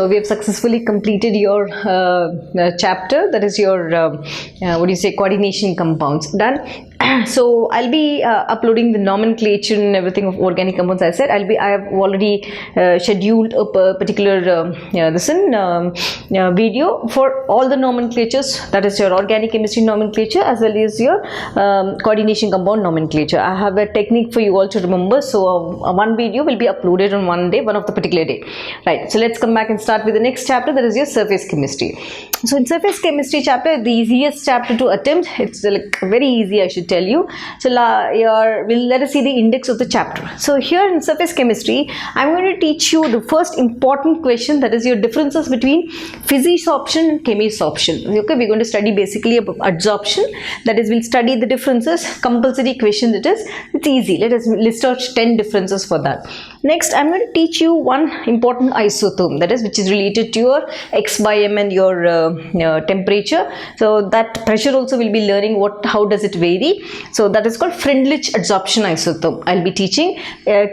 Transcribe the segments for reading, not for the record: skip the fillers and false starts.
So we have successfully completed your chapter, that is your coordination compounds, done. So I'll be uploading the nomenclature and everything of organic compounds. I said I have already scheduled a particular video for all the nomenclatures, that is your organic chemistry nomenclature as well as your coordination compound nomenclature. I have a technique for you all to remember, so one video will be uploaded on one day, one of the particular day, right? So let's come back and start with the next chapter, that is your surface chemistry. So in surface chemistry chapter, the easiest chapter to attempt, it's like very easy, I should tell you. So let us see the index of the chapter. So here in surface chemistry, I'm going to teach you the first important question, that is your differences between physisorption and chemisorption. Okay, we're going to study basically about adsorption, that is we'll study the differences, compulsory question it is, it's easy. Let us list out 10 differences for that. Next, I'm going to teach you one important isotherm, that is which is related to your X by M and your temperature. So that pressure also will be learning how does it vary. So that is called Freundlich adsorption isotherm. I'll be teaching,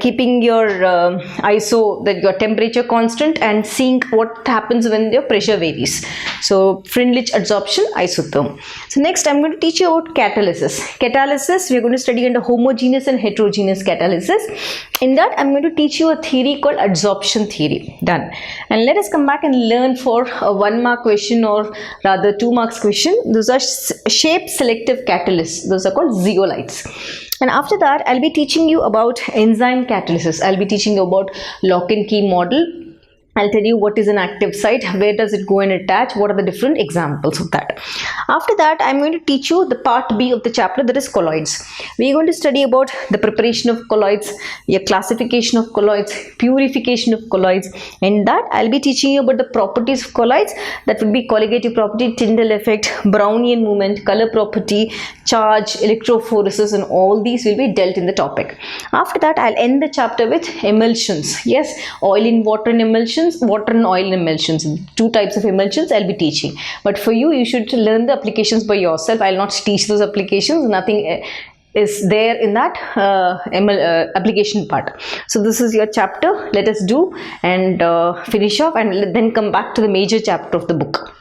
keeping your your temperature constant and seeing what happens when your pressure varies. So Freundlich adsorption isotherm. So next I'm going to teach you about catalysis. Catalysis, we are going to study under homogeneous and heterogeneous catalysis. In that I'm going to teach you a theory called adsorption theory. Done. And let us come back and learn for a 1 mark question, or rather 2 marks question. Those are shape-selective catalysts. Those are called zeolites. And after that, I'll be teaching you about enzyme catalysis. I'll be teaching you about lock and key model. I'll tell you what is an active site, where does it go and attach, what are the different examples of that. After that, I'm going to teach you the part B of the chapter, that is colloids. We are going to study about the preparation of colloids, your classification of colloids, purification of colloids. In that, I'll be teaching you about the properties of colloids, that will be colligative property, Tyndall effect, Brownian movement, color property, charge, electrophoresis, and all these will be dealt in the topic. After that, I'll end the chapter with emulsions. Yes, oil in water and emulsions, water and oil emulsions, 2 types of emulsions I'll be teaching. But for you, you should learn the applications by yourself. I'll not teach those applications. Nothing is there in that application part. So this is your chapter. Let us do and finish off, and then come back to the major chapter of the book.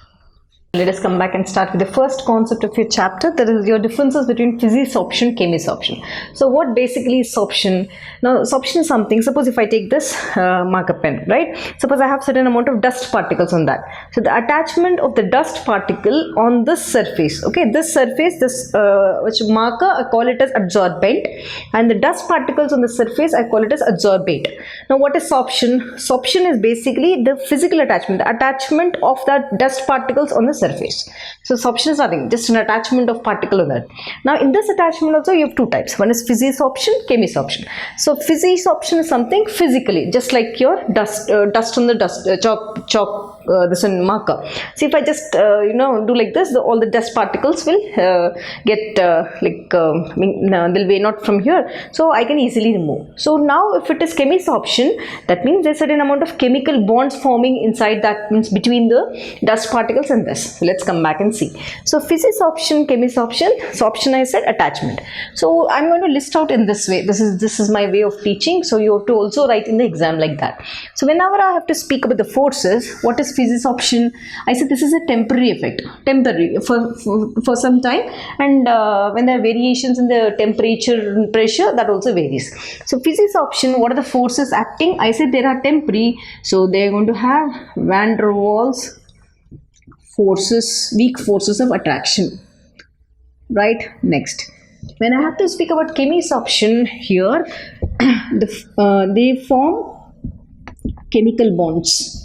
Let us come back and start with the first concept of your chapter, that is your differences between physisorption, chemisorption. So what basically is sorption? Now sorption is something, suppose if I take this marker pen, right? Suppose I have certain amount of dust particles on that. So the attachment of the dust particle on this surface, okay, this surface, this which marker, I call it as adsorbent, and the dust particles on the surface, I call it as adsorbate. Now what is sorption? Sorption is basically the physical attachment, the attachment of that dust particles on the surface. So sorption is nothing, just an attachment of particle on that. Now in this attachment also you have 2 types. One is physisorption, chemisorption. So physisorption is something physically, just like your dust on the chalk this one marker. See, if I just do like this, all the dust particles will get they'll be not from here, so I can easily remove. So now if it is chemisorption, that means there's a certain amount of chemical bonds forming inside, that means between the dust particles and this. So let's come back and see. So physisorption, chemisorption, sorption I said attachment. So I'm going to list out in this way. This is my way of teaching, so you have to also write in the exam like that. So whenever I have to speak about the forces, what is physisorption? I said this is a temporary effect, temporary for some time, and when there are variations in the temperature and pressure, that also varies. So physisorption, what are the forces acting? I said there are temporary, so they are going to have van der Waals forces, weak forces of attraction, right? Next, when I have to speak about chemisorption here, they form chemical bonds.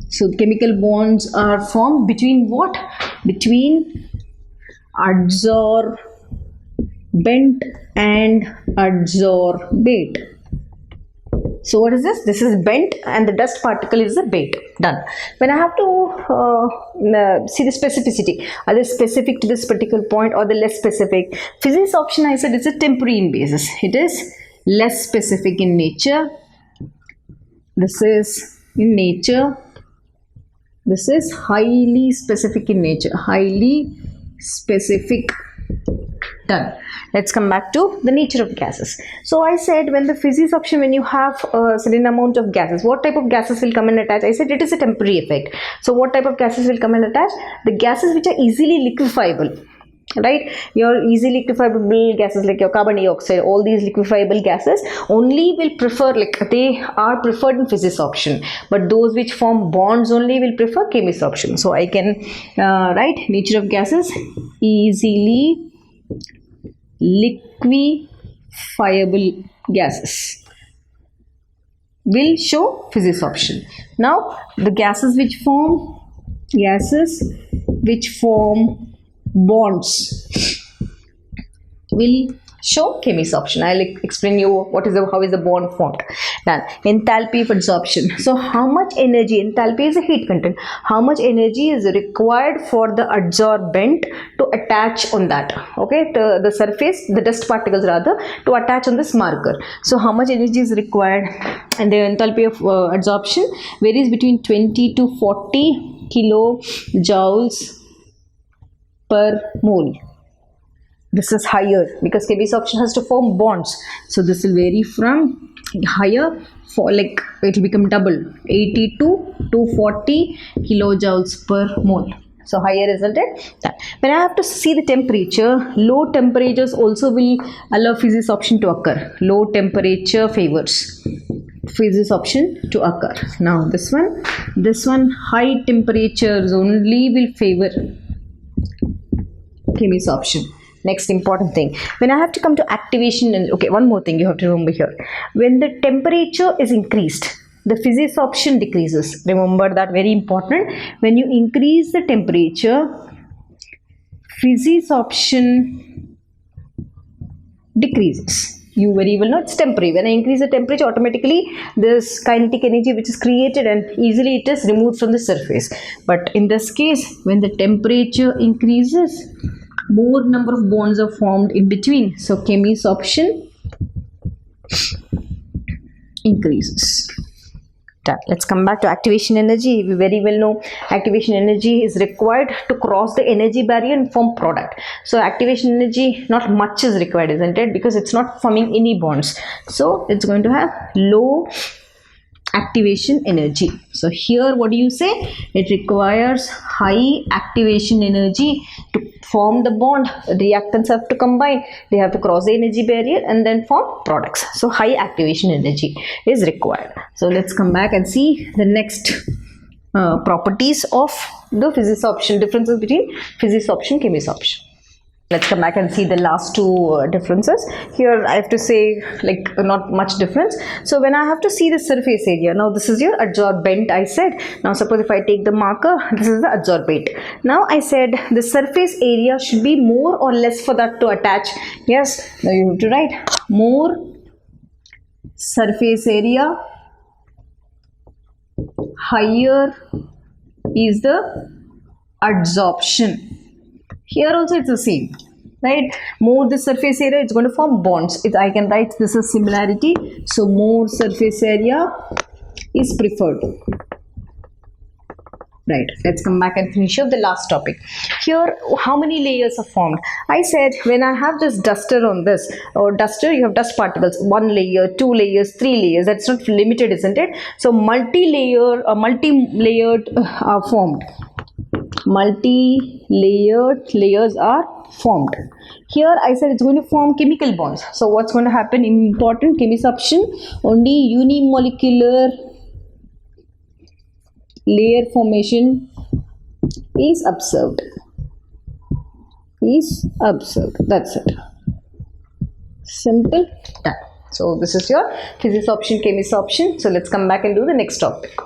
So chemical bonds are formed between what? Between adsorbent and adsorbate. So what is this? This is bent and the dust particle is the bait. Done. When I have to see the specificity, are they specific to this particular point or the less specific? Physisorption, I said, is a temporary in basis. It is less specific in nature. This is in nature. This is highly specific in nature. Highly specific Done. Let's come back to the nature of gases. So I said when the physis option, when you have a certain amount of gases, what type of gases will come and attach? I said it is a temporary effect. So what type of gases will come and attach? The gases which are easily liquefiable, right? Your easily liquefiable gases like your carbon dioxide, all these liquefiable gases only will prefer, like they are preferred in physis option, but those which form bonds only will prefer chemis option. So I can write nature of gases: easily liquefiable gases will show physis option. Now the gases which form bonds will show chemis option. I'll explain you how is the bond formed. Then enthalpy of adsorption. So how much energy, enthalpy is a heat content, how much energy is required for the adsorbent to attach on that, okay, the surface, the dust particles rather, to attach on this marker. So how much energy is required, and the enthalpy of adsorption varies between 20 to 40 kilojoules per mole. This is higher because chemis option has to form bonds, so this will vary from higher, for like it will become double, 80 to 240 kilojoules per mole. So higher, isn't it? When I have to see the temperature, low temperatures also will allow physis option to occur. Low temperature favors physis option to occur. Now this one high temperatures only will favor chemis option. Next important thing, when I have to come to activation, and okay, one more thing you have to remember here. When the temperature is increased, the physis option decreases. Remember that, very important. When you increase the temperature, physis option decreases. You very well know it's temporary. When I increase the temperature, automatically this kinetic energy which is created and easily it is removed from the surface. But in this case, when the temperature increases, more number of bonds are formed in between. So chemis option increases. Done. Let's come back to activation energy. We very well know activation energy is required to cross the energy barrier and form product. So activation energy, not much is required, isn't it? Because it's not forming any bonds. So it's going to have low activation energy. So here what do you say? It requires high activation energy to form the bond. Reactants have to combine, they have to cross the energy barrier and then form products. So high activation energy is required. So let's come back and see the next properties of the physis option, differences between physis option, chemis option. Let's come back and see the last two differences. Here I have to say, like, not much difference. So when I have to see the surface area, now this is your adsorbent, I said. Now suppose if I take the marker, this is the adsorbate. Now I said the surface area should be more or less for that to attach. Yes, now you have to write more surface area, higher is the adsorption. Here also it's the same, right? More the surface area, it's going to form bonds. I can write this as similarity. So more surface area is preferred. Right, let's come back and finish up the last topic. Here, how many layers are formed? I said when I have this duster on this, or duster, you have dust particles, 1 layer, 2 layers, 3 layers. That's not limited, isn't it? So multi-layered are formed. Multi-layered layers are formed. Here I said it's going to form chemical bonds. So what's going to happen? Important chemis option, only unimolecular layer formation is observed. That's it. Simple. Done. So this is your physis option, chemis option. So let's come back and do the next topic.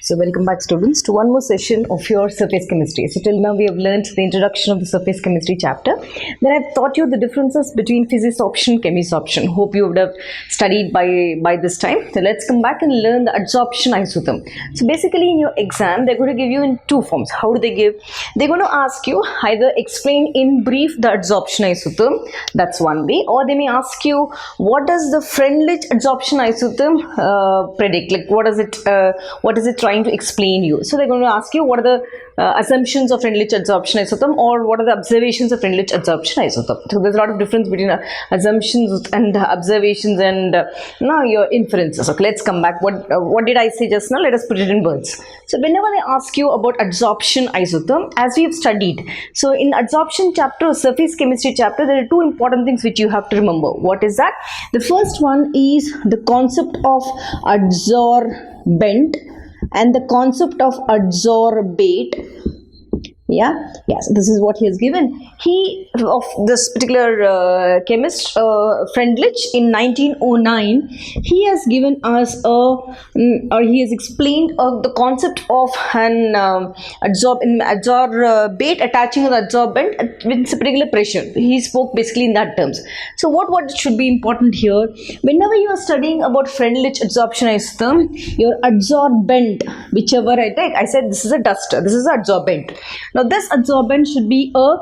So welcome back, students, to one more session of your surface chemistry. So till now we have learned the introduction of the surface chemistry chapter. Then I've taught you the differences between physis option, chemis option. Hope you would have studied by this time. So let's come back and learn the adsorption isotherm. So basically in your exam they're going to give you in two forms. How do they give? They're going to ask you either explain in brief the adsorption isotherm, that's one way, or they may ask you what does the Freundlich adsorption isotherm predict, like what is it trying to explain you. So they're going to ask you what are the assumptions of Freundlich adsorption isotherm, or what are the observations of Freundlich adsorption isotherm. So there's a lot of difference between assumptions and observations and now your inferences. Okay, let's come back. What did I say just now? Let us put it in words. So whenever they ask you about adsorption isotherm, as we have studied, so in adsorption chapter, surface chemistry chapter, there are two important things which you have to remember. What is that? The first one is the concept of adsorbent and the concept of adsorbate. Yeah, yes, this is what he has given. He, of this particular chemist, Freundlich, in 1909, he has given us or he has explained the concept of an adsorbate attaching an adsorbent with a particular pressure. He spoke basically in that terms. So what should be important here? Whenever you are studying about Freundlich adsorption isotherm, your adsorbent, whichever I take, I said this is a duster, this is adsorbent. Now this adsorbent should be a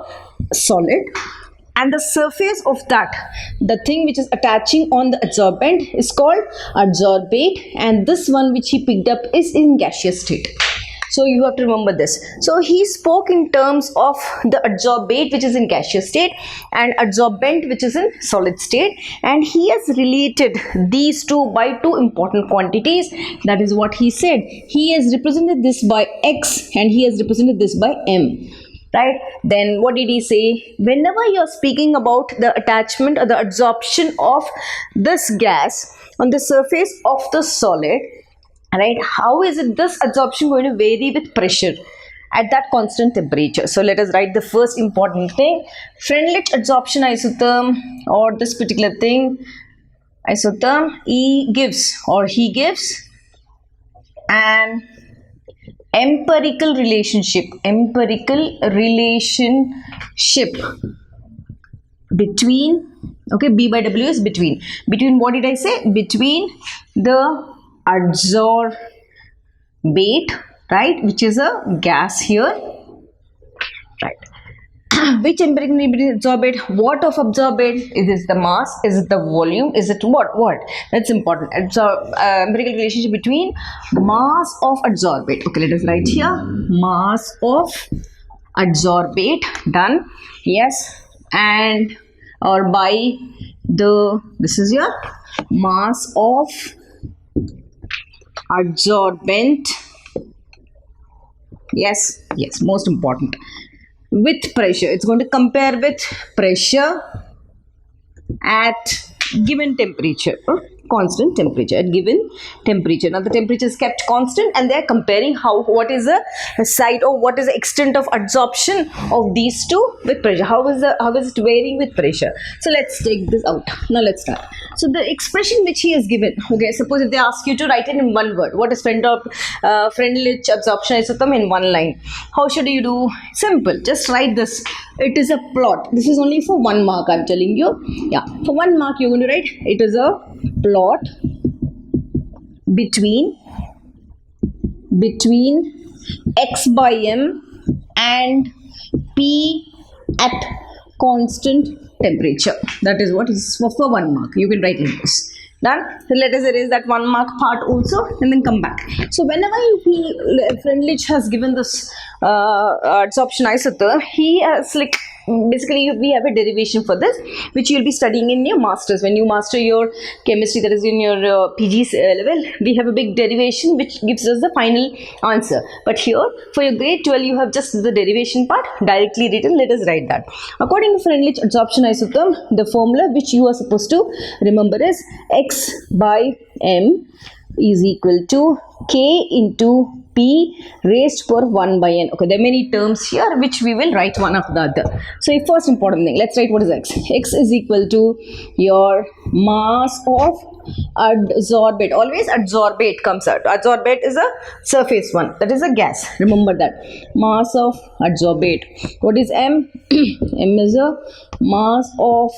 solid, and the surface of that, the thing which is attaching on the adsorbent, is called adsorbate, and this one which he picked up is in gaseous state. So you have to remember this. So he spoke in terms of the adsorbate which is in gaseous state and adsorbent which is in solid state, and he has related these two by two important quantities. That is what he said. He has represented this by X and he has represented this by M. Right? Then what did he say? Whenever you are speaking about the attachment or the adsorption of this gas on the surface of the solid, right, how is it this adsorption going to vary with pressure at that constant temperature? So let us write the first important thing. Freundlich adsorption isotherm, or this particular thing, isotherm, he gives an empirical relationship between, okay, B by W is between what did I say? Between the adsorbate, right, which is a gas here, right. Which empirical adsorbate? What of adsorbate? Is it the mass? Is it the volume? Is it what? That's important. Empirical relationship between mass of adsorbate. Okay, let us write here. Mass of adsorbate. Done. Yes. And or by the, this is your mass of adsorbent. Yes, most important. With pressure, it's going to compare with pressure at given temperature, constant temperature, at given temperature. Now the temperature is kept constant and they are comparing what is the site or what is the extent of adsorption of these two with pressure. How is it varying with pressure? So let's take this out. Now let's start. So the expression which he has given, okay, suppose if they ask you to write it in one word, what is Freundlich adsorption isotherm in one line? How should you do? Simple, just write this. It is a plot. This is only for 1 mark, I'm telling you. Yeah, for 1 mark you're going to write it is a plot between X by M and P at constant temperature. That is what is for 1 mark. You can write in this. Done. So let us erase that 1 mark part also and then come back. So whenever Freundlich has given this adsorption isotherm, he has like basically we have a derivation for this which you will be studying in your masters. When you master your chemistry, that is in your PG level, we have a big derivation which gives us the final answer. But here for your grade 12 you have just the derivation part directly written. Let us write that. According to Freundlich adsorption isotherm, the formula which you are supposed to remember is X by M is equal to K into P raised power 1 by N. Okay, there are many terms here which we will write one after the other. So first important thing, let's write what is X. X is equal to your mass of adsorbate. Always adsorbate comes out. Adsorbate is a surface one. That is a gas. Remember that. Mass of adsorbate. What is M? M is a mass of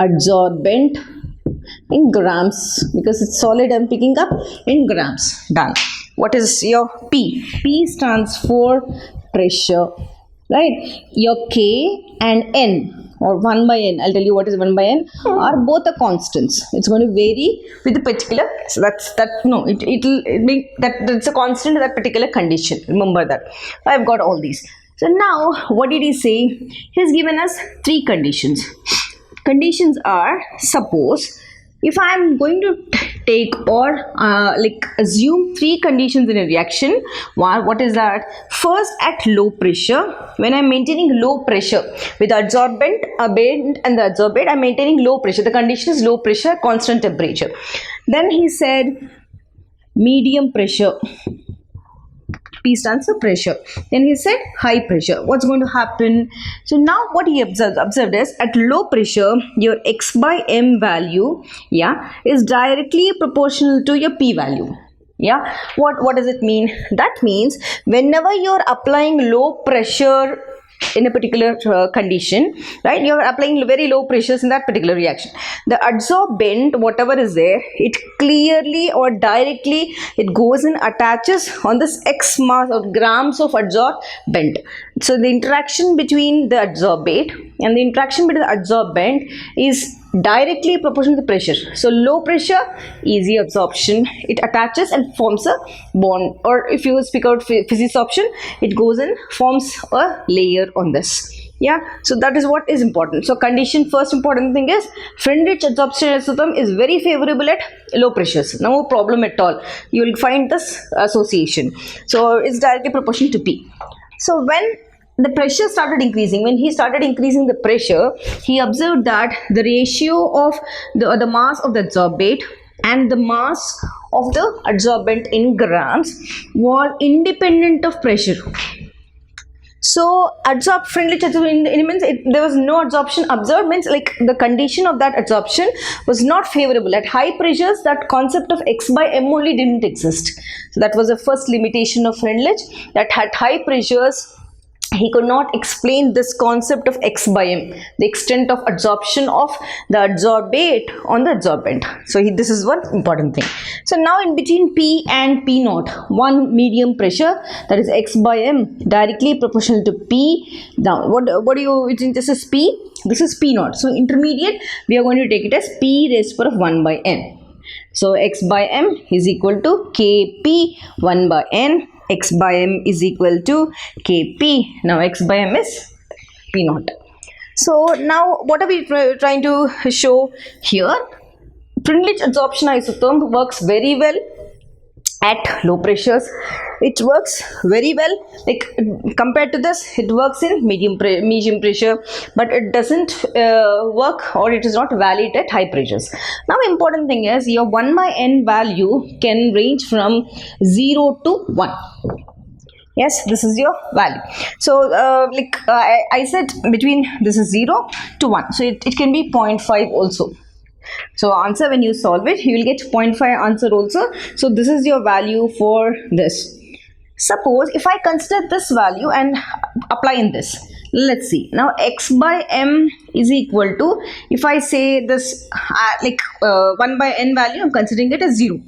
adsorbent in grams, because it's solid. I'm picking up in grams. Done. What is your P? P stands for pressure. right? Your K and N, or 1 by N, I'll tell you what is 1 by N, are both the constants. It's going to vary with the particular, so that's that, no, it'll make that it's a constant in that particular condition. Remember that. I've got all these. So now, what did he say? He's given us 3 conditions. Conditions are, suppose, if I am going to take or assume 3 conditions in a reaction, what is that? First, at low pressure, when I am maintaining low pressure with adsorbent, abate and the adsorbate, I am maintaining low pressure. The condition is low pressure, constant temperature. Then he said medium pressure. P stands for pressure. Then he said high pressure. What's going to happen? So now what he observed is, at low pressure, your X by M value, yeah, is directly proportional to your P value. Yeah, what does it mean? That means whenever you're applying low pressure in a particular condition, right, you're applying very low pressures in that particular reaction, the adsorbent, whatever is there, it clearly or directly, it goes and attaches on this X mass or grams of adsorbent. So the interaction between the adsorbate and the interaction between the adsorbent is directly proportional to the pressure. So low pressure, easy absorption, it attaches and forms a bond, or if you speak out physics option, it goes and forms a layer on this. Yeah, so that is what is important. So condition, first important thing is, Freundlich adsorption isotherm is very favorable at low pressures. No problem at all. You will find this association. So it's directly proportional to P. So when the pressure started increasing, when he started increasing the pressure, he observed that the ratio of the mass of the adsorbate and the mass of the adsorbent in grams was independent of pressure. So Freundlich adsorption means there was no adsorption observed, means like the condition of that adsorption was not favorable. At high pressures, that concept of X by M only didn't exist. So that was the first limitation of Freundlich, that at high pressures, he could not explain this concept of X by M, the extent of adsorption of the adsorbate on the adsorbent. So this is one important thing. So now in between P and P naught, one medium pressure, that is X by M, directly proportional to P. Now what do you think this is P? This is P naught. So intermediate, we are going to take it as P raised to the power of 1 by N. So X by M is equal to Kp 1 by N. X by M is equal to Kp. Now X by M is P naught. So now what are we trying to show here? Freundlich adsorption isotherm works very well at low pressures. It works very well, like compared to this, it works in medium pressure, but it doesn't work, or it is not valid at high pressures. Now important thing is, your 1 by N value can range from 0 to 1. Yes, this is your value. So I said between, this is 0 to 1, so it can be 0.5 also. So answer, when you solve it, you will get 0.5 answer also. So this is your value for this. Suppose if I consider this value and apply in this, let's see. Now X by M is equal to, if I say this 1 by N value, I'm considering it as 0.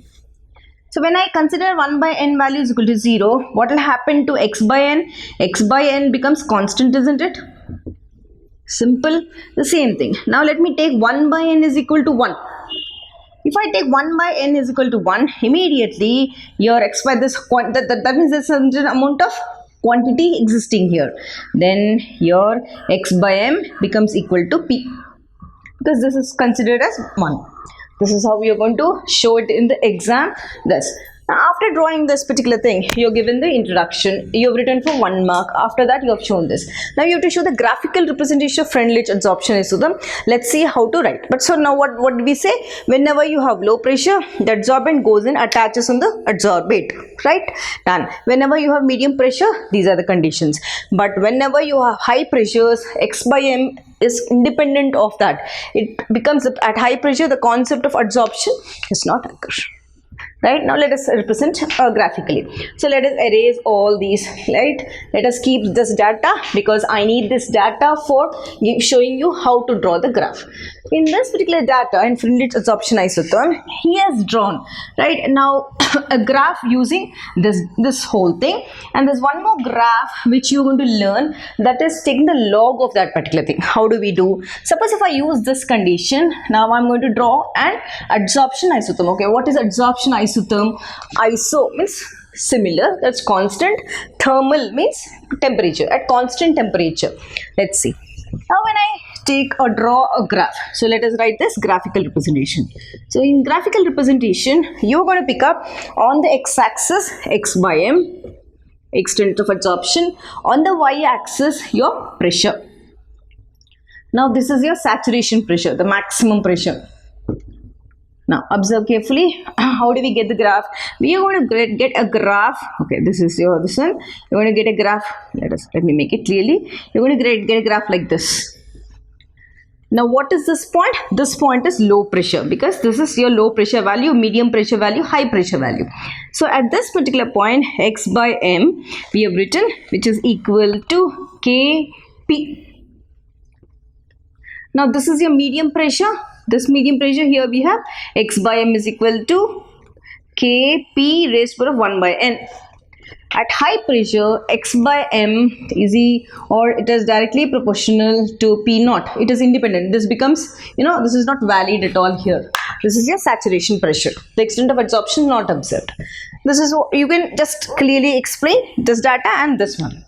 So when I consider 1 by N value is equal to 0, what will happen to X by N? X by N becomes constant, isn't it? Simple, the same thing. Now let me take 1 by N is equal to 1. If I take 1 by N is equal to 1, immediately your X by this, that means there's a certain amount of quantity existing here. Then your X by M becomes equal to P, because this is considered as 1. This is how we are going to show it in the exam. This. Now, after drawing this particular thing, you're given the introduction, you've written for 1 mark. After that, you have shown this. Now you have to show the graphical representation of Freundlich adsorption isotherm. Let's see how to write. But so now what do we say? Whenever you have low pressure, the adsorbent goes in, attaches on the adsorbate, right? Done. Whenever you have medium pressure, these are the conditions. But whenever you have high pressures, X by M is independent of that. It becomes, at high pressure, the concept of adsorption is not occur. Right, now let us represent graphically. So let us erase all these, right? Let us keep this data because I need this data for showing you how to draw the graph. In this particular data, in Freundlich adsorption isotherm, he has drawn, right, now a graph using this whole thing, and there's one more graph which you're going to learn, that is taking the log of that particular thing. How do we do? Suppose if I use this condition, now I'm going to draw an adsorption isotherm. Okay, what is adsorption isotherm? Iso means similar, that's constant. Thermal means temperature, at constant temperature. Let's see. Now when I take or draw a graph, so let us write this graphical representation. So in graphical representation, you're going to pick up on the x-axis x by m, extent of adsorption. On the y-axis, your pressure. Now this is your saturation pressure, the maximum pressure. Now observe carefully. How do we get the graph? We are going to get a graph. Okay, this is your this one. You're going to get a graph. Let me make it clearly. You're going to get a graph like this. Now what is this point? This point is low pressure, because this is your low pressure value, medium pressure value, high pressure value. So at this particular point, x by m, we have written, which is equal to Kp. Now this is your medium pressure. This medium pressure, here we have x by m is equal to Kp raised to power of 1 by n. At high pressure, x by m is it is directly proportional to P naught. It is independent. This becomes, this is not valid at all here. This is your saturation pressure. The extent of adsorption not observed. This is what you can just clearly explain this data and this one.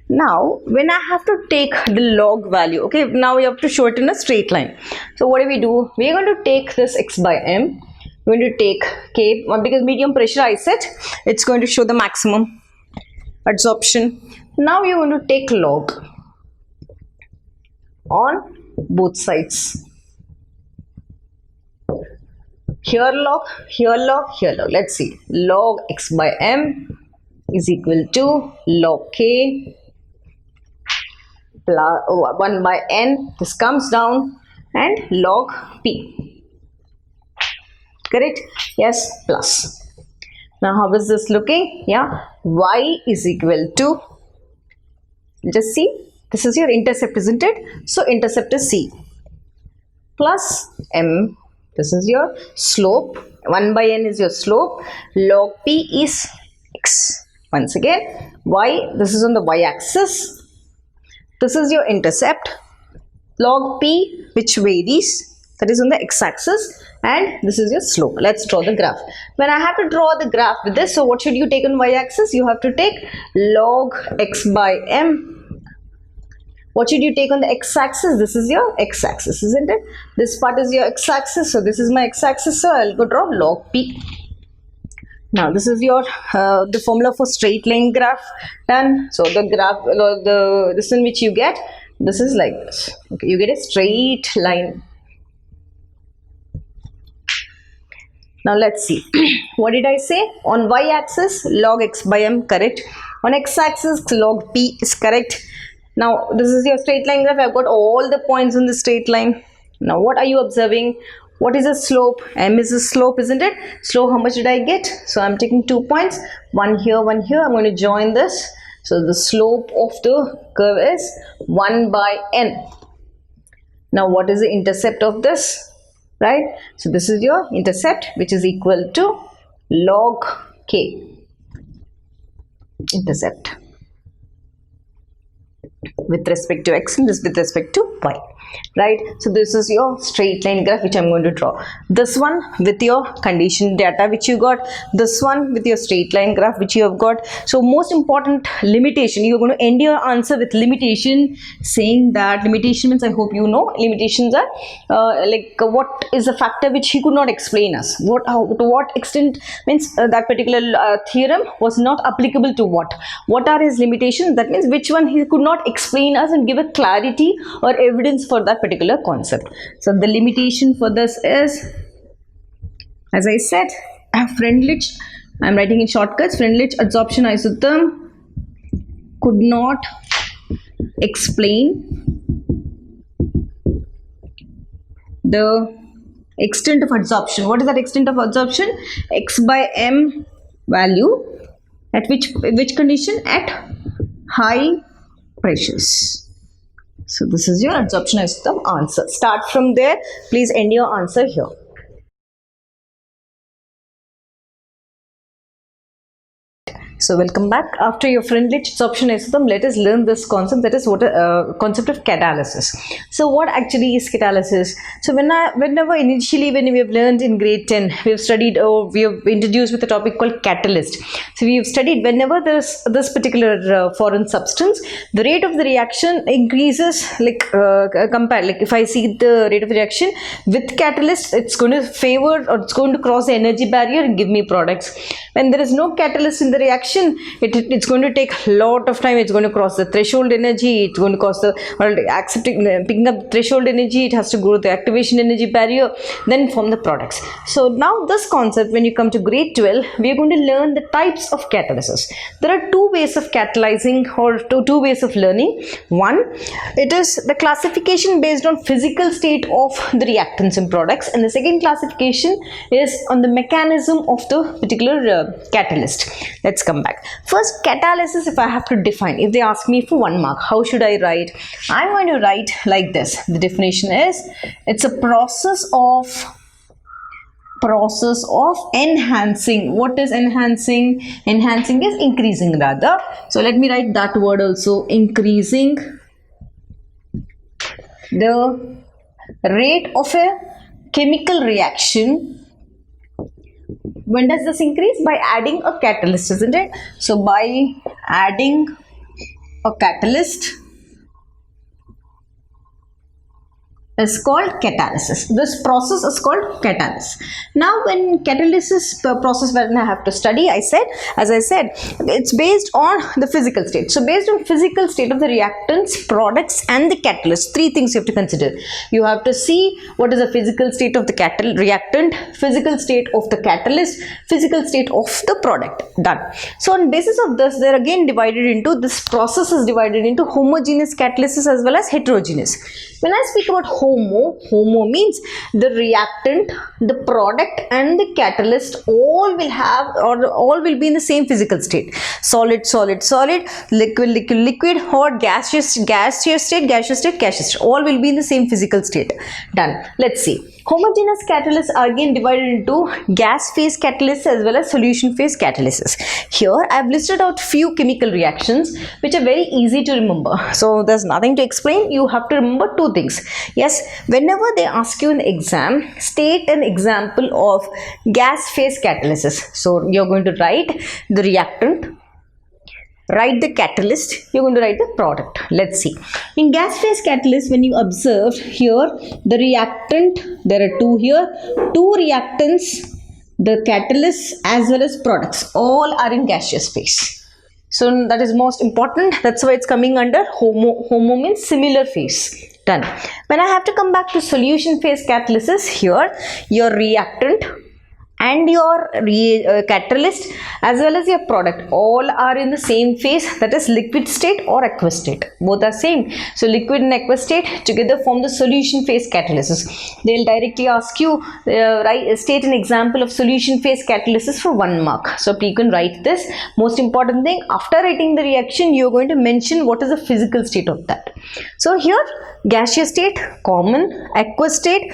Now, when I have to take the log value, okay, now we have to show it in a straight line. So what do? We are going to take this x by m. We're going to take K, because medium pressure I said, it's going to show the maximum adsorption. Now you're going to take log on both sides. Here log, here log, here log. Let's see. Log x by m is equal to log K plus 1 by n. This comes down, and log P. Correct? Yes, plus. Now how is this looking? Yeah, y is equal to, just see, this is your intercept, isn't it? So intercept is c, plus m, this is your slope, 1 by n is your slope, log p is x. Once again, y, this is on the y-axis, this is your intercept, log p, which varies, that is on the x-axis, and this is your slope. Let's draw the graph. When I have to draw the graph with this, so what should you take on y-axis? You have to take log x by m. What should you take on the x-axis? This is your x-axis, isn't it? This part is your x-axis, so this is my x-axis, so I'll go draw log p. Now this is your the formula for straight line graph done. So the graph, this in which you get, this is like this. Okay, you get a straight line. Now let's see. What did I say? On y-axis, log x by m, correct. On x-axis, log p is correct. Now this is your straight line graph. I've got all the points on the straight line. Now what are you observing? What is the slope? M is the slope, isn't it? Slope, how much did I get? So I'm taking 2 points. One here, one here. I'm going to join this. So the slope of the curve is 1 by n. Now what is the intercept of this? Right? So this is your intercept, which is equal to log k. Intercept with respect to x and this with respect to y. Right? So this is your straight line graph which I'm going to draw. This one with your condition data which you got. This one with your straight line graph which you have got. So most important limitation, you're going to end your answer with limitation, saying that limitation means, I hope you know, limitations are like what is the factor which he could not explain us. To what extent means that particular theorem was not applicable to what. What are his limitations? That means which one he could not explain us and give a clarity or evidence for that particular concept. So the limitation for this is, as I said, Freundlich, I am writing in shortcuts, Freundlich adsorption isotherm could not explain the extent of adsorption. What is that extent of adsorption? X by M value at which condition? At high pressures. So this is your adsorption isotherm answer. Start from there. Please end your answer here. So welcome back. After your Freundlich adsorption isotherm, let us learn this concept, that is what concept of catalysis. So what actually is catalysis? So whenever initially when we have learned in grade 10, we have studied or we have introduced with a topic called catalyst. So we have studied whenever there's this particular foreign substance, the rate of the reaction increases, like like if I see the rate of reaction with catalyst, it's going to favor or it's going to cross the energy barrier and give me products. When there is no catalyst in the reaction, it's going to take a lot of time. It's going to cross the threshold energy. It's going to cross the picking up the threshold energy. It has to go to the activation energy barrier, then form the products. So now this concept, when you come to grade 12, we are going to learn the types of catalysis. There are two ways of catalyzing or two ways of learning. One, it is the classification based on physical state of the reactants and products, and the second classification is on the mechanism of the particular catalyst. Let's come back. First, catalysis, if I have to define, if they ask me for 1 mark, how should I write? I'm going to write like this. The definition is, it's a process of enhancing. What is enhancing? Enhancing is increasing rather. So let me write that word also, increasing the rate of a chemical reaction. When does this increase? By adding a catalyst, isn't it? So by adding a catalyst is called catalysis. This process is called catalysis. Now when catalysis process when I have to study, as I said, it's based on the physical state. So based on physical state of the reactants, products and the catalyst, three things you have to consider. You have to see what is the physical state of the reactant, physical state of the catalyst, physical state of the product. Done. So on basis of this, they're again divided into, this process is divided into homogeneous catalysis as well as heterogeneous. When I speak about homo means the reactant, the product and the catalyst all will have, or all will be in the same physical state. Solid, solid, solid, liquid, liquid, liquid, or gaseous state, gaseous state, all will be in the same physical state. Done. Let's see. Homogeneous catalysts are again divided into gas phase catalysis as well as solution phase catalysis. Here I have listed out few chemical reactions which are very easy to remember. So there's nothing to explain. You have to remember two things. Yes, whenever they ask you in the exam, state an example of gas phase catalysis. So you're going to write the reactant, write the catalyst, you're going to write the product. Let's see. In gas phase catalyst, when you observe here, the reactant, there are two here, two reactants, the catalyst as well as products, all are in gaseous phase. So that is most important. That's why it's coming under homo. Homo means similar phase. Done. When I have to come back to solution phase catalysis, here your reactant and your catalyst as well as your product all are in the same phase, that is liquid state or aqueous state. Both are same. So liquid and aqueous state together form the solution phase catalysis. They will directly ask you state an example of solution phase catalysis for 1 mark. So you can write this. Most important thing, after writing the reaction, you are going to mention what is the physical state of that. So here gaseous state common, aqueous state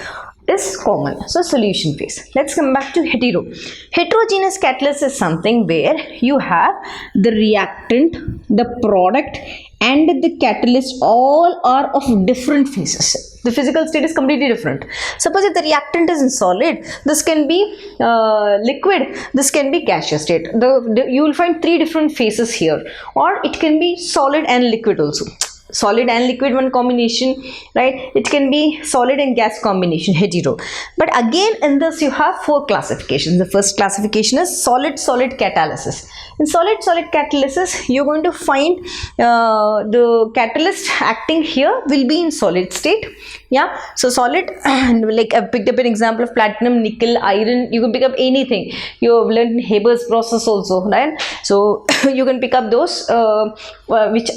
is common. So solution phase. Let's come back to hetero. Heterogeneous catalyst is something where you have the reactant, the product and the catalyst all are of different phases. The physical state is completely different. Suppose if the reactant is in solid, this can be liquid, this can be gaseous state. You will find three different phases here, or it can be solid and liquid also. Solid and liquid one combination, right? It can be solid and gas combination, hetero. But again in this you have four classifications. The first classification is solid catalysis. In solid catalysis, you're going to find the catalyst acting here will be in solid state. Yeah, so solid, like I picked up an example of platinum, nickel, iron. You can pick up anything. You have learned in Haber's process also, right? So you can pick up those which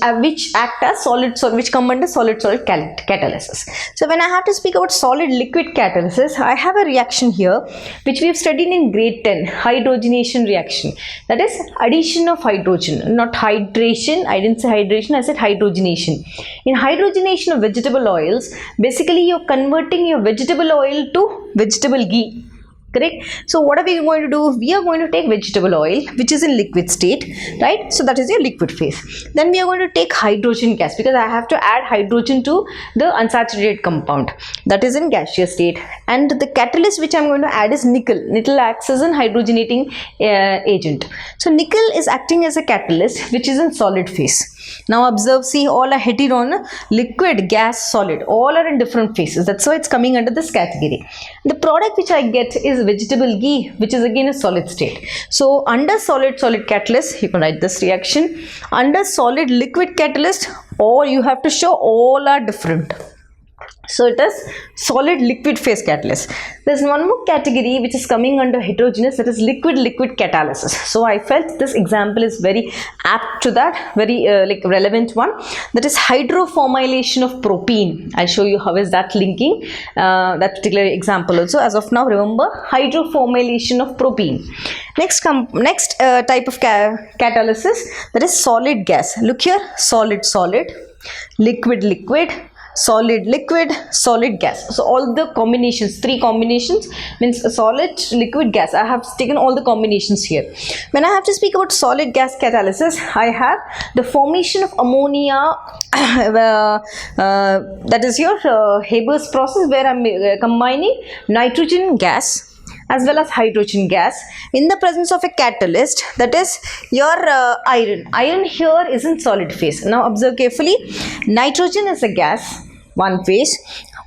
act as solid which come under solid-solid catalysis. So when I have to speak about solid-liquid catalysis, I have a reaction here which we have studied in grade 10, hydrogenation reaction. That is addition of hydrogen, not hydration. I didn't say hydration, I said hydrogenation. In hydrogenation of vegetable oils, basically you're converting your vegetable oil to vegetable ghee. Correct. So what are we going to do? We are going to take vegetable oil which is in liquid state, right? So that is your liquid phase. Then we are going to take hydrogen gas, because I have to add hydrogen to the unsaturated compound, that is in gaseous state. And the catalyst which I am going to add is nickel. Nickel acts as an hydrogenating agent. So nickel is acting as a catalyst which is in solid phase. Now observe, see, all are heteron, liquid, gas, solid, all are in different phases. That's why it's coming under this category. The product which I get is vegetable ghee, which is again a solid state. So under solid catalyst, you can write this reaction. Under solid liquid catalyst, or you have to show all are different. So it is solid liquid phase catalyst. There's one more category which is coming under heterogeneous, that is liquid catalysis. So I felt this example is very apt to that, very relevant one. That is hydroformylation of propene. I'll show you how is that linking that particular example also. As of now, remember hydroformylation of propene. Next type of catalysis, that is solid gas. Look here, solid, liquid, solid liquid, solid gas. So all the combinations, 3 combinations means solid, liquid, gas. I have taken all the combinations here. When I have to speak about solid gas catalysis, I have the formation of ammonia, that is your Haber's process, where I am combining nitrogen gas as well as hydrogen gas in the presence of a catalyst, that is your iron. Iron here is in solid phase. Now observe carefully, nitrogen is a gas, one phase.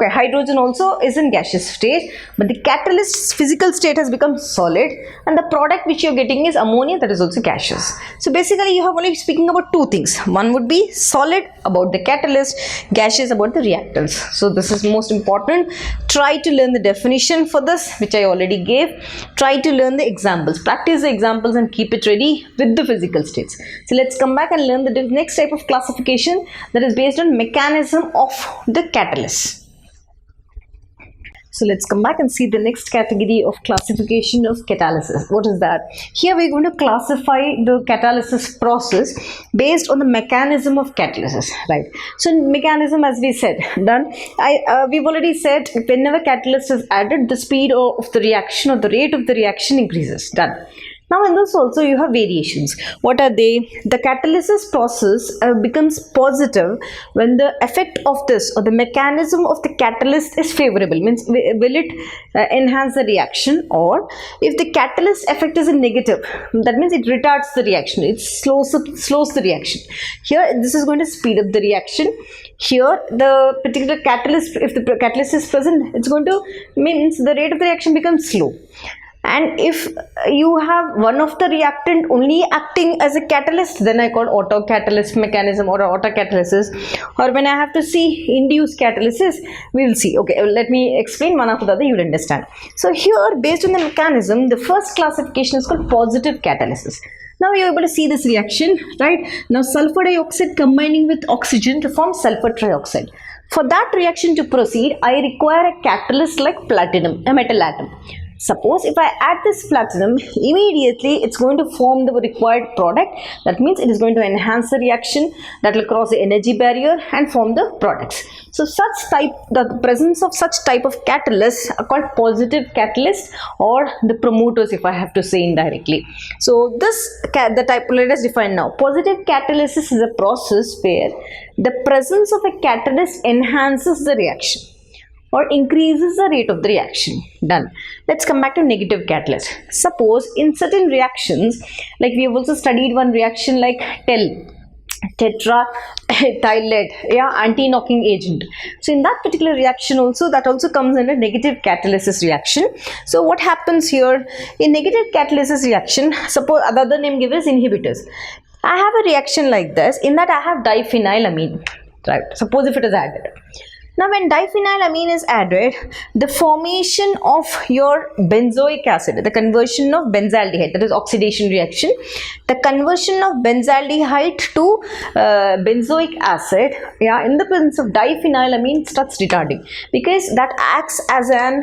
Okay, hydrogen also is in gaseous state, but the catalyst's physical state has become solid, and the product which you are getting is ammonia, that is also gaseous. So basically you have only speaking about 2 things. One would be solid about the catalyst, gaseous about the reactants. So this is most important. Try to learn the definition for this, which I already gave. Try to learn the examples, practice the examples and keep it ready with the physical states. So let's come back and learn the next type of classification, that is based on mechanism of the catalyst. So let's come back and see the next category of classification of catalysis. What is that? Here we are going to classify the catalysis process based on the mechanism of catalysis, right? So mechanism, as we said, done. We've already said whenever catalyst is added, the speed of the reaction or the rate of the reaction increases. Done. Now in this also you have variations. What are they? The catalysis process becomes positive when the effect of this or the mechanism of the catalyst is favorable, means will it enhance the reaction, or if the catalyst effect is a negative, that means it retards the reaction, it slows the reaction. Here this is going to speed up the reaction. Here the particular catalyst, if the catalyst is present, it's going to means the rate of the reaction becomes slow. And if you have one of the reactant only acting as a catalyst, then I call autocatalyst mechanism or autocatalysis. Or when I have to see induced catalysis, we will see. Okay, let me explain one after the other, you will understand. So here, based on the mechanism, the first classification is called positive catalysis. Now you are able to see this reaction, right? Now sulfur dioxide combining with oxygen to form sulfur trioxide. For that reaction to proceed, I require a catalyst like platinum, a metal atom. Suppose if I add this platinum, immediately it's going to form the required product. That means it is going to enhance the reaction, that will cross the energy barrier and form the products. So the presence of such type of catalysts are called positive catalysts, or the promoters, if I have to say indirectly. So the type, let us define now. Positive catalysis is a process where the presence of a catalyst enhances the reaction or increases the rate of the reaction. Done. Let's come back to negative catalyst. Suppose in certain reactions, like we have also studied one reaction like tetraethyllead, anti-knocking agent. So in that particular reaction also, that also comes under negative catalysis reaction. So what happens here? In negative catalysis reaction, suppose other name given is inhibitors. I have a reaction like this, in that I have diphenylamine, right? Suppose if it is added. Now when diphenylamine is added, the formation of your benzoic acid, the conversion of benzaldehyde, that is oxidation reaction, the conversion of benzaldehyde to benzoic acid, yeah, in the presence of diphenylamine starts retarding, because that acts as an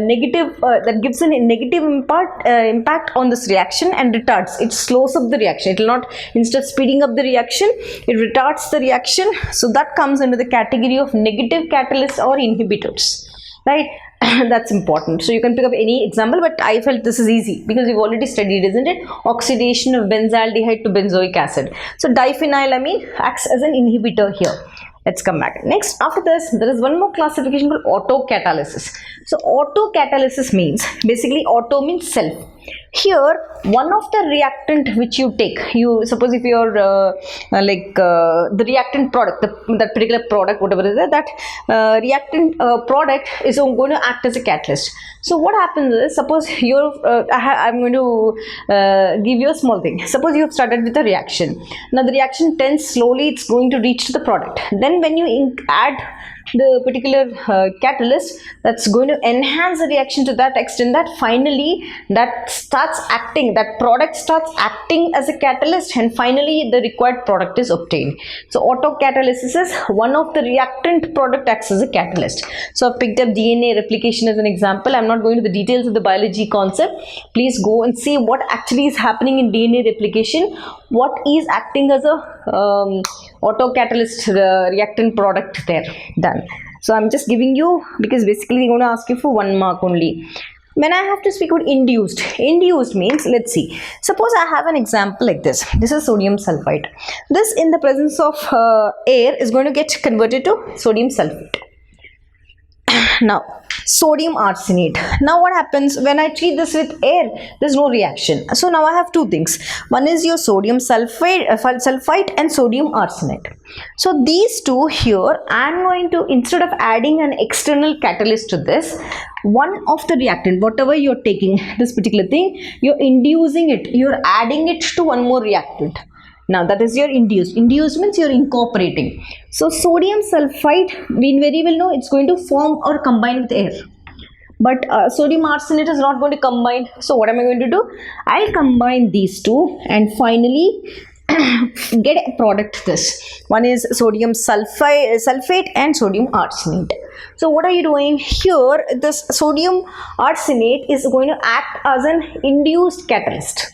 negative, that gives a negative impact on this reaction and retards. It slows up the reaction. It will not, instead of speeding up the reaction, it retards the reaction. So that comes into the category of negative catalysts or inhibitors, right? That's important. So you can pick up any example, but I felt this is easy because you've already studied, isn't it? Oxidation of benzaldehyde to benzoic acid. So diphenylamine acts as an inhibitor here. Let's come back. Next, after this, there is one more classification called autocatalysis. So autocatalysis means, basically auto means self. Here, one of the reactant which you take, you suppose if you're the reactant product, that particular product, whatever is that reactant product is going to act as a catalyst. So what happens is, suppose you're, I'm going to give you a small thing. Suppose you have started with a reaction. Now the reaction tends slowly, it's going to reach to the product. Then when you add the particular catalyst, that's going to enhance the reaction to that extent that finally that starts acting, that product starts acting as a catalyst, and finally the required product is obtained. So autocatalysis is one of the reactant product acts as a catalyst. So I've picked up DNA replication as an example. I'm not going to the details of the biology concept. Please go and see what actually is happening in DNA replication, what is acting as a autocatalyst reactant product there. Done. So I'm just giving you, because basically they're going to ask you for 1 mark only. When I have to speak about induced, induced means, let's see, suppose I have an example like this. This is sodium sulfite. This in the presence of air is going to get converted to sodium sulfate. Now sodium arsenate. Now what happens when I treat this with air? There's no reaction. So now I have two things. One is your sodium sulfite and sodium arsenate. So these two here, I'm going to, instead of adding an external catalyst to this, one of the reactant, whatever you're taking, this particular thing, you're inducing it, you're adding it to one more reactant. Now that is your induced. Induced means you're incorporating. So sodium sulfite, we very well know it's going to form or combine with air. But sodium arsenate is not going to combine. So what am I going to do? I'll combine these two and finally get a product this. One is sodium sulfate and sodium arsenate. So what are you doing here? This sodium arsenate is going to act as an induced catalyst.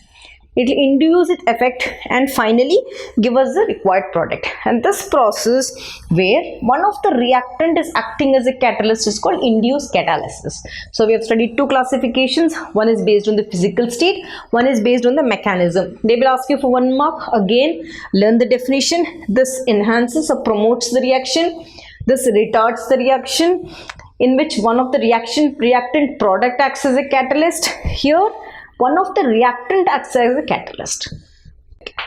It will induce its effect and finally give us the required product. And this process where one of the reactant is acting as a catalyst is called induced catalysis. So we have studied two classifications. One is based on the physical state, one is based on the mechanism. They will ask you for 1 mark. Again, learn the definition. This enhances or promotes the reaction. This retards the reaction, in which one of the reactant product acts as a catalyst. Here one of the reactant acts as a catalyst.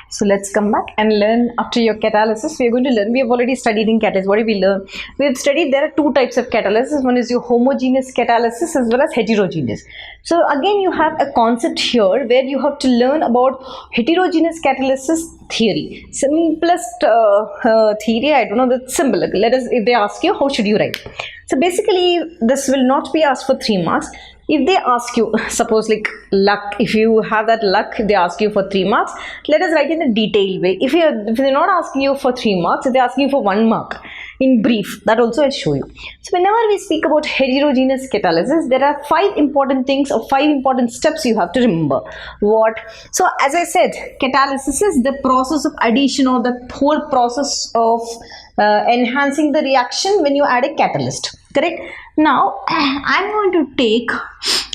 So let's come back and learn after your catalysis. We are going to learn, we have already studied in catalysis. What did we learn? We have studied there are two types of catalysis. One is your homogeneous catalysis as well as heterogeneous. So again you have a concept here where you have to learn about heterogeneous catalysis theory. Simplest theory, I don't know the symbol. Let us, if they ask you, how should you write? So basically this will not be asked for 3 marks. If they ask you, suppose like luck, if you have that luck, they ask you for 3 marks, let us write in a detailed way. If they're not asking you for 3 marks, if they're asking you for 1 mark, in brief, that also I'll show you. So whenever we speak about heterogeneous catalysis, there are 5 important things or 5 important steps you have to remember. What? So as I said, catalysis is the process of addition or the whole process of enhancing the reaction when you add a catalyst. Correct? Now I'm going to take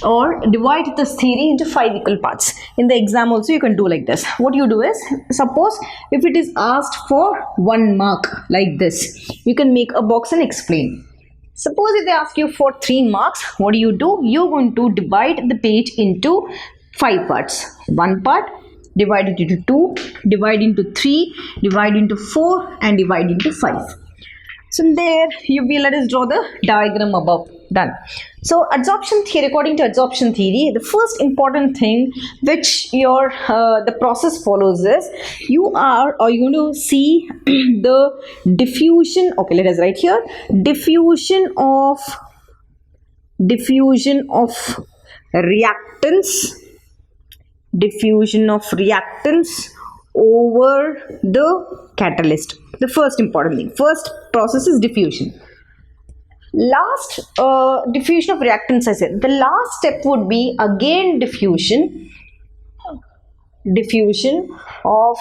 or divide this theory into 5 equal parts. In the exam also you can do like this. What you do is, suppose if it is asked for 1 mark like this, you can make a box and explain. Suppose if they ask you for 3 marks, what do? You're going to divide the page into 5 parts. 1 part, divide it into 2, divide into 3, divide into 4 and divide into 5. So there you will, let us draw the diagram above. done. So adsorption theory, according to adsorption theory, the first important thing which your the process follows is you are going to see the diffusion. Okay, let us write here diffusion of reactants, diffusion of reactants over the catalyst. The first important thing, first process is diffusion. Last diffusion of reactants, I said the last step would be again diffusion of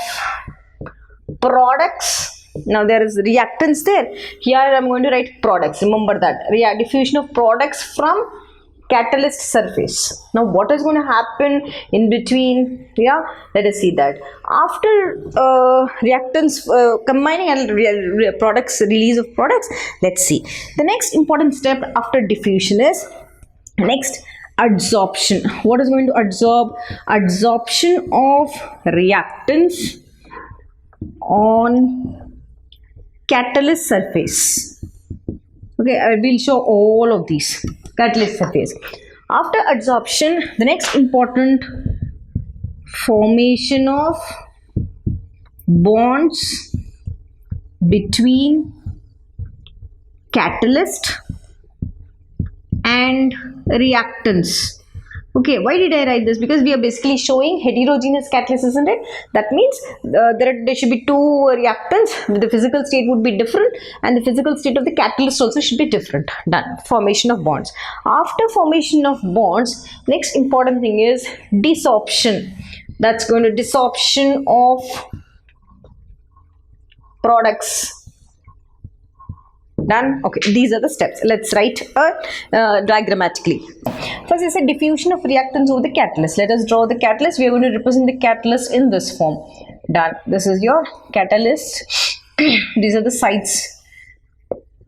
products. Now there is reactants there, here I am going to write products, remember that, diffusion of products from catalyst surface. Now what is going to happen in between? Yeah, let us see that. After reactants combining and products, release of products, let's see. The next important step after diffusion is next adsorption. What is going to adsorb? Adsorption of reactants on catalyst surface. Okay, I will show all of these. Catalyst surface. After adsorption, the next important formation of bonds between catalyst and reactants. Okay, why did I write this? Because we are basically showing heterogeneous catalysis, isn't it? That means there should be two reactants. The physical state would be different and the physical state of the catalyst also should be different. Done. Formation of bonds. After formation of bonds, next important thing is desorption. That's going to desorption of products. Done. Okay, these are the steps. Let's write diagrammatically. First, I said diffusion of reactants over the catalyst. Let us draw the catalyst. We are going to represent the catalyst in this form. Done. This is your catalyst. These are the sides.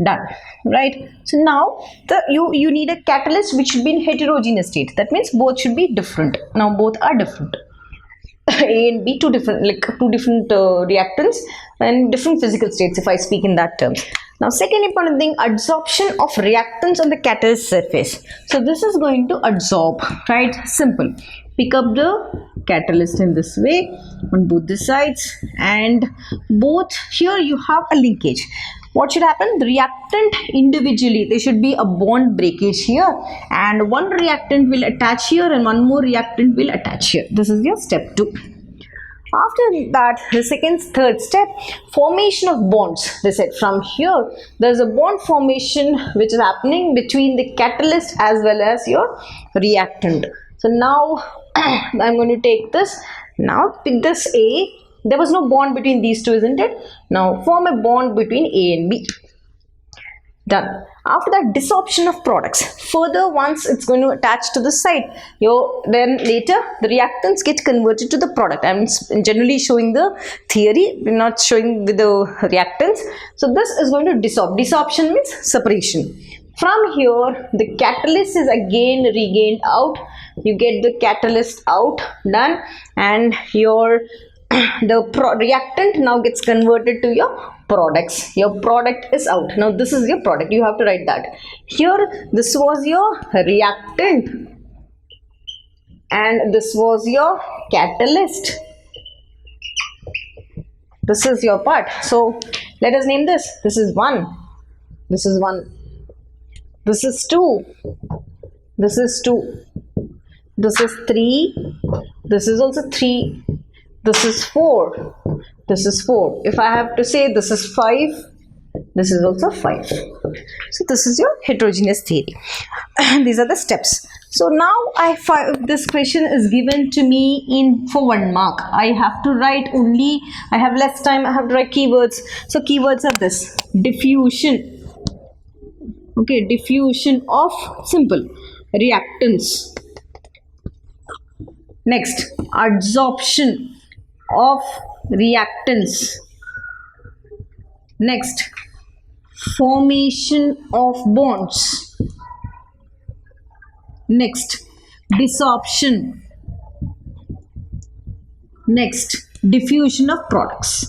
Done. Right. So now you need a catalyst which should be in heterogeneous state. That means both should be different. Now both are different. A and B, two different reactants and different physical states, if I speak in that terms. Now second important thing, adsorption of reactants on the catalyst surface. So this is going to adsorb, right? Simple. Pick up the catalyst in this way on both the sides, and both here you have a linkage. What should happen? The reactant individually, there should be a bond breakage here, and one reactant will attach here and one more reactant will attach here. This is your step 2. After that, the third step, formation of bonds. They said from here, there is a bond formation which is happening between the catalyst as well as your reactant. So now, I'm going to take this. Now, pick this A. There was no bond between these two, isn't it? Now, form a bond between A and B. Done. After that, desorption of products. Further, once it's going to attach to the side, then later the reactants get converted to the product. I'm generally showing the theory, we're not showing with the reactants. So this is going to desorb. Desorption means separation. From here, the catalyst is again regained out. You get the catalyst out. Done. And your reactant now gets converted to your products. Your product is out. Now this is your product. You have to write that. Here this was your reactant and this was your catalyst. This is your part. So let us name this. This is 1. This is 1. This is 2. This is 2. This is 3. This is also 3. This is 4. This is 4. If I have to say this is 5, this is also 5. So this is your heterogeneous theory. These are the steps. So now this question is given to me for 1 mark. I have to write only, I have less time, I have to write keywords. So keywords are this: diffusion. Okay, diffusion of simple reactants. Next, adsorption of reactants. Next, formation of bonds. Next, desorption. Next, diffusion of products.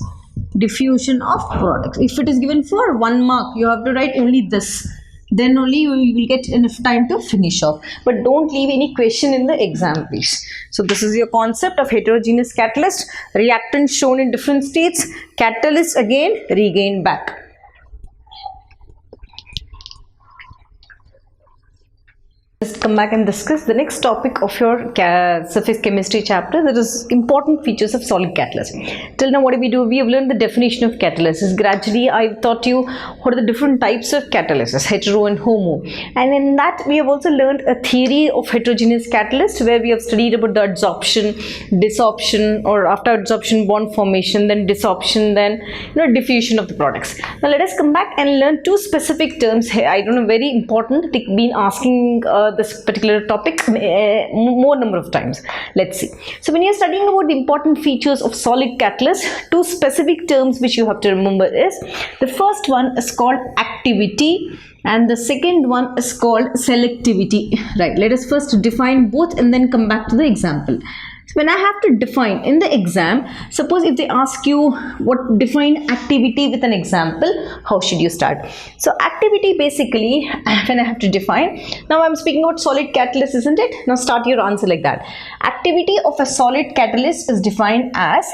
Diffusion of products. If it is given for 1 mark, you have to write only this. Then only you will get enough time to finish off. But don't leave any question in the exam, please. So this is your concept of heterogeneous catalyst. Reactants shown in different states. Catalyst again regained back. Let's come back and discuss the next topic of your surface chemistry chapter, that is important features of solid catalyst. Till now what did we do? We have learned the definition of catalysis. Gradually I taught you what are the different types of catalysis, hetero and homo, and in that we have also learned a theory of heterogeneous catalyst, where we have studied about the adsorption, desorption, or after adsorption bond formation, then desorption, then diffusion of the products. Now let us come back and learn two specific terms here. I don't know, very important. They've been asking this particular topic more number of times. Let's see. So when you're studying about the important features of solid catalyst, two specific terms which you have to remember is, the first one is called activity and the second one is called selectivity. Right, let us first define both and then come back to the example. So when I have to define in the exam, suppose if they ask you what define activity with an example, how should you start? So activity basically, when I have to define, now I'm speaking about solid catalyst, isn't it? Now start your answer like that. Activity of a solid catalyst is defined as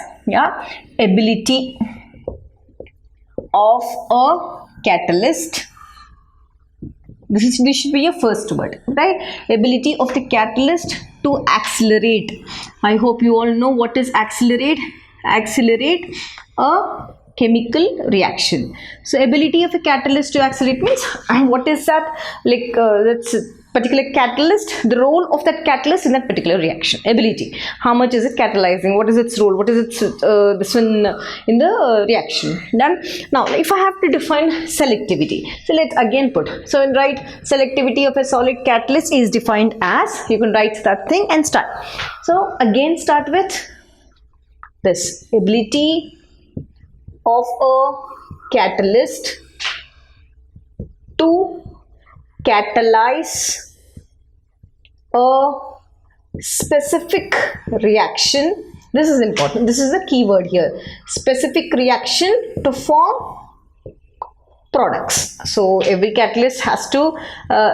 ability of a catalyst. This should be your first word, right? Ability of the catalyst to accelerate. I hope you all know what is accelerate. Accelerate a chemical reaction. So ability of a catalyst to accelerate means, what is that? Like that's particular catalyst, the role of that catalyst in that particular reaction. Ability, how much is it catalyzing, what is its role, what is its this one in the reaction. Done. Now if I have to define selectivity, so let's again put, so in write selectivity of a solid catalyst is defined as, you can write that thing and start. So again start with this, ability of a catalyst to catalyze a specific reaction. This is important. This is the key word here. Specific reaction to form products. So every catalyst has to,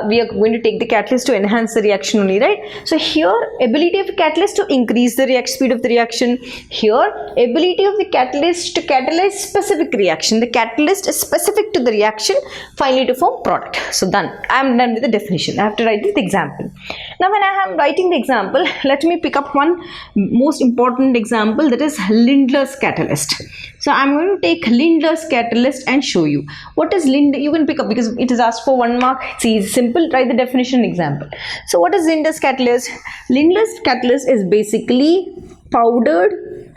we are going to take the catalyst to enhance the reaction only, right? So here ability of the catalyst to increase the speed of the reaction. Here ability of the catalyst to catalyze specific reaction. The catalyst is specific to the reaction, finally to form product. So done. I am done with the definition. I have to write the example. Now when I am writing the example, let me pick up one most important example, that is Lindlar's catalyst. So I am going to take Lindlar's catalyst and show you. What is Lindlar? You can pick up because it is asked for 1 mark. It's easy, simple. Write the definition example. So what is Lindlar's catalyst? Lindlar's catalyst is basically powdered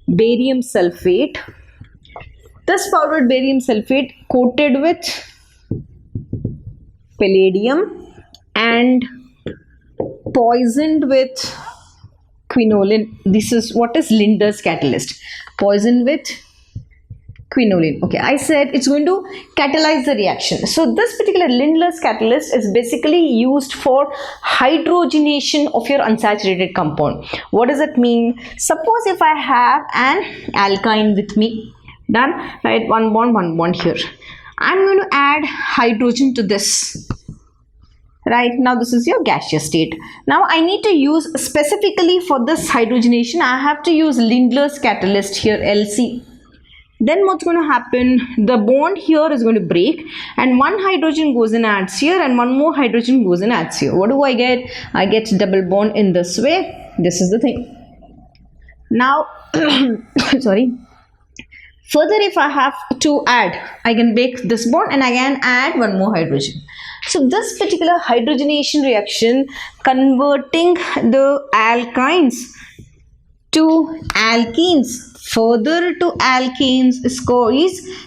barium sulfate. This powdered barium sulfate coated with palladium and poisoned with quinoline. This is what is Lindlar's catalyst. Poisoned with quinoline. Okay, I said it's going to catalyze the reaction. So this particular Lindlar's catalyst is basically used for hydrogenation of your unsaturated compound. What does that mean? Suppose if I have an alkyne with me, done, right, one bond here. I'm going to add hydrogen to this. Right, now this is your gaseous state. Now I need to use specifically for this hydrogenation, I have to use Lindlar's catalyst here, LC. Then what's going to happen? The bond here is going to break and one hydrogen goes in, adds here, and one more hydrogen goes in, adds here. What do I get? I get double bond in this way. This is the thing. Now, sorry. Further, if I have to add, I can break this bond and I can add one more hydrogen. So this particular hydrogenation reaction, converting the alkynes to alkenes, further to alkanes, is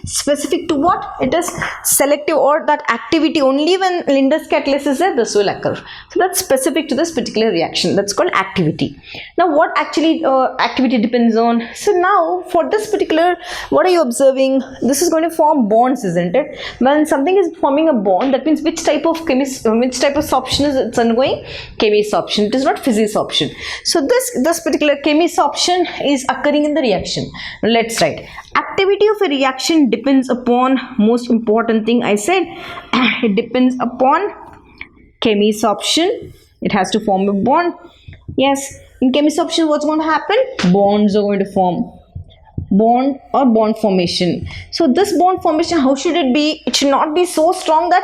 specific to what? It is selective, or that activity only when Lindlar's catalyst is there, this will occur. So that's specific to this particular reaction. That's called activity. Now what actually activity depends on? So now for this particular, what are you observing? This is going to form bonds, isn't it? When something is forming a bond, that means which type of sorption is it's undergoing? Chemisorption. It is not physisorption. So this particular chemisorption is occurring in the reaction. reaction. Now let's write. Activity of a reaction depends upon, most important thing I said, it depends upon chemisorption. It has to form a bond. Yes, in chemisorption what's going to happen? Bonds are going to form. Bond or bond formation. So this bond formation, how should it be? It should not be so strong that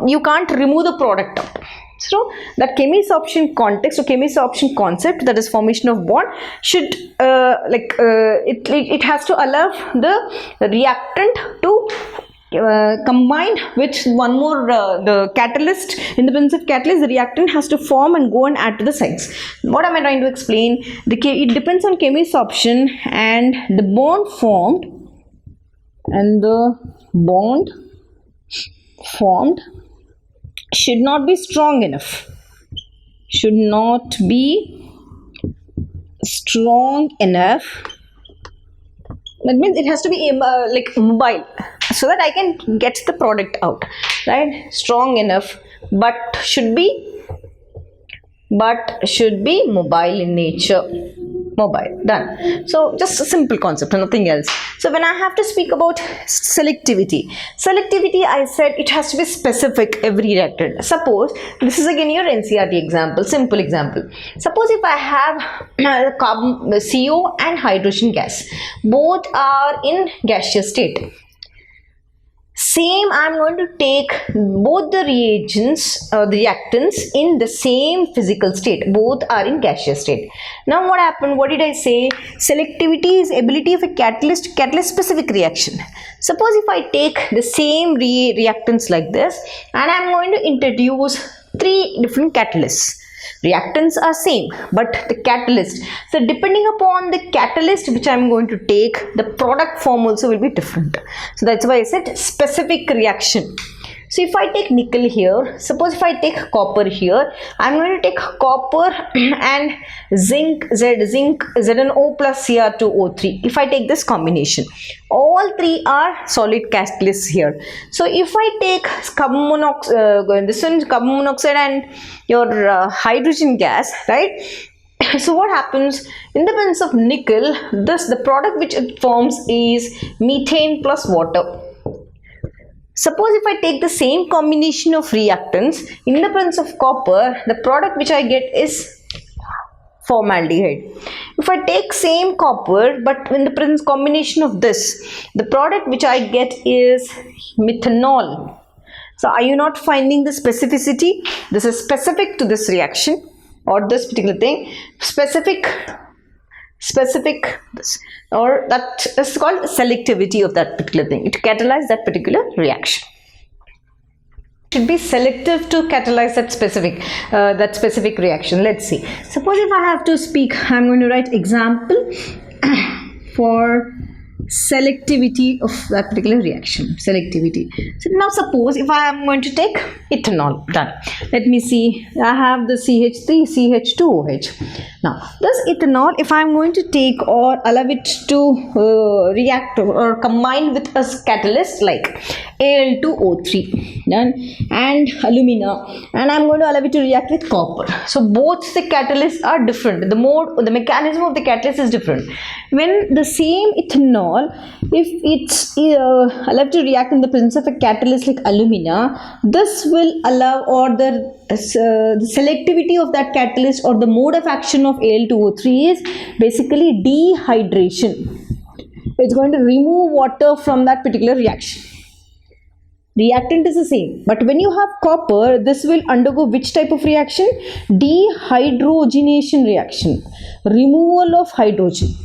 you can't remove the product out. So that chemisorption context or chemisorption concept, that is formation of bond, should it has to allow the reactant to combined with one more the catalyst. In the presence of catalyst, the reactant has to form and go and add to the sides. What am I trying to explain? It depends on chemisorption, and the bond formed should not be strong enough. Should not be strong enough. That means it has to be mobile, so that I can get the product out, right? Strong enough, but should be mobile in nature. Mobile, done. So just a simple concept, nothing else. So when I have to speak about selectivity, I said it has to be specific every reactant. Suppose this is again your NCERT example, simple example. Suppose if I have CO and hydrogen gas, both are in gaseous state. Same, I am going to take both the reagents or the reactants in the same physical state. Both are in gaseous state. Now what happened? What did I say? Selectivity is ability of a catalyst to catalyze specific reaction. Suppose if I take the same reactants like this, and I am going to introduce 3 different catalysts. Reactants are same, but the catalyst. So depending upon the catalyst which I am going to take, the product form also will be different. So that's why I said specific reaction. So if I take nickel here, suppose if I take copper here, I am going to take copper and zinc ZnO plus Cr2O3. If I take this combination, all 3 are solid catalysts here. So if I take carbon monoxide and your hydrogen gas, right? So what happens in the presence of nickel? The product which it forms is methane plus water. Suppose if I take the same combination of reactants in the presence of copper, the product which I get is formaldehyde. If I take same copper but in the presence combination of this, the product which I get is methanol. So are you not finding the specificity? This is specific to this reaction or this particular thing. Specific this, or that is called selectivity of that particular thing. It catalyzes that particular reaction. Should be selective to catalyze that specific reaction. Let's see. Suppose if I have to speak, I'm going to write example for selectivity of that particular reaction. Selectivity. So now suppose if I am going to take ethanol, done. Let me see. I have the CH3, CH2OH. Now this ethanol, if I am going to take or allow it to react or combine with a catalyst like Al2O3, done, and alumina, and I am going to allow it to react with copper. So both the catalysts are different. The mechanism of the catalyst is different. When the same ethanol, if it's allowed to react in the presence of a catalyst like alumina, this will allow, or the selectivity of that catalyst or the mode of action of Al2O3 is basically dehydration. It's going to remove water from that particular reaction. Reactant is the same, but when you have copper, this will undergo which type of reaction? Dehydrogenation reaction. Removal of hydrogen.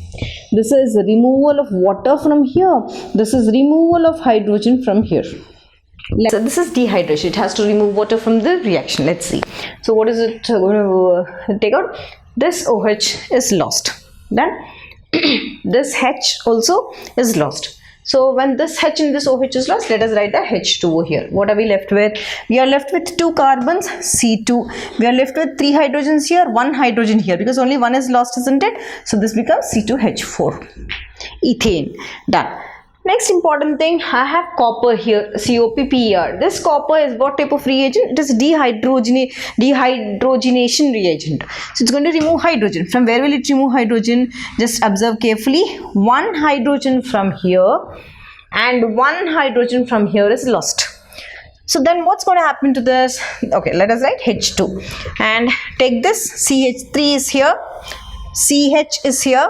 This is removal of water from here. This is removal of hydrogen from here. So this is dehydration. It has to remove water from the reaction. Let's see. So what is it going to take out? This OH is lost. Then this H also is lost. So when this H and this OH is lost, let us write the H2O here. What are we left with? We are left with 2 carbons, C2. We are left with 3 hydrogens here, 1 hydrogen here, because only 1 is lost, isn't it? So this becomes C2H4. Ethane. Done. Next important thing, I have copper here, COPPER. This copper is what type of reagent? It is dehydrogenation reagent. So it's going to remove hydrogen. From where will it remove hydrogen? Just observe carefully. One hydrogen from here and one hydrogen from here is lost. So then what's going to happen to this? Okay, let us write H2 and take this. CH3 is here, CH is here,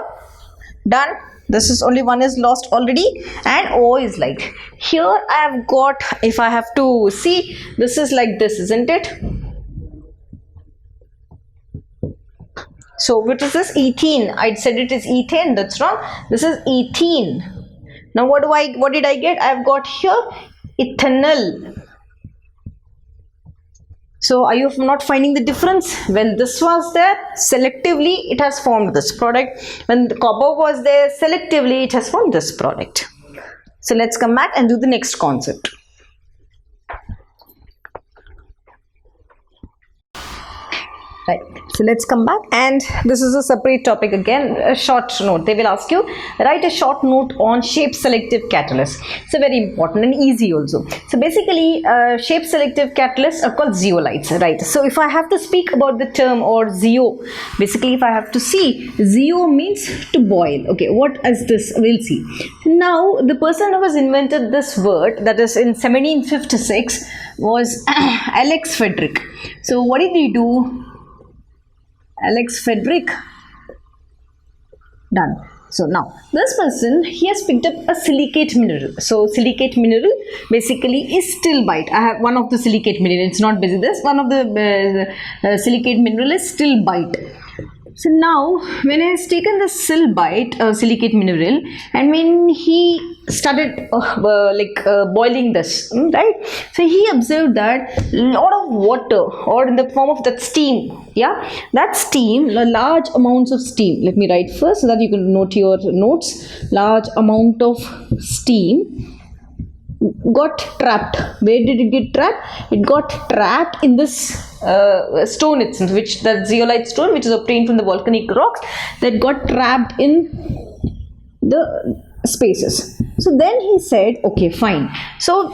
done. This is only one is lost already and O is like. Here I have got, if I have to see, this is like this, isn't it? So which is this? Ethene. I said it is ethane, that's wrong. This is ethene. Now what did I get? I have got here ethanol. So are you not finding the difference? When this was there, selectively it has formed this product. When the copper was there, selectively it has formed this product. So let's come back and do the next concept. Right. So let's come back, and this is a separate topic again, a short note. They will ask you, write a short note on shape-selective catalysts. So very important and easy also. So basically, shape-selective catalysts are called zeolites, right? So if I have to speak about the term or zeo, basically if I have to see, zeo means to boil. Okay, what is this? We'll see. Now, the person who has invented this word, that is in 1756, was Alex Frederick. So what did he do? Alex Frederick, done. So now this person, he has picked up a silicate mineral. So silicate mineral basically is stilbite. I have one of the silicate mineral. It's not busy. This one of the silicate mineral is stilbite. So now when he has taken the silicate mineral, and when he started boiling this, right? So he observed that lot of water, or in the form of that steam, yeah, that steam, large amounts of steam. Let me write first so that you can note your notes. Large amount of steam got trapped. Where did it get trapped? It got trapped in this stone itself, which the zeolite stone, which is obtained from the volcanic rocks, that got trapped in the spaces. So then he said, okay, fine. So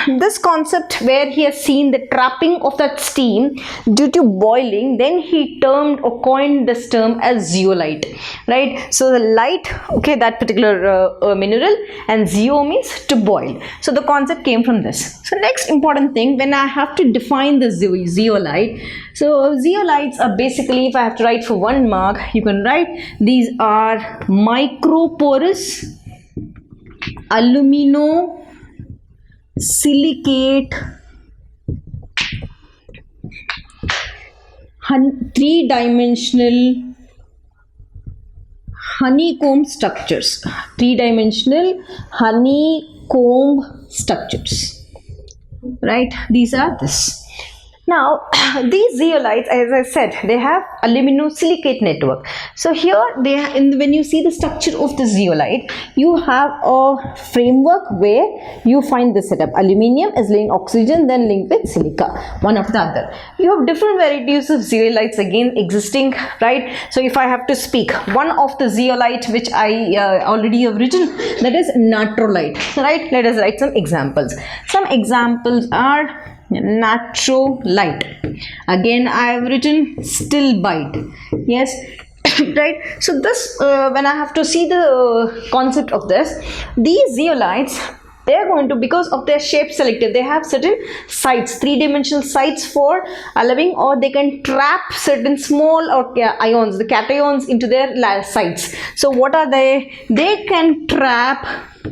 this concept where he has seen the trapping of that steam due to boiling, then he termed or coined this term as zeolite, right? So the light, okay, that particular mineral, and zeo means to boil. So the concept came from this. So next important thing, when I have to define the zeolite, so zeolites are basically, if I have to write for 1 mark, you can write these are microporous aluminosilicate three-dimensional honeycomb structures. Three-dimensional honeycomb structures. Right? These are this. Now, these zeolites, as I said, they have aluminosilicate network. So here, when you see the structure of the zeolite, you have a framework where you find this setup. Aluminium is linked oxygen, then linked with silica, one after the other. You have different varieties of zeolites again existing, right? So if I have to speak, one of the zeolite which I already have written, that is natrolite, right? Let us write some examples. Some examples are natrolite. Again I have written stilbite. Yes. Right. So this when I have to see the concept of this, these zeolites, they are going to, because of their shape selective, they have certain sites, three-dimensional sites for allowing, or they can trap certain small ions, the cations, into their sites. So what are they? They can trap,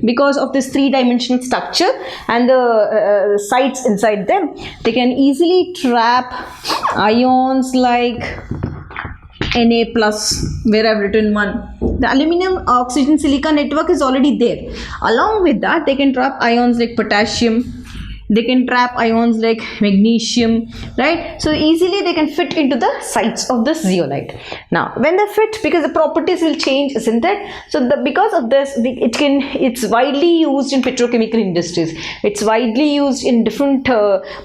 because of this three-dimensional structure and the sites inside them, they can easily trap ions like Na plus, where I've written 1. The aluminum oxygen silica network is already there. Along with that, they can trap ions like potassium, They can trap ions like magnesium, right? So easily they can fit into the sites of this zeolite. Now when they fit, because the properties will change, isn't it? So because of this, it's widely used in petrochemical industries. It's widely used in different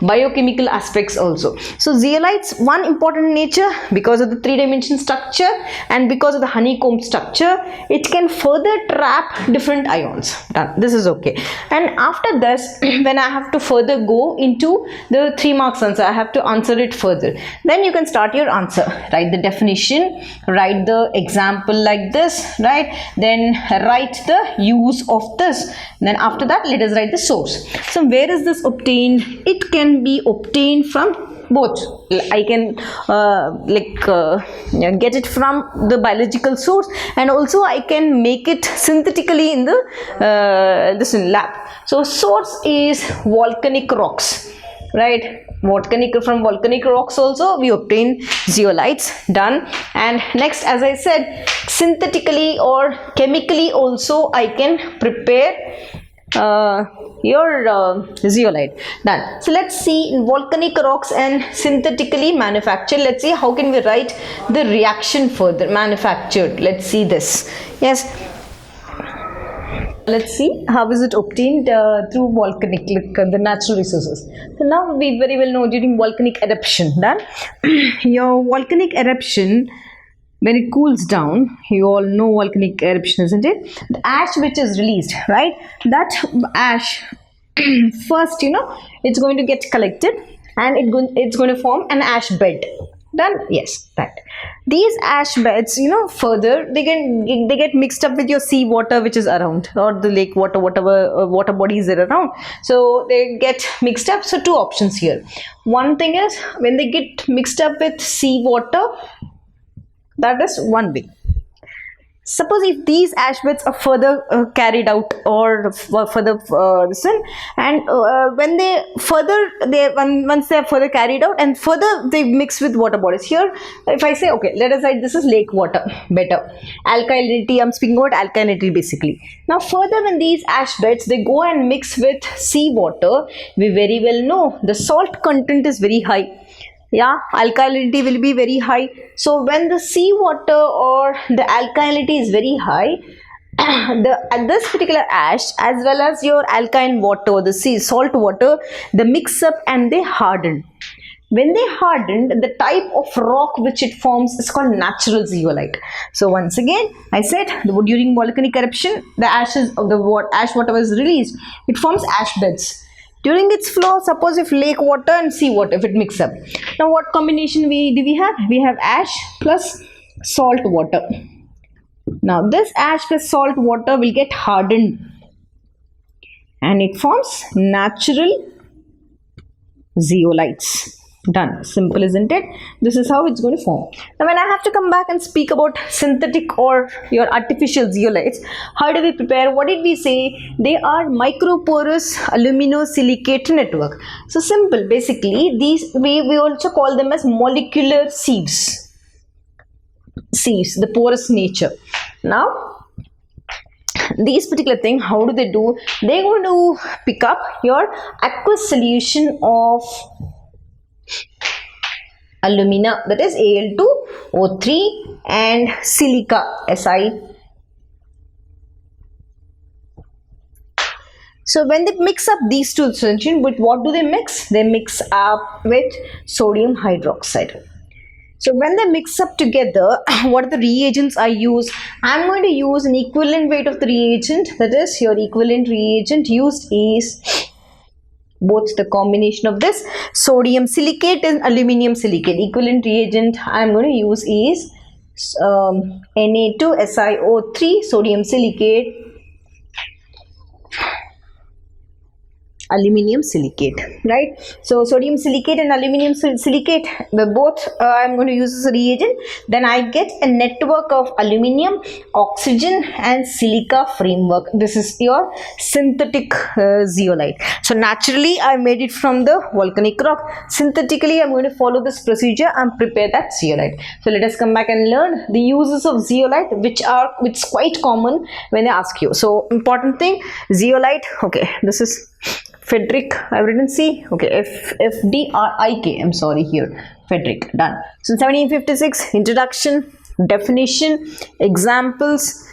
biochemical aspects also. So zeolites, one important nature, because of the three-dimensional structure and because of the honeycomb structure, it can further trap different ions. This is okay. And after this, when I have to further go into the 3 marks answer, I have to answer it further. Then you can start your answer. Write the definition, write the example like this, right? Then write the use of this. Then after that, let us write the source. So where is this obtained? It can be obtained from both. I can get it from the biological source, and also I can make it synthetically in the lab. So source is volcanic rocks, right? From volcanic rocks also we obtain zeolites. Done. And next, as I said, synthetically or chemically also I can prepare your zeolite. Done. So let's see, in volcanic rocks and synthetically manufactured. Let's see how can we write the reaction further. Manufactured. Let's see this. Yes. Let's see how is it obtained through volcanic, the natural resources. So now we very well know during volcanic eruption. Done. Your volcanic eruption, when it cools down, you all know volcanic eruption, isn't it? The ash which is released, right? That ash first, it's going to get collected and it's going to form an ash bed. Done. Yes, right. These ash beds, further they get mixed up with your sea water which is around, or the lake water, whatever water bodies are around. So they get mixed up. So two options here. One thing is, when they get mixed up with sea water, that is one way. Suppose if these ash beds are further carried out or further and when they further once they are further carried out and further they mix with water bodies. Here if I say, okay, let us write this is lake water, better alkalinity. I'm speaking about alkalinity basically. Now further, when these ash beds they go and mix with sea water, we very well know the salt content is very high. Yeah, alkalinity will be very high. So when the sea water or the alkalinity is very high, this particular ash as well as your alkaline water, the sea salt water, they mix up and they harden. When they hardened, the type of rock which it forms is called natural zeolite. So once again, I said during volcanic eruption, the ashes of the ash water was released. It forms ash beds. During its flow, suppose if lake water and sea water, if it mix up. Now what combination do we have? We have ash plus salt water. Now this ash plus salt water will get hardened and it forms natural zeolites. Done. Simple, isn't it? This is how it's going to form. Now when I have to come back and speak about synthetic or your artificial zeolites, how do we prepare? What did we say? They are microporous aluminosilicate network. So simple, basically these we also call them as molecular sieves. Sieves, the porous nature. Now these particular thing, how do they do? They're going to pick up your aqueous solution of alumina, that is Al2O3, and silica, Si. So when they mix up these two solutions, with what do they mix? They mix up with sodium hydroxide. So when they mix up together, what are the reagents I use? I'm going to use an equivalent weight of the reagent, that is your equivalent reagent used is both the combination of this sodium silicate and aluminum silicate. Equivalent reagent I am going to use is Na2SiO3 sodium silicate, aluminum silicate, right? So sodium silicate and aluminum silicate, the both I'm going to use as a reagent. Then I get a network of aluminum, oxygen and silica framework. This is your synthetic zeolite. So naturally I made it from the volcanic rock. Synthetically I'm going to follow this procedure and prepare that zeolite. So let us come back and learn the uses of zeolite, which is quite common when they ask you. So important thing, zeolite, okay, this is Frederick, I've written C. Okay, FDRIK. I'm sorry here. Frederick. Done. So 1756, introduction, definition, examples.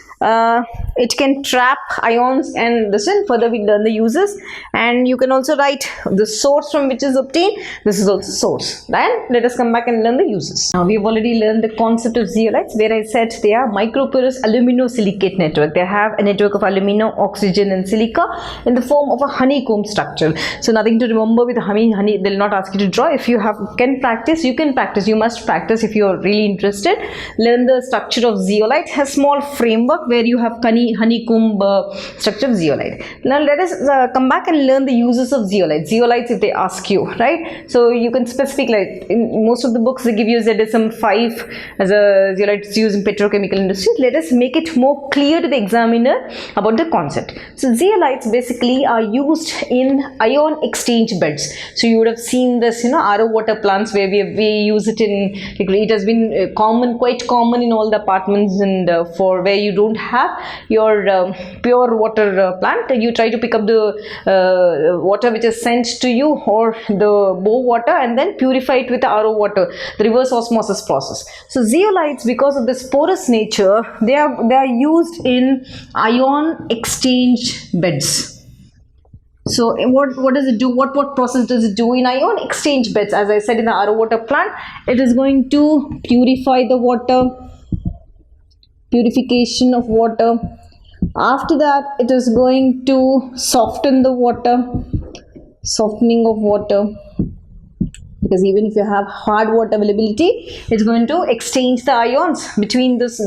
It can trap ions and this, and further we learn the uses, and you can also write the source from which is obtained. This is also source. Then let us come back and learn the uses. Now we have already learned the concept of zeolites, where I said they are microporous aluminosilicate network. They have a network of alumina, oxygen and silica in the form of a honeycomb structure. So nothing to remember with honey. They'll not ask you to draw. If you can practice, you can practice. You must practice if you are really interested. Learn the structure of zeolite. Has small framework where you have honeycomb structure of zeolite. Now let us come back and learn the uses of zeolite. Zeolites, if they ask you, right? So you can specify, like in most of the books they give you ZSM-5 as a zeolite used in petrochemical industry. Let us make it more clear to the examiner about the concept. So zeolites basically are used in ion exchange beds. So you would have seen this, RO water plants where we use it in, it has been quite common in all the apartments, and for where you don't have your pure water plant, you try to pick up the water which is sent to you, or the bore water, and then purify it with the RO water, the reverse osmosis process. So zeolites, because of this porous nature, they are used in ion exchange beds. So what does it do? What process does it do in ion exchange beds? As I said, in the RO water plant, it is going to purify the water, purification of water. After that, it is going to soften the water, softening of water, because even if you have hard water availability, it's going to exchange the ions between this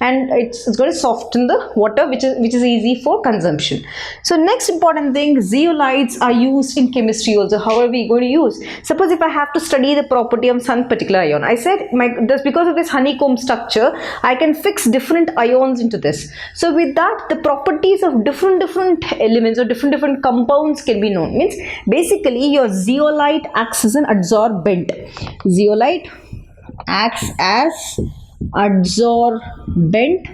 and it's going to soften the water, which is easy for consumption. So next important thing, zeolites are used in chemistry also. How are we going to use? Suppose if I have to study the property of some particular ion, I said just because of this honeycomb structure, I can fix different ions into this. So with that, the properties of different elements or different compounds can be known. Means basically your zeolite acts as an adsorbent. Zeolite acts as adsorbent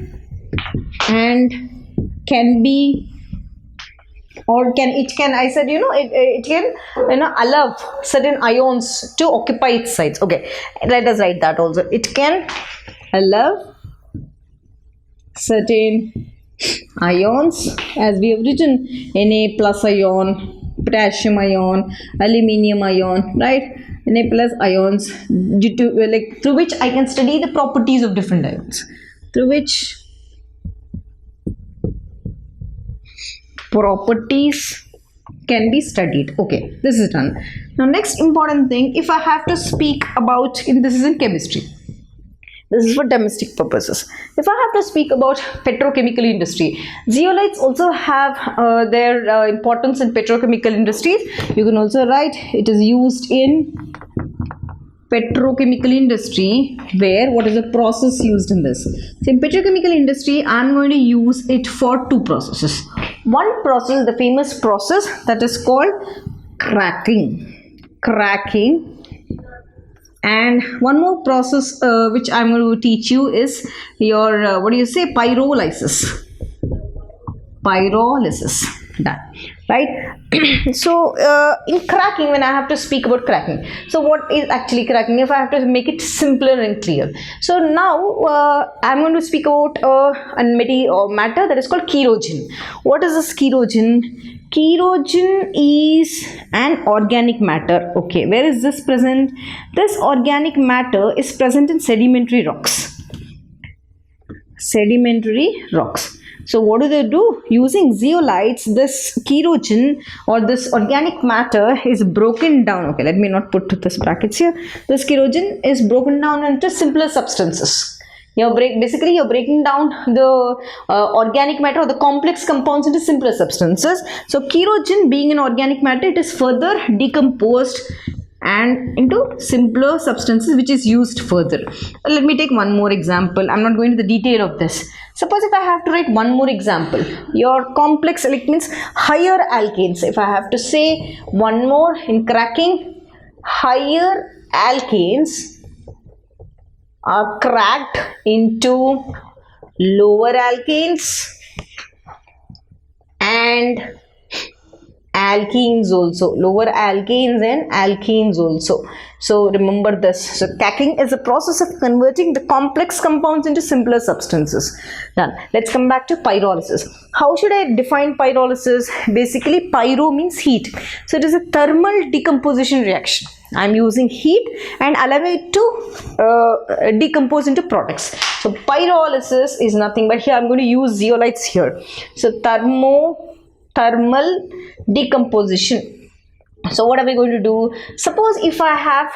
and can be, or it can allow certain ions to occupy its sites. Okay, let us write that also. It can allow certain ions, as we have written, Na plus ion, potassium ion, aluminium ion, right? Na plus ions, due to through which I can study the properties of different ions, through which properties can be studied. Okay, this is done. Now next important thing, if I have to speak about, this is in chemistry, this is for domestic purposes. If I have to speak about petrochemical industry, zeolites also have their importance in petrochemical industries. You can also write it is used in petrochemical industry, where what is the process used in this? So in petrochemical industry, I am going to use it for two processes. One process, the famous process, that is called cracking. And one more process which I'm going to teach you is your pyrolysis. Done, right? So in cracking, when I have to speak about cracking, so what is actually cracking? If I have to make it simpler and clear, so now I'm going to speak about a matter that is called kerogen. What is this kerogen? Kerogen is an organic matter. Okay, where is this present? This organic matter is present in sedimentary rocks. So what do they do? Using zeolites, this kerogen or this organic matter is broken down. Okay, let me not put this brackets here. This kerogen is broken down into simpler substances. You're breaking down the organic matter or the complex compounds into simpler substances. So kerogen, being an organic matter, it is further decomposed and into simpler substances, which is used further. Let me take one more example. I'm not going into the detail of this. Suppose if I have to write one more example, your complex means higher alkanes. If I have to say one more in cracking, higher alkanes are cracked into lower alkanes, and alkenes also, lower alkanes and alkenes also. So remember this. So cracking is a process of converting the complex compounds into simpler substances. Done. Let's come back to pyrolysis. How should I define pyrolysis? Basically, pyro means heat. So it is a thermal decomposition reaction. I am using heat and allowing it to decompose into products. So pyrolysis is nothing but here I am going to use zeolites here. So thermal decomposition. So what are we going to do? Suppose if I have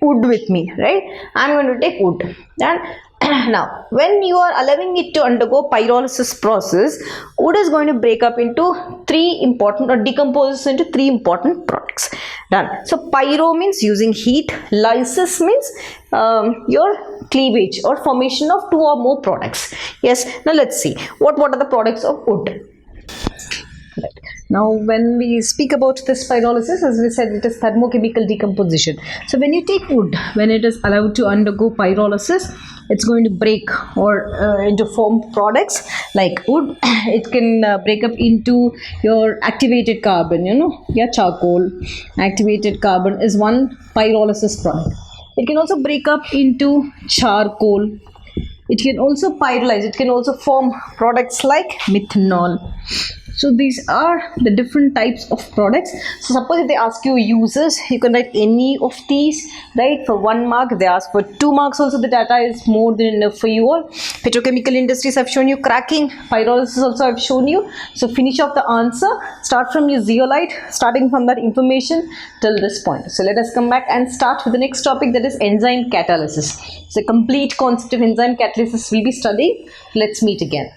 wood with me, right? I am going to take wood. And now when you are allowing it to undergo pyrolysis process, wood is going to break up into decomposes into three important products. Done. So pyro means using heat, lysis means your cleavage or formation of two or more products. Yes. Now let's see what are the products of wood. Right. Now when we speak about this pyrolysis, as we said, it is thermochemical decomposition. So when you take wood, when it is allowed to undergo pyrolysis, it's going to break or into form products like wood. It can break up into your activated carbon, charcoal. Activated carbon is one pyrolysis product. It can also break up into charcoal. It can also pyrolyze. It can also form products like methanol. So these are the different types of products. So suppose if they ask you uses, you can write any of these, right? For 1 mark, they ask for 2 marks also. The data is more than enough for you all. Petrochemical industries I've shown you, cracking, pyrolysis also I've shown you. So finish off the answer, start from your zeolite, starting from that information till this point. So let us come back and start with the next topic, that is enzyme catalysis. So complete concept of enzyme catalysis will be studied. Let's meet again.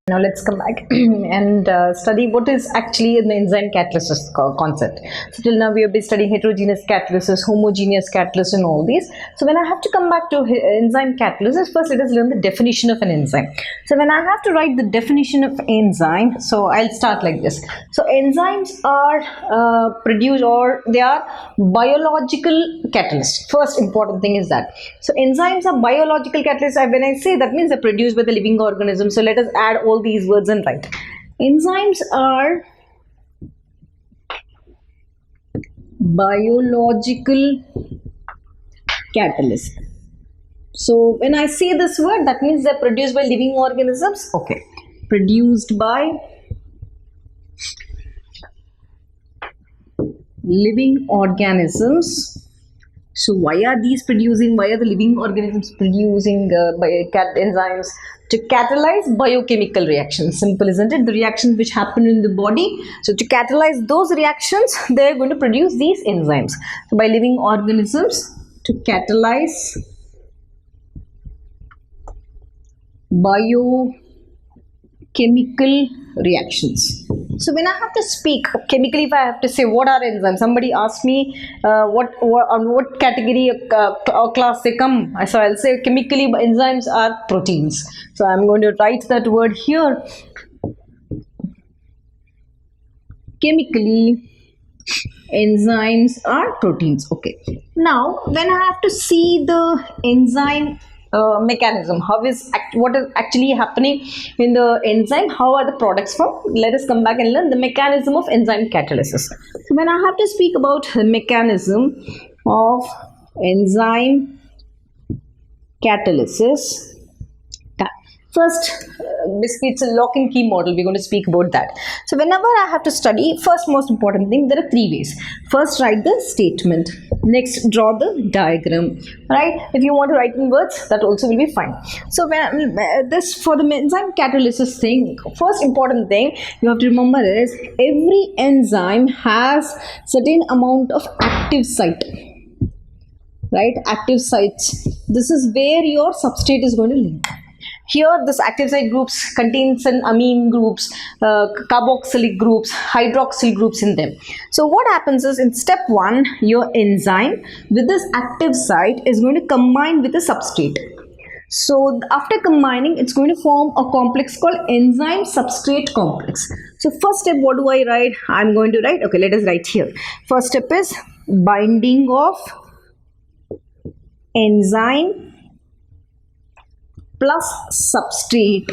Now let's come back and study what is actually in the enzyme catalysis concept. So till now we have been studying heterogeneous catalysis, homogeneous catalysis and all these. So when I have to come back to enzyme catalysis, first let us learn the definition of an enzyme. So when I have to write the definition of enzyme, so I'll start like this. So enzymes are produced, or they are biological catalysts. First important thing is that. So enzymes are biological catalysts. When I say that means they're produced by the living organism. So let us add all these words and write. Enzymes are biological catalysts. So when I say this word, that means they're produced by living organisms. Okay, produced by living organisms. So why are these producing? Why are the living organisms producing enzymes? To catalyze biochemical reactions. Simple, isn't it? The reactions which happen in the body. So to catalyze those reactions, they are going to produce these enzymes. So by living organisms, to catalyze biochemical reactions. So when I have to speak chemically, if I have to say what are enzymes, somebody asks me on what category or class they come. So I'll say chemically enzymes are proteins. So I'm going to write that word here. Chemically, enzymes are proteins. Okay. Now when I have to see the enzyme mechanism, what is actually happening in the enzyme, how are the products formed, let us come back and learn the mechanism of enzyme catalysis. So when I have to speak about the mechanism of enzyme catalysis, first, basically it's a lock and key model. We're going to speak about that. So whenever I have to study, first most important thing, there are 3 ways. First, write the statement. Next, draw the diagram. Right? If you want to write in words, that also will be fine. So when for the enzyme catalysis thing, first important thing you have to remember is every enzyme has certain amount of active site. Right? Active sites. This is where your substrate is going to live. Here, this active site groups contains some amine groups, carboxylic groups, hydroxyl groups in them. So what happens is in step 1, your enzyme with this active site is going to combine with the substrate. So after combining, it's going to form a complex called enzyme substrate complex. So first step, what do I write? I'm going to write, okay, let us write here. First step is binding of enzyme plus substrate.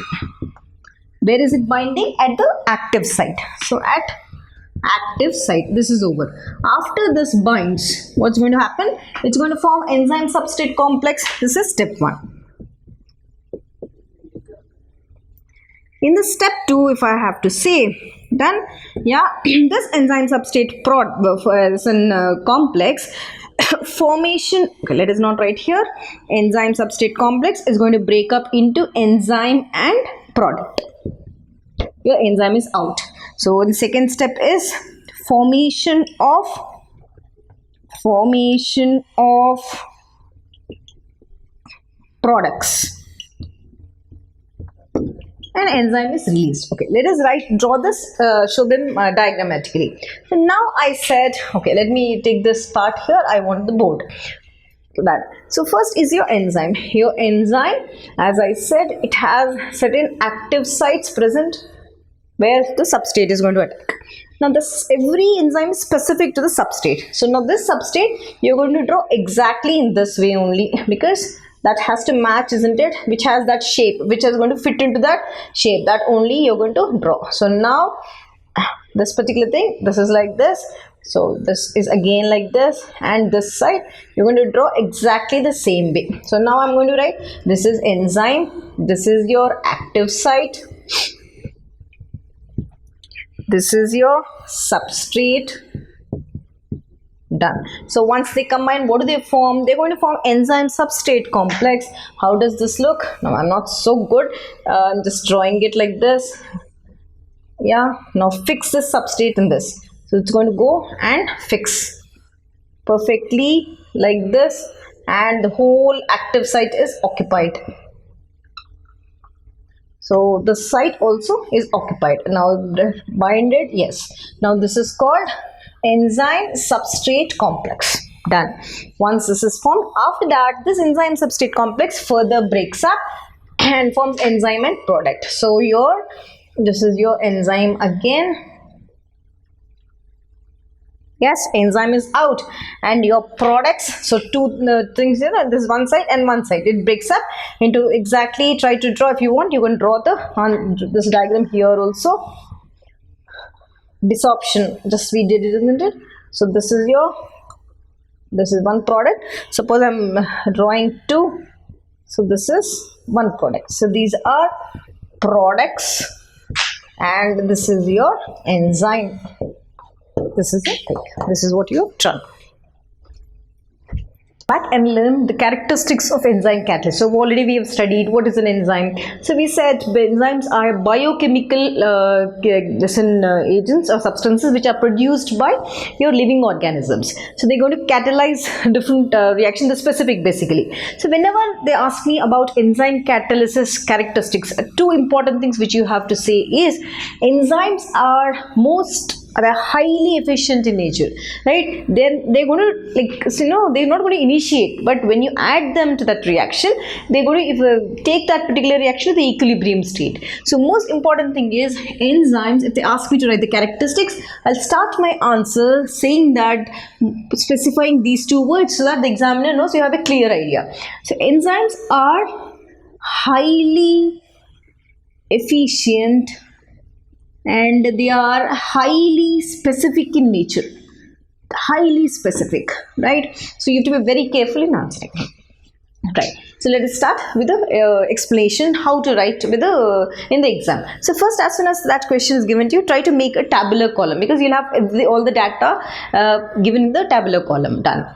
Where is it binding? At the active site. So at active site, this is over. After this binds, what's going to happen? It's going to form enzyme substrate complex. This is step 1. In the step 2, if I have to say, then yeah, this enzyme substrate complex formation, okay, let us not write here, enzyme substrate complex is going to break up into enzyme and product. Your enzyme is out. So the second step is formation of products, and enzyme is released. Okay, let us draw this, show them diagrammatically. So now I said, okay, let me take this part here. I want the board. So first is your enzyme. Your enzyme, as I said, it has certain active sites present where the substrate is going to attack. Now every enzyme is specific to the substrate. So now this substrate you're going to draw exactly in this way only, because that has to match, isn't it? Which has that shape, which is going to fit into that shape, that only you're going to draw. So now this particular thing, this is like this. So this is again like this, and this side you're going to draw exactly the same way. So now I'm going to write, this is enzyme, this is your active site, this is your substrate. Done. So once they combine, what do they form? They're going to form enzyme substrate complex. How does this look? Now I'm not so good. I'm just drawing it like this. Yeah. Now fix this substrate in this. So it's going to go and fix perfectly like this, and the whole active site is occupied. So the site also is occupied. Now binded, yes. Now this is called enzyme substrate complex. Done. Once this is formed, after that this enzyme substrate complex further breaks up and forms enzyme and product. So this is your enzyme again. Yes, enzyme is out, and your products, so two things here, this one side and one side, it breaks up into exactly, try to draw, if you want you can draw this diagram here also. Desorption, just we did it, isn't it? So this is one product. Suppose I'm drawing two, so this is one product. So these are products, and this is your enzyme. This is it. This is what you have done. Back and learn the characteristics of enzyme catalyst. So already we have studied what is an enzyme. So we said enzymes are biochemical agents or substances which are produced by your living organisms. So they're going to catalyze different reactions, the specific basically. So whenever they ask me about enzyme catalysis characteristics, two important things which you have to say is enzymes are highly efficient in nature, right? Then they're going to, they're not going to initiate, but when you add them to that reaction, they're going to take that particular reaction to the equilibrium state. So most important thing is enzymes, if they ask me to write the characteristics, I'll start my answer saying that, specifying these two words so that the examiner knows, you have a clear idea. So enzymes are highly efficient and they are highly specific in nature. Highly specific, right? So you have to be very careful in answering. Right. So let us start with the explanation how to write with in the exam. So first, as soon as that question is given to you, try to make a tabular column, because you'll have all the data given in the tabular column. Done.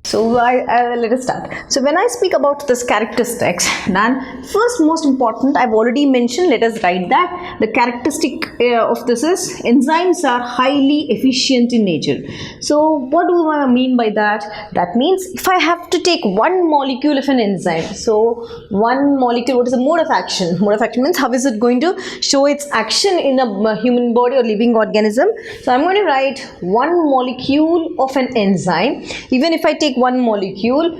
So let us start. So when I speak about this characteristics, then first most important, I've already mentioned, let us write that the characteristic of this is enzymes are highly efficient in nature. So what do I mean by that? That means if I have to take one molecule of an enzyme, so one molecule, what is the mode of action? Mode of action means how is it going to show its action in a human body or living organism. So I'm going to write one molecule of an enzyme. Even if I take one molecule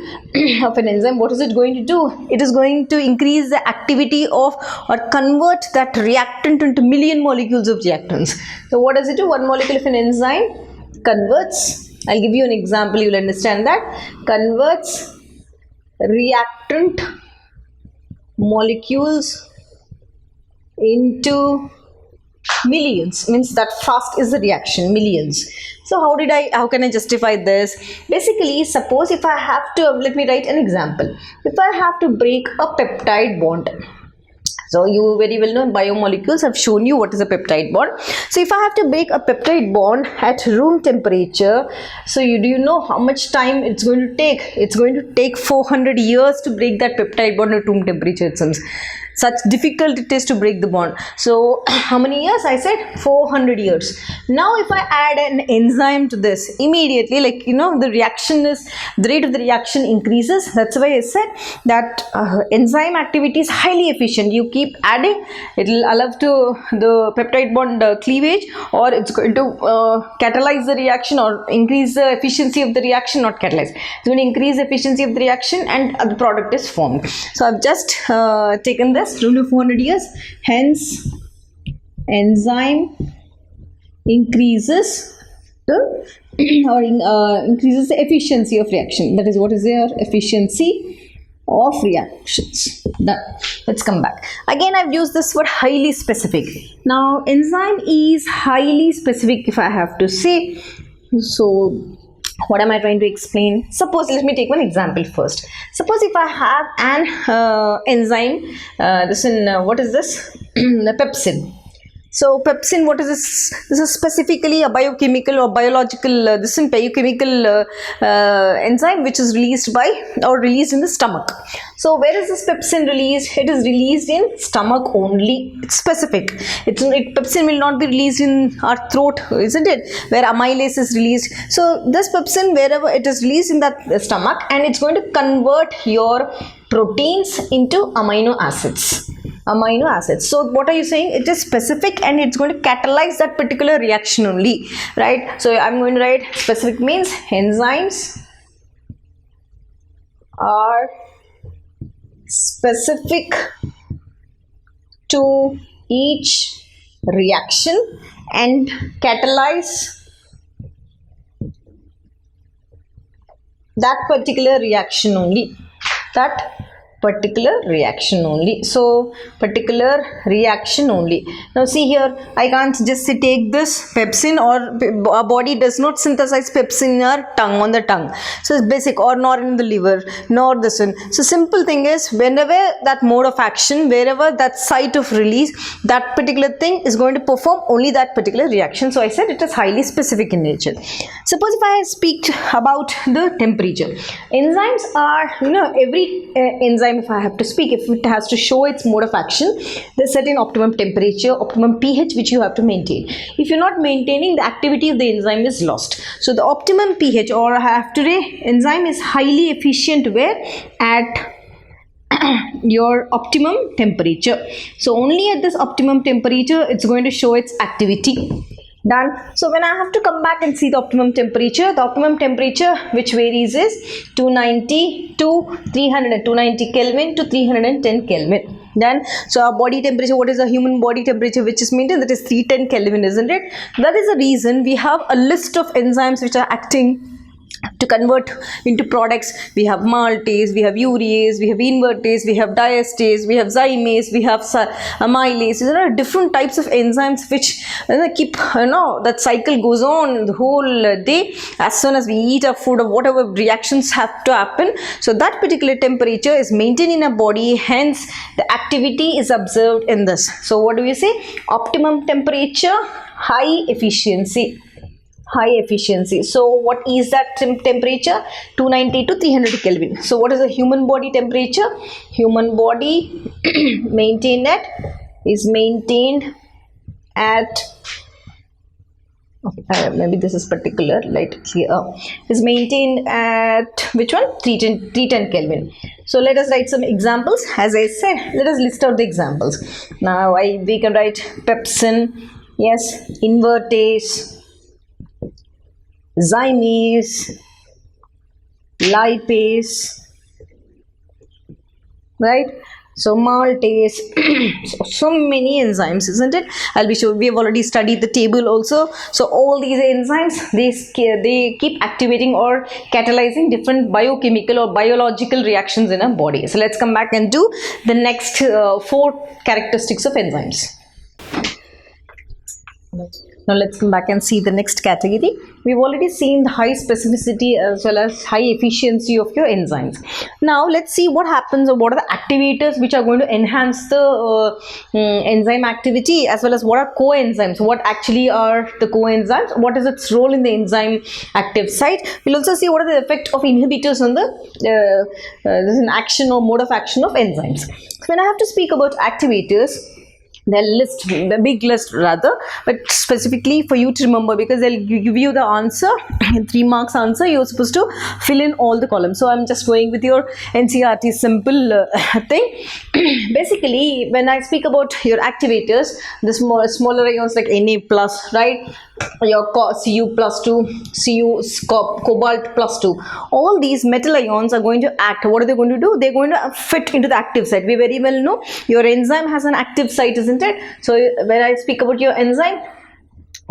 of an enzyme, what is it going to do? It is going to increase the activity of or convert that reactant into million molecules of reactants. So what does it do? One molecule of an enzyme converts, I'll give you an example, you will understand that, converts reactant molecules into millions, means that fast is the reaction, millions. So how can I justify this? Basically, suppose if I have to, let me write an example. If I have to break a peptide bond, so you very well know in biomolecules, I've shown you what is a peptide bond. So if I have to break a peptide bond at room temperature, so do you know how much time it's going to take? It's going to take 400 years to break that peptide bond at room temperature, it seems. Such difficult it is to break the bond. So how many years? I said 400 years. Now if I add an enzyme to this, immediately, like, you know, the rate of the reaction increases. That's why I said that enzyme activity is highly efficient. You keep adding, it will allow to the peptide bond cleavage, or it's going to catalyze the reaction or increase the efficiency of the reaction, not catalyze. It's going to increase the efficiency of the reaction and the product is formed. So I've just taken this 400 years, hence enzyme increases the increases the efficiency of reaction. That is, what is their efficiency of reactions. Done. Let's come back. Again, I've used this word highly specific. Now, enzyme is highly specific if I have to say. So, what am I trying to explain? Suppose, let me take one example first. Suppose if I have an enzyme, what is this? Pepsin. So pepsin, what is this? This is specifically a biochemical or biological, biochemical enzyme which is released in the stomach. So where is this pepsin released? It is released in stomach only. It's specific. Pepsin will not be released in our throat, isn't it? Where amylase is released. So this pepsin, wherever it is released in that stomach, and it's going to convert your proteins into amino acids. So what are you saying? It is specific and it's going to catalyze that particular reaction only, right? So I'm going to write specific means enzymes are specific to each reaction and catalyze that particular reaction only. So particular reaction only. Now see here, I can't just take this pepsin, or our body does not synthesize pepsin in our tongue, on the tongue. So it's basic, or nor in the liver, nor this one. So simple thing is, whenever that mode of action, wherever that site of release, that particular thing is going to perform only that particular reaction. So I said it is highly specific in nature. Suppose if I speak about the temperature, enzymes are, every enzyme, if I have to speak, if it has to show its mode of action, there's certain optimum temperature, optimum pH which you have to maintain. If you're not maintaining, the activity of the enzyme is lost. So the optimum pH, or I have today, enzyme is highly efficient where? At your optimum temperature. So only at this optimum temperature it's going to show its activity. Done. So when I have to come back and see the optimum temperature which varies is 290 to 290 Kelvin to 310 Kelvin. Done. So our body temperature, what is the human body temperature which is maintained? That is 310 Kelvin, isn't it? That is the reason we have a list of enzymes which are acting to convert into products. We have maltase, we have urease, we have invertase, we have diastase, we have zymase, we have amylase. There are different types of enzymes which keep, that cycle goes on the whole day. As soon as we eat our food or whatever reactions have to happen, so that particular temperature is maintained in our body, hence the activity is observed in this. So what do we say? Optimum temperature, high efficiency. So what is that temperature? 290 to 300 Kelvin. So what is the human body temperature? Human body maintained at maybe this is particular, light clear, is maintained at which one? 310 Kelvin. So let us write some examples. As I said, let us list out the examples. Now we can write pepsin, yes, invertase, zymase, lipase, right? So maltase, so many enzymes, isn't it? I'll be sure we have already studied the table also. So all these enzymes, they keep activating or catalyzing different biochemical or biological reactions in our body. So let's come back and do the next 4 characteristics of enzymes. Now let's come back and see the next category. We've already seen the high specificity as well as high efficiency of your enzymes. Now let's see what happens, or what are the activators which are going to enhance the enzyme activity, as well as what are coenzymes, what actually are the coenzymes, what is its role in the enzyme active site. We'll also see what are the effect of inhibitors on the there's an action or mode of action of enzymes. So when I have to speak about activators, the big list rather, but specifically for you to remember, because they'll give you the answer, 3 marks answer, you're supposed to fill in all the columns. So I'm just going with your NCERT simple thing. Basically, when I speak about your activators, the smaller ions like Na plus, right, your Cu plus 2, Cu cobalt plus 2, all these metal ions are going to act. What are they going to do? They're going to fit into the active site. We very well know your enzyme has an active site, isn't it? So when I speak about your enzyme,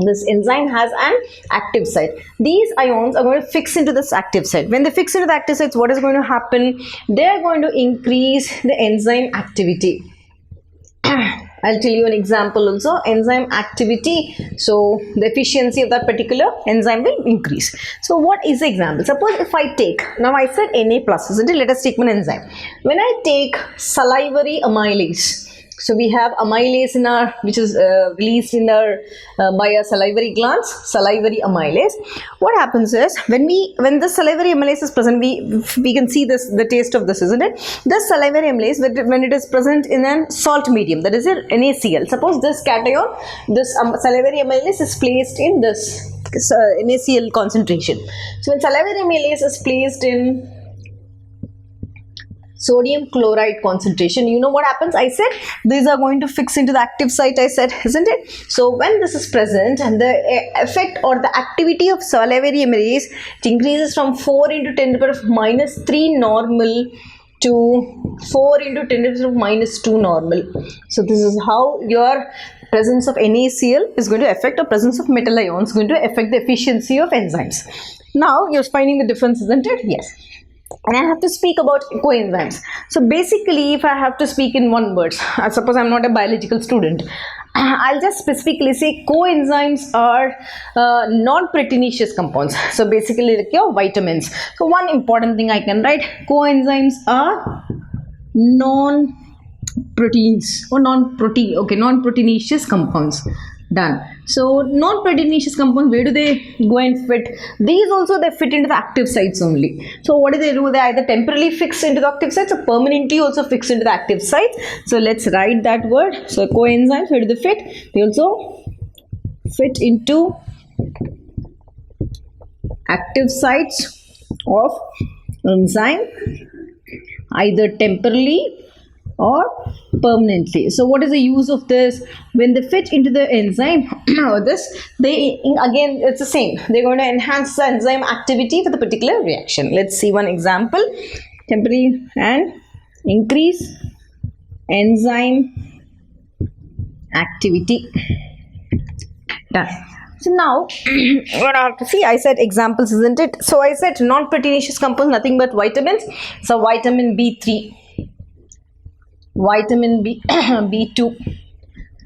this enzyme has an active site. These ions are going to fix into this active site. When they fix into the active sites, what is going to happen? They are going to increase the enzyme activity. I'll tell you an example also, enzyme activity. So the efficiency of that particular enzyme will increase. So what is the example? Suppose if I take, now I said Na plus, isn't it? Let us take one enzyme. When I take salivary amylase, so we have amylase in our, which is released in our by our salivary glands, salivary amylase. What happens is, when the salivary amylase is present, we can see this, the taste of this, isn't it? This salivary amylase, when it is present in a salt medium, that is your NaCl. Suppose this cation, this salivary amylase is placed in this NaCl concentration. So when salivary amylase is placed in sodium chloride concentration, you know what happens? I said these are going to fix into the active site, I said, isn't it? So when this is present, and the effect or the activity of salivary amylase, it increases from 4 into 10 to the power of minus 3 normal to 4 into 10 to the power of minus 2 normal. So this is how your presence of NaCl is going to affect, or presence of metal ions going to affect the efficiency of enzymes. Now you're finding the difference, isn't it? Yes. And I have to speak about coenzymes. So basically, if I have to speak in one word, suppose I'm not a biological student, I'll just specifically say coenzymes are non-proteinaceous compounds. So basically like your vitamins. So one important thing I can write, coenzymes are non-proteins or non-proteinaceous compounds. Done. So non-proteinaceous compounds, where do they go and fit? These also, they fit into the active sites only. So what do? They either temporarily fix into the active sites or permanently also fix into the active sites. So let's write that word. So coenzymes, where do they fit? They also fit into active sites of enzyme, either temporarily or permanently. So what is the use of this? When they fit into the enzyme or this, they, again it's the same, they're going to enhance the enzyme activity for the particular reaction. Let's see one example. Temporary and increase enzyme activity. Done. So now what I have to see, I said examples, isn't it? So I said non-proteinaceous compounds, nothing but vitamins. So vitamin B3, vitamin B2,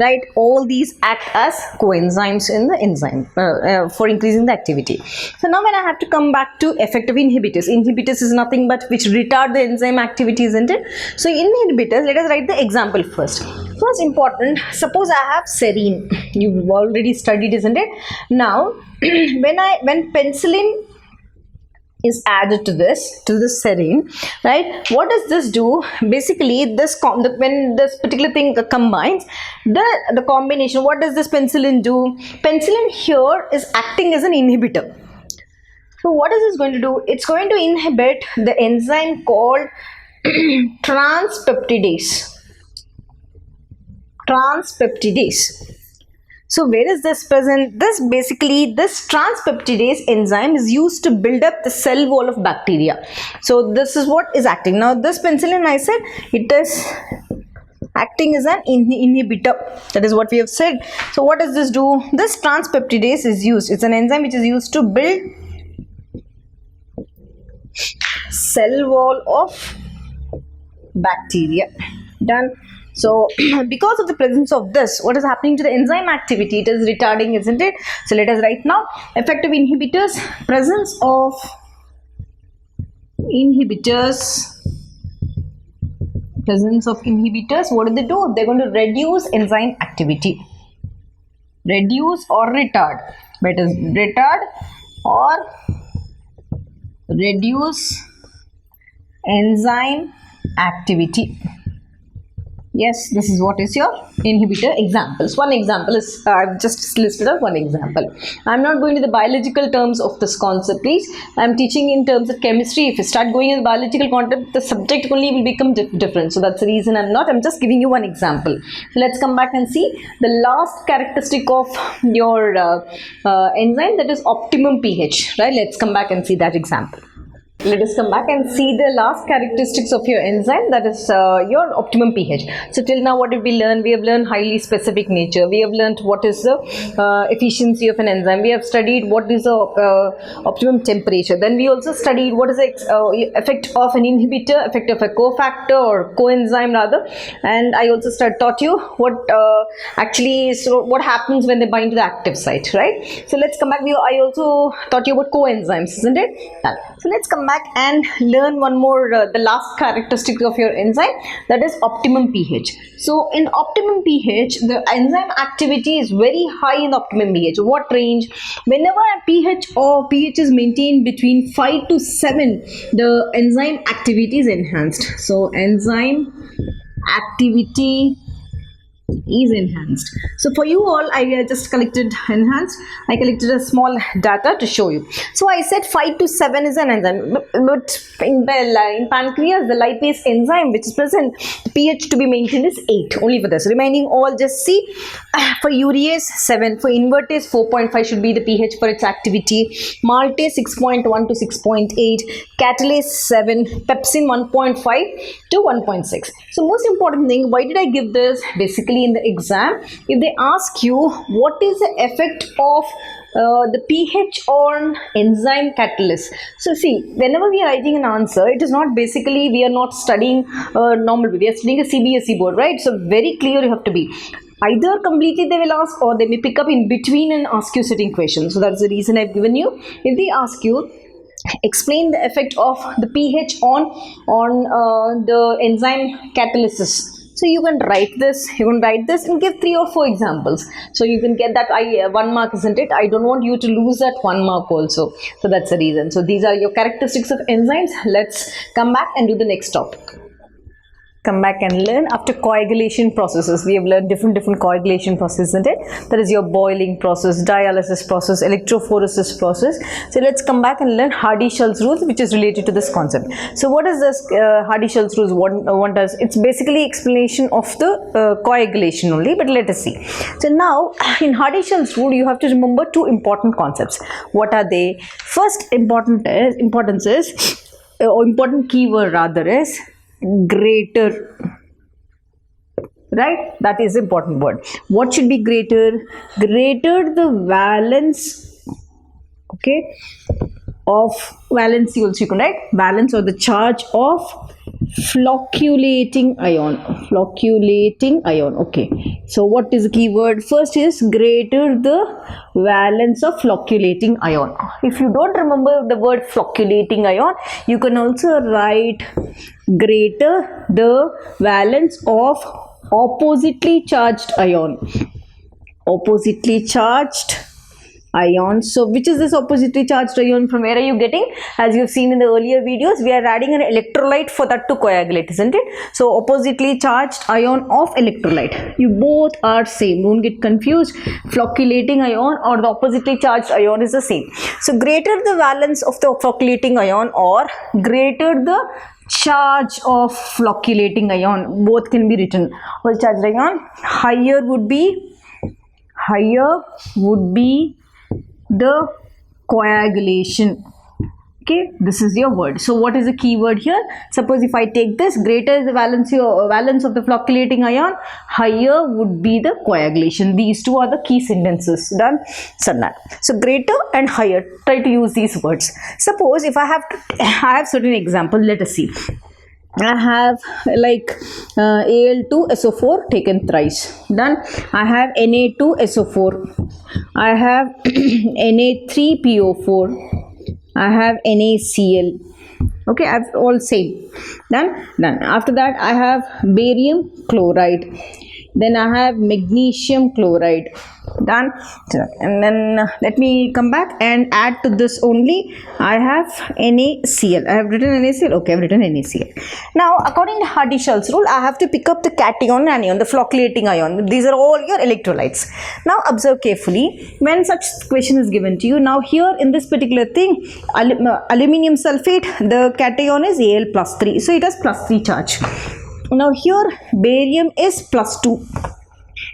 right? All these act as coenzymes in the enzyme for increasing the activity. So now when I have to come back to effective inhibitors, inhibitors is nothing but which retard the enzyme activity, isn't it? So inhibitors, let us write the example first. First important, suppose I have serine. You've already studied, isn't it? Now when penicillin is added to this serine, right? What does this do? Basically, this when this particular thing combines, the combination, what does this penicillin do? Penicillin here is acting as an inhibitor. So what is this going to do? It's going to inhibit the enzyme called transpeptidase. So where is this present? This transpeptidase enzyme is used to build up the cell wall of bacteria. So this is what is acting. Now this penicillin, I said, it is acting as an inhibitor. That is what we have said. So what does this do? This transpeptidase is used. It's an enzyme which is used to build cell wall of bacteria. Done. So because of the presence of this, what is happening to the enzyme activity? It is retarding, isn't it? So let us write now. Effective inhibitors, presence of inhibitors, what do they do? They're going to reduce enzyme activity. Reduce or retard. But it is retard or reduce enzyme activity. Yes, this is what is your inhibitor examples. One example is, I've just listed out one example. I'm not going to the biological terms of this concept, please. I'm teaching in terms of chemistry. If you start going in the biological concept, the subject only will become different. So that's the reason I'm just giving you one example. So let's come back and see the last characteristic of your enzyme, that is optimum pH, right? Let's come back and see that example. Let us come back and see the last characteristics of your enzyme, that is your optimum pH. So till now what did we learn? We have learned highly specific nature. We have learned what is the efficiency of an enzyme. We have studied what is the optimum temperature. Then we also studied what is the effect of an inhibitor, effect of a cofactor or coenzyme rather. And I also taught you what what happens when they bind to the active site, right? So let's come back. I also taught you about coenzymes, isn't it? So let's come back and learn one more, the last characteristic of your enzyme, that is optimum pH. So in optimum pH, the enzyme activity is very high in optimum pH. What range? Whenever a pH is maintained between 5 to 7, the enzyme activity is enhanced. So enzyme activity is enhanced. So for you all, I just collected a small data to show you. So I said 5 to 7 is an enzyme, but in pancreas, the lipase enzyme which is present, the pH to be maintained is 8, only for this. Remaining all, just see, for urease 7, for invertase 4.5 should be the pH for its activity, maltase 6.1 to 6.8, catalase 7, pepsin 1.5 to 1.6. So most important thing, why did I give this? Basically in the exam, if they ask you what is the effect of the pH on enzyme catalyst. So see, whenever we are writing an answer, it is not basically, we are not studying normal, we are studying a CBSE board, right? So very clear you have to be. Either completely they will ask, or they may pick up in between and ask you certain questions. So that's the reason I've given you. If they ask you, explain the effect of the pH on the enzyme catalysis. So you can write this, and give 3 or 4 examples. So you can get that 1 mark, isn't it? I don't want you to lose that 1 mark also. So that's the reason. So these are your characteristics of enzymes. Let's come back and do the next topic. Come back and learn after coagulation processes. We have learned different coagulation processes, isn't it? That is your boiling process, dialysis process, electrophoresis process. So let's come back and learn Hardy-Schulze rules, which is related to this concept. So what is this Hardy-Schulze rules? What does? It's basically explanation of the coagulation only, but let us see. So now in Hardy-Schulze rule, you have to remember 2 important concepts. What are they? First important keyword rather is greater, right? That is important word. What should be greater? Greater the valence, okay, of valency also you can write, valence or the charge of flocculating ion, okay. So what is the keyword? First is greater the valence of flocculating ion. If you don't remember the word flocculating ion, you can also write greater the valence of oppositely charged ion. So which is this oppositely charged ion? From where are you getting? As you've seen in the earlier videos, we are adding an electrolyte for that to coagulate, isn't it? So oppositely charged ion of electrolyte. You both are same. Don't get confused. Flocculating ion or the oppositely charged ion is the same. So greater the valence of the flocculating ion or greater the charge of flocculating ion, both can be written. Or charged ion, higher would be the coagulation. Okay, this is your word. So what is the key word here? Suppose if I take this, greater is the valence of the flocculating ion, higher would be the coagulation. These two are the key sentences. Done? So greater and higher, try to use these words. Suppose if I have certain example, let us see. I have like Al2SO4 taken thrice. Done. I have Na2SO4. I have Na3PO4. I have NaCl. Okay, I've all same. Done. After that, I have barium chloride. Then I have magnesium chloride. Done. And then let me come back and add to this only. I have NaCl. I have written NaCl. Okay, I've written NaCl. Now, according to Hardy-Schulze rule, I have to pick up the cation and anion, the flocculating ion. These are all your electrolytes. Now, observe carefully. When such question is given to you, now here in this particular thing, aluminium sulfate, the cation is Al plus 3. So, it has plus 3 charge. Now, here barium is plus 2.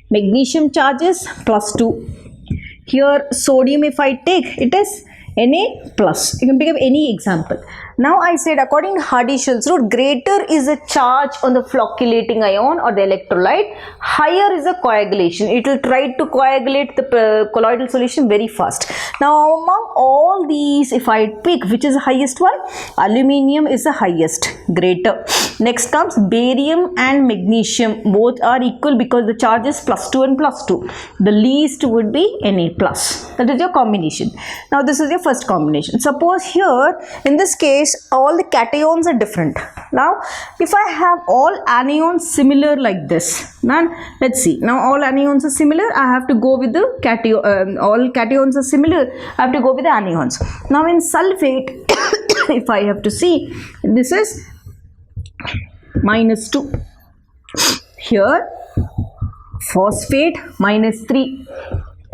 Magnesium charge is plus 2. Here sodium, if I take, it is Na plus. You can pick up any example. Now I said according to Hardy-Schulze rule, greater is the charge on the flocculating ion or the electrolyte, higher is the coagulation. It will try to coagulate the colloidal solution very fast. Now among all these, if I pick which is the highest one, aluminium is the highest, greater. Next comes barium and magnesium, both are equal because the charge is plus 2 and plus 2. The least would be Na plus. That is your combination. Now this is your first combination. Suppose here in this case all the cations are different. Now if I have all anions similar like this, now let's see. Now all anions are similar. I have to go with the cation. All cations are similar. I have to go with the anions. Now in sulfate, if I have to see, this is minus 2. Here phosphate minus 3.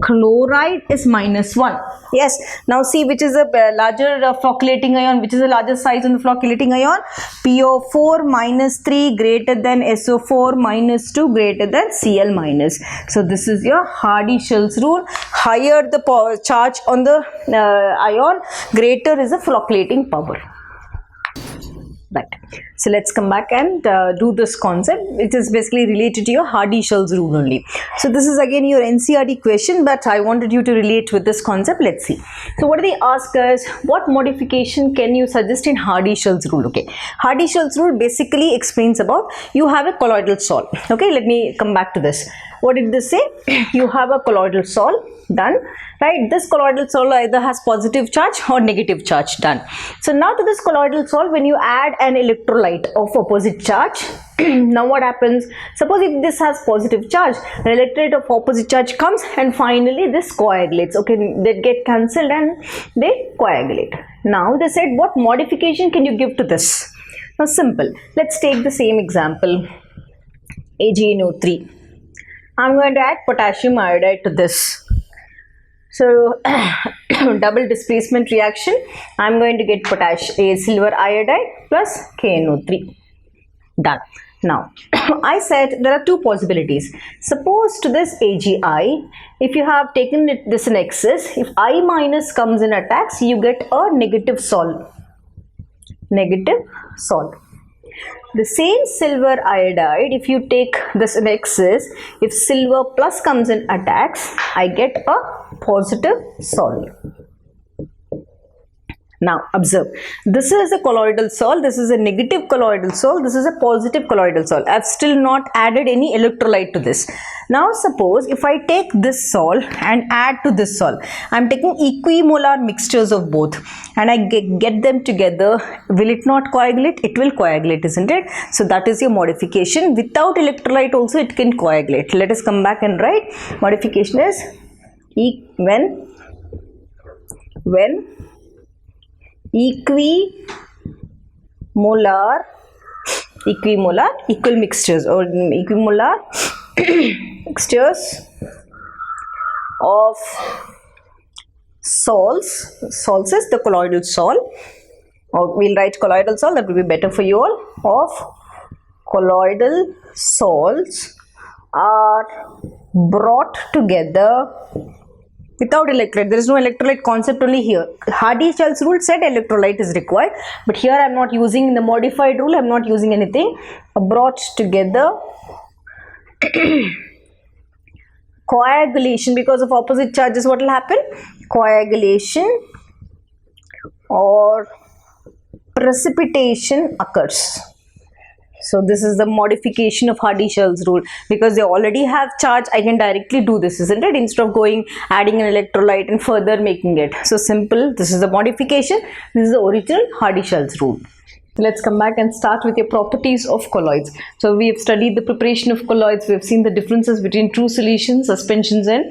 Chloride is minus 1. Yes. Now see which is a larger flocculating ion, which is the larger size on the flocculating ion. PO4 minus 3 greater than SO4 minus 2 greater than Cl minus. So this is your Hardy-Schulze rule. Higher the charge on the ion, greater is the flocculating power. Right. So let's come back and do this concept. It is basically related to your Hardy-Schulze rule only. So this is again your NCERT question, but I wanted you to relate with this concept. Let's see. So what do they ask us? What modification can you suggest in Hardy-Schulze rule? Okay. Hardy-Schulze rule basically explains about you have a colloidal sol. Okay. Let me come back to this. What did this say? You have a colloidal sol. Done. Right, this colloidal sol either has positive charge or negative charge. Done. So now to this colloidal sol, when you add an electrolyte of opposite charge, now what happens? Suppose if this has positive charge, the electrolyte of opposite charge comes and finally this coagulates. Okay, they get cancelled and they coagulate. Now they said what modification can you give to this? Now simple. Let's take the same example. AgNO3. I'm going to add potassium iodide to this. So double displacement reaction, I am going to get silver iodide plus KNO3. Done. Now I said there are two possibilities. Suppose to this AgI, if you have taken this in excess, if I minus comes in attacks, you get a negative sol. Negative sol. The same silver iodide, if you take this in excess, if silver plus comes in attacks, I get a positive sol. Now observe, this is a colloidal sol, this is a negative colloidal sol, this is a positive colloidal sol. I have still not added any electrolyte to this. Now suppose if I take this sol and add to this sol, I am taking equimolar mixtures of both and I get them together, will it not coagulate? It will coagulate, isn't it? So that is your modification. Without electrolyte also it can coagulate. Let us come back and write. Modification is when equal mixtures or equimolar mixtures of sols is the colloidal sol, or we'll write colloidal sol, that will be better for you all, of colloidal sols are brought together without electrolyte. There is no electrolyte concept only here. Hardy-Schulze rule said electrolyte is required, but here I am not using the modified rule. I am not using anything. Brought together coagulation, because of opposite charges, what will happen? Coagulation or precipitation occurs. So this is the modification of Hardy-Schulze rule. Because they already have charge, I can directly do this, isn't it? Instead of going adding an electrolyte and further making it. So simple, this is the modification, this is the original Hardy-Schulze rule. Let's come back and start with your properties of colloids. So we have studied the preparation of colloids. We have seen the differences between true solutions, suspensions, and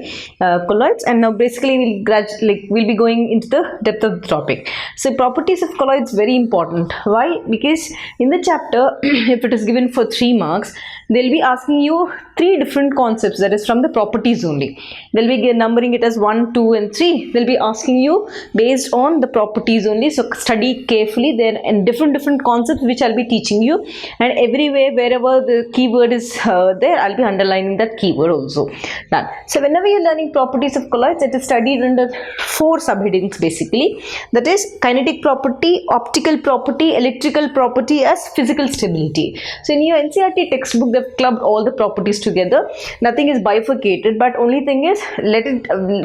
colloids. And now basically we'll be going into the depth of the topic. So properties of colloids very important. Why? Because in the chapter, if it is given for 3 marks, they'll be asking you 3 different concepts, that is from the properties only. They'll be numbering it as 1, 2, and 3. They'll be asking you based on the properties only. So study carefully. There and different concepts which I'll be teaching you, and everywhere wherever the keyword is there, I'll be underlining that keyword also. Done. So whenever you're learning properties of colloids, it is studied under 4 subheadings basically. That is kinetic property, optical property, electrical property as physical stability. So in your NCERT textbook, they've clubbed all the properties together. Nothing is bifurcated, but only thing is,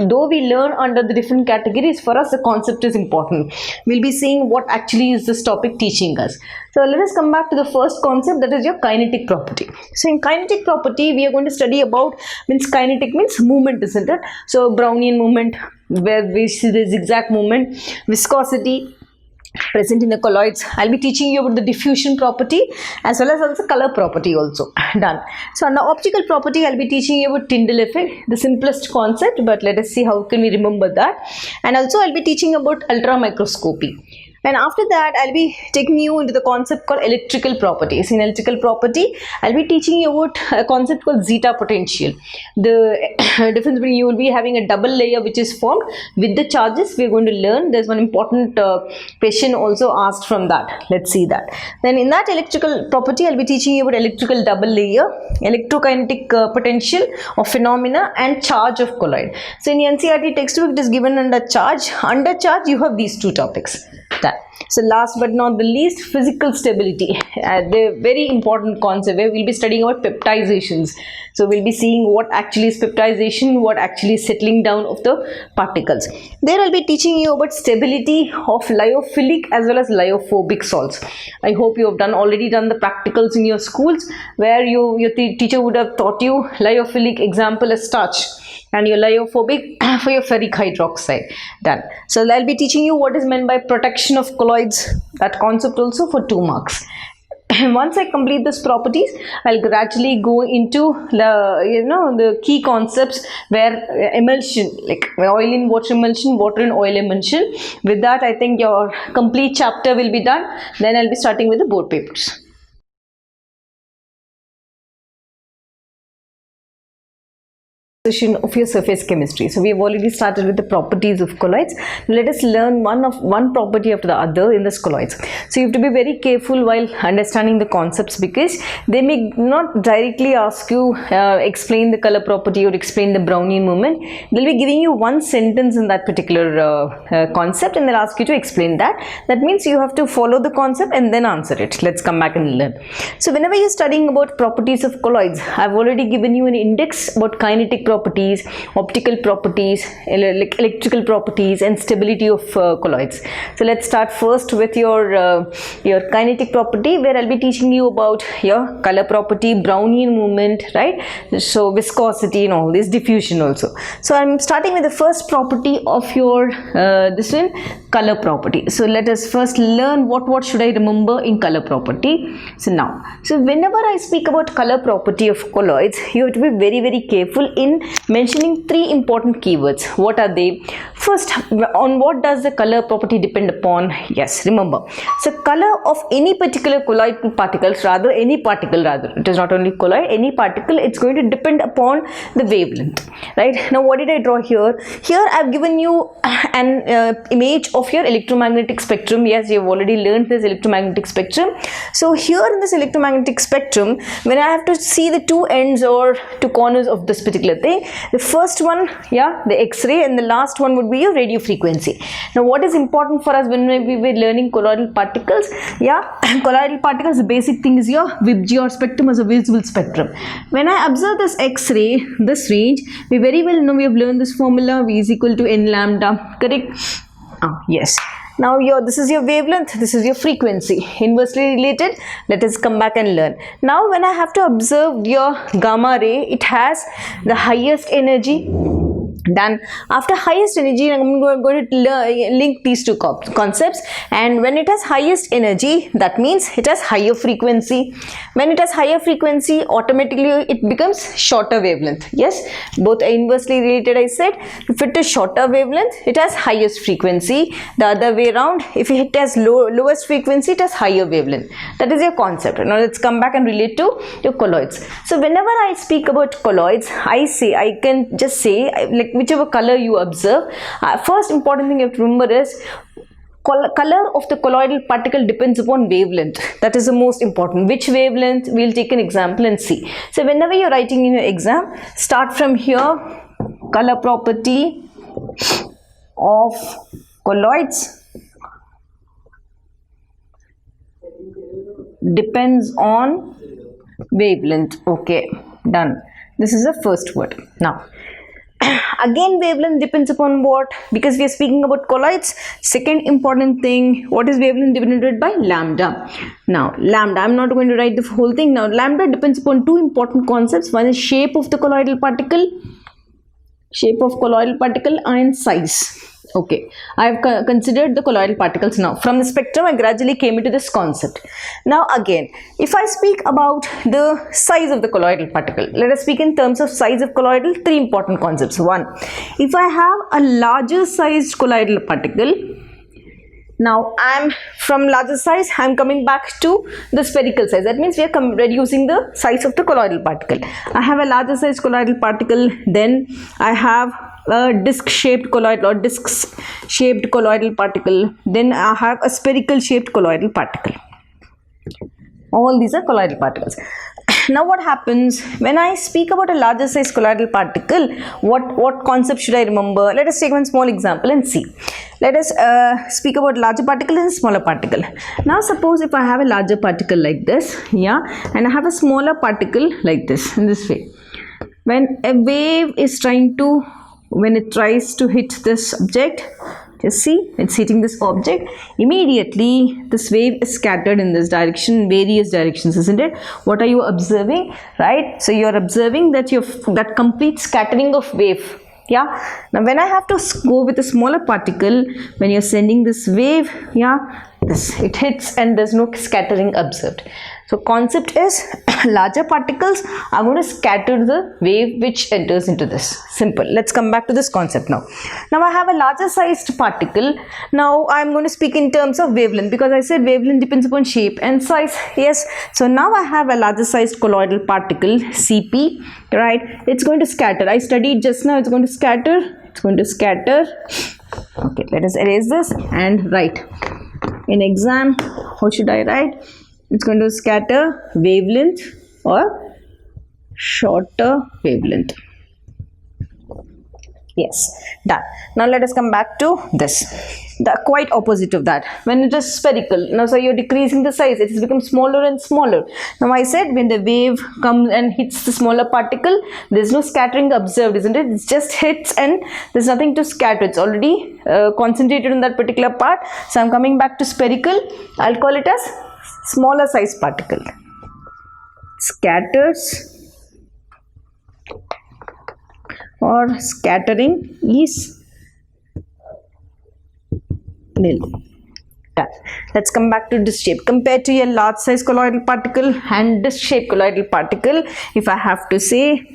though we learn under the different categories, for us the concept is important. We'll be seeing what actually is this topic teaching us. So let us come back to the first concept, that is your kinetic property. So in kinetic property, we are going to study about, kinetic means movement, isn't it? So Brownian movement, where we see the zigzag movement, viscosity present in the colloids. I'll be teaching you about the diffusion property as well as also color property also. Done. So under optical property, I'll be teaching you about Tyndall effect, the simplest concept, but let us see how can we remember that. And also I'll be teaching about ultramicroscopy. And after that, I'll be taking you into the concept called electrical properties. In electrical property, I'll be teaching you about a concept called zeta potential. The difference between, you will be having a double layer which is formed with the charges. We're going to learn. There's one important question also asked from that. Let's see that. Then in that electrical property, I'll be teaching you about electrical double layer, electrokinetic potential of phenomena, and charge of colloid. So in the NCERT textbook, it is given under charge. Under charge, you have these 2 topics. That. So last but not the least, physical stability, the very important concept where we'll be studying about peptizations. So we'll be seeing what actually is peptization, what actually is settling down of the particles. There I'll be teaching you about stability of lyophilic as well as lyophobic salts. I hope you have already done the practicals in your schools, where your teacher would have taught you lyophilic example as starch, and your lyophobic for your ferric hydroxide. Done. So I'll be teaching you what is meant by protection of colloids, that concept also for 2 marks. And once I complete these properties, I'll gradually go into the key concepts, where emulsion, like oil in water emulsion, water in oil emulsion. With that, I think your complete chapter will be done. Then I'll be starting with the board papers. Of your surface chemistry. So we have already started with the properties of colloids. Let us learn one property after the other in this colloids. So you have to be very careful while understanding the concepts, because they may not directly ask you explain the color property or explain the Brownian movement. They'll be giving you one sentence in that particular concept, and they'll ask you to explain that. That means you have to follow the concept and then answer it. Let's come back and learn. So whenever you're studying about properties of colloids, I've already given you an index about kinetic properties, optical properties, electrical properties, and stability of colloids. So let's start first with your kinetic property, where I'll be teaching you about your color property, Brownian movement, right? So viscosity and all this, diffusion also. So I'm starting with the first property of your this one, color property. So let us first learn what should I remember in color property. So whenever I speak about color property of colloids, you have to be very, very careful in mentioning 3 important keywords. What are they? First, on what does the color property depend upon? Yes, remember. So color of any particular colloidal particles, rather any particle, rather it is not only colloid, any particle, it's going to depend upon the wavelength, right? Now what did I draw here? Here I've given you an image of your electromagnetic spectrum. Yes, you've already learned this electromagnetic spectrum. So here in this electromagnetic spectrum, when I have to see the two ends or two corners of this particular thing, the first one, yeah, the X-ray, and the last one would be your radio frequency. Now what is important for us when we were learning colloidal particles? Yeah, colloidal particles, the basic thing is your VIBGYOR or spectrum as a visible spectrum. When I observe this X-ray, this range, we very well know, we have learned this formula, V is equal to N lambda, correct? Yes. Now this is your wavelength, this is your frequency, inversely related. Let us come back and learn. Now when I have to observe your gamma ray, it has the highest energy. Then after highest energy, I'm going to link these two concepts, and when it has highest energy, that means it has higher frequency. When it has higher frequency, automatically it becomes shorter wavelength. Yes, both are inversely related. I said if it is shorter wavelength, it has highest frequency. The other way around, if it has lowest frequency, it has higher wavelength. That is your concept. Now let's come back and relate to your colloids. So whenever I speak about colloids, I can just say, like, whichever color you observe, first important thing you have to remember is color of the colloidal particle depends upon wavelength. That is the most important. Which wavelength? We'll take an example and see. So whenever you're writing in your exam, start from here. Color property of colloids depends on wavelength. Okay, done. This is the first word. Now again, wavelength depends upon what? Because we are speaking about colloids. Second important thing, what is wavelength denoted by? Lambda. Now lambda, I'm not going to write the whole thing. Now lambda depends upon two important concepts. One is shape of the colloidal particle, and size. Okay, I have considered the colloidal particles. Now from the spectrum, I gradually came into this concept. Now again, if I speak about the size of the colloidal particle, let us speak in terms of size of colloidal. Three important concepts. One, if I have a larger sized colloidal particle, now I'm from larger size, I'm coming back to the spherical size. That means we are reducing the size of the colloidal particle. I have a larger sized colloidal particle, then I have a disc shaped colloid or disc shaped colloidal particle, then I have a spherical shaped colloidal particle. All these are colloidal particles. Now what happens when I speak about a larger size colloidal particle? What concept should I remember? Let us take one small example and see. Let us speak about larger particle and smaller particle. Now suppose if I have a larger particle like this, yeah, and I have a smaller particle like this, in this way. When a wave is when it tries to hit this object, just see, it's hitting this object, immediately this wave is scattered in this direction, various directions, isn't it? What are you observing, right? So you are observing that that complete scattering of wave. Yeah, now when I have to go with a smaller particle, when you're sending this wave, yeah, it hits and there's no scattering observed. So concept is larger particles are going to scatter the wave which enters into this. Simple. Let's come back to this concept now. Now I have a larger sized particle. Now I'm going to speak in terms of wavelength, because I said wavelength depends upon shape and size. Yes. So now I have a larger sized colloidal particle, Cp, right? It's going to scatter. I studied just now. It's going to scatter. It's going to scatter. Okay, let us erase this and write. In exam, how should I write? It's going to scatter wavelength or shorter wavelength. Yes, done. Now let us come back to this. The quite opposite of that. When it is spherical, now so you're decreasing the size, it has become smaller and smaller. Now I said when the wave comes and hits the smaller particle, there's no scattering observed, isn't it? It just hits and there's nothing to scatter. It's already concentrated on that particular part. So I'm coming back to spherical. I'll call it as smaller size particle. Scatters or scattering is nil. Done. Let's come back to disc shape. Compared to your large size colloidal particle and disc shaped colloidal particle, if I have to say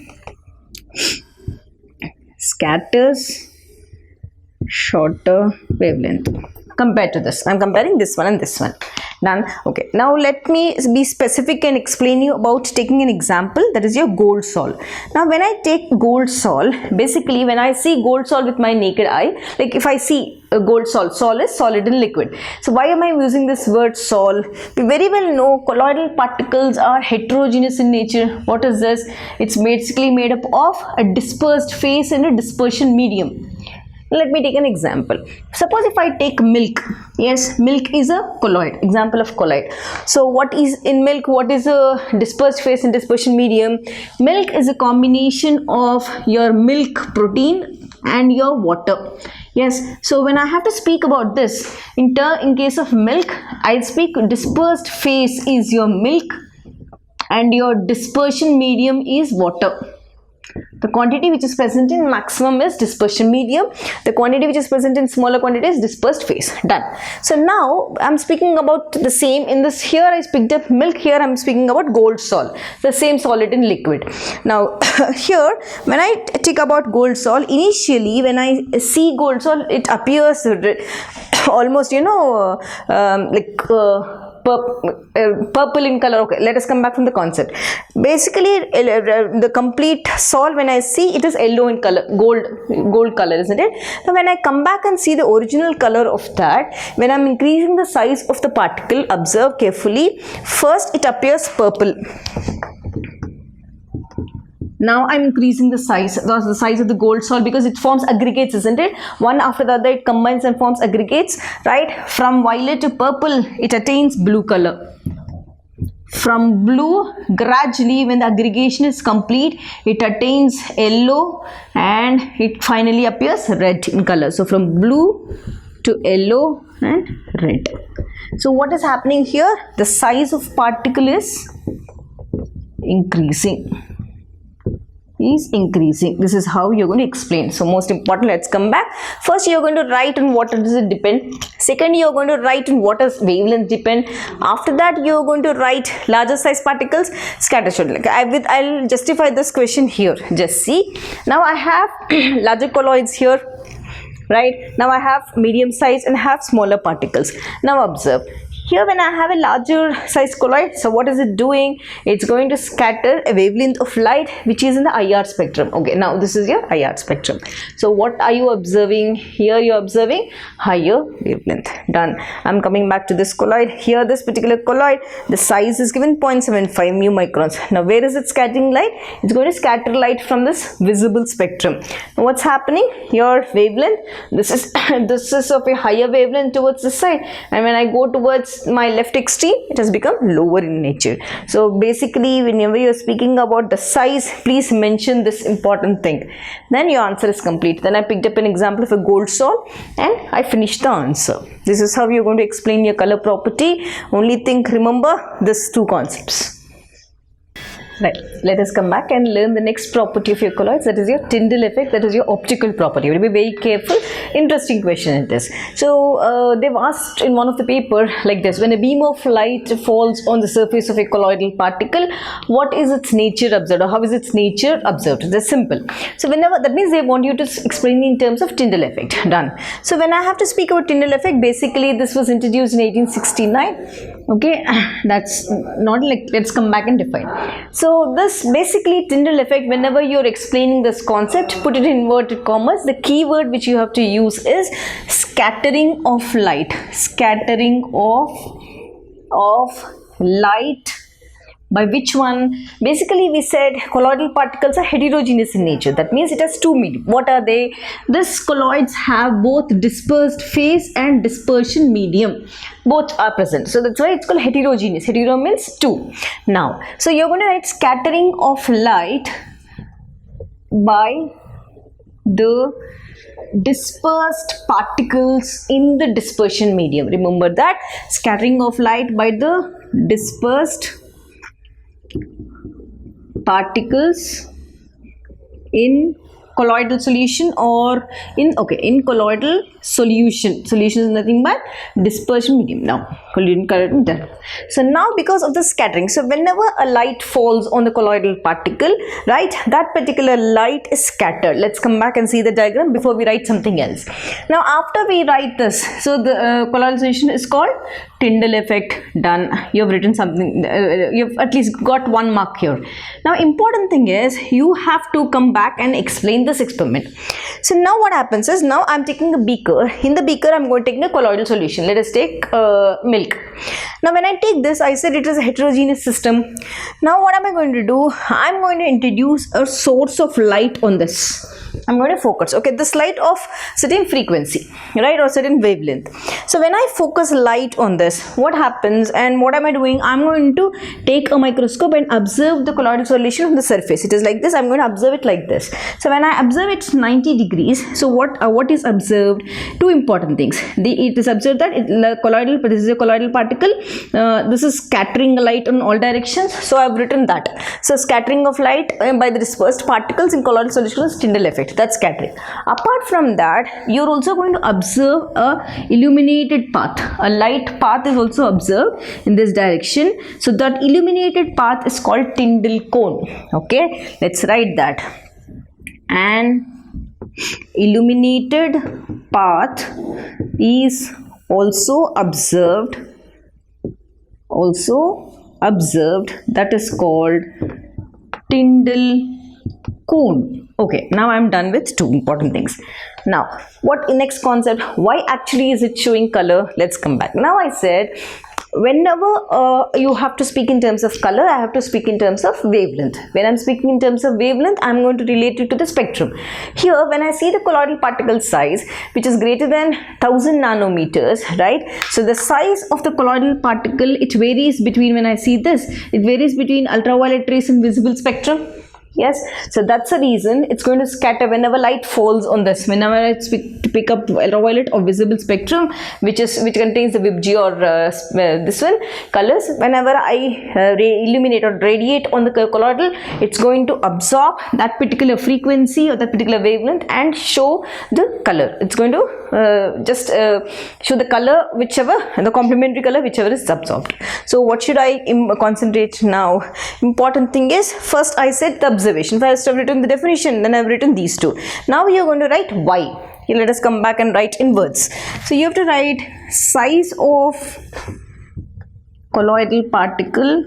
scatters shorter wavelength compared to this. I'm comparing this one and this one. Done. Okay, now let me be specific and explain you about taking an example, that is your gold sol. Now when I take gold sol, basically when I see gold sol with my naked eye, like if I see a gold sol, sol is solid and liquid. So why am I using this word sol? We very well know colloidal particles are heterogeneous in nature. What is this? It's basically made up of a dispersed phase and a dispersion medium. Let me take an example. Suppose if I take milk. Yes, milk is a colloid, example of colloid. So what is in milk? What is a dispersed phase and dispersion medium? Milk is a combination of your milk protein and your water. Yes, so when I have to speak about this, in case of milk, I speak dispersed phase is your milk and your dispersion medium is water. The quantity which is present in maximum is dispersion medium. The quantity which is present in smaller quantity is dispersed phase. Done. So now I'm speaking about the same in this. Here I picked up milk. Here I'm speaking about gold sol. The same solid and liquid. Now here when I take about gold sol, initially when I see gold sol, it appears almost purple in color. Okay, let us come back from the concept. Basically the complete sol, when I see, it is yellow in color, gold color, isn't it? Now when I come back and see the original color of that, when I'm increasing the size of the particle, observe carefully, first it appears purple. Now I'm increasing the size of the gold sol because it forms aggregates, isn't it? One after the other it combines and forms aggregates, right? From violet to purple it attains blue color. From blue, gradually when the aggregation is complete, it attains yellow and it finally appears red in color. So from blue to yellow and red. So what is happening here? The size of particle is increasing. This is how you're going to explain. So most important, let's come back. First you're going to write on what does it depend. Second, you're going to write on what does wavelength depend. After that you're going to write larger size particles, scatter short. I'll justify this question here. Just see. Now I have larger colloids here, right? Now I have medium size and have smaller particles. Now observe. Here when I have a larger size colloid, so what is it doing? It's going to scatter a wavelength of light which is in the IR spectrum. Okay, now this is your IR spectrum. So what are you observing? Here you are observing higher wavelength. Done. I'm coming back to this colloid. Here this particular colloid, the size is given 0.75 mu microns. Now where is it scattering light? It's going to scatter light from this visible spectrum. Now what's happening? Your wavelength, this is of a higher wavelength towards this side, and when I go towards my left extreme, it has become lower in nature. So basically whenever you are speaking about the size, please mention this important thing. Then your answer is complete. Then I picked up an example of a gold sol and I finished the answer. This is how you're going to explain your color property. Only thing, remember these two concepts. Right, let us come back and learn the next property of your colloids, that is your Tyndall effect, that is your optical property. You will be very careful. Interesting question it is. So they've asked in one of the paper like this: when a beam of light falls on the surface of a colloidal particle, what is its nature observed, or how is its nature observed? That's simple. So whenever, that means they want you to explain in terms of Tyndall effect. Done. So when I have to speak about Tyndall effect, basically this was introduced in 1869. Okay, that's not like, let's come back and define. So this basically Tyndall effect, whenever you're explaining this concept, put it in inverted commas. The key word which you have to use is scattering of light. Scattering of light. By which one? Basically we said colloidal particles are heterogeneous in nature. That means it has two medium. What are they? These colloids have both dispersed phase and dispersion medium. Both are present. So that's why it's called heterogeneous. Hetero means two. Now, so you're going to write scattering of light by the dispersed particles in the dispersion medium. Remember that. Scattering of light by the dispersed particles in colloidal solution or in colloidal solution. Solution is nothing but dispersion medium. Now colloidal color done. So now because of the scattering, so whenever a light falls on the colloidal particle, right, that particular light is scattered. Let's come back and see the diagram before we write something else. Now after we write this, so the colloidal solution is called Tyndall effect. Done. You've written something, you've at least got 1 mark here. Now important thing is you have to come back and explain this experiment. So now what happens is, now I'm taking a beaker. In the beaker I'm going to take a colloidal solution. Let us take milk. Now when I take this, I said it is a heterogeneous system. Now what am I going to do? I'm going to introduce a source of light on this. I'm going to focus, okay, this light of certain frequency, right, or certain wavelength. So when I focus light on this, what happens, and what am I doing? I'm going to take a microscope and observe the colloidal solution on the surface. It is like this. I'm going to observe it like this. So when I observe it's 90 degrees. So what is observed? 2 important things. It is observed that this is a colloidal particle. This is scattering light on all directions. So I've written that. So scattering of light by the dispersed particles in colloidal solution is Tyndall effect. That's scattering. Apart from that, you're also going to observe a illuminated path. A light path is also observed in this direction. So that illuminated path is called Tyndall cone. Okay, let's write that. An illuminated path is also observed. That is called Tyndall cone. Okay, now I'm done with 2 important things. Now, what next concept? Why actually is it showing color? Let's come back. Now I said, whenever you have to speak in terms of color, I have to speak in terms of wavelength. When I'm speaking in terms of wavelength, I'm going to relate it to the spectrum. Here, when I see the colloidal particle size, which is greater than 1000 nanometers, right? So the size of the colloidal particle, it varies between, when I see this, it varies between ultraviolet rays and visible spectrum. Yes, so that's the reason it's going to scatter whenever light falls on this. Whenever I pick up ultraviolet or visible spectrum, which contains the VIBG or this one colors, whenever I illuminate or radiate on the colloidal, it's going to absorb that particular frequency or that particular wavelength and show the color. It's going to just show the color, whichever, the complementary color, whichever is absorbed. So what should I concentrate now? Important thing is, first I said the observation. First I've written the definition, then I've written these 2. Now you're going to write why. Here, let us come back and write in words. So you have to write size of colloidal particle.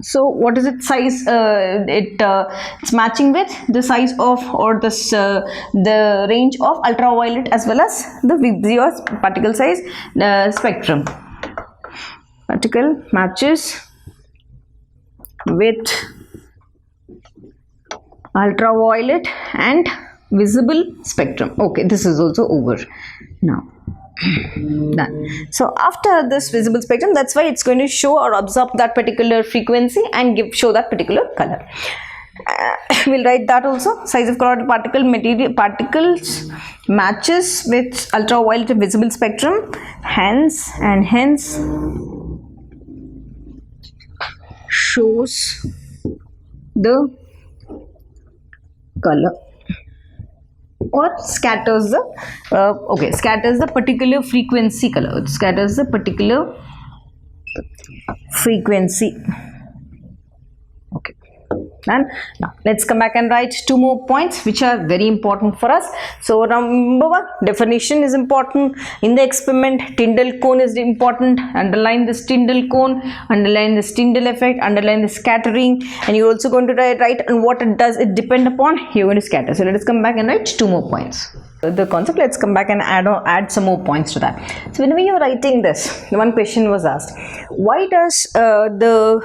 So what is its size? It's matching with the size of, or this the range of ultraviolet as well as the VIBG or particle size spectrum. Particle matches with ultraviolet and visible spectrum. Okay, this is also over now. Done. So after this visible spectrum, that's why it's going to show or absorb that particular frequency and show that particular color. We'll write that also. Size of colloidal particles matches with ultraviolet and visible spectrum. Hence shows the color or scatters the scatters the particular frequency color. It scatters the particular frequency. Okay. And now let's come back and write 2 more points which are very important for us. So now number 1, definition is important. In the experiment, Tyndall cone is important. Underline this Tyndall cone, underline this Tyndall effect, underline the scattering, and you're also going to write on what it does it depend upon. You're going to scatter. So let us come back and write 2 more points. The concept, let's come back and add some more points to that. So whenever you're writing this, one question was asked, why does the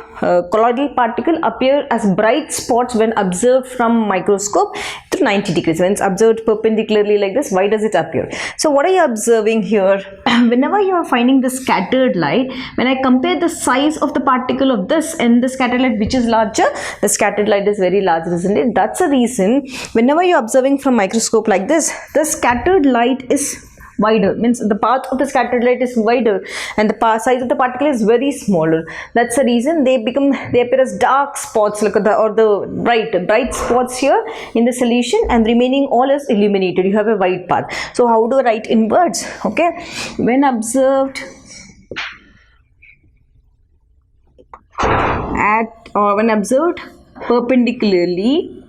colloidal particle appear as bright spots when observed from microscope to 90 degrees? When it's observed perpendicularly like this, why does it appear? So what are you observing here? Whenever you are finding the scattered light, when I compare the size of the particle of this and the scattered light, which is larger, the scattered light is very large, isn't it? That's the reason whenever you're observing from microscope like this, the scattered light is wider, means the path of the scattered light is wider and the size of the particle is very smaller. That's the reason they appear as dark spots, like the bright spots here in the solution, and remaining all is illuminated. You have a white path. So how do I write in words? Okay, when observed when observed perpendicularly,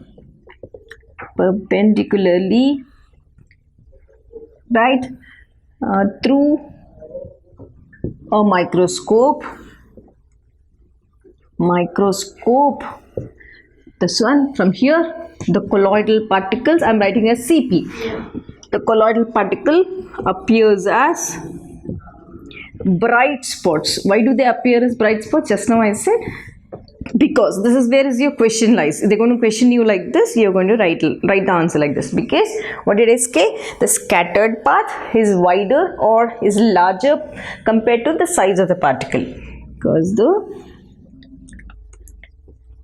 right, through a microscope, this one from here, the colloidal particles, I'm writing as CP. The colloidal particle appears as bright spots. Why do they appear as bright spots? Just now I said, because this is where is your question lies. They're going to question you like this, you're going to write the answer like this, because what did I say? The scattered path is wider or is larger compared to the size of the particle, because the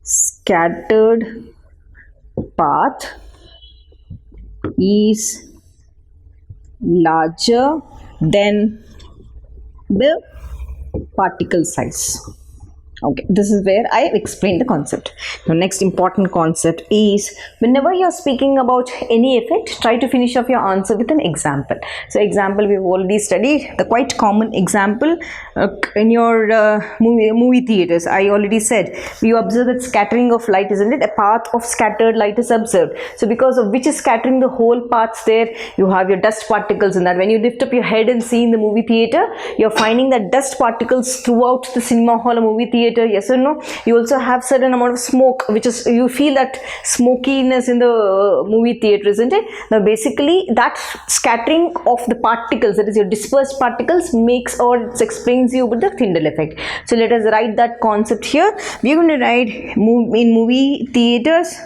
scattered path is larger than the particle size. Okay, this is where I explained the concept. Now, next important concept is, whenever you are speaking about any effect, try to finish off your answer with an example. So, example we have already studied, the quite common example in your movie theaters. I already said, you observe that scattering of light, isn't it? A path of scattered light is observed. So, because of which is scattering the whole paths there, you have your dust particles in that. When you lift up your head and see in the movie theater, you are finding that dust particles throughout the cinema hall or movie theater. Yes or no? You also have certain amount of smoke, which is, you feel that smokiness in the movie theater, isn't it? Now basically that scattering of the particles, that is your dispersed particles, makes or explains you with the Tyndall effect. So let us write that concept here. We are going to write in movie theaters.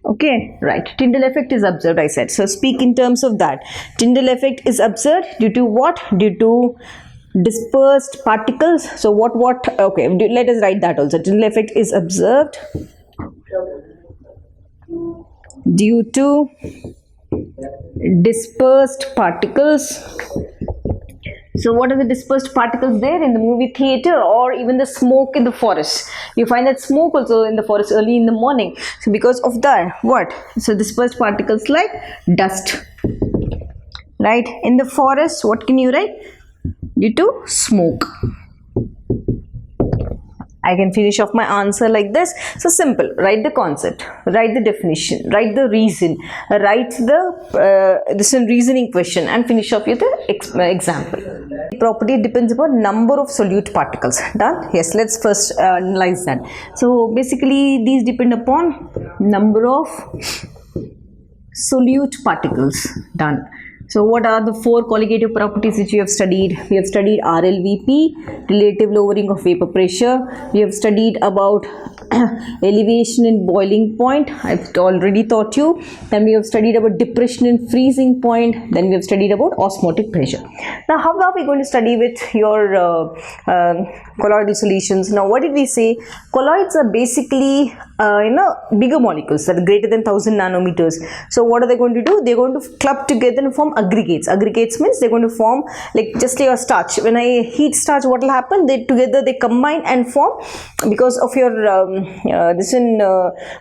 Okay, right. Tyndall effect is observed, I said. So speak in terms of that. Tyndall effect is observed due to what? Due to dispersed particles. So okay, let us write that also. Tyndall effect is observed due to dispersed particles. So what are the dispersed particles there in the movie theater, or even the smoke in the forest? You find that smoke also in the forest early in the morning. So because of that, what? So dispersed particles like dust, right? In the forest, what can you write? Due to smoke. I can finish off my answer like this. So simple. Write the concept, write the definition, write the reason, write the this is a reasoning question, and finish off with the example. Property depends upon number of solute particles. Done? Yes, let's first analyze that. So basically these depend upon number of solute particles. Done. So what are the four colligative properties which we have studied? We have studied RLVP, relative lowering of vapor pressure. We have studied about elevation in boiling point. I've already taught you. Then we have studied about depression in freezing point. Then we have studied about osmotic pressure. Now how are we going to study with your colloidal solutions? Now what did we say? Colloids are basically bigger molecules that are greater than 1000 nanometers. So what are they going to do? They're going to club together and form aggregates. Aggregates means they're going to form like just like a starch. When I heat starch, what will happen? They combine and form, because of your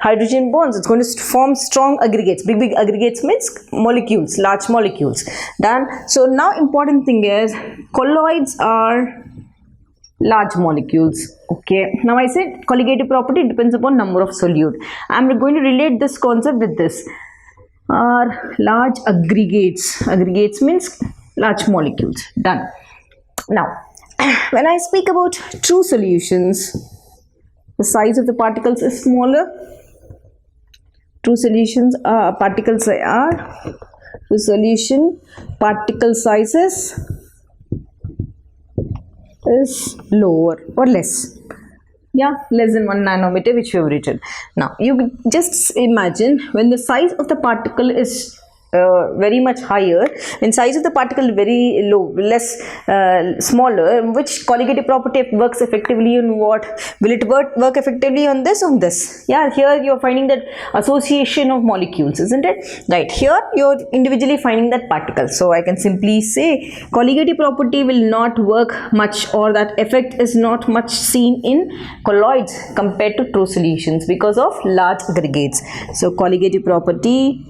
hydrogen bonds, it's going to form strong aggregates. Big aggregates means molecules, large molecules. Done. So now important thing is colloids are large molecules. Okay, now I said colligative property depends upon number of solute. I'm going to relate this concept with this. Are large aggregates. Aggregates means large molecules. Done. Now when I speak about true solutions, the size of the particles is smaller. True solutions particles are true solution particle sizes is lower or less. Yeah, less than 1 nanometer, which we have written. Now you just imagine when the size of the particle is very much higher, when size of the particle very low, less smaller, which colligative property works effectively on what? Will it work effectively on this, yeah? Here you're finding that association of molecules, isn't it? Right, here you're individually finding that particle. So I can simply say colligative property will not work much, or that effect is not much seen in colloids compared to true solutions because of large aggregates. So colligative property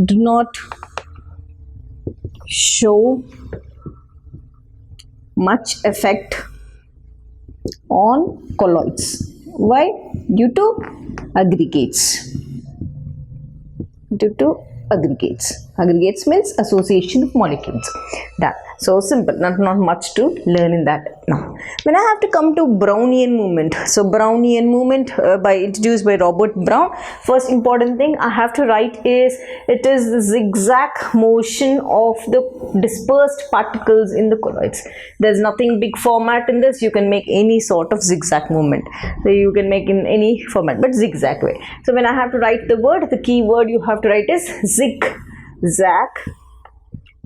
do not show much effect on colloids. Why? Due to aggregates. Aggregates means association of molecules. That. So simple, not much to learn in that. Now, when I have to come to Brownian movement, so Brownian movement introduced by Robert Brown. First important thing I have to write is it is the zigzag motion of the dispersed particles in the colloids. There's nothing big format in this. You can make any sort of zigzag movement. So you can make in any format, but zigzag way. So when I have to write the word, the key word you have to write is zigzag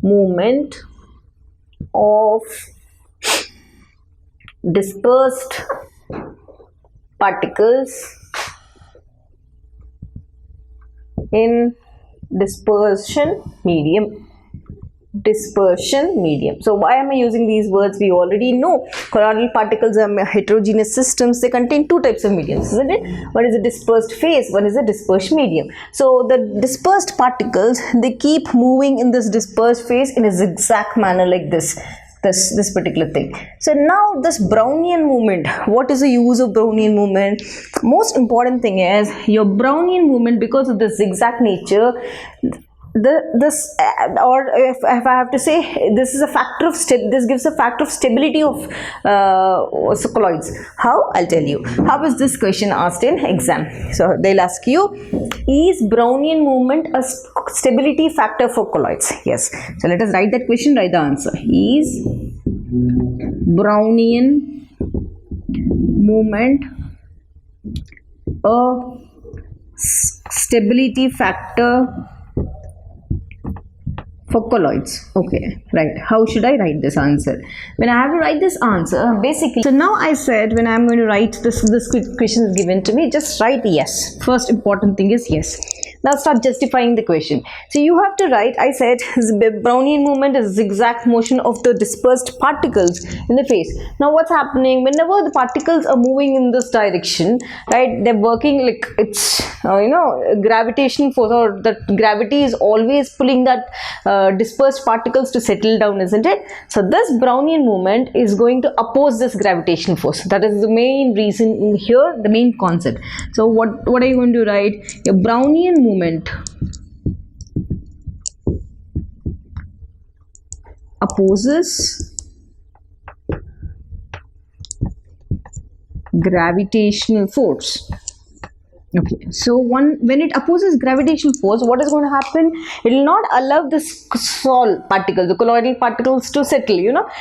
movement of dispersed particles in dispersion medium. So why am I using these words? We already know colloidal particles are heterogeneous systems. They contain two types of mediums, isn't it? One is a dispersed phase, one is a dispersed medium. So the dispersed particles, they keep moving in this dispersed phase in a zigzag manner like this particular thing. So now this Brownian movement, what is the use of Brownian movement? Most important thing is your Brownian movement, because of the zigzag nature, if I have to say, this is a factor of this gives a factor of stability of colloids. How? I'll tell you. How is this question asked in exam? So they'll ask you, is Brownian movement a stability factor for colloids? Yes. So let us write that question, write the answer. Is Brownian movement a stability factor for colloids? Okay, right. How should I write this answer? When I have to write this answer, basically, so now I said when I'm going to write this question is given to me, just write yes. First important thing is yes. Now start justifying the question. So you have to write, I said Brownian movement is zigzag motion of the dispersed particles in the phase. Now what's happening? Whenever the particles are moving in this direction, right, they're working like it's gravitational force, or that gravity is always pulling that dispersed particles to settle down, isn't it? So this Brownian movement is going to oppose this gravitational force. That is the main reason in here, the main concept. So what are you going to write? A Brownian movement opposes gravitational force. Okay, so when it opposes gravitational force, what is going to happen? It will not allow this sol particle, the colloidal particles, to settle.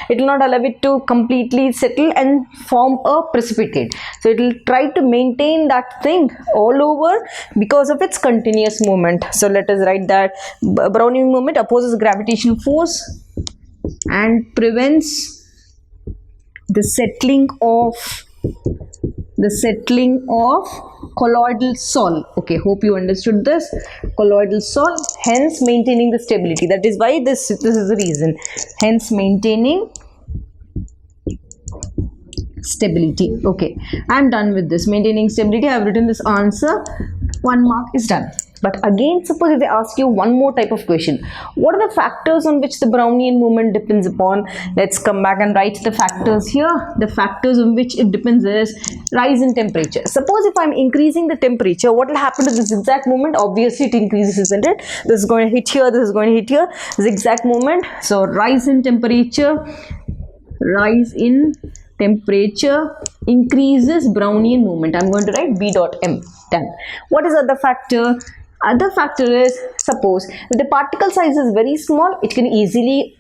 It will not allow it to completely settle and form a precipitate. So it will try to maintain that thing all over because of its continuous movement. So let us write that Brownian movement opposes gravitational force and prevents the settling of colloidal sol. Okay, hope you understood this. Colloidal sol, hence maintaining the stability. That is why this is the reason. Hence maintaining stability. Okay, I am done with this. Maintaining stability. I have written this answer. 1 mark is done. But again, suppose if they ask you one more type of question, what are the factors on which the Brownian movement depends upon? Let's come back and write the factors here. The factors on which it depends is rise in temperature. Suppose if I'm increasing the temperature, what will happen to the zigzag movement? Obviously it increases, isn't it? This is going to hit here, this is going to hit here. Zigzag movement. So rise in temperature increases Brownian movement. I'm going to write B dot M. Done. What is other factor? Other factor is, suppose if the particle size is very small, it can easily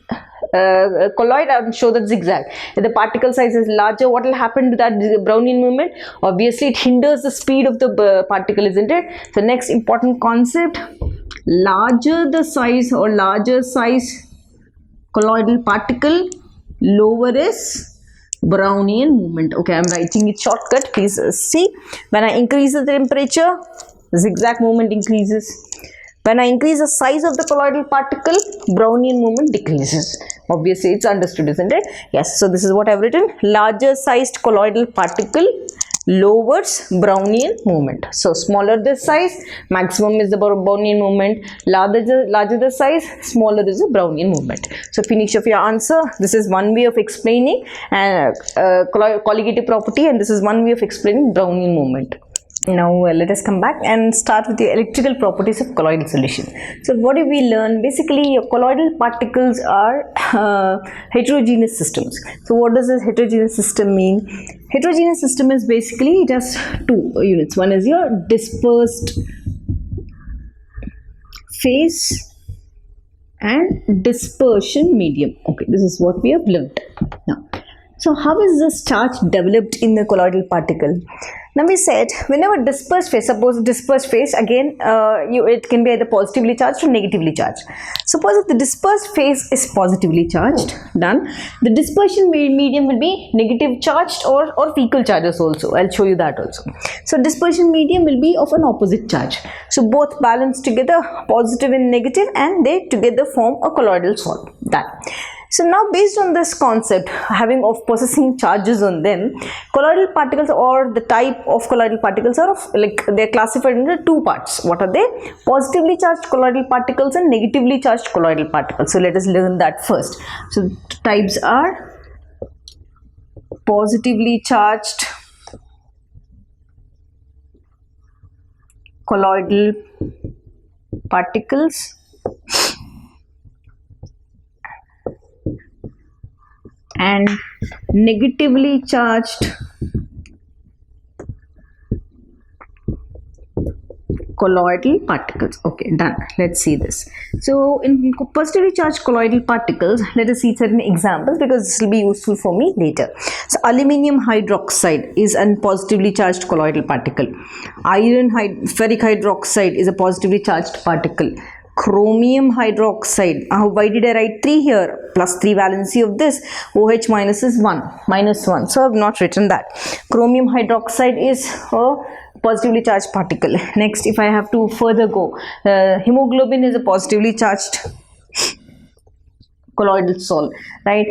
colloid and show that zigzag. If the particle size is larger, what will happen to that Brownian movement? Obviously it hinders the speed of the particle, isn't it? So next important concept, larger the size or larger size colloidal particle, lower is Brownian movement. Okay, I'm writing it shortcut. Please see. When I increase the temperature, zigzag movement increases. When I increase the size of the colloidal particle, Brownian movement decreases. Obviously, it's understood, isn't it? Yes. So this is what I've written. Larger sized colloidal particle lowers Brownian movement. So smaller the size, maximum is the Brownian movement. Larger the size, smaller is the Brownian movement. So finish off your answer. This is one way of explaining colligative property, and this is one way of explaining Brownian movement. Now let us come back and start with the electrical properties of colloidal solution. So what did we learn? Basically, your colloidal particles are heterogeneous systems. So what does this heterogeneous system mean? Heterogeneous system is basically, it has two units. One is your dispersed phase and dispersion medium. Okay, this is what we have learned. Now, so how is this charge developed in the colloidal particle? Now we said whenever dispersed phase, suppose dispersed phase again it can be either positively charged or negatively charged. Suppose if the dispersed phase is positively charged, done, the dispersion medium will be negative charged or fecal charges also. I'll show you that also. So dispersion medium will be of an opposite charge. So both balance together, positive and negative, and they together form a colloidal salt. Done. So now based on this concept, having of possessing charges on them, colloidal particles or the type of colloidal particles are of, like, they are classified into two parts. What are they? Positively charged colloidal particles and negatively charged colloidal particles. So let us learn that first. So types are positively charged colloidal particles and negatively charged colloidal particles. Okay, done. Let's see this. So in positively charged colloidal particles, let us see certain examples because this will be useful for me later. So aluminium hydroxide is a positively charged colloidal particle. Iron ferric hydroxide is a positively charged particle. Chromium hydroxide, why did I write 3 here? Plus 3 valency of this, OH minus is 1, minus 1. So I have not written that. Chromium hydroxide is a positively charged particle. Next, if I have to further go, hemoglobin is a positively charged colloidal salt, right?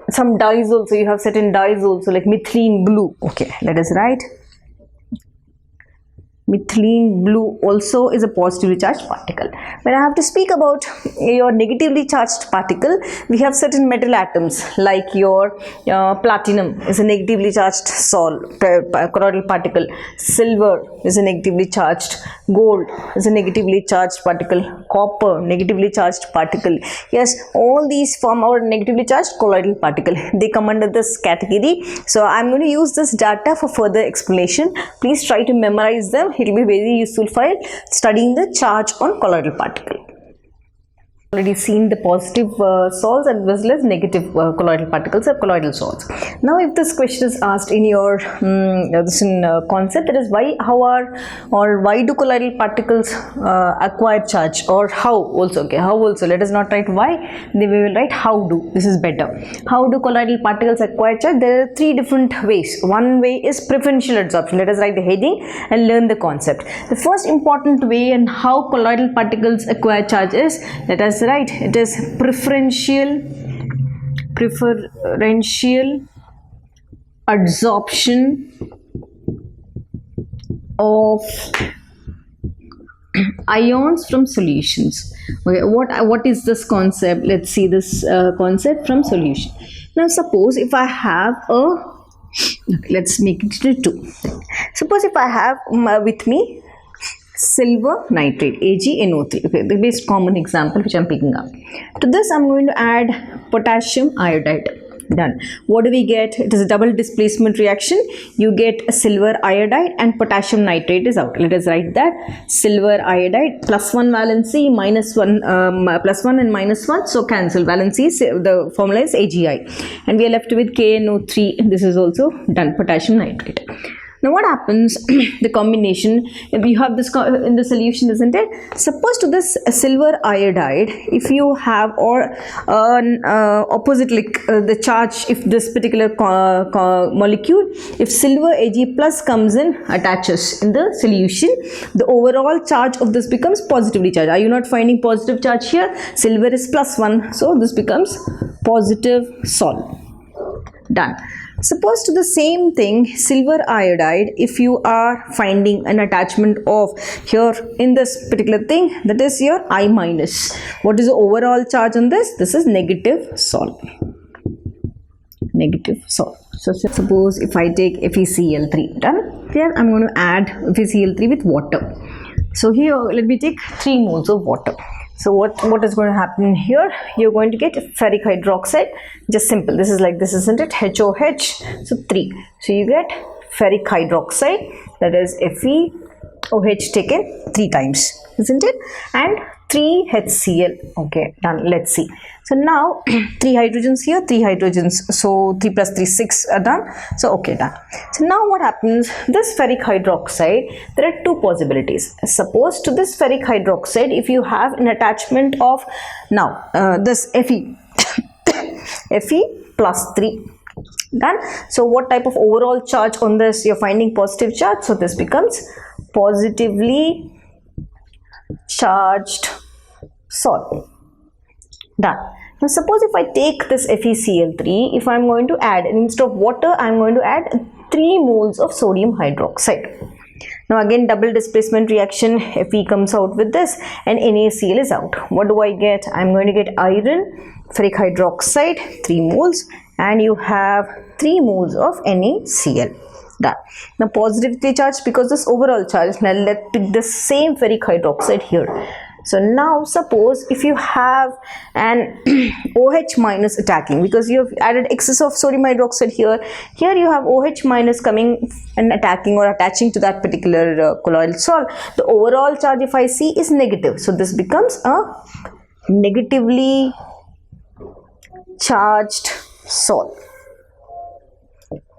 Some dyes also, you have certain dyes also, like methylene blue. Okay, let us write. Methylene blue also is a positively charged particle. When I have to speak about your negatively charged particle, we have certain metal atoms like your platinum is a negatively charged colloidal particle. Silver is a negatively charged. Gold is a negatively charged particle. Copper, negatively charged particle. Yes, all these form our negatively charged colloidal particle. They come under this category. So I'm going to use this data for further explanation. Please try to memorize them. It will be very useful for studying the charge on colloidal particle. Already seen the positive salts as well as negative colloidal particles or colloidal salts. Now if this question is asked in your concept, that is why do colloidal particles acquire charge, or how also. Okay, how also, let us not write why, we will write how do. This is better. How do colloidal particles acquire charge? There are 3 different ways. One way is preferential adsorption. Let us write the heading and learn the concept. The first important way and how colloidal particles acquire charge is, let us write, it is preferential adsorption of ions from solutions. Okay, what is this concept? Let's see this concept from solution. Now suppose if I have let's make it to 2. Suppose if I have with me silver nitrate, AgNO3. Okay, the best common example which I'm picking up. To this I'm going to add potassium iodide. Done. What do we get? It is a double displacement reaction. You get a silver iodide and potassium nitrate is out. Let us write that. Silver iodide plus 1 valency, minus 1, plus 1 and minus 1. So cancel valencies. The formula is AgI. And we are left with KNO3. This is also done. Potassium nitrate. Now what happens, the combination, if you have this in the solution, isn't it? Suppose to this silver iodide, if you have or opposite, like the charge, if this particular molecule, if silver Ag plus comes in, attaches in the solution, the overall charge of this becomes positively charged. Are you not finding positive charge here? Silver is plus 1, so this becomes positive sol. Done. Suppose to the same thing, silver iodide, if you are finding an attachment of here in this particular thing, that is your I minus. What is the overall charge on this? This is negative sol. Negative sol. So suppose if I take FeCl3, done. Here I am going to add FeCl3 with water. So here let me take 3 moles of water. So what is going to happen here? You're going to get ferric hydroxide, just simple. This is like this, isn't it? HOH. So 3. So you get ferric hydroxide, that is FeOH taken 3 times, isn't it? And 3 HCl. Okay, done. Let's see. So now 3 hydrogens here, 3 hydrogens. So 3 plus 3, 6 are done. So okay, done. So now what happens? This ferric hydroxide, there are 2 possibilities. Suppose to this ferric hydroxide, if you have an attachment of now this Fe Fe plus 3. Done. So what type of overall charge on this? You're finding positive charge. So this becomes positively charged sol. Done. Now suppose if I take this FeCl3, if I'm going to add, instead of water, I'm going to add 3 moles of sodium hydroxide. Now again double displacement reaction, Fe comes out with this and NaCl is out. What do I get? I'm going to get iron, ferric hydroxide 3 moles, and you have 3 moles of NaCl. Done. Now positively charged because this overall charge. Now let's pick the same ferric hydroxide here. So now suppose if you have an OH minus attacking, because you have added excess of sodium hydroxide here. Here you have OH minus coming and attacking or attaching to that particular colloidal salt. The overall charge, if I see, is negative. So this becomes a negatively charged salt.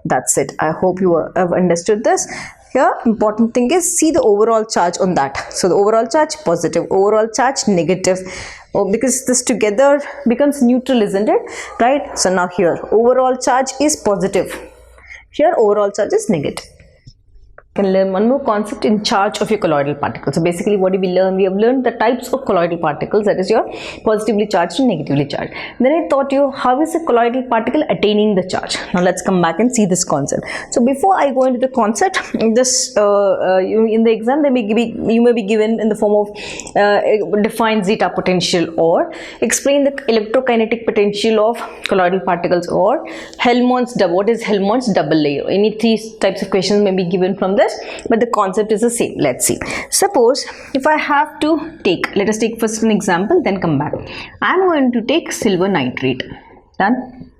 That's it. I hope you have understood this. Here important thing is see the overall charge on that. So the overall charge positive, overall charge negative. Oh, because this together becomes neutral, isn't it? Right? So now here overall charge is positive. Here overall charge is negative. You can learn one more concept in charge of your colloidal particles. So basically what did we learn? We have learned the types of colloidal particles, that is your positively charged and negatively charged. Then I taught you how is a colloidal particle attaining the charge. Now let's come back and see this concept. So before I go into the concept, this in the exam you may be given in the form of define zeta potential or explain the electrokinetic potential of colloidal particles or Helmholtz double. What is Helmholtz double layer? Any 3 types of questions may be given from this, but the concept is the same. Let's see. Suppose if I have to take, let us take first an example, then come back. I am going to take silver nitrate. Done.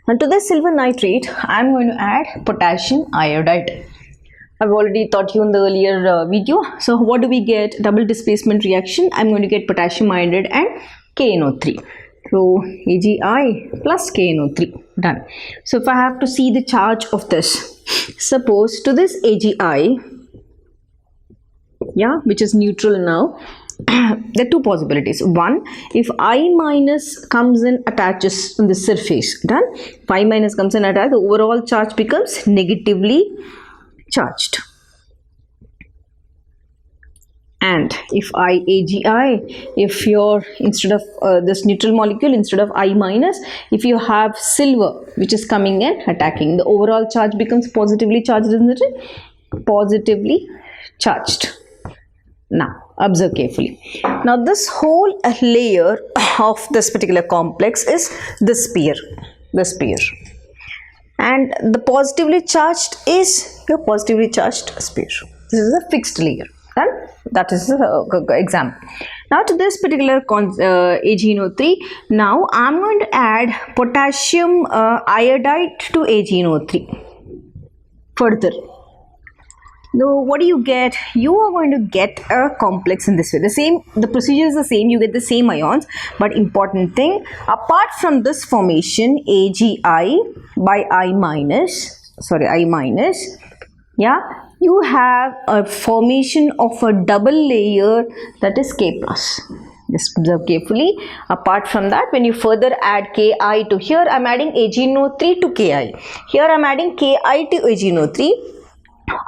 Now to this silver nitrate, I am going to add potassium iodide. I've already taught you in the earlier video. So what do we get? Double displacement reaction. I'm going to get potassium iodide and KNO3. So AgI plus KNO3. Done. So if I have to see the charge of this, suppose to this AgI, yeah, which is neutral now, there are 2 possibilities. One, if I minus comes and attaches on the surface, done. If I minus comes and attaches, the overall charge becomes negatively charged. And if AgI, if your instead of this neutral molecule, instead of I minus, if you have silver which is coming and attacking, the overall charge becomes positively charged, isn't it? Positively charged. Now observe carefully. Now this whole layer of this particular complex is this pair, and the positively charged is your positively charged sphere. This is a fixed layer. That is the example. Now to this particular AgNO3, now I'm going to add potassium iodide to AgNO3 further. Now what do you get? You are going to get a complex in this way. The procedure is the same, you get the same ions, but important thing, apart from this formation AgI by I minus, yeah, you have a formation of a double layer, that is K plus. Just observe carefully. Apart from that, when you further add Ki to here, I'm adding AgNO3 to Ki. Here I'm adding Ki to AgNO3.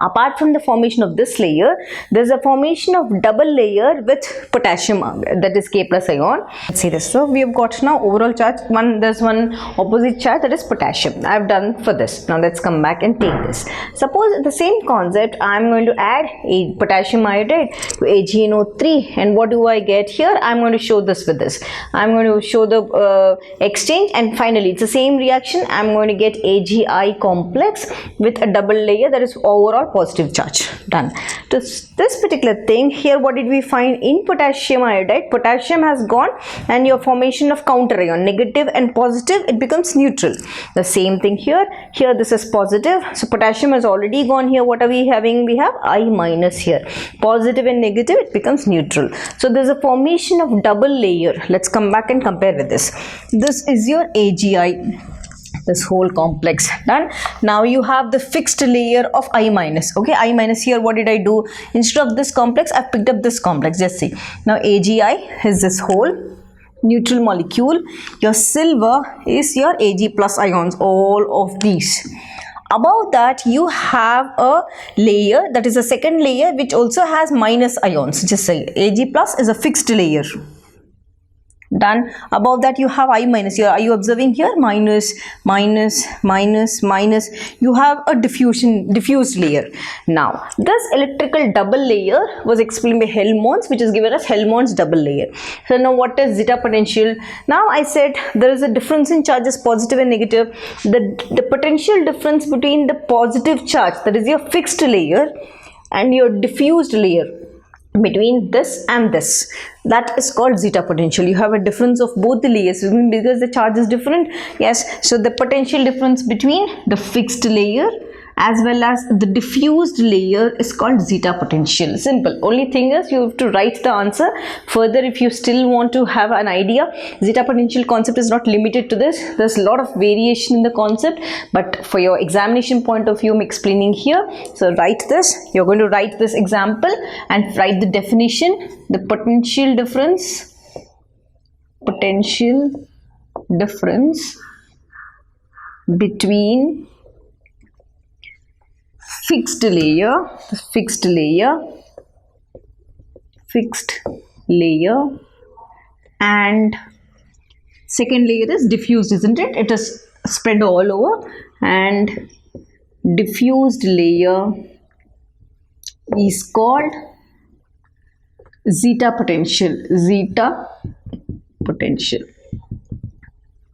Apart from the formation of this layer, there's a formation of double layer with potassium, that is K plus ion. Let's see this. So we have got now overall charge. There's one opposite charge, that is potassium. I've done for this. Now let's come back and take this. Suppose the same concept, I'm going to add a potassium iodide to AgNO3, and what do I get here? I'm going to show this with this. I'm going to show the exchange, and finally it's the same reaction. I'm going to get AgI complex with a double layer, that is overall positive charge. Done. This particular thing here, what did we find in potassium iodide? Potassium has gone, and your formation of counter ion, negative and positive, it becomes neutral. The same thing here. Here this is positive, so potassium has already gone here. What are we having? We have I minus here. Positive and negative, it becomes neutral. So there's a formation of double layer. Let's come back and compare with this. This is your AgI, this whole complex. Done. Now you have the fixed layer of I minus. Okay, I minus here, what did I do? Instead of this complex, I've picked up this complex. Just see. Now AgI is this whole neutral molecule. Your silver is your Ag plus ions, all of these. Above that, you have a layer, that is a second layer, which also has minus ions. Just say Ag plus is a fixed layer. Done. Above that you have I minus. Here, are you observing here? Minus, minus, minus, minus. You have a diffused layer. Now, this electrical double layer was explained by Helmholtz, which is given as Helmholtz double layer. So now what is zeta potential? Now I said there is a difference in charges, positive and negative. The potential difference between the positive charge, that is your fixed layer, and your diffused layer, between this and this, that is called zeta potential. You have a difference of both the layers because the charge is different. Yes, so the potential difference between the fixed layer as well as the diffused layer is called zeta potential. Simple. Only thing is you have to write the answer. Further, if you still want to have an idea, zeta potential concept is not limited to this. There's a lot of variation in the concept, but for your examination point of view, I'm explaining here. So write this. You're going to write this example and write the definition. The potential difference between fixed layer and second layer is diffused, isn't it? It is spread all over, and diffused layer is called zeta potential.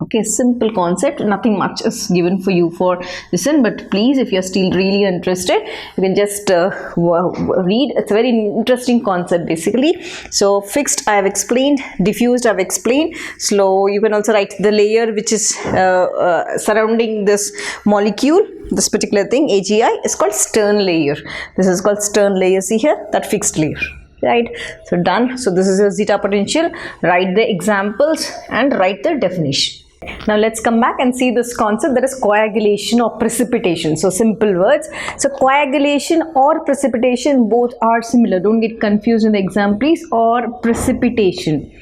Okay, simple concept, nothing much is given for you for listen, but please, if you're still really interested, you can just read. It's a very interesting concept basically. So fixed I have explained, diffused I have explained. So you can also write the layer which is surrounding this molecule, this particular thing, AgI, is called Stern layer. This is called Stern layer. See here, that fixed layer. Right, so done. So this is your zeta potential. Write the examples and write the definition. Now let's come back and see this concept, that is coagulation or precipitation. So simple words. So coagulation or precipitation, both are similar. Don't get confused in the exam please. Or precipitation.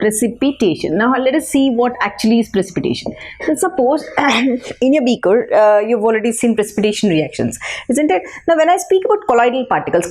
Now let us see what actually is precipitation. So suppose in a beaker, you've already seen precipitation reactions, isn't it? Now when I speak about colloidal particles,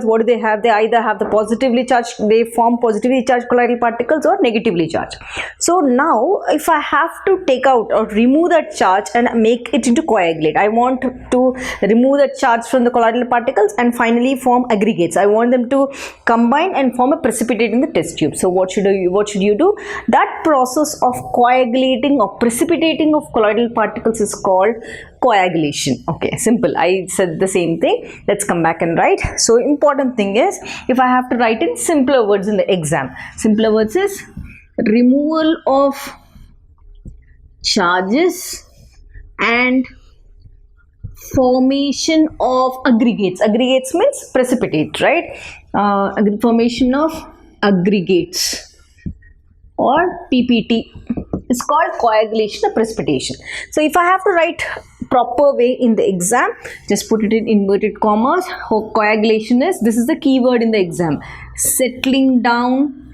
what do they have? They either have the positively charged, they form positively charged colloidal particles, or negatively charged. So now if I have to take out or remove that charge and make it into coagulate, I want to remove the charge from the colloidal particles and finally form aggregates. I want them to combine and form a precipitate in the test tube. So what should I what should you do? That process of coagulating or precipitating of colloidal particles is called coagulation. Okay, simple. I said the same thing. Let's come back and write. So important thing is, if I have to write in simpler words in the exam, simpler words is removal of charges and formation of aggregates. Aggregates means precipitate, right? Formation of aggregates or PPT is called coagulation or precipitation. So if I have to write proper way in the exam, just put it in inverted commas. Coagulation is, this is the key word in the exam, settling down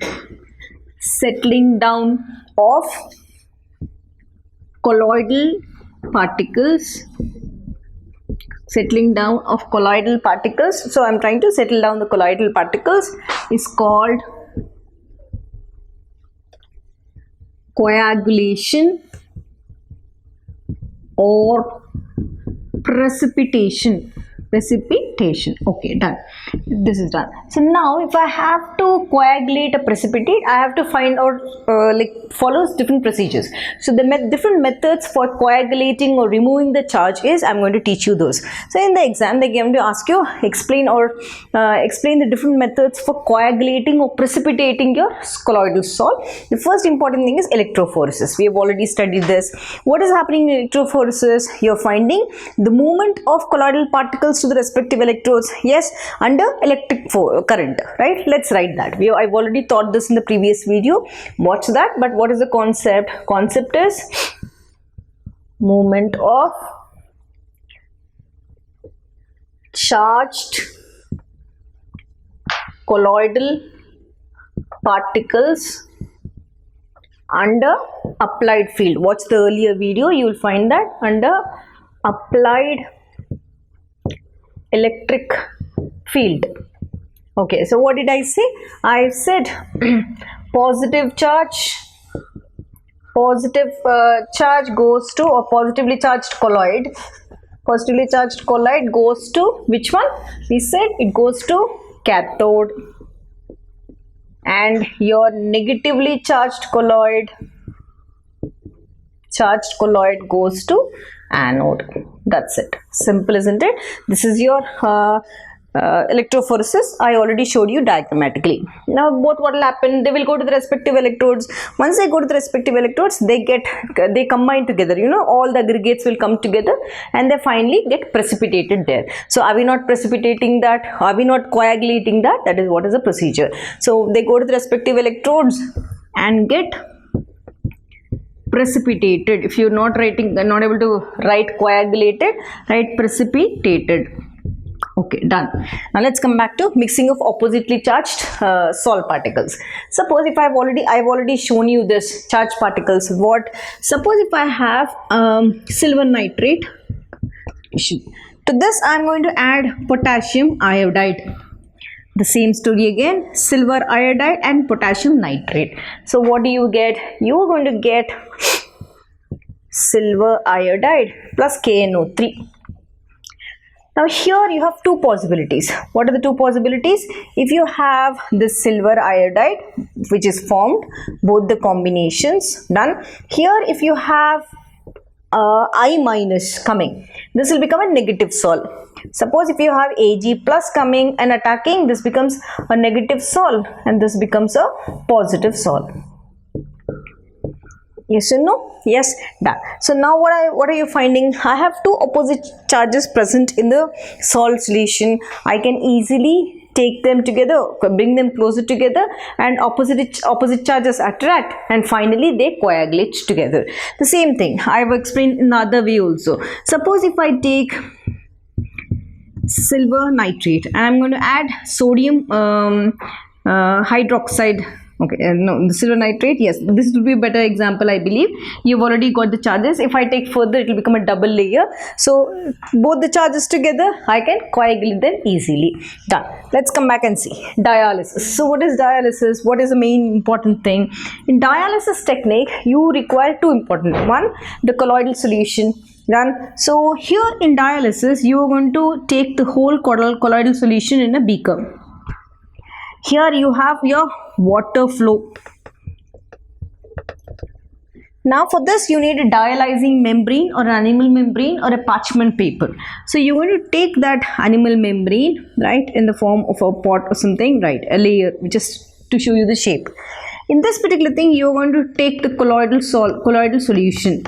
of colloidal particles, settling down of colloidal particles. So I'm trying to settle down the colloidal particles is called coagulation or precipitation. Okay, done. This is done. So now if I have to coagulate a precipitate, I have to find out follows different procedures. So the different methods for coagulating or removing the charge is, I'm going to teach you those. So in the exam they going to ask you explain the different methods for coagulating or precipitating your colloidal salt. The first important thing is electrophoresis. We have already studied this. What is happening in electrophoresis? You're finding the movement of colloidal particles to the respective electrodes, yes, under electric current, right? Let's write that. I've already taught this in the previous video. Watch that. But what is the concept? Concept is movement of charged colloidal particles under applied field. Watch the earlier video, you will find that under applied electric field. Okay, so what did I say? I said positive charge goes to, or positively charged colloid goes to which one? We said it goes to cathode, and your negatively charged colloid goes to anode. That's it. Simple, isn't it? This is your electrophoresis. I already showed you diagrammatically. Now what will happen? They will go to the respective electrodes. Once they go to the respective electrodes, they combine together. You know, all the aggregates will come together and they finally get precipitated there. So are we not precipitating that? Are we not coagulating that? That is what is the procedure. So they go to the respective electrodes and get precipitated. If you're not able to write coagulated, write precipitated. Okay, done. Now let's come back to mixing of oppositely charged salt particles. Suppose if I've already shown you this charged particles. Suppose if I have silver nitrate, to this I'm going to add potassium iodide. The same story again, silver iodide and potassium nitrate. So what do you get? You are going to get silver iodide plus KNO3. Now here you have two possibilities. What are the two possibilities? If you have this silver iodide which is formed, both the combinations done. Here if you have I minus coming, this will become a negative salt. Suppose if you have Ag plus coming and attacking, this becomes a negative salt and this becomes a positive salt. Yes or no? Yes, done. So now what are you finding? I have two opposite charges present in the salt solution. I can easily take them together, bring them closer together, and opposite charges attract, and finally they coagulate together. The same thing I have explained in another way also. Suppose if I take silver nitrate and I'm going to add sodium hydroxide. Okay, no, the silver nitrate, yes, this would be a better example, I believe. You've already got the charges. If I take further, it will become a double layer. So both the charges together, I can coagulate them easily. Done. Let's come back and see dialysis. So what is dialysis? What is the main important thing? In dialysis technique, you require two important. One, the colloidal solution. Done. So here in dialysis, you are going to take the whole colloidal solution in a beaker. Here you have your water flow. Now for this you need a dialyzing membrane or an animal membrane or a parchment paper. So you're going to take that animal membrane, right, in the form of a pot or something, right, a layer, just to show you the shape. In this particular thing you're going to take the colloidal solution.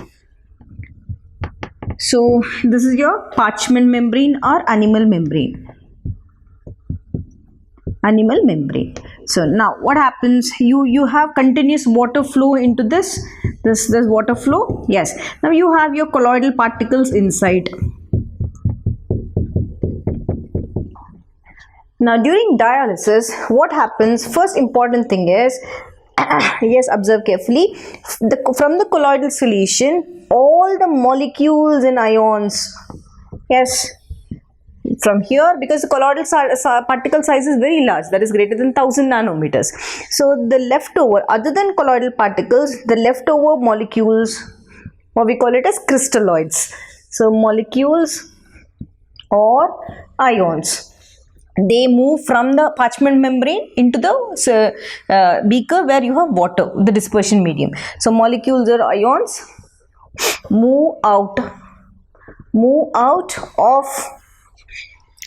So this is your parchment membrane or animal membrane. So now what happens, you have continuous water flow into this water flow. Yes, now you have your colloidal particles inside. Now during dialysis what happens, first important thing is yes, observe carefully, from the colloidal solution all the molecules and ions, yes, from here, because the colloidal particle size is very large, that is greater than 1000 nanometers. So the leftover, other than colloidal particles, the leftover molecules, what we call it as crystalloids. So molecules or ions, they move from the parchment membrane into the beaker where you have water, the dispersion medium. So molecules or ions move out of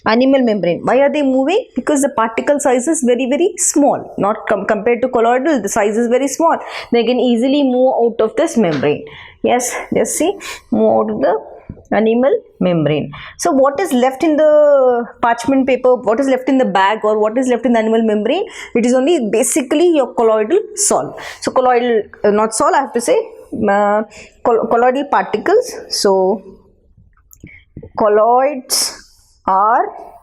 animal membrane. Why are they moving? Because the particle size is very, very small, not compared to colloidal, the size is very small. They can easily move out of this membrane. Yes, just see, move out of the animal membrane. So what is left in the parchment paper, what is left in the bag, or what is left in the animal membrane? It is only basically your colloidal sol. So colloidal, not sol, I have to say, colloidal particles. So colloids are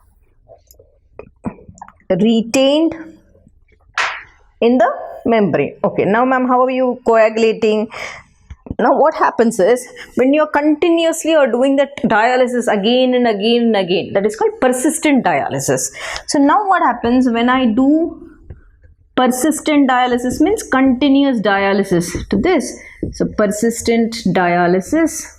retained in the membrane. Okay, now ma'am, how are you coagulating? Now what happens is, when you are continuously doing that dialysis again and again and again, that is called persistent dialysis. So now what happens when I do persistent dialysis, means continuous dialysis to this. So persistent dialysis,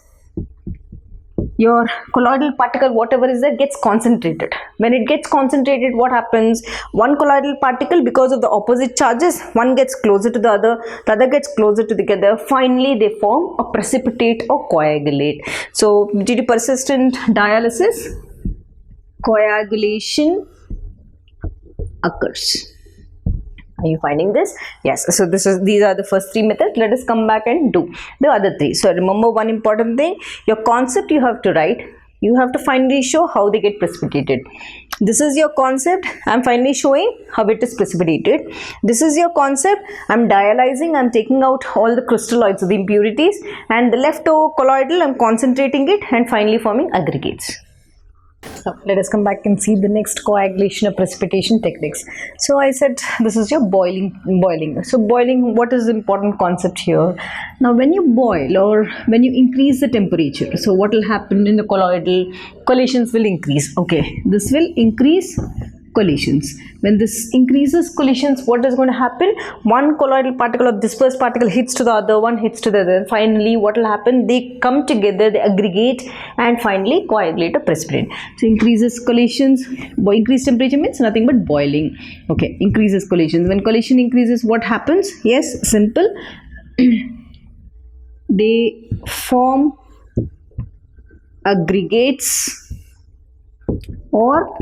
your colloidal particle, whatever is there, gets concentrated. When it gets concentrated, what happens? One colloidal particle, because of the opposite charges, one gets closer to the other gets closer to the other. Finally, they form a precipitate or coagulate. So, due to persistent dialysis, coagulation occurs. Are you finding this? Yes. So these are the first three methods. Let us come back and do the other three. So remember one important thing, your concept you have to write. You have to finally show how they get precipitated. This is your concept. I am finally showing how it is precipitated. This is your concept. I am dialyzing. I am taking out all the crystalloids, the impurities, and the leftover colloidal I am concentrating it and finally forming aggregates. So let us come back and see the next coagulation or precipitation techniques. So I said this is your boiling. So boiling, what is the important concept here? Now when you boil or when you increase the temperature, so what will happen in the colloidal? Collations will increase. Okay, this will increase collations. When this increases collations, what is going to happen? One colloidal particle or dispersed particle hits to the other, one hits to the other. And finally, what will happen? They come together, they aggregate, and finally coagulate or precipitate. So increases collations. Increased temperature means nothing but boiling. Okay, increases collations. When collation increases, what happens? Yes, simple. They form aggregates or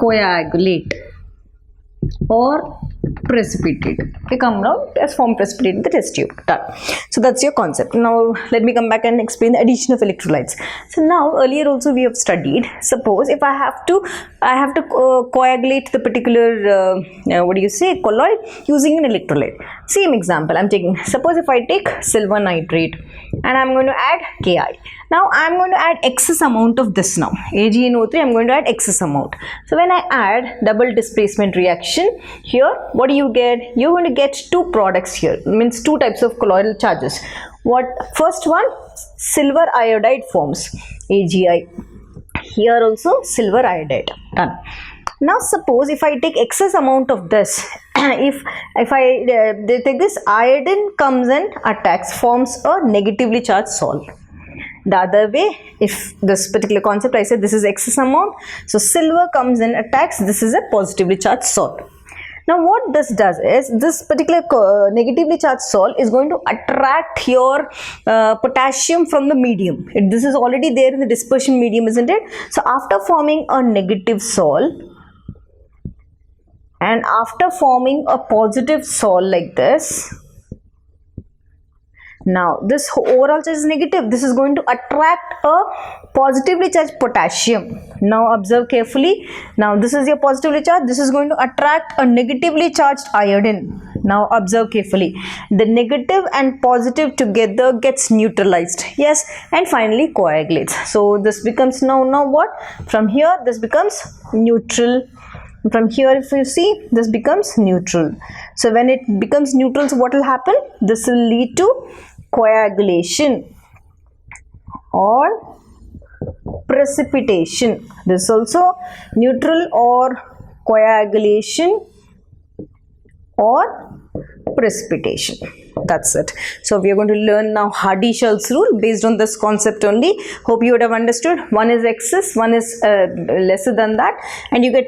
coagulate or precipitate. They come out as form precipitate in the test tube. Done. So that's your concept. Now let me come back and explain the addition of electrolytes. So now earlier also we have studied, suppose if I have to coagulate the particular colloid using an electrolyte. Same example I'm taking. Suppose if I take silver nitrate and I'm going to add Ki. Now I'm going to add excess amount of this now. AgNO3, I'm going to add excess amount. So when I add double displacement reaction, here what do you get? You're going to get two products here. Means two types of colloidal charges. What? First one, silver iodide forms, AgI. Here also silver iodide. Done. Now suppose if I take excess amount of this, if I take this, iodine comes and attacks, forms a negatively charged salt. The other way, if this particular concept I said this is excess amount, so silver comes and attacks, this is a positively charged salt. Now what this does is, this particular negatively charged salt is going to attract your potassium from the medium. This is already there in the dispersion medium, isn't it? So after forming a negative salt and after forming a positive salt like this, now this overall charge is negative. This is going to attract a positively charged potassium. Now observe carefully. Now this is your positively charged. This is going to attract a negatively charged iodine. Now observe carefully. The negative and positive together gets neutralized. Yes, and finally coagulates. So this becomes now what? From here this becomes neutral. From here, if you see, this becomes neutral. So when it becomes neutral, so what will happen? This will lead to coagulation or precipitation. This is also neutral or coagulation or precipitation. That's it. So we are going to learn now Hardy-Schulze rule based on this concept only. Hope you would have understood. One is excess, one is lesser than that, and you get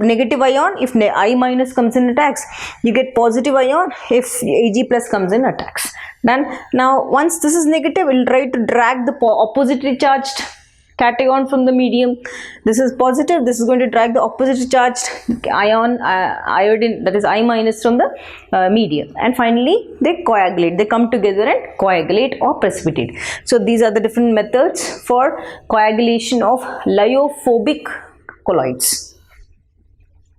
negative ion if I minus comes in attacks. You get positive ion if Ag plus comes in attacks. Then now once this is negative, we'll try to drag the oppositely charged cation from the medium. This is positive, this is going to drag the opposite charged ion, iodine, that is I minus from the medium, and finally they coagulate. They come together and coagulate or precipitate. So these are the different methods for coagulation of lyophobic colloids.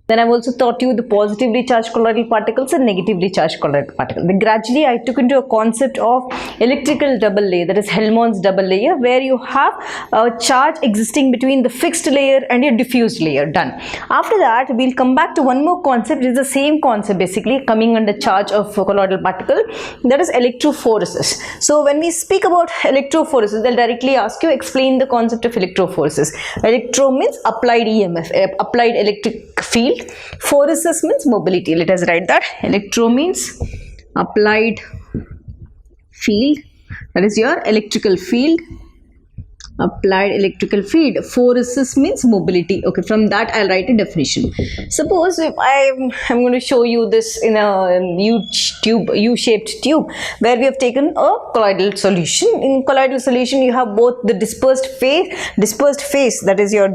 Then I've also taught you the positively charged colloidal particles and negatively charged colloidal particles. Then gradually I took into a concept of electrical double layer, that is Helmholtz double layer, where you have a charge existing between the fixed layer and your diffused layer. Done. After that, we'll come back to one more concept. It is the same concept basically coming under charge of colloidal particle, that is electrophoresis. So when we speak about electrophoresis, they'll directly ask you, explain the concept of electrophoresis. Electro means applied EMF, applied electric field. Phoresis means mobility. Let us write that. Electro means applied field, that is your electrical field. Applied electrical field. Phoresis means mobility. Okay, from that I'll write a definition. Suppose if I'm going to show you this in a U-shaped tube where we have taken a colloidal solution. In colloidal solution you have both the dispersed phase, that is your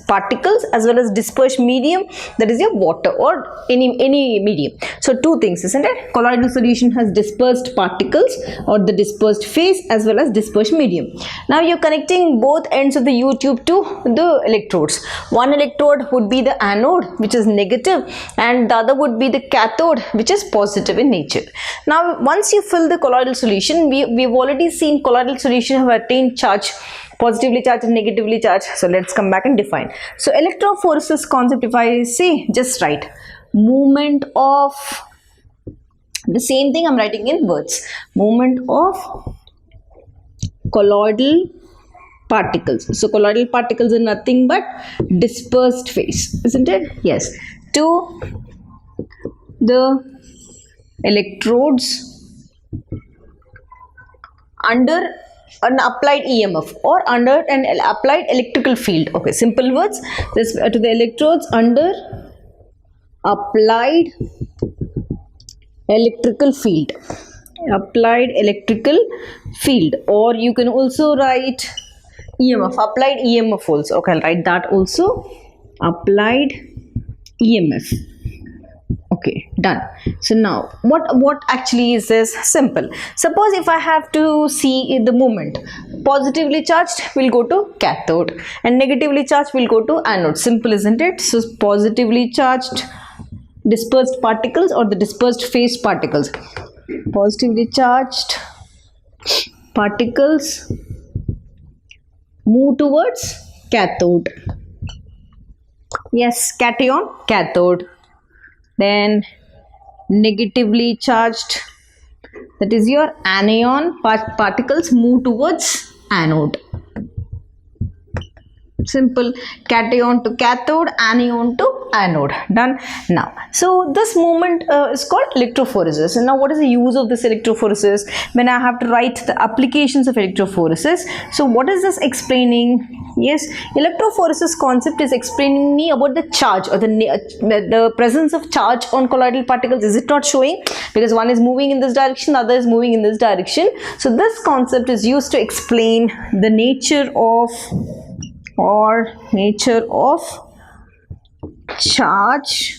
particles, as well as dispersed medium, that is your water or any medium. So two things, isn't it? Colloidal solution has dispersed particles or the dispersed phase as well as dispersed medium. Now you're connecting both ends of the U-tube to the electrodes. One electrode would be the anode, which is negative, and the other would be the cathode, which is positive in nature. Now once you fill the colloidal solution, we've already seen colloidal solution have attained charge, positively charged and negatively charged. So let's come back and define. So electrophoresis concept, if I say, just write movement of, the same thing I'm writing in words, movement of colloidal particles. So colloidal particles are nothing but dispersed phase, isn't it? Yes. To the electrodes under an applied EMF or under an applied electrical field. Okay, simple words. This to the electrodes under applied electrical field. Applied electrical field, or you can also write EMF, applied EMF also. Okay, I'll write that also, applied EMF. Okay, done. So now what actually is this? Simple. Suppose if I have to see the movement, positively charged will go to cathode and negatively charged will go to anode. Simple, isn't it? So positively charged dispersed particles or the dispersed phase particles. Positively charged particles move towards cathode. Yes, cation, cathode. Then negatively charged, that is your anion particles, move towards anode. Simple. Cation to cathode, anion to anode. Done. Now, so this movement is called electrophoresis. And now what is the use of this electrophoresis? When I have to write the applications of electrophoresis, so what is this explaining? Yes, electrophoresis concept is explaining me about the charge or the presence of charge on colloidal particles. Is it not showing? Because one is moving in this direction, the other is moving in this direction. So this concept is used to explain the nature of charge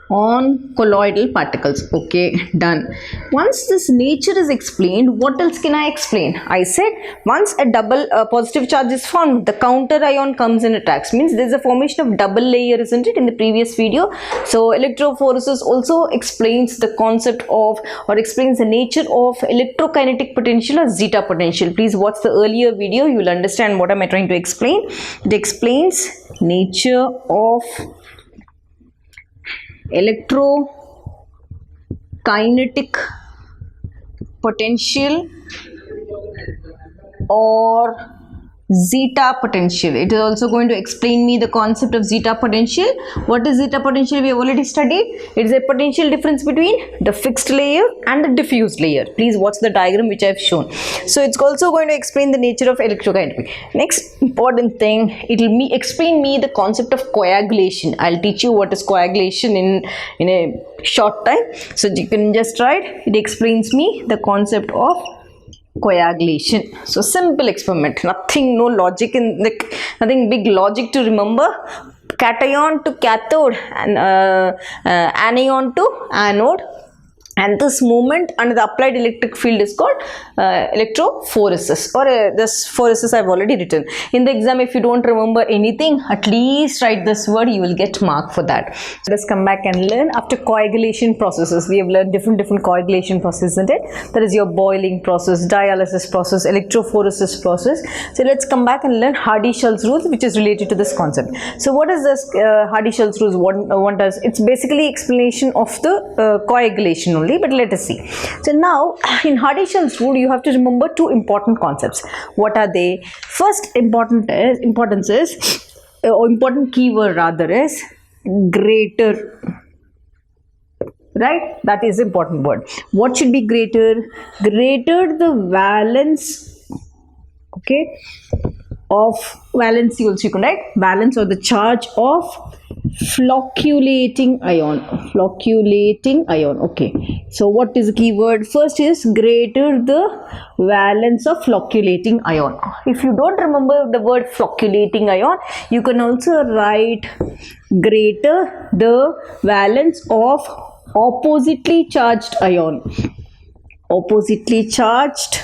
on colloidal particles. Okay, done. Once this nature is explained, what else can I explain? I said once a double positive charge is formed, the counter ion comes and attacks. Means there is a formation of double layer, isn't it, in the previous video? So electrophoresis also explains the concept of, or explains the nature of electrokinetic potential or zeta potential. Please watch the earlier video, you will understand what am I trying to explain. It explains nature of electrokinetic potential or zeta potential. It is also going to explain me the concept of zeta potential. What is zeta potential? We have already studied. It is a potential difference between the fixed layer and the diffused layer. Please watch the diagram which I have shown. So it's also going to explain the nature of electrokinetic. Next important thing, it will explain me the concept of coagulation. I'll teach you what is coagulation in a short time. So you can just write. It explains me the concept of coagulation. So simple experiment, nothing, no logic in the, nothing big logic to remember. Cation to cathode and anion to anode, and this movement under the applied electric field is called electrophoresis, or this phoresis I have already written. In the exam, if you don't remember anything, at least write this word, you will get mark for that. So let's come back and learn after coagulation processes. We have learned different coagulation processes, isn't it? That is your boiling process, dialysis process, electrophoresis process. So let's come back and learn Hardy-Schulze rules, which is related to this concept. So what is this Hardy-Schulze rules? What does? It's basically explanation of the coagulation only. But let us see. So now in Hardy-Schulze rule, you have to remember two important concepts. What are they? First important keyword rather is greater. Right? That is important word. What should be greater? Greater the valence. Okay. Of valency also you can write. Valence or the charge of flocculating ion. Flocculating ion. Okay. So what is the keyword? First is greater the valence of flocculating ion. If you don't remember the word flocculating ion, you can also write greater the valence of oppositely charged ion. Oppositely charged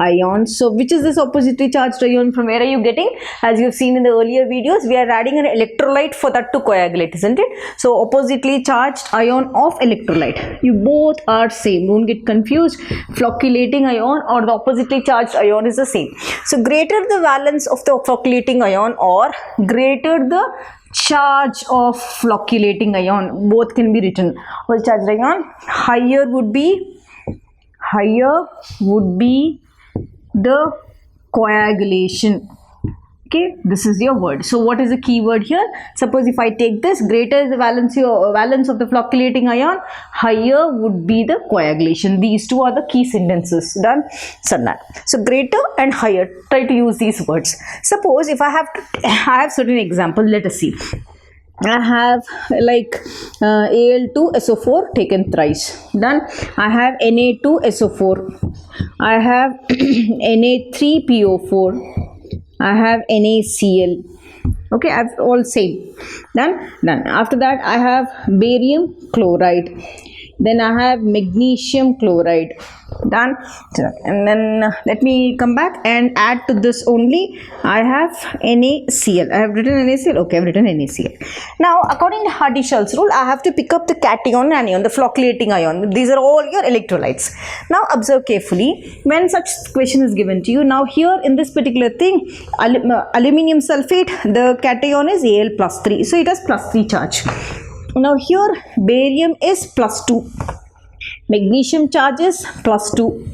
ion. So which is this oppositely charged ion? From where are you getting? As you have seen in the earlier videos, we are adding an electrolyte for that to coagulate, isn't it? So oppositely charged ion of electrolyte. You both are same. Don't get confused. Flocculating ion or the oppositely charged ion is the same. So greater the valence of the flocculating ion or greater the charge of flocculating ion, both can be written. What is charged ion? Higher would be the coagulation. Okay, this is your word. So what is the key word here? Suppose if I take this, greater is the valence of the flocculating ion, higher would be the coagulation. These two are the key sentences. Done? So done. So greater and higher, try to use these words. Suppose if I have certain example, let us see. I have like Al2SO4 taken thrice. Done. I have Na2SO4. I have Na3PO4. I have NaCl. Okay, I have all same. Done. After that, I have barium chloride. Then I have magnesium chloride. Done. And then let me come back and add to this only. I have NaCl. I have written NaCl. Okay, I have written NaCl. Now, according to Hardy-Schulze rule, I have to pick up the cation, anion, the flocculating ion. These are all your electrolytes. Now, observe carefully. When such question is given to you, now here in this particular thing, aluminium sulfate, the cation is Al plus 3. So, it has plus 3 charge. Now, here barium is plus 2. Magnesium charge is plus 2.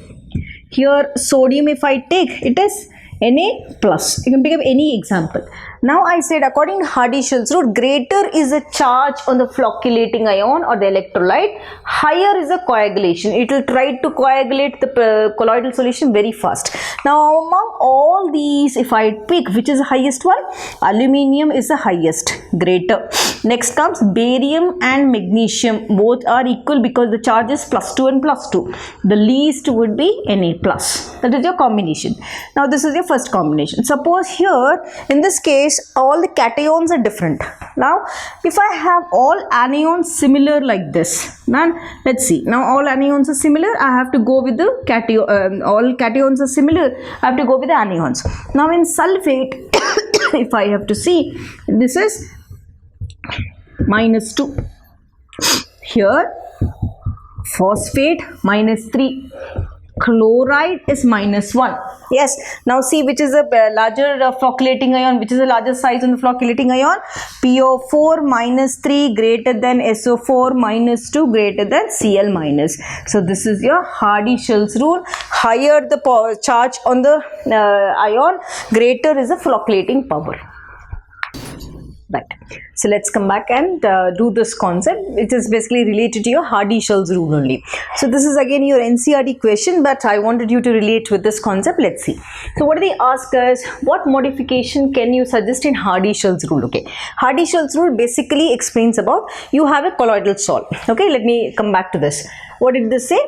Here sodium, if I take, it is Na plus. You can pick up any example. Now I said according to Hardy-Schulze rule, greater is the charge on the flocculating ion or the electrolyte, higher is the coagulation. It will try to coagulate the colloidal solution very fast. Now among all these, if I pick which is the highest one, aluminium is the highest, greater. Next comes barium and magnesium, both are equal because the charge is +2 and +2. The least would be Na plus. That is your combination. Now this is your first combination. Suppose here in this case all the cations are different. Now if I have all anions similar like this, now let's see. Now all anions are similar. I have to go with the cation. All cations are similar. I have to go with the anions. Now in sulfate, if I have to see, this is -2. Here phosphate -3. Chloride is -1. Yes, now see which is a larger flocculating ion, which is a larger size on the flocculating ion. PO4 -3 greater than SO4 -2 greater than Cl minus. So this is your Hardy-Schulze rule. Higher the charge on the ion, greater is the flocculating power. Right. So let's come back and do this concept. It is basically related to your Hardy-Schulze rule only. So this is again your NCERT question, but I wanted you to relate with this concept. Let's see. So what do they ask us? What modification can you suggest in Hardy-Schulze rule? Okay, Hardy-Schulze rule basically explains about you have a colloidal sol. Okay, let me come back to this. What did this say?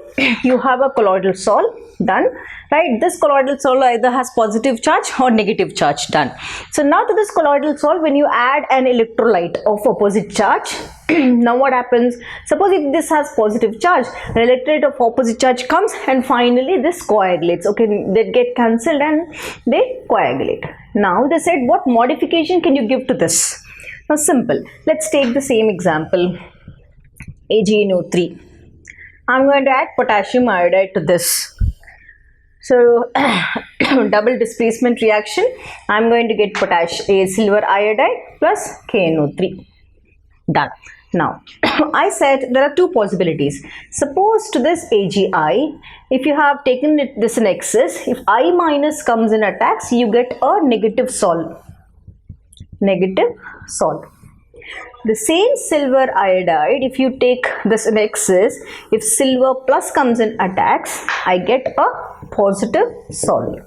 You have a colloidal sol, done, right? This colloidal sol either has positive charge or negative charge, done. So now to this colloidal sol, when you add an electrolyte of opposite charge, now what happens? Suppose if this has positive charge, an electrolyte of opposite charge comes and finally this coagulates. Okay, they get cancelled and they coagulate. Now they said, what modification can you give to this? Now simple. Let's take the same example, AgNO3. I'm going to add potassium iodide to this. So double displacement reaction, I'm going to get silver iodide plus KNO3. Done. Now I said there are two possibilities. Suppose to this AgI, if you have taken this in excess, if I minus comes in attacks, you get a negative sol. Negative sol. The same silver iodide, if you take this in excess, if silver plus comes in attacks, I get a positive sol.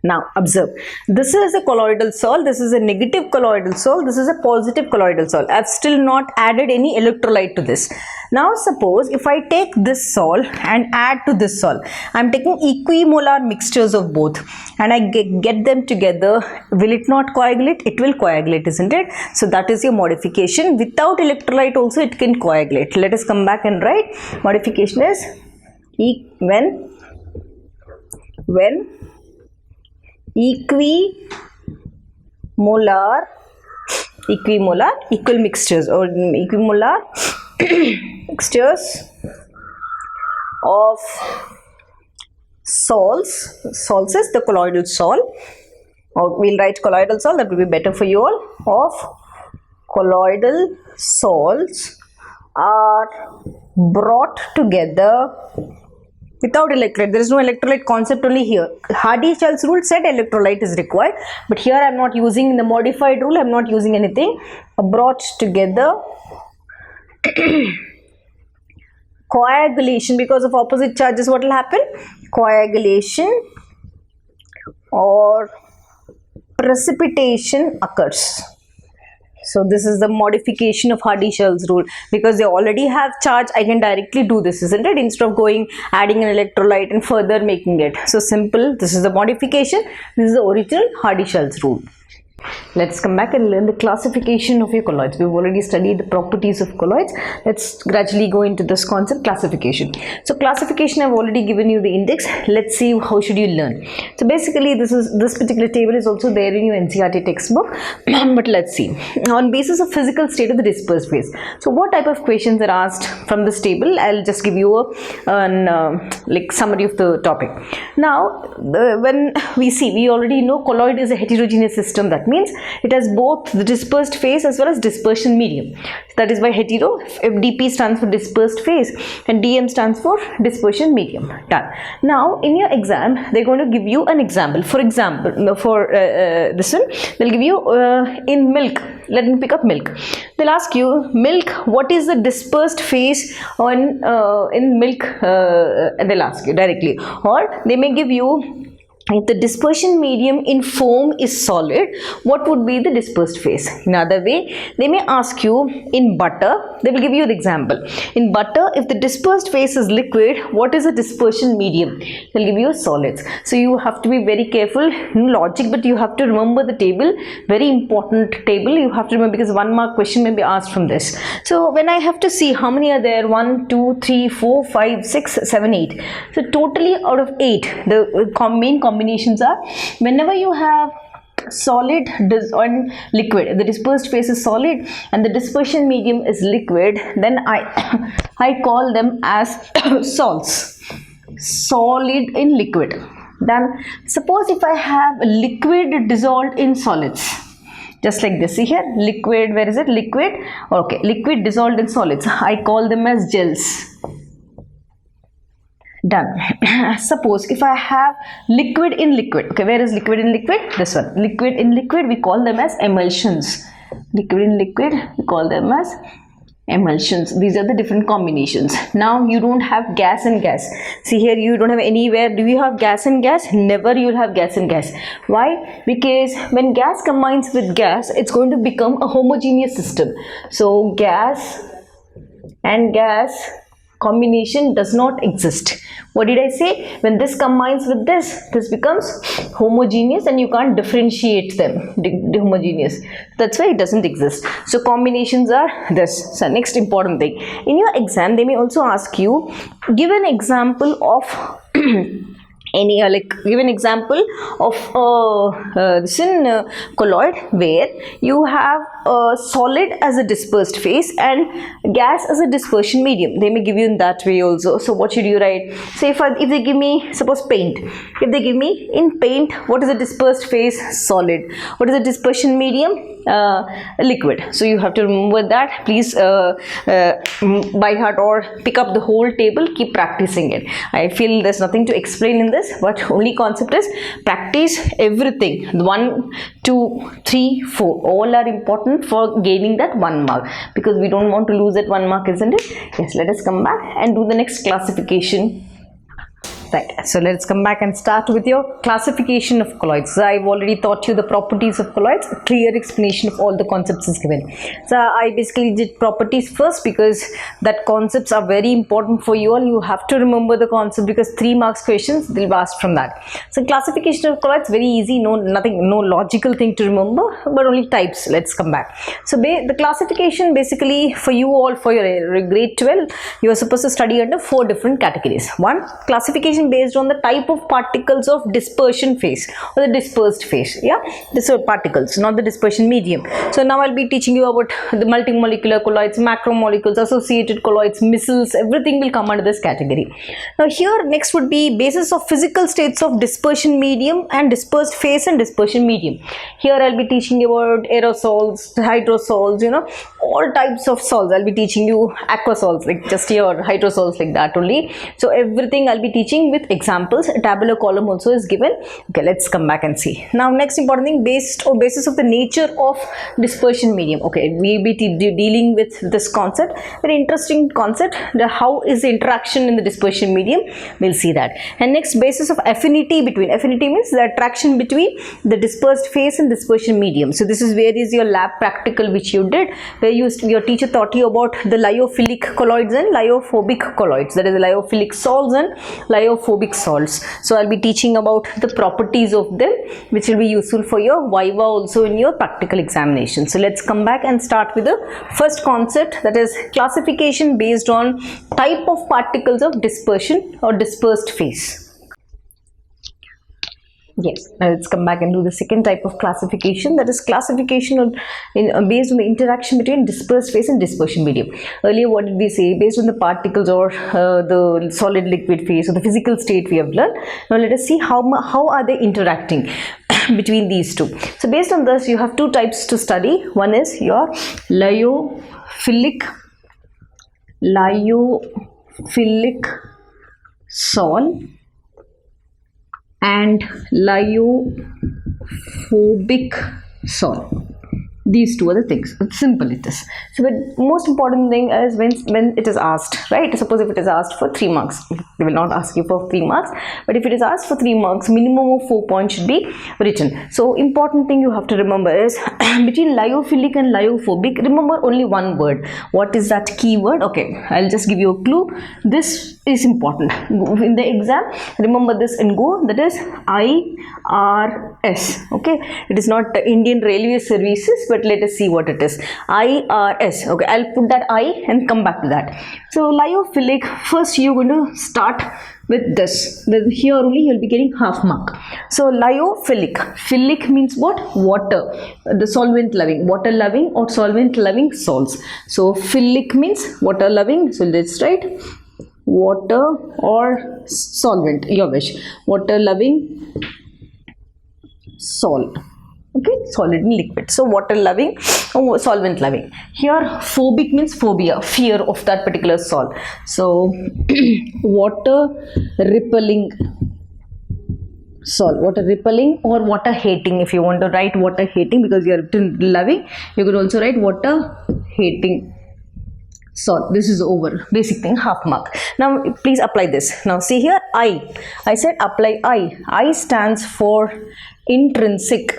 Now observe, this is a colloidal sol, this is a negative colloidal sol, this is a positive colloidal sol. I have still not added any electrolyte to this. Now suppose if I take this sol and add to this sol, I am taking equimolar mixtures of both and I get them together, will it not coagulate? It will coagulate, isn't it? So that is your modification. Without electrolyte also it can coagulate. Let us come back and write. Modification is when equal mixtures or equimolar mixtures of sols is the colloidal sol, or we'll write colloidal sol, that will be better for you all, of colloidal sols are brought together without electrolyte. There is no electrolyte concept only here. Hardy-Schulze rule said electrolyte is required, but here I am not using the modified rule, I am not using anything. Brought together coagulation, because of opposite charges, what will happen? Coagulation or precipitation occurs. So this is the modification of Hardy-Schulze rule. Because they already have charge, I can directly do this, isn't it? Instead of adding an electrolyte and further making it. So simple, this is the modification, this is the original Hardy-Schulze rule. Let's come back and learn the classification of your colloids. We've already studied the properties of colloids. Let's gradually go into this concept, classification. So classification, I've already given you the index. Let's see how should you learn. So basically this particular table is also there in your NCERT textbook. But let's see. On basis of physical state of the dispersed phase. So what type of questions are asked from this table? I'll just give you a like summary of the topic. Now when we already know colloid is a heterogeneous system. That means it has both the dispersed phase as well as dispersion medium. So that is why hetero, DP stands for dispersed phase and DM stands for dispersion medium. Done. Now in your exam they're going to give you an example. For example, for this one they'll give you in milk. Let me pick up milk. They'll ask you, milk, what is the dispersed phase on in milk? They'll ask you directly, or they may give you, if the dispersion medium in foam is solid, what would be the dispersed phase? In other way, they may ask you in butter, they will give you the example. In butter, if the dispersed phase is liquid, what is the dispersion medium? They'll give you solids. So you have to be very careful in logic, but you have to remember the table, very important table you have to remember, because 1 mark question may be asked from this. So when I have to see how many are there, 1, 2, 3, 4, 5, 6, 7, 8. So totally out of 8, the main combinations are, whenever you have solid and liquid, the dispersed phase is solid and the dispersion medium is liquid, then I call them as salts. Solid in liquid. Then suppose if I have liquid dissolved in solids, just like this, see here, liquid, where is it, liquid, okay, liquid dissolved in solids, I call them as gels. Done. Suppose if I have liquid in liquid, okay, where is liquid in liquid? This one. Liquid in liquid, we call them as emulsions. Liquid in liquid, we call them as emulsions. These are the different combinations. Now you don't have gas and gas. See here, you don't have anywhere. Do you have gas and gas? Never you will have gas and gas. Why? Because when gas combines with gas, it's going to become a homogeneous system. So gas and gas combination does not exist. What did I say? When this combines with this becomes homogeneous and you can't differentiate them. Homogeneous. That's why it doesn't exist. So combinations are this. So next important thing. In your exam, they may also ask you, give an example of give an example of this in colloid where you have a solid as a dispersed phase and gas as a dispersion medium. They may give you in that way also. So what should you write? Say if they give me, suppose paint. If they give me in paint, what is the dispersed phase? Solid. What is the dispersion medium? Liquid. So you have to remember that. Please by heart or pick up the whole table, keep practicing it. I feel there's nothing to explain in this, but only concept is practice everything. 1, 2, 3, 4 all are important for gaining that 1 mark, because we don't want to lose that 1 mark, isn't it? Yes, let us come back and do the next classification. Right, so let's come back and start with your classification of colloids. So I've already taught you the properties of colloids. A clear explanation of all the concepts is given. So I basically did properties first because that concepts are very important for you all. You have to remember the concept because 3 marks questions they'll be asked from that. So classification of colloids very easy. No logical thing to remember, but only types. Let's come back. So the classification basically for you all, for your grade 12, you are supposed to study under 4 different categories. 1, classification based on the type of particles of dispersion phase or the dispersed phase. Yeah, these are particles, not the dispersion medium. So now I'll be teaching you about the multimolecular colloids, macromolecules, associated colloids, micelles, everything will come under this category. Now here next would be basis of physical states of dispersion medium and dispersed phase and dispersion medium. Here I'll be teaching you about aerosols, hydrosols, all types of sols. I'll be teaching you aquasols, like just your hydrosols, like that only. So everything I'll be teaching with examples. A tabular column also is given. Okay, let's come back and see. Now next important thing, basis of the nature of dispersion medium. Okay, we'll be dealing with this concept. Very interesting concept. How is the interaction in the dispersion medium? We'll see that. And next, basis of affinity between. Affinity means the attraction between the dispersed phase and dispersion medium. So this is where is your lab practical which you did, where your teacher taught you about the lyophilic colloids and lyophobic colloids. That is the lyophilic salts and lyophobic salts. So I'll be teaching about the properties of them, which will be useful for your viva also in your practical examination. So let's come back and start with the first concept, that is classification based on type of particles of dispersion or dispersed phase. Yes, now let's come back and do the second type of classification, that is classification based on the interaction between dispersed phase and dispersion medium. Earlier what did we say? Based on the particles or the solid liquid phase or the physical state we have learned. Now let us see how are they interacting. between these two. So based on this, you have two types to study. One is your lyophilic sol and lyophobic sol. These two are the things. It's simple, it is. So the most important thing is when it is asked, right? Suppose if it is asked for 3 marks, they will not ask you for 3 marks, but if it is asked for 3 marks, minimum of 4 points should be written. So important thing you have to remember is between lyophilic and lyophobic, remember only one word. What is that keyword? Okay, I'll just give you a clue. This is important in the exam. Remember this and go. That is IRS. Okay, it is not Indian Railway Services, but let us see what it is. IRS. Okay, I'll put that I and come back to that. So lyophilic, first you're going to start with this. Here only you'll be getting half mark. So lyophilic. Philic means what? Water. The solvent loving. Water loving or solvent loving salts. So philic means water loving. So let's write water or solvent, your wish. Water loving salt. Okay, solid and liquid. So water loving or solvent loving. Here phobic means phobia, fear of that particular salt. So water repelling salt, water repelling or water hating. If you want to write water hating because you are loving, you could also write water hating salt. This is over. Basic thing, half mark. Now please apply this. Now see here, I said apply I. I stands for intrinsic.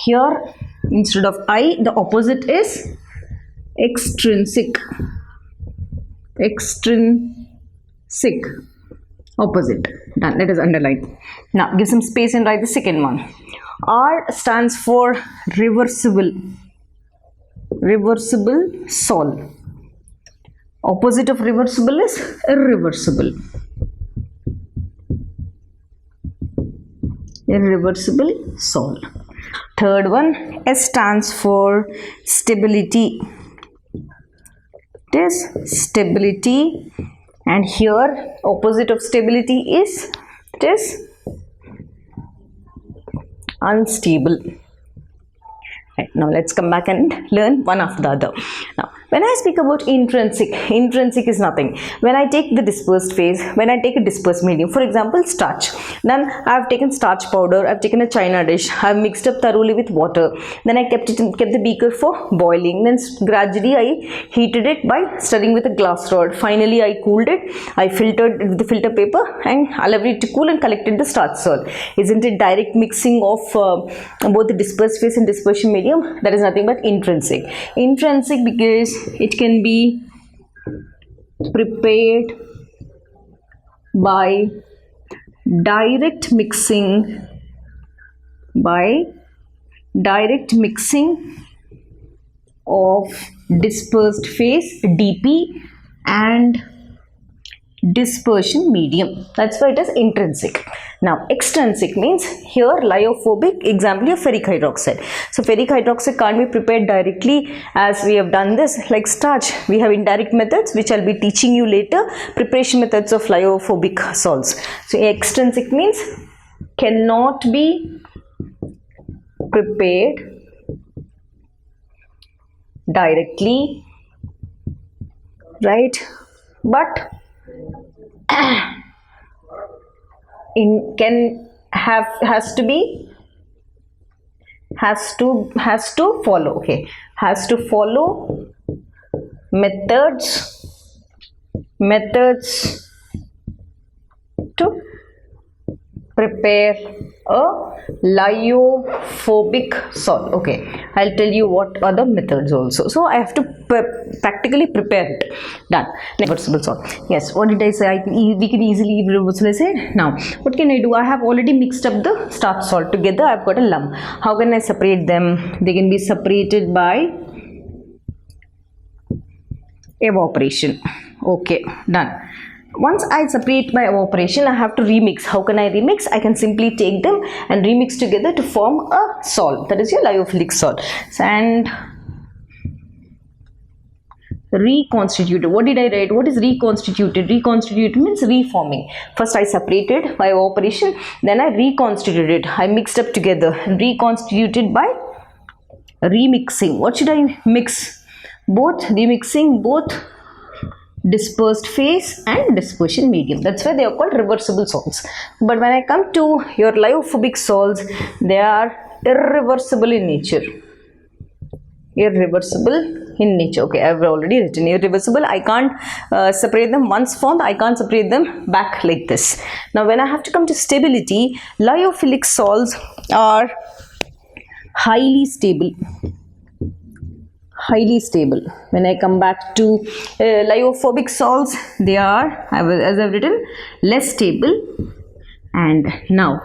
Here instead of I, the opposite is extrinsic. Extrinsic. Opposite. Done. Let us underline. Now give some space and write the second one. R stands for reversible. Reversible sol. Opposite of reversible is irreversible. Irreversible sol. Third one, S stands for stability. It is stability, and here opposite of stability is, it is unstable. Right, now let's come back and learn one after the other. Now when I speak about intrinsic is nothing. When I take the dispersed phase, when I take a dispersed medium, for example starch, then I have taken starch powder, I have taken a china dish, I have mixed up thoroughly with water, then I kept the beaker for boiling, then gradually I heated it by stirring with a glass rod. Finally I cooled it, I filtered it with the filter paper and allowed it to cool and collected the starch salt. Isn't it direct mixing of both the dispersed phase and dispersion medium? That is nothing but intrinsic. Intrinsic because it can be prepared by direct mixing of dispersed phase DP and dispersion medium. That's why it is intrinsic. Now extrinsic means here lyophobic, example of ferric hydroxide. So ferric hydroxide can't be prepared directly as we have done this like starch. We have indirect methods which I'll be teaching you later, preparation methods of lyophobic salts. So extrinsic means cannot be prepared directly, right, but has to follow methods to prepare a lyophobic salt. Okay, I'll tell you what are the methods also. So I have to practically prepare it. Done. Reversible salt. Yes, what did I say? We can easily reversible it. Now what can I do? I have already mixed up the starch salt together. I've got a lump. How can I separate them? They can be separated by evaporation. Okay, done. Once I separate by evaporation, I have to remix. How can I remix? I can simply take them and remix together to form a salt. That is your lyophilic salt. And Reconstituted. What did I write? What is reconstituted? Reconstituted means reforming. First I separated by evaporation, then I reconstituted it. I mixed up together. Reconstituted by remixing. What should I mix? Both remixing, both dispersed phase and dispersion medium. That's why they are called reversible salts. But when I come to your lyophobic salts, they are irreversible in nature. Irreversible in nature. Okay, I've already written irreversible. I can't separate them once formed. I can't separate them back like this. Now when I have to come to stability, lyophilic salts are highly stable. Highly stable. When I come back to lyophobic salts, they are, as I've written, less stable. And now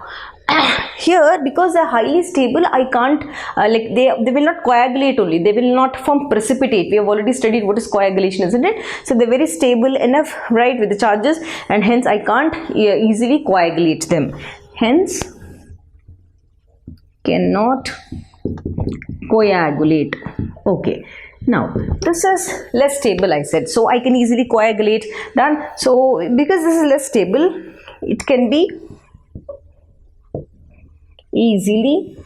here, because they're highly stable, I can't like they will not coagulate only, they will not form precipitate. We have already studied what is coagulation, isn't it? So they're very stable enough, right, with the charges, and hence I can't easily coagulate them. Hence cannot coagulate. Okay, now this is less stable, I said, so I can easily coagulate. Done. So because this is less stable, it can be easily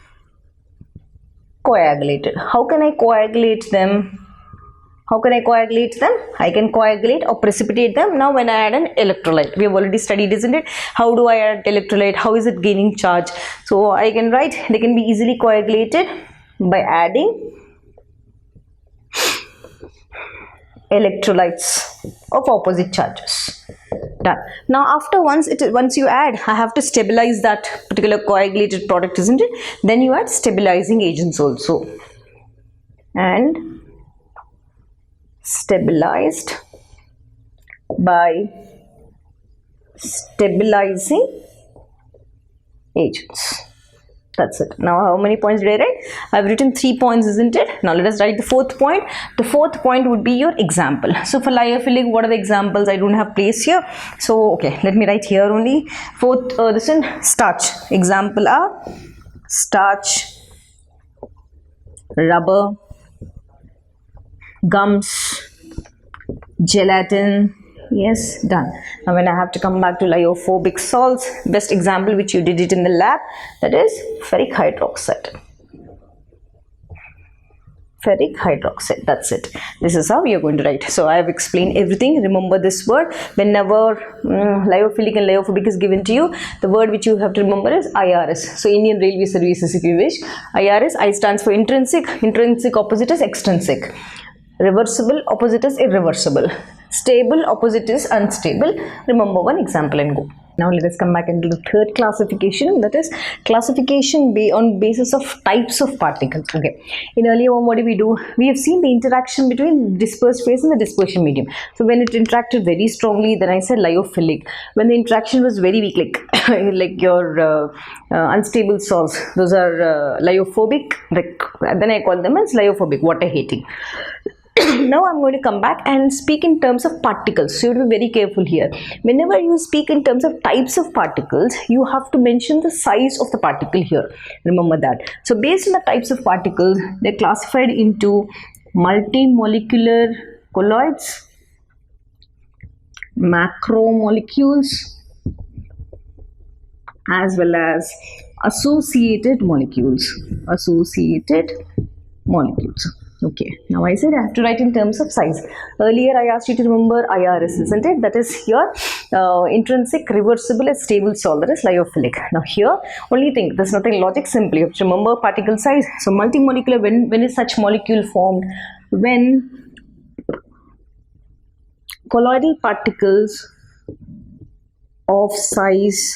coagulated. How can I coagulate them? How can I coagulate them? I can coagulate or precipitate them. Now when I add an electrolyte, we have already studied, isn't it? How do I add electrolyte? How is it gaining charge? So I can write they can be easily coagulated by adding electrolytes of opposite charges. Done. Now after once you add, I have to stabilize that particular coagulated product, isn't it? Then you add stabilizing agents also, and stabilized by stabilizing agents. That's it. Now how many points did I write? I've written 3 points, isn't it? Now let us write the fourth point. The fourth point would be your example. So for lyophilic, what are the examples? I don't have place here. So okay, let me write here only. Fourth, this one, starch. Example are starch, rubber, gums, gelatin. Yes, done. Now when I have to come back to lyophobic salts, best example which you did it in the lab, that is ferric hydroxide. Ferric hydroxide, that's it. This is how we are going to write. So I have explained everything. Remember this word. Whenever lyophilic and lyophobic is given to you, the word which you have to remember is IRS. So Indian Railway Services, if you wish. IRS, I stands for intrinsic. Intrinsic opposite is extrinsic. Reversible opposite is irreversible. Stable opposite is unstable. Remember one example and go. Now let us come back and do the third classification, that is classification on basis of types of particles. Okay. In earlier one, what do? We have seen the interaction between dispersed phase and the dispersion medium. So when it interacted very strongly, then I said lyophilic. When the interaction was very weak, like your unstable salts, those are lyophobic. Then I call them as lyophobic, water hating. Now I'm going to come back and speak in terms of particles. So you have to be very careful here. Whenever you speak in terms of types of particles, you have to mention the size of the particle here. Remember that. So based on the types of particles, they're classified into multimolecular colloids, macromolecules, as well as associated molecules. Associated molecules. Okay, now I said I have to write in terms of size. Earlier I asked you to remember IRS, isn't it? That is here intrinsic, reversible and stable salt, that is lyophilic. Now here, only thing, there's nothing logic, simply you have to remember particle size. So multimolecular, when is such molecule formed? When colloidal particles of size,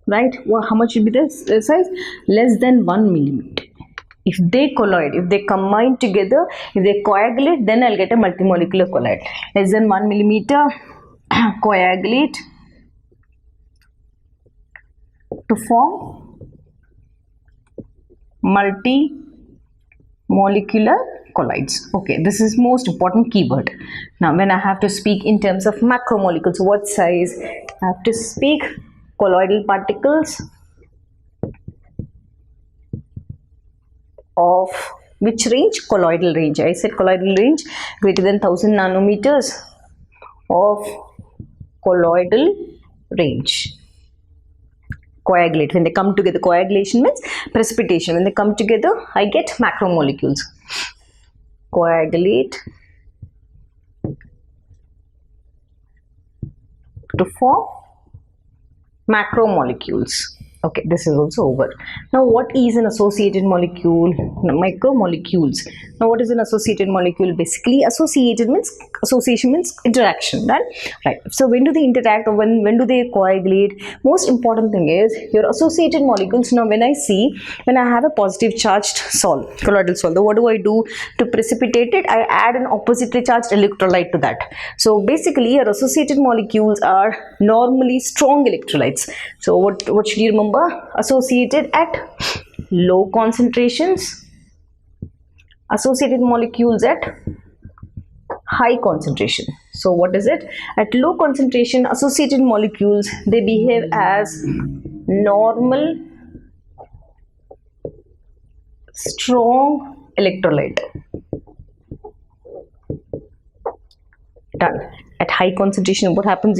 right? Well, how much should be the size? Less than 1 millimeter. If they colloid, if they combine together, if they coagulate, then I'll get a multimolecular colloid. Less than 1 millimeter, coagulate to form multimolecular colloids. Okay, this is most important keyword. Now when I have to speak in terms of macromolecules, what size? I have to speak colloidal particles of Which range? Colloidal range. I said colloidal range greater than 1000 nanometers of colloidal range. Coagulate. When they come together, coagulation means precipitation. When they come together, I get macromolecules. Coagulate to form macromolecules. Okay, this is also over. Now, what is an associated molecule? Micromolecules. Now, what is an associated molecule? Basically, association means interaction. Right. So, when do they interact, or when do they coagulate? Most important thing is your associated molecules. Now, when I have a positive charged salt, colloidal salt, what do I do to precipitate it? I add an oppositely charged electrolyte to that. So, basically, your associated molecules are normally strong electrolytes. So, what should you remember? Associated at low concentrations, associated molecules at high concentration. So what is it? At low concentration, associated molecules, they behave as normal strong electrolyte. Done. At high concentration, what happens,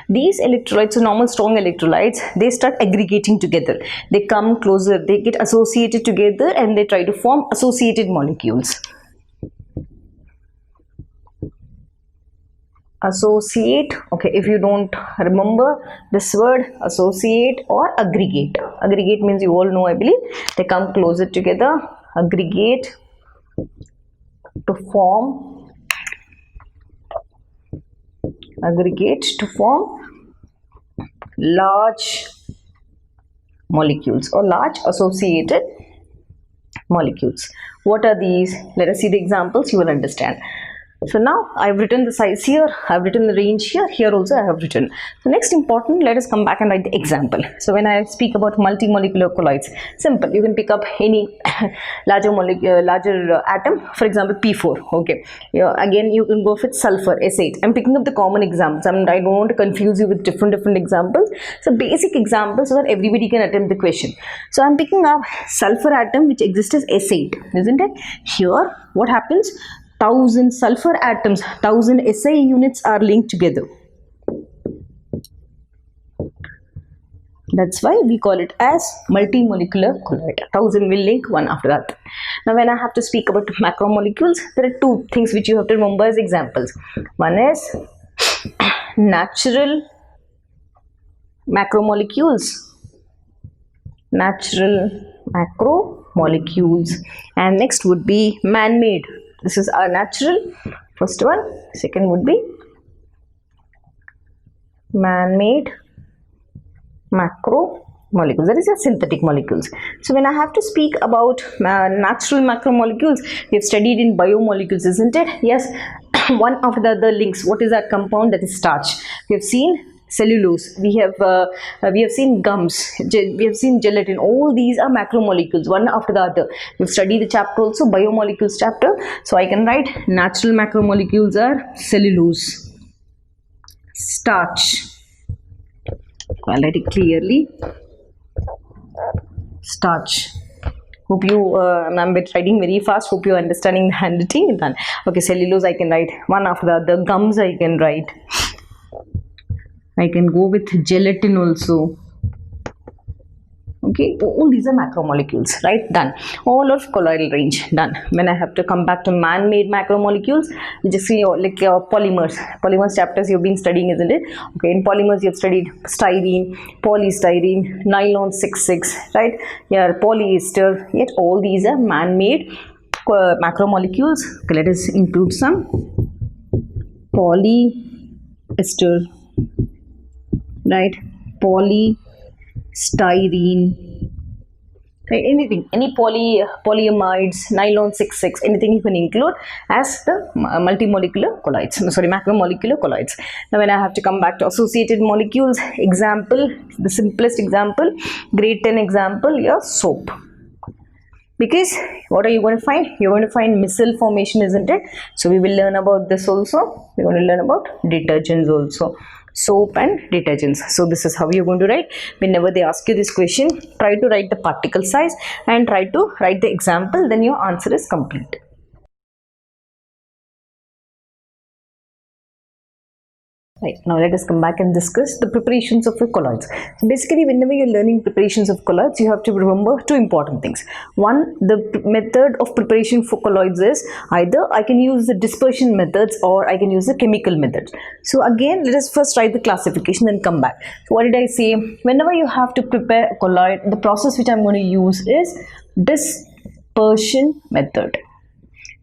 these electrolytes, so normal strong electrolytes, they start aggregating together. They come closer, they get associated together, and they try to form associated molecules. Associate. Okay, if you don't remember this word, associate or aggregate. Aggregate means you all know, I believe. They come closer together, aggregate to form large molecules or large associated molecules. What are these? Let us see the examples, you will understand. So now I have written the size here, I have written the range here, here also I have written. So next important, let us come back and write the example. So when I speak about multimolecular colloids, simple, you can pick up any larger atom, for example P4, okay. Again you can go with sulfur, S8. I'm picking up the common examples, I don't want to confuse you with different examples. So basic examples so that everybody can attempt the question. So I'm picking up sulfur atom which exists as S8, isn't it? Here what happens? 1000 sulfur atoms, 1000 SI units are linked together. That's why we call it as multimolecular colloid. 1000 will link one after that. Now when I have to speak about macromolecules, there are two things which you have to remember as examples. One is natural macromolecules, and next would be man-made. This is our natural, first one. Second would be man-made macromolecules, that is your synthetic molecules. So when I have to speak about natural macromolecules, we have studied in biomolecules, isn't it? Yes, one after the other links. What is that compound? That is starch. We have seen cellulose, we have seen gums, we have seen gelatin. All these are macromolecules, one after the other. We'll study the chapter also, biomolecules chapter. So I can write natural macromolecules are cellulose, starch. I'll write it clearly. Starch. Hope you, I'm writing very fast. Hope you're understanding the handwriting. Done. Okay, cellulose I can write one after the other. Gums I can write. I can go with gelatin also. Okay, all these are macromolecules, right? Done. All of colloidal range, done. When I have to come back to man-made macromolecules, you just see like polymers. Polymers chapters you've been studying, isn't it? Okay, in polymers you have studied styrene, polystyrene, nylon 66, right? Yeah, polyester. Yet all these are man-made macromolecules. Okay, let us include some polyester. Right, polystyrene, right? Anything, any polyamides, nylon 66, anything you can include as the multimolecular colloids. No, sorry, macromolecular colloids. Now, when I have to come back to associated molecules, example, the simplest example, grade 10 example, your soap. Because what are you going to find? You're going to find micelle formation, isn't it? So we will learn about this also. We're going to learn about detergents also. soap and detergents. So this is how you're going to write. Whenever they ask you this question, try to write the particle size and try to write the example, then your answer is complete. Right, now let us come back and discuss the preparations of colloids. So basically, whenever you're learning preparations of colloids, you have to remember two important things. One, the method of preparation for colloids is either I can use the dispersion methods or I can use the chemical methods. So again, let us first write the classification and come back. So what did I say? Whenever you have to prepare a colloid, the process which I'm going to use is dispersion method,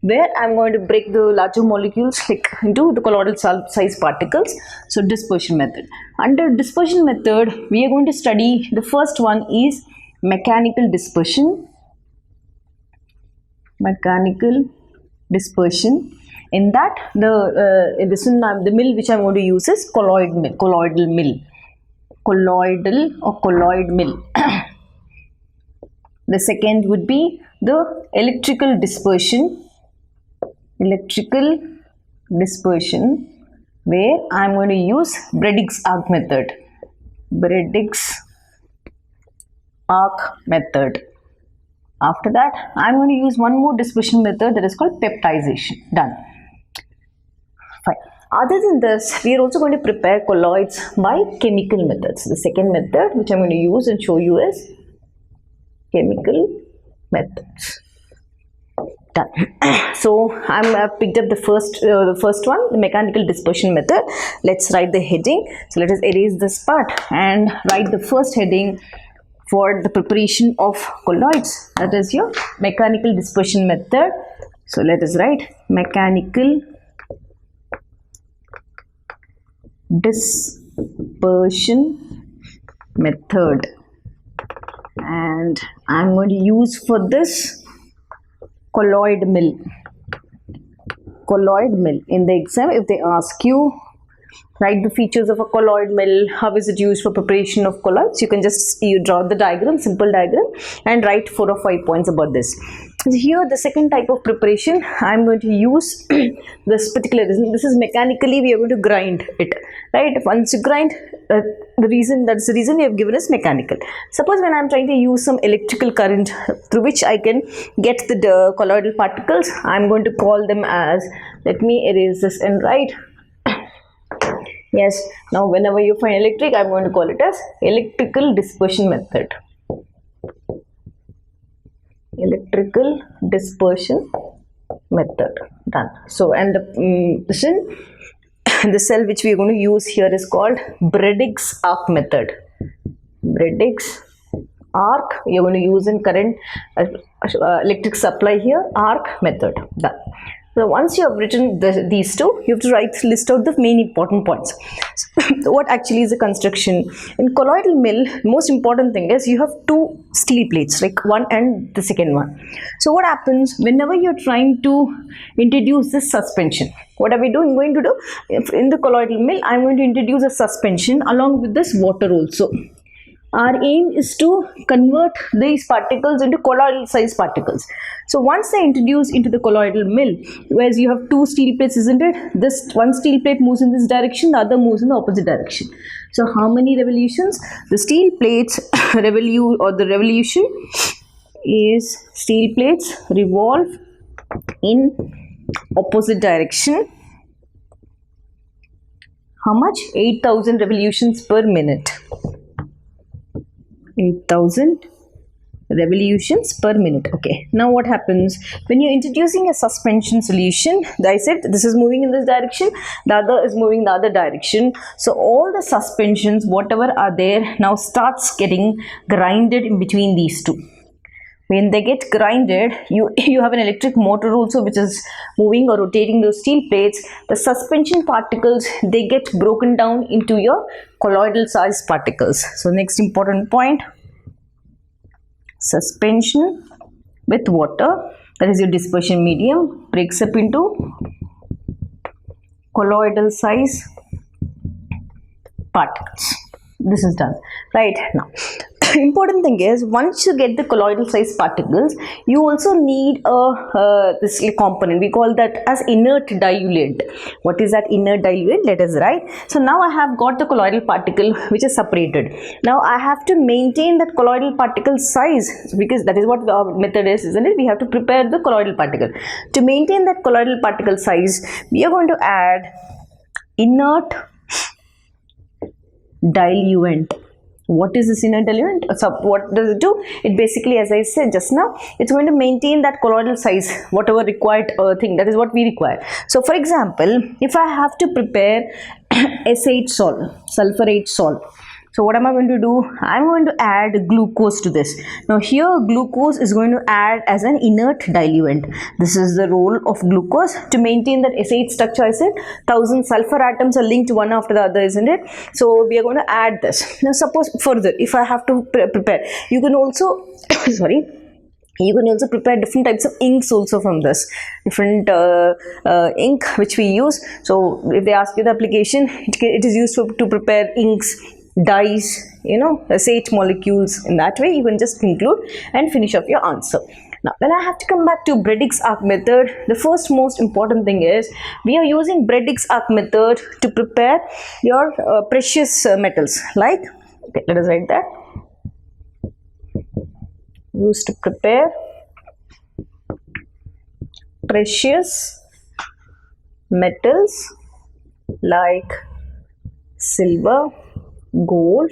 where I'm going to break the larger molecules into the colloidal size particles. So dispersion method. Under dispersion method, we are going to study, the first one is mechanical dispersion. Mechanical dispersion. In that, the mill which I'm going to use is colloidal mill. Colloidal or colloid mill. The second would be the electrical dispersion. Electrical dispersion, where I am going to use Briggs arc method. Briggs arc method. After that, I am going to use one more dispersion method, that is called peptidization. Done. Fine. Other than this, we are also going to prepare colloids by chemical methods. The second method which I am going to use and show you is chemical methods. Done. So I've picked up the first one, the mechanical dispersion method. Let's write the heading. So let us erase this part and write the first heading for the preparation of colloids. That is your mechanical dispersion method. So let us write mechanical dispersion method, and I'm going to use for this colloid mill. Colloid mill. In the exam, if they ask you, write the features of a colloid mill, how is it used for preparation of colloids, you can just draw the diagram, simple diagram, and write 4 or 5 points about this. Here, the second type of preparation, I am going to use this particular reason. This is mechanically, we are going to grind it, right? Once you grind, that's the reason we have given is mechanical. Suppose when I am trying to use some electrical current through which I can get the colloidal particles, I am going to call them as, let me erase this and write. Yes, now whenever you find electric, I am going to call it as electrical dispersion method. Electrical dispersion method. Done. So, and the cell which we are going to use here is called Briggs arc method. Briggs arc, you are going to use in current electric supply here, arc method. Done. So once you have written these two, you have to list out the main important points. So what actually is the construction? In colloidal mill, most important thing is you have two steel plates, like one and the second one. So what happens whenever you're trying to introduce this suspension? What are we going to do? In the colloidal mill, I'm going to introduce a suspension along with this water also. Our aim is to convert these particles into colloidal size particles. So once they introduce into the colloidal mill, whereas you have two steel plates, isn't it? This one steel plate moves in this direction, the other moves in the opposite direction. So how many revolutions? The steel plates revolution is steel plates revolve in opposite direction. How much? 8,000 revolutions per minute. 8,000 revolutions per minute. Okay, now what happens when you're introducing a suspension solution? I said this is moving in this direction, the other is moving the other direction. So all the suspensions, whatever are there, now starts getting grinded in between these two. When they get grinded, you have an electric motor also which is moving or rotating those steel plates. The suspension particles, they get broken down into your colloidal size particles. So next important point, suspension with water, that is your dispersion medium, breaks up into colloidal size particles. This is done right now. important thing is, once you get the colloidal size particles, you also need a this component. We call that as inert diluent. What is that inert diluent? Let us write. So now I have got the colloidal particle which is separated. Now I have to maintain that colloidal particle size, because that is what our method is, isn't it? We have to prepare the colloidal particle. To maintain that colloidal particle size, we are going to add inert diluent. What is this inert diluent? So what does it do? It basically, as I said just now, it's going to maintain that colloidal size, whatever required thing, that is what we require. So for example, if I have to prepare SH salt, sulfurate salt, so what am I going to do? I'm going to add glucose to this. Now here glucose is going to add as an inert diluent. This is the role of glucose to maintain that SH structure. I said 1000 sulfur atoms are linked one after the other, isn't it? So we are going to add this. Now suppose further, if I have to prepare, you can also sorry, you can also prepare different types of inks also from this, different ink which we use. So if they ask you the application, it is used to prepare inks, dyes, you know, SH molecules. In that way you can just include and finish off your answer. Now when I have to come back to Bredick's arc method, the first most important thing is we are using Bredick's arc method to prepare your precious metals, like, okay, let us write that, used to prepare precious metals like silver, gold,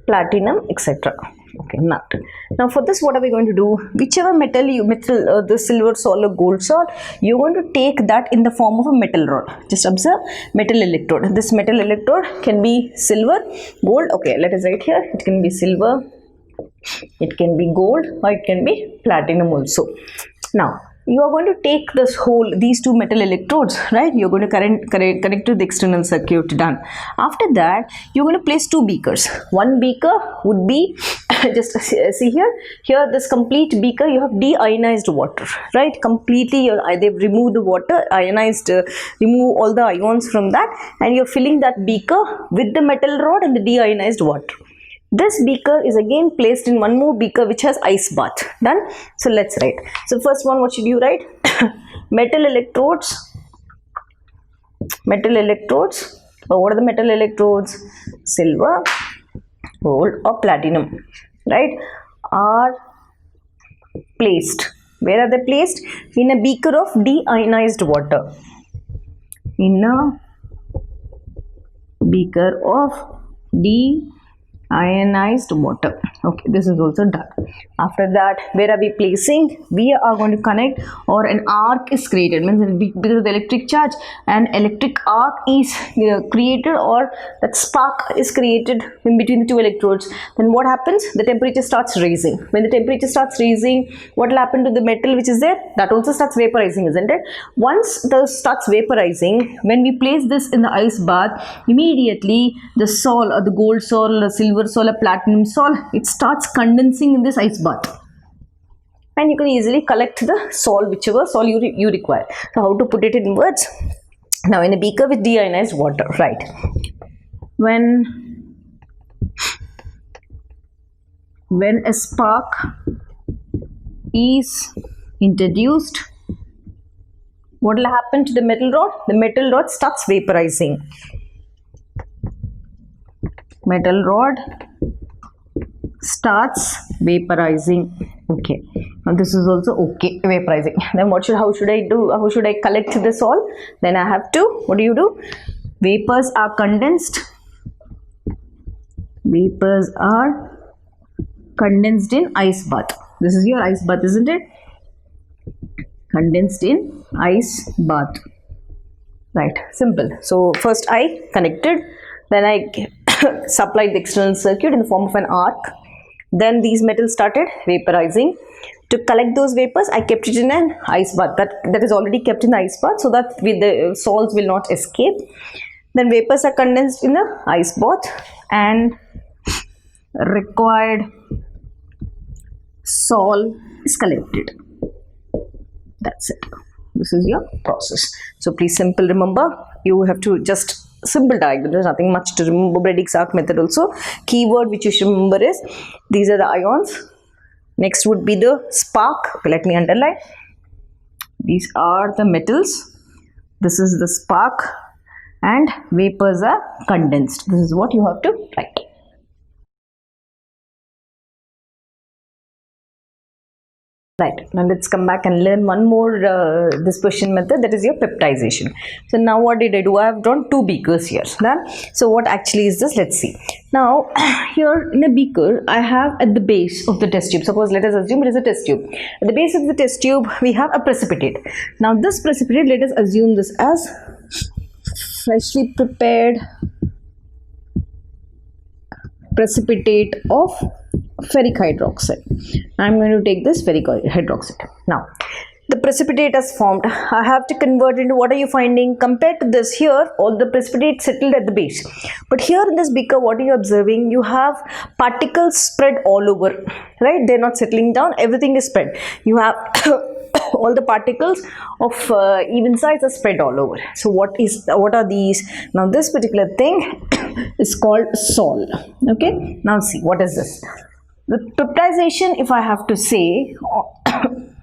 platinum, etc. Okay, now for this, what are we going to do? Whichever metal the silver salt or gold salt, you're going to take that in the form of a metal rod. Just observe, metal electrode. This metal electrode can be silver, gold. Okay, let us write here. It can be silver, it can be gold, or it can be platinum also. Now you are going to take these two metal electrodes, right? You're going to connect to the external circuit. Done. After that, you're going to place two beakers. One beaker would be just see here this complete beaker, you have deionized water, right? Completely they've removed the water, ionized, remove all the ions from that, and you're filling that beaker with the metal rod and the deionized water. This beaker is again placed in one more beaker which has ice bath. Done. So let's write. So first one, what should you write? Metal electrodes. Metal electrodes. Or what are the metal electrodes? Silver, gold, or platinum, right? Are placed. Where are they placed? In a beaker of deionized water. In a beaker of ionized water. Okay, this is also done. After that, where are we placing? We are going to connect, or an arc is created, means because of the electric charge, an electric arc is created, or that spark is created in between the two electrodes. Then what happens? The temperature starts raising. When the temperature starts raising, what will happen to the metal which is there? That also starts vaporizing, isn't it? Once this starts vaporizing, when we place this in the ice bath, immediately the salt, or the gold salt, or silver salt, or platinum salt, it starts condensing in this ice bath, and you can easily collect the salt, whichever salt you require. So how to put it in words? Now in a beaker with deionized water, right? When a spark is introduced, what will happen to the metal rod? The metal rod starts vaporizing. Metal rod starts vaporizing. Okay, now this is also okay, vaporizing. Then how should I do? How should I collect the salt? Then I have to, what do you do? Vapors are condensed. Vapors are condensed in ice bath. This is your ice bath, isn't it? Condensed in ice bath. Right, simple. So first I connected, then I supplied the external circuit in the form of an arc. Then these metals started vaporizing. To collect those vapors, I kept it in an ice bath. That is already kept in the ice bath, so that the salts will not escape. Then vapors are condensed in the ice bath, and required salt is collected. That's it. This is your process. So please simple remember, you have to just simple diagram. There's nothing much to remember. Bredick's arc method also. Keyword which you should remember is these are the ions. Next would be the spark. Okay, let me underline. These are the metals. This is the spark, and vapors are condensed. This is what you have to write. Right, now let's come back and learn one more dispersion method, that is your peptization. So now what did I do? I have drawn two beakers here. Done. So what actually is this? Let's see. Now here in a beaker, I have at the base of the test tube, suppose let us assume it is a test tube. At the base of the test tube, we have a precipitate. Now this precipitate, let us assume this as freshly prepared precipitate of ferric hydroxide. I am going to take this ferric hydroxide. Now the precipitate is formed. I have to convert into what are you finding? Compared to this, here all the precipitate settled at the base, but here in this beaker, what are you observing? You have particles spread all over, right? They're not settling down, everything is spread. You have all the particles of even size are spread all over. So what are these? Now this particular thing is called sol. Okay, now see, what is this? The peptization, if I have to say,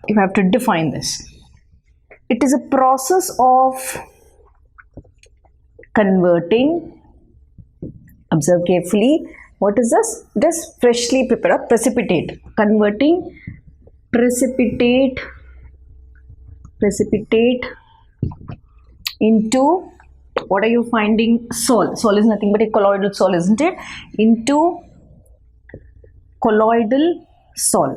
if I have to define this, it is a process of converting, observe carefully, what is this? This freshly prepared precipitate, converting precipitate into, what are you finding? Sol. Sol is nothing but a colloidal sol, isn't it? Into colloidal sol.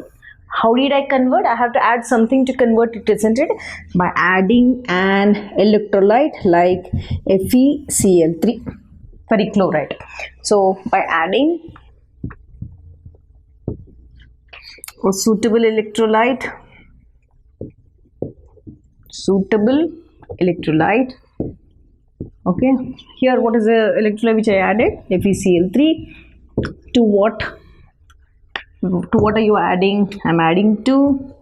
How did I convert? I have to add something to convert it, isn't it? By adding an electrolyte like FeCl3, ferric chloride. So by adding a suitable electrolyte, okay, here what is the electrolyte which I added? FeCl3 to what? To what are you adding? I'm adding to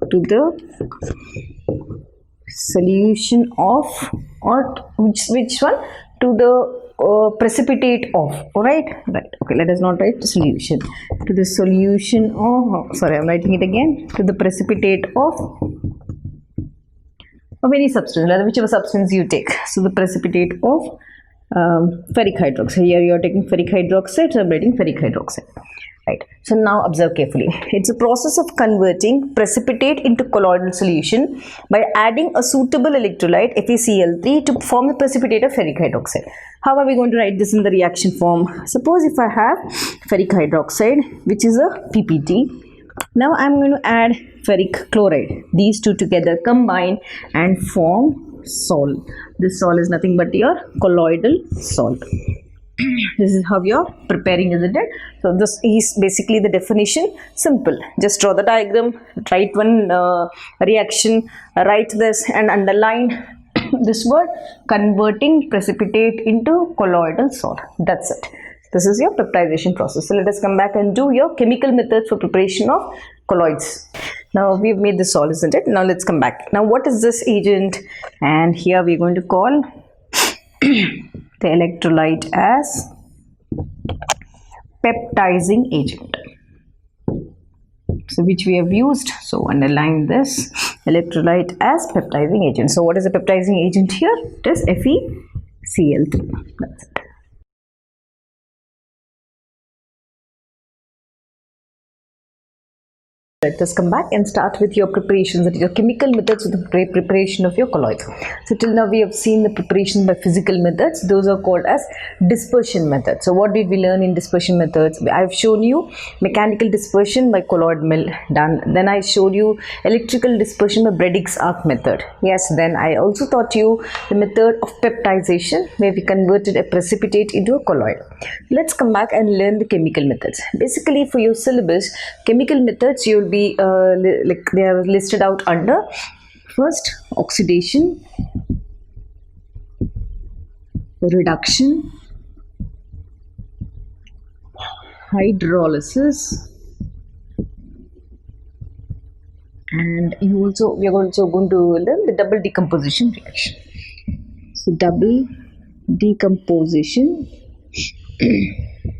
the solution of, or which one? To the precipitate of. Alright, right. Okay, let us not write solution. To the solution of, sorry, I'm writing it again. To the precipitate of any substance, whichever substance you take. So the precipitate of ferric hydroxide. Here you are taking ferric hydroxide, so I am writing ferric hydroxide. Right. So now observe carefully. It's a process of converting precipitate into colloidal solution by adding a suitable electrolyte FeCl3 to form the precipitate of ferric hydroxide. How are we going to write this in the reaction form? Suppose if I have ferric hydroxide, which is a PPT. Now I am going to add ferric chloride. These two together combine and form sol. This sol is nothing but your colloidal salt. This is how you're preparing, isn't it? So this is basically the definition. Simple. Just draw the diagram, write one reaction, write this and underline this word, converting precipitate into colloidal salt. That's it. This is your peptization process. So let us come back and do your chemical methods for preparation of colloids. Now we've made this sol, isn't it? Now let's come back. Now what is this agent? And here we're going to call the electrolyte as peptizing agent. So which we have used. So underline this electrolyte as peptizing agent. So what is a peptizing agent here? It is FeCl3. That's it. Let us come back and start with your preparations, that is your chemical methods of the preparation of your colloids. So till now we have seen the preparation by physical methods. Those are called as dispersion methods. So what did we learn in dispersion methods? I have shown you mechanical dispersion by colloid mill, done. Then I showed you electrical dispersion by Bredick's arc method. Yes, then I also taught you the method of peptization, where we converted a precipitate into a colloid. Let's come back and learn the chemical methods. Basically for your syllabus, chemical methods you will be like they are listed out under first oxidation, reduction, hydrolysis, and we are also going to learn the double decomposition reaction. So double decomposition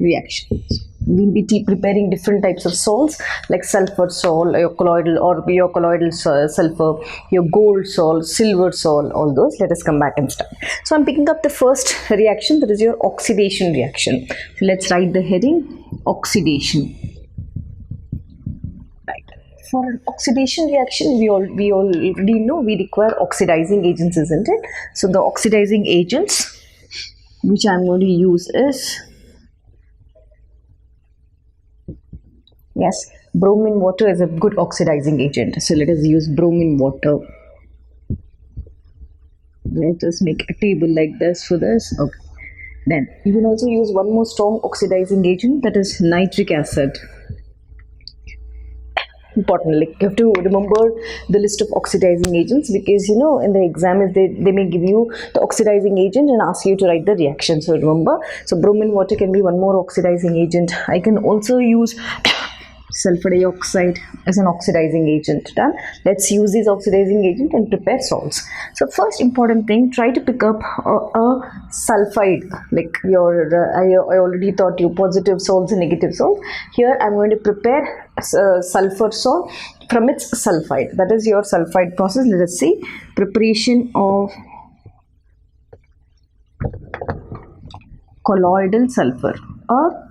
reactions. We'll be preparing different types of salts like sulfur salt, your colloidal or your colloidal sulfur, your gold salt, silver salt, all those. Let us come back and start. So I'm picking up the first reaction, that is your oxidation reaction. So let's write the heading, oxidation. Right. For an oxidation reaction, we already know we require oxidizing agents, isn't it? So the oxidizing agents which I'm going to use is, yes, bromine water is a good oxidizing agent. So let us use bromine water. Let us make a table like this for this. Okay. Then you can also use one more strong oxidizing agent, that is nitric acid. Important, like you have to remember the list of oxidizing agents, because you know in the exam they may give you the oxidizing agent and ask you to write the reaction. So remember, so bromine water can be one more oxidizing agent. I can also use sulfur dioxide as an oxidizing agent. Done. Let's use this oxidizing agent and prepare salts. So first important thing, try to pick up a sulfide, like your I already taught you positive salts and negative salts. Here I'm going to prepare sulfur salt from its sulfide. That is your sulfide process. Let us see. Preparation of colloidal sulfur or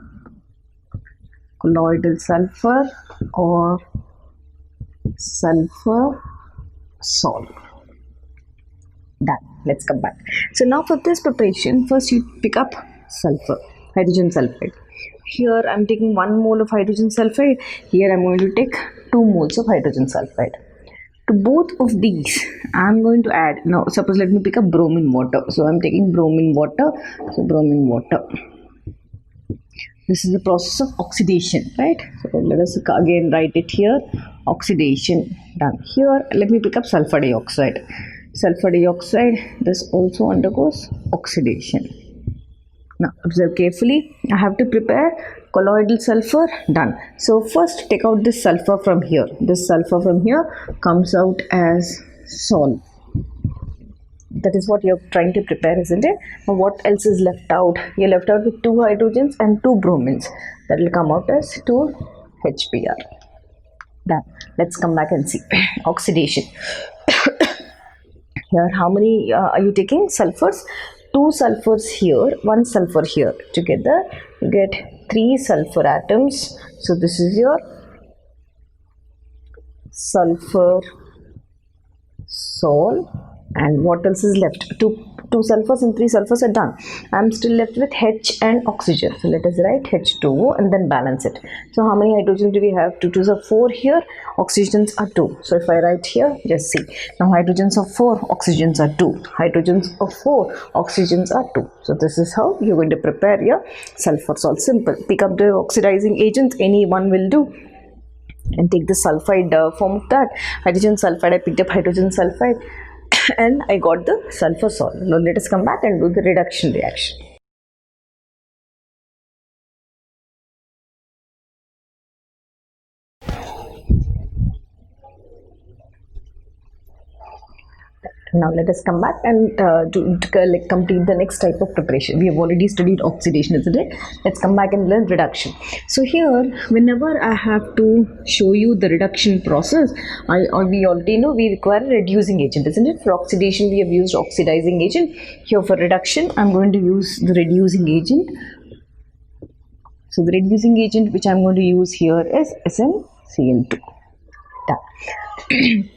colloidal sulfur or sulfur salt. Done. Let's come back. So now for this preparation, first you pick up sulfur, hydrogen sulfide. Here I'm taking 1 mole of hydrogen sulfide. Here I'm going to take 2 moles of hydrogen sulfide. To both of these, I'm going to add, now suppose let me pick up bromine water. So I'm taking bromine water. So bromine water. This is the process of oxidation, right? So let us again write it here. Oxidation. Done. Here, let me pick up sulfur dioxide. Sulfur dioxide, this also undergoes oxidation. Now, observe carefully. I have to prepare colloidal sulfur. Done. So first, take out this sulfur from here. This sulfur from here comes out as salt. That is what you're trying to prepare, isn't it? Now what else is left out? You're left out with 2 hydrogens and 2 bromines. That will come out as 2 HBr. Done. Let's come back and see. Oxidation. Here, how many are you taking? Sulfurs? 2 sulfurs here, 1 sulfur here. Together, you get 3 sulfur atoms. So this is your sulfur salt. And what else is left? Two sulfurs and 3 sulfurs are done. I'm still left with H and oxygen. So let us write H2O and then balance it. So how many hydrogens do we have? 2 2s are 4 here. Oxygens are 2. So if I write here, just see. Now hydrogens are 4, oxygens are 2. Hydrogens are 4, oxygens are 2. So this is how you're going to prepare your sulfur salt. Simple. Pick up the oxidizing agent. Any one will do. And take the sulfide form of that. Hydrogen sulfide. I picked up hydrogen sulfide. And I got the sulfur salt. Now let us come back and do the reduction reaction. Now let us come back and complete the next type of preparation. We have already studied oxidation, isn't it? Let's come back and learn reduction. So here, whenever I have to show you the reduction process, we already know we require a reducing agent, isn't it? For oxidation, we have used oxidizing agent. Here for reduction, I'm going to use the reducing agent. So the reducing agent which I'm going to use here is SnCl2. Done.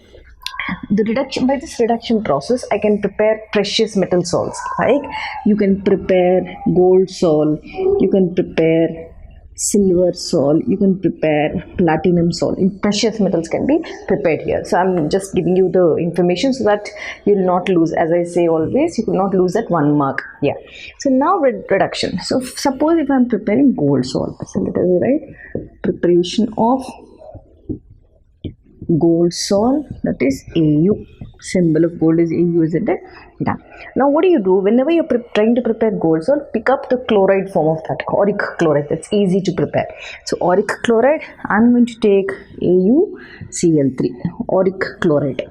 The reduction, by this reduction process, I can prepare precious metal salts. Like you can prepare gold salt, you can prepare silver salt, you can prepare platinum salt. Precious metals can be prepared here. So I'm just giving you the information so that you will not lose. As I say always, you will not lose that 1 mark. Yeah. So now reduction. So suppose if I'm preparing gold salt, so let us write preparation of gold salt, that is Au. Symbol of gold is Au, isn't it? Done. Now what do you do whenever you're trying to prepare gold salt? Pick up the chloride form of that, auric chloride. That's easy to prepare. So auric chloride, I'm going to take AuCl3, auric chloride.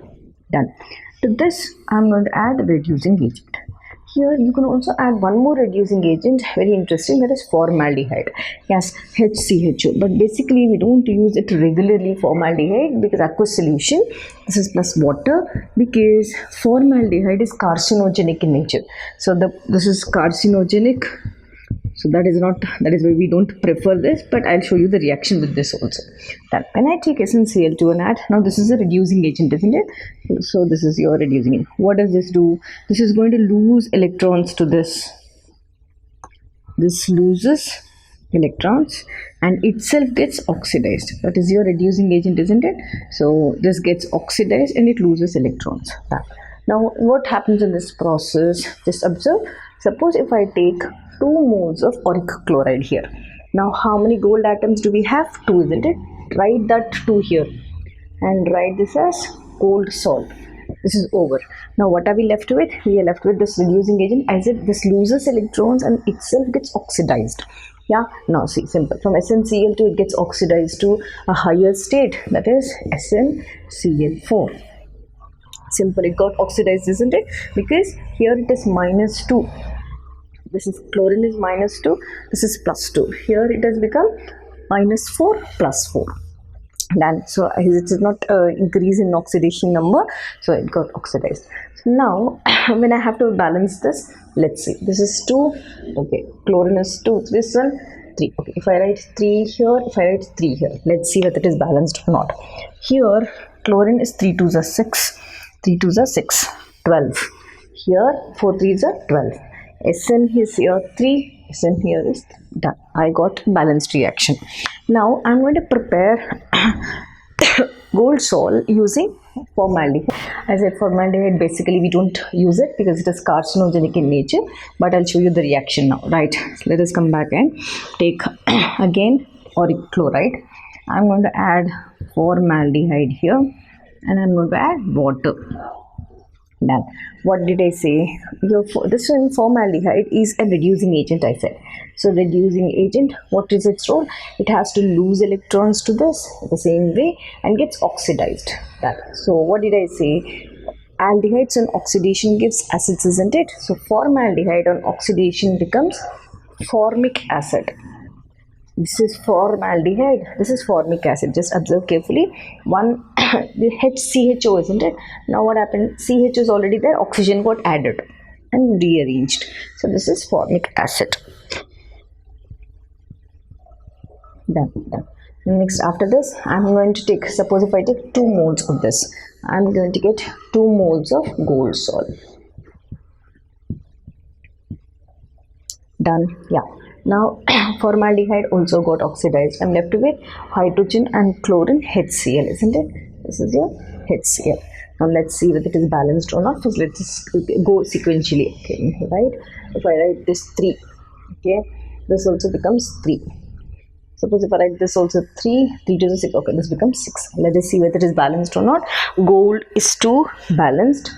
Done. To this I'm going to add the reducing agent. Here you can also add one more reducing agent, very interesting, that is formaldehyde. Yes, HCHO, but basically we don't use it regularly, formaldehyde, because aqueous solution. This is plus water, because formaldehyde is carcinogenic in nature. So this is carcinogenic. So that is why we don't prefer this, but I'll show you the reaction with this also. Then when I take SnCl2 and add, now this is a reducing agent, isn't it? So this is your reducing agent. What does this do? This is going to lose electrons to this. This loses electrons and itself gets oxidized. That is your reducing agent, isn't it? So this gets oxidized and it loses electrons. Now what happens in this process? Just observe. Suppose if I take 2 moles of auric chloride here. Now how many gold atoms do we have? 2, isn't it? Write that 2 here and write this as gold salt. This is over. Now what are we left with? We are left with this reducing agent. I said this loses electrons and itself gets oxidized. Yeah, now see, simple. From SnCl2 it gets oxidized to a higher state, that is SnCl4. Simple, it got oxidized, isn't it? Because here it is -2. This is chlorine is -2, this is +2. Here it has become -4 +4. Done. So it is not increase in oxidation number, so it got oxidized. So now when I have to balance this, let's see, this is 2, okay, chlorine is 2, this one 3. Okay, if I write 3 here, if I write 3 here, let's see whether it is balanced or not. Here chlorine is 3 2s are 6, 3 2s are 6, 12. Here 4 3s are 12. Sn is here 3, Sn here is done. I got balanced reaction. Now I'm going to prepare gold salt using formaldehyde. As I said, formaldehyde basically we don't use it because it is carcinogenic in nature, but I'll show you the reaction now. Right, let us come back and take again auric chloride. I'm going to add formaldehyde here and I'm going to add water. Done. What did I say? This one, formaldehyde, is a reducing agent, I said. So reducing agent, what is its role? It has to lose electrons to this the same way and gets oxidized. Done. So what did I say? Aldehydes on oxidation gives acids, isn't it? So formaldehyde on oxidation becomes formic acid. This is formaldehyde, this is formic acid. Just observe carefully. One the HCHO, isn't it? Now what happened? CH is already there, oxygen got added and rearranged. So this is formic acid. Done. Next, after this, I'm going to take, suppose if I take 2 moles of this, I'm going to get 2 moles of gold salt. Done. Yeah. Now formaldehyde also got oxidized. I'm left with hydrogen and chlorine HCl, isn't it? This is your HCl. Now let's see whether it is balanced or not. First let's go sequentially. Okay, right? If I write this 3, okay, this also becomes 3. Suppose if I write this also 3 to the 6, okay, this becomes 6. Let us see whether it is balanced or not. Gold is 2, balanced.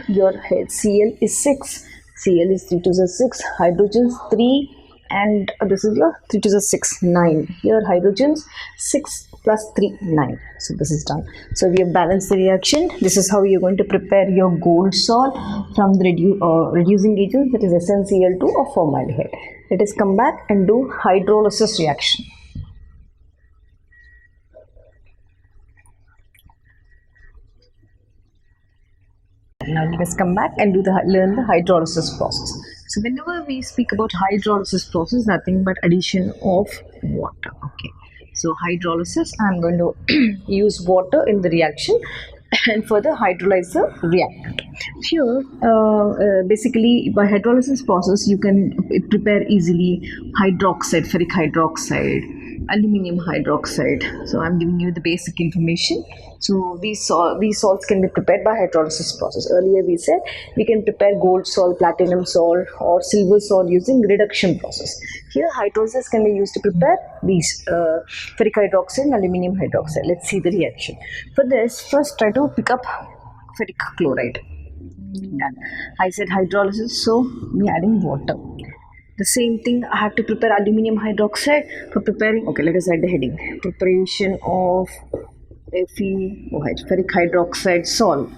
Your HCl is 6. Cl is 3 to the 6, hydrogens 3, and this is your 3 to the 6, 9. Here hydrogens 6 plus 3, 9. So this is done. So we have balanced the reaction. This is how you're going to prepare your gold salt from the reducing agent, that is SnCl2 or formaldehyde. Let us come back and do hydrolysis reaction. Now let us come back and learn the hydrolysis process. So whenever we speak about hydrolysis process, nothing but addition of water. Okay. So hydrolysis, I'm going to use water in the reaction and further hydrolyze the reactant. Here, basically by hydrolysis process, you can prepare easily hydroxide, ferric hydroxide, aluminium hydroxide. So I'm giving you the basic information. So these salts can be prepared by hydrolysis process. Earlier we said we can prepare gold salt, platinum salt or silver salt using reduction process. Here hydrolysis can be used to prepare these ferric hydroxide and aluminium hydroxide. Let's see the reaction. For this, first try to pick up ferric chloride. Done. I said hydrolysis, so we are adding water. The same thing, I have to prepare aluminium hydroxide. For preparing, okay, let us add the heading. Preparation of ferric hydroxide salt.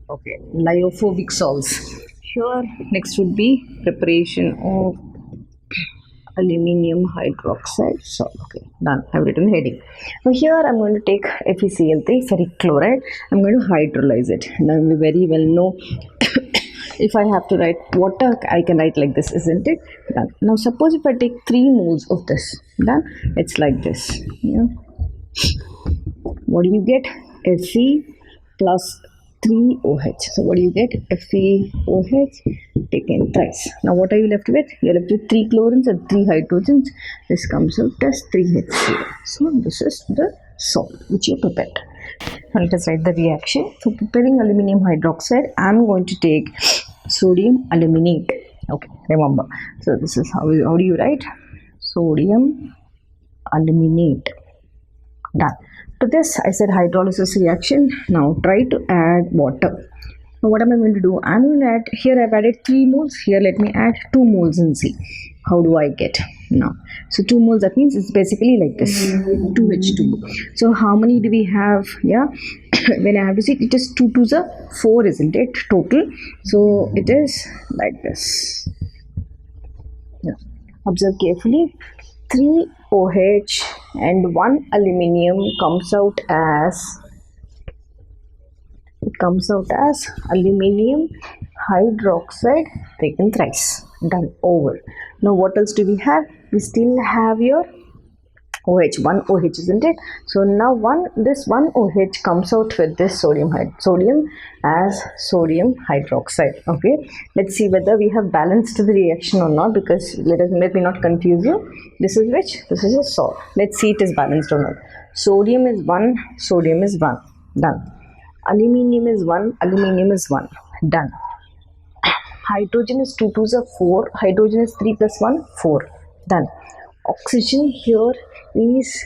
Okay, lyophobic salts. here next would be preparation of aluminium hydroxide. So okay, done. I've written heading. Now here I'm going to take FeCl3 ferric chloride. I'm going to hydrolyze it. Now we very well know if I have to write water, I can write like this, isn't it? Done. Now suppose if I take 3 moles of this, done. It's like this. Yeah. What do you get? Fe plus 3OH. So what do you get? FeOH taken thrice. Now what are you left with? You're left with 3 chlorines and 3 hydrogens. This comes out as 3HCl. So this is the salt which you prepared. Now let us write the reaction. For preparing aluminium hydroxide, I'm going to take sodium aluminate. Okay, remember. So this is how do you write? Sodium aluminate. Done. To this I said hydrolysis reaction. Now try to add water. Now what am I going to do? I'm going to add, here I've added 3 moles. Here let me add 2 moles and see. How do I get now? So 2 moles, that means it's basically like this, 2H2. So how many do we have? Yeah, when I have to see, it is 2 to the 4, isn't it, total? So it is like this. Yeah. Observe carefully. 3 OH and 1 aluminium comes out as aluminium hydroxide taken thrice. Done. Over. Now what else do we have? We still have your OH, 1 OH, isn't it? So now this 1 OH comes out with this sodium as sodium hydroxide. Okay, let's see whether we have balanced the reaction or not, because let me not confuse you. This is which? This is a salt. Let's see it is balanced or not. Sodium is 1, sodium is 1. Done. Aluminium is 1, aluminium is 1. Done. Hydrogen is 2 to the 4, hydrogen is 3 plus 1, 4. Done. Oxygen here is,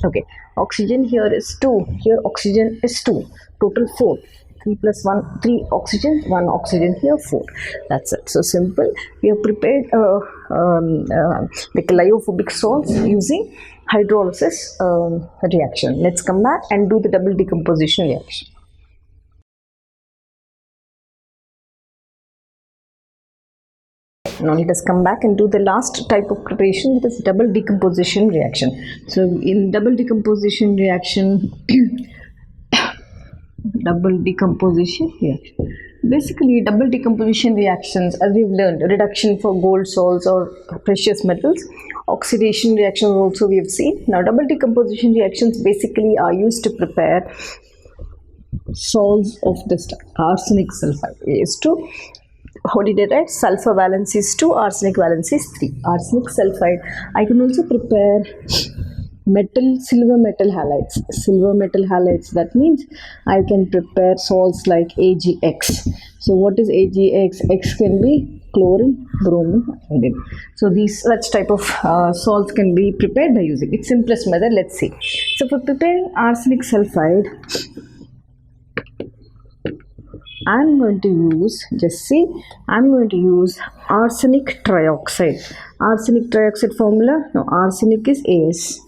okay, oxygen here is 2, here oxygen is 2, total 4. 3 plus 1, 3 oxygen, 1 oxygen here, 4. That's it. So simple. We have prepared like lyophobic salts using hydrolysis reaction. Let's come back and do the double decomposition reaction. Now let us come back and do the last type of preparation, that is double decomposition reaction. So in double decomposition reaction, basically double decomposition reactions, as we've learned, reduction for gold salts or precious metals, oxidation reactions also we have seen. Now double decomposition reactions basically are used to prepare salts of this type. Arsenic sulfide is 2. How did I write? Sulfur valence is 2, arsenic valence is 3. Arsenic sulfide. I can also prepare silver metal halides. Silver metal halides, that means I can prepare salts like AgX. So what is AgX? X can be chlorine, bromine, iodine. So these such type of salts can be prepared by using its simplest method. Let's see. So for preparing arsenic sulfide, I'm going to use, I'm going to use arsenic trioxide. Arsenic trioxide formula, now arsenic is As.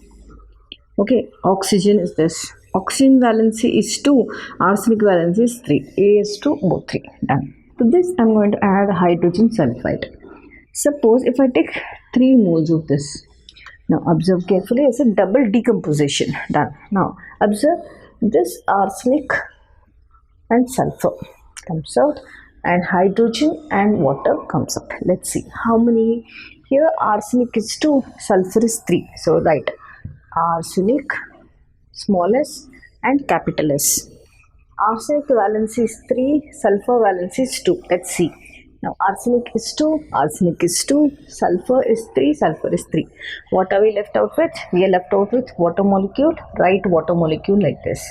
Okay, oxygen is this. Oxygen valency is 2, arsenic valency is 3. As2, both 3. Done. To this, I'm going to add hydrogen sulfide. Suppose if I take 3 moles of this. Now observe carefully, it's a double decomposition. Done. Now observe this arsenic and sulfur comes out, and hydrogen and water comes out. Let's see how many. Here arsenic is 2, sulfur is 3. So write arsenic small s and capital S. Arsenic valency is 3, sulfur valency is 2. Let's see. Now arsenic is 2, sulfur is 3, sulfur is 3. What are we left out with? We are left out with water molecule. Write water molecule like this.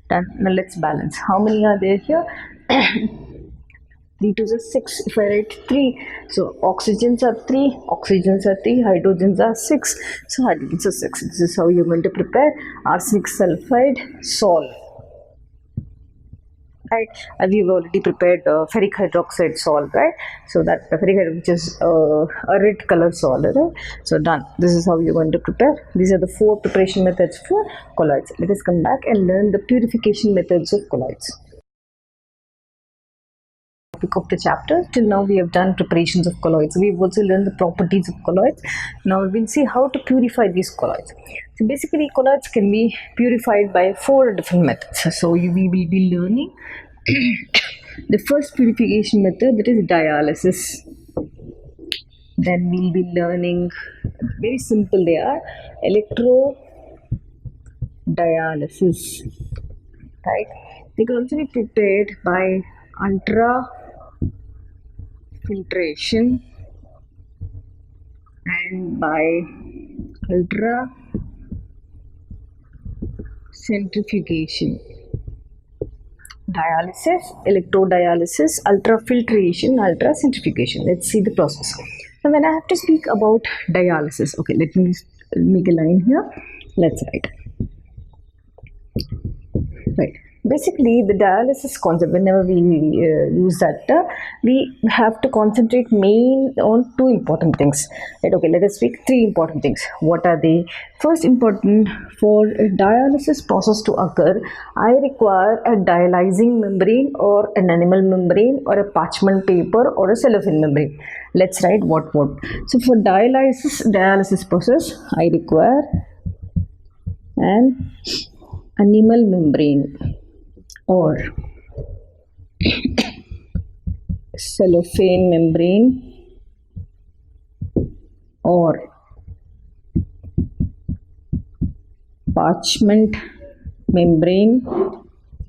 Done. Now let's balance. How many are there here? 3 to the 6. If I write 3, so oxygens are 3, hydrogens are 6. So hydrogens are 6. This is how you're going to prepare arsenic sulfide salt. Right, we've already prepared ferric hydroxide salt, right? So that ferric hydroxide, which is a red color salt, right? So done. This is how you're going to prepare. These are the 4 preparation methods for colloids. Let us come back and learn the purification methods of colloids. topic of the chapter. Till now we have done preparations of colloids. We've also learned the properties of colloids. Now we'll see how to purify these colloids. So basically colloids can be purified by 4 different methods. So we will be learning the first purification method, that is dialysis. Then we'll be learning, very simple they are, electro-dialysis, right? They can also be prepared by ultrafiltration and by ultracentrifugation. Dialysis, electrodialysis, ultrafiltration, ultracentrifugation. Let's see the process. Now when I have to speak about dialysis, okay, let me make a line here. Let's write. Right. Basically, the dialysis concept, whenever we use that, we have to concentrate main on 2 important things. Right? Okay, let us speak 3 important things. What are they? First important, for a dialysis process to occur, I require a dialyzing membrane or an animal membrane or a parchment paper or a cellophane membrane. Let's write what. So for dialysis process, I require an animal membrane or cellophane membrane or parchment membrane,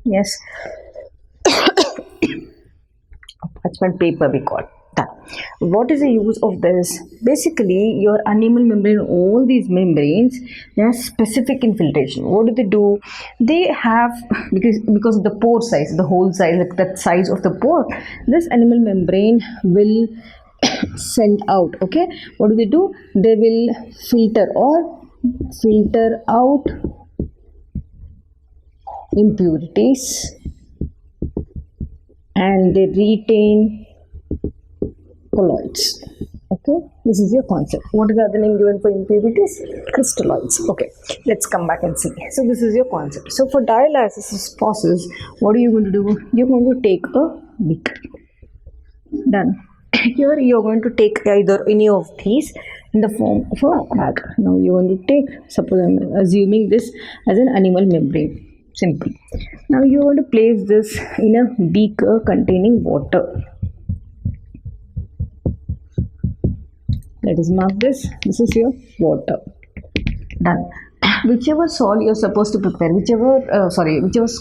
yes, parchment paper we call that. What is the use of this? Basically, your animal membrane, all these membranes, they are specific in filtration. What do? They have, because of the pore size, the hole size, like that size of the pore, this animal membrane will send out, okay? What do? They will filter out impurities and they retain colloids. Okay, this is your concept. What is the other name given for impurities? Crystalloids. Okay, let's come back and see. So this is your concept. So for dialysis process, what are you going to do? You're going to take a beaker. Done. Here you're going to take either any of these in the form of a bag. Now you're going to take, suppose I'm assuming this as an animal membrane. Simple. Now you're going to place this in a beaker containing water. Let us mark this. This is your water. Done. Whichever sol you're supposed to prepare, whichever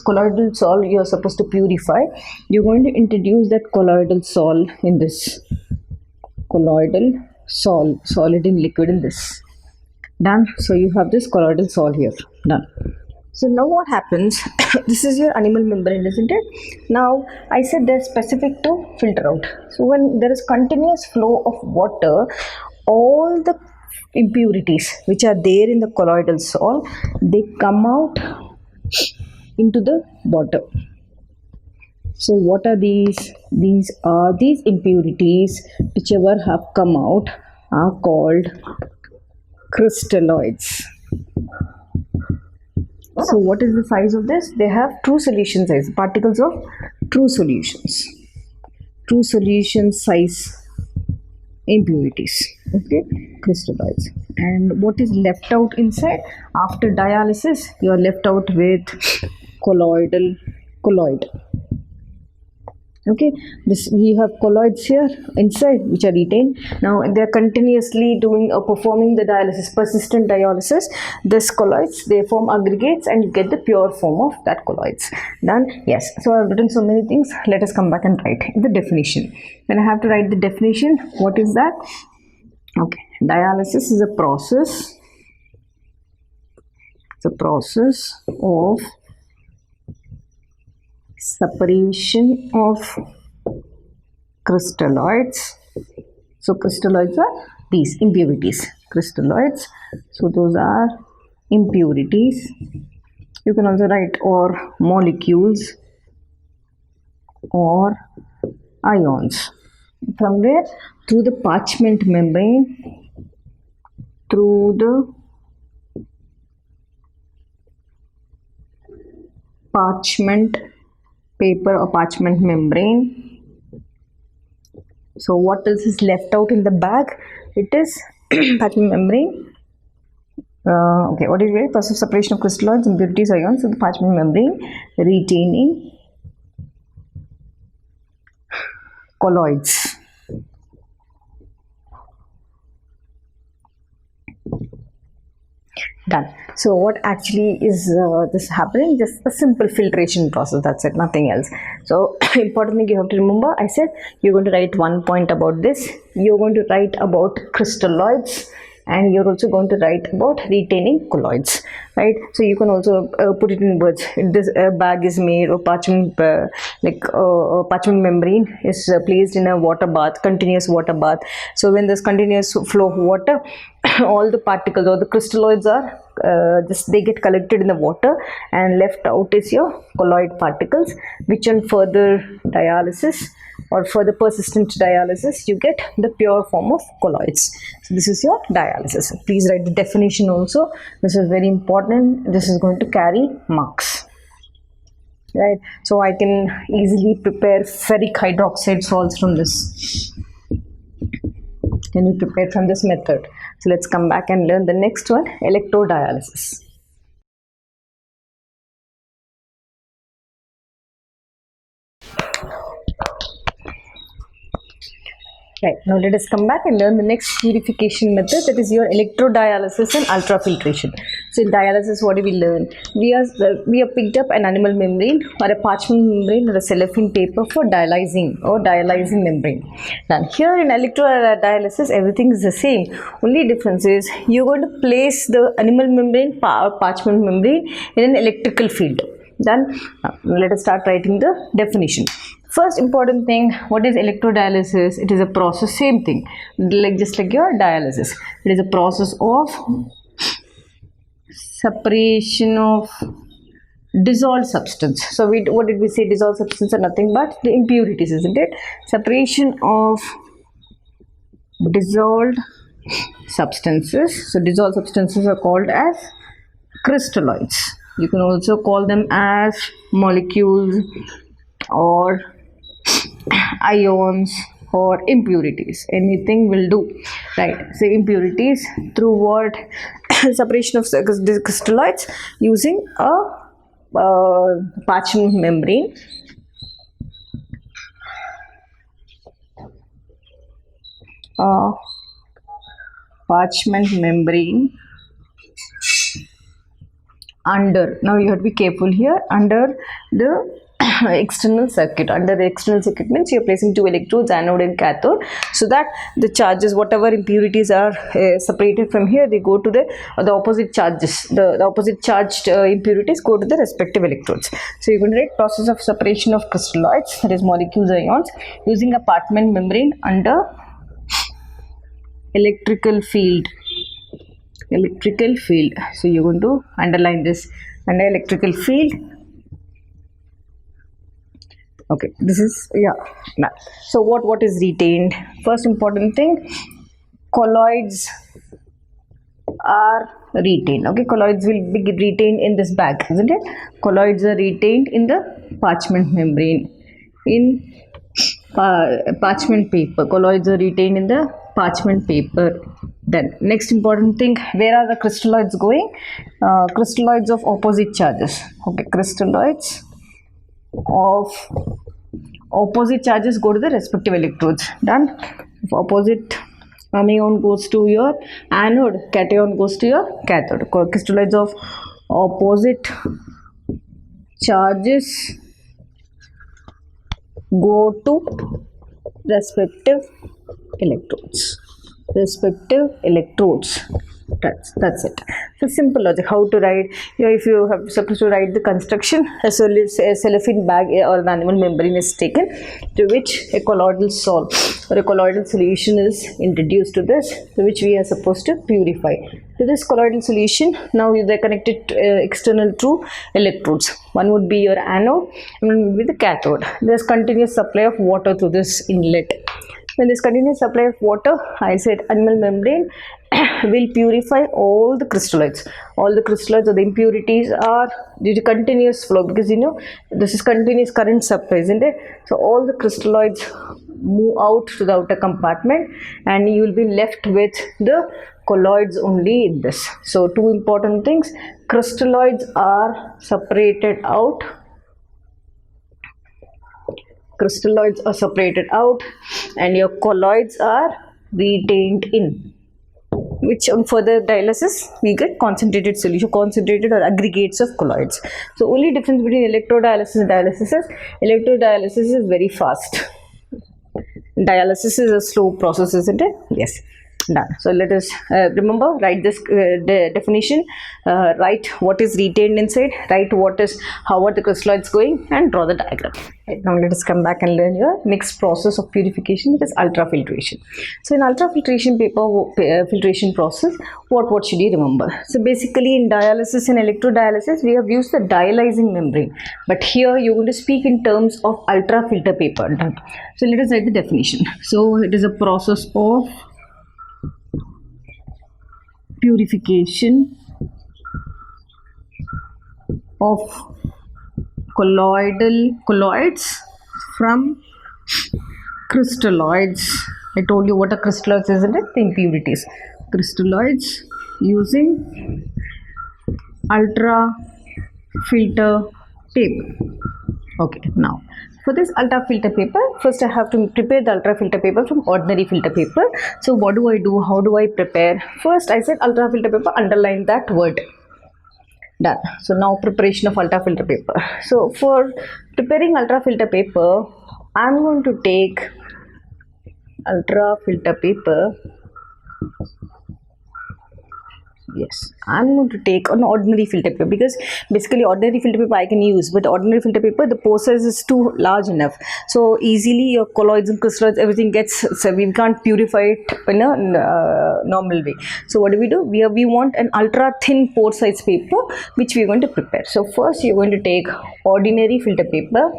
colloidal sol you're supposed to purify, you're going to introduce that colloidal sol in this. Colloidal sol, solid in liquid in this. Done. So you have this colloidal sol here. Done. So now what happens? This is your animal membrane, isn't it? Now I said they're specific to filter out. So when there is continuous flow of water, all the impurities which are there in the colloidal sol, they come out into the water. So what are these? These impurities whichever have come out are called crystalloids. So what is the size of this? They have true solution size, particles of true solutions. True solution size impurities, okay, crystalloids. And what is left out inside? After dialysis, you are left out with colloid. Okay, this we have colloids here inside which are retained. Now they are continuously doing or performing the dialysis, persistent dialysis. This colloids, they form aggregates and you get the pure form of that colloids. Done? Yes. So I've written so many things. Let us come back and write the definition. When I have to write the definition, what is that? Okay, dialysis is a process. It's a process of separation of crystalloids. So crystalloids are these impurities. Crystalloids. So those are impurities. You can also write or molecules or ions. From where? Through the parchment membrane, through the parchment paper or parchment membrane, So what else is left out in the bag? It is patching membrane. Okay, what is it? Process of separation of crystalloids, impurities, ions. So the parchment membrane retaining colloids. Done. So what actually is this happening? Just a simple filtration process, that's it, nothing else. So important thing you have to remember, I said you're going to write one point about this, you're going to write about crystalloids, and you're also going to write about retaining colloids, right? So you can also put it in words. This bag is made of parchment, parchment membrane is placed in a water bath, continuous water bath. So when there's continuous flow of water, all the particles or the crystalloids are they get collected in the water, and left out is your colloid particles, which on further dialysis or further persistent dialysis you get the pure form of colloids. So this is your dialysis. Please write the definition also. This is very important. This is going to carry marks, right? So I can easily prepare ferric hydroxide salts from this. Can be prepared from this method. So let's come back and learn the next one, electrodialysis. Right, now let us come back and learn the next purification method, that is your electrodialysis and ultrafiltration. So in dialysis, what do we learn? We have picked up an animal membrane or a parchment membrane or a cellophane paper for dialyzing or dialyzing membrane. Now here in electrodialysis, everything is the same. Only difference is you're going to place the animal membrane or parchment membrane in an electrical field. Then let us start writing the definition. First important thing, what is electrodialysis? It is a process, same thing, just like your dialysis. It is a process of separation of dissolved substance. So what did we say? Dissolved substance are nothing but the impurities, isn't it? Separation of dissolved substances. So dissolved substances are called as crystalloids. You can also call them as molecules or ions or impurities. Anything will do, right? So impurities through what? Separation of crystalloids using a parchment membrane. Parchment membrane under, now you have to be careful here, under the external circuit. Under the external circuit means you are placing two electrodes, anode and cathode, so that the charges, whatever impurities are separated from here, they go to the opposite charges. The opposite charged impurities go to the respective electrodes. So you are going to write process of separation of crystalloids, that is molecules or ions, using a parchment membrane under electrical field. Electrical field. So you're going to underline this, under electrical field. Okay, this is, yeah. Now, so what is retained? First important thing, colloids are retained. Okay, colloids will be retained in this bag, isn't it? Colloids are retained in the parchment membrane, in parchment paper. Colloids are retained in the parchment paper. Then next important thing, where are the crystalloids going? Crystalloids of opposite charges. Okay, crystalloids of opposite charges go to the respective electrodes. Done. If opposite anion goes to your anode, cation goes to your cathode. Crystalloids of opposite charges go to respective electrodes. That's it. So simple logic. How to write? If you have supposed to write the construction, a cellophane bag or an animal membrane is taken, to which a colloidal salt or a colloidal solution is introduced to this, to which we are supposed to purify. So this colloidal solution, now they are connected external to electrodes. One would be your anode, and one would be the cathode. There is continuous supply of water through this inlet. When this continuous supply of water, I said animal membrane will purify all the crystalloids. All the crystalloids or the impurities are due to continuous flow, because you know this is continuous current supply, isn't it? So all the crystalloids move out to the outer compartment and you will be left with the colloids only in this. So two important things: crystalloids are separated out. Crystalloids are separated out and your colloids are retained in, which on further dialysis we get concentrated solution, concentrated or aggregates of colloids. So only difference between electrodialysis and dialysis is electrodialysis is very fast. Dialysis is a slow process, isn't it? Yes. Done. So let us remember, write this definition, write what is retained inside, write how are the crystalloids going, and draw the diagram. Right, now let us come back and learn your next process of purification, that is ultrafiltration. So in ultrafiltration filtration process, what should you remember? So basically in dialysis and electrodialysis we have used the dialyzing membrane, but here you are going to speak in terms of ultrafilter paper. Done. So let us write the definition. So it is a process of purification of colloids from crystalloids. I told you what are crystalloids, isn't it? The impurities. Crystalloids using ultrafilter paper. Okay, now for this ultrafilter paper, first I have to prepare the ultrafilter paper from ordinary filter paper. So what do I do? How do I prepare? First I said ultrafilter paper, underline that word. Done. So now preparation of ultrafilter paper. So for preparing ultrafilter paper, I am going to take ultrafilter paper. Yes, I'm going to take an ordinary filter paper, because basically ordinary filter paper I can use, but ordinary filter paper the pore size is too large enough, so easily your colloids and crystalloids everything gets, so we can't purify it in a normal way. So what do? We want an ultra thin pore size paper which we are going to prepare. So first you are going to take ordinary filter paper.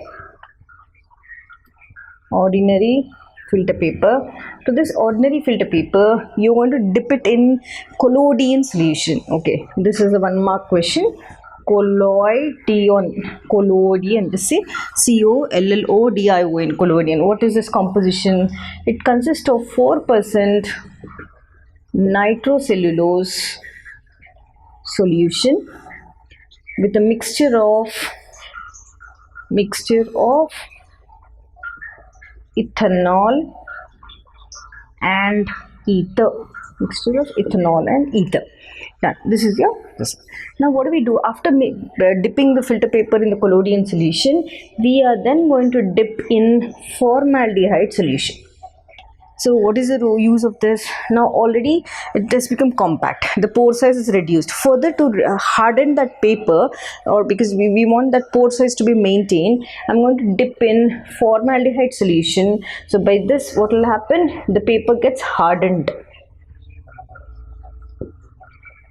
To this ordinary filter paper, you want to dip it in collodion solution. Okay, this is a 1 mark question. Collodion. Just say COLLODION. Collodion. What is this composition? It consists of 4% nitrocellulose solution with a mixture of ethanol and ether. Mixture of ethanol and ether. Now, this is your this. Now what do? After dipping the filter paper in the collodion solution, we are then going to dip in formaldehyde solution. So what is the use of this? Now already it has become compact, the pore size is reduced. Further to harden that paper, or because we want that pore size to be maintained, I'm going to dip in formaldehyde solution. So by this what will happen? The paper gets hardened.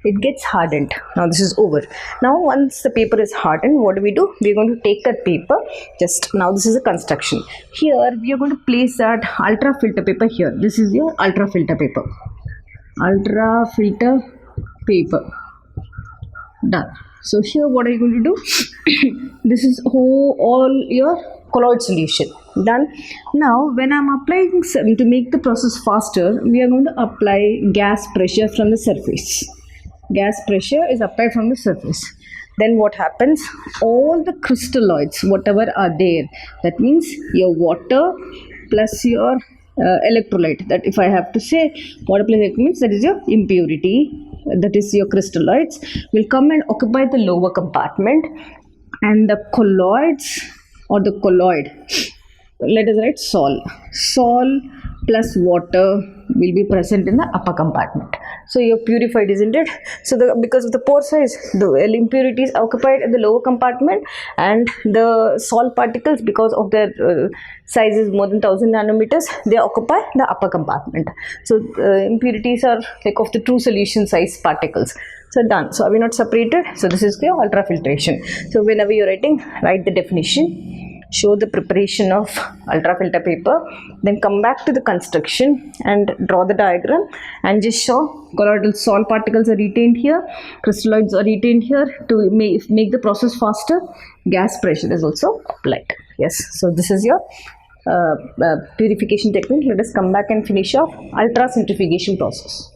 It gets hardened. Now this is over. Now once the paper is hardened, what do? We are going to take that paper, just now this is a construction. Here we are going to place that ultrafilter paper here. This is your ultrafilter paper. Done. So here what are you going to do? This is all your colloid solution. Done. Now when I'm applying, to make the process faster, we are going to apply gas pressure from the surface. Gas pressure is applied from the surface. Then what happens? All the crystalloids, whatever are there, that means your water plus your electrolyte, that if I have to say water plus electrolyte means that is your impurity, that is your crystalloids, will come and occupy the lower compartment, and the colloids or the colloid, let us write sol plus water will be present in the upper compartment. So you're purified, isn't it? So because of the pore size, the impurities occupied at the lower compartment, and the salt particles, because of their size is more than 1000 nanometers, they occupy the upper compartment. So impurities are like of the true solution size particles. So done. So are we not separated? So this is your ultrafiltration. So whenever you're writing, write the definition. show the preparation of ultrafilter paper, then come back to the construction and draw the diagram and just show colloidal salt particles are retained here, crystalloids are retained here. To make the process faster, gas pressure is also applied. Yes, so this is your purification technique. Let us come back and finish off ultracentrifugation process.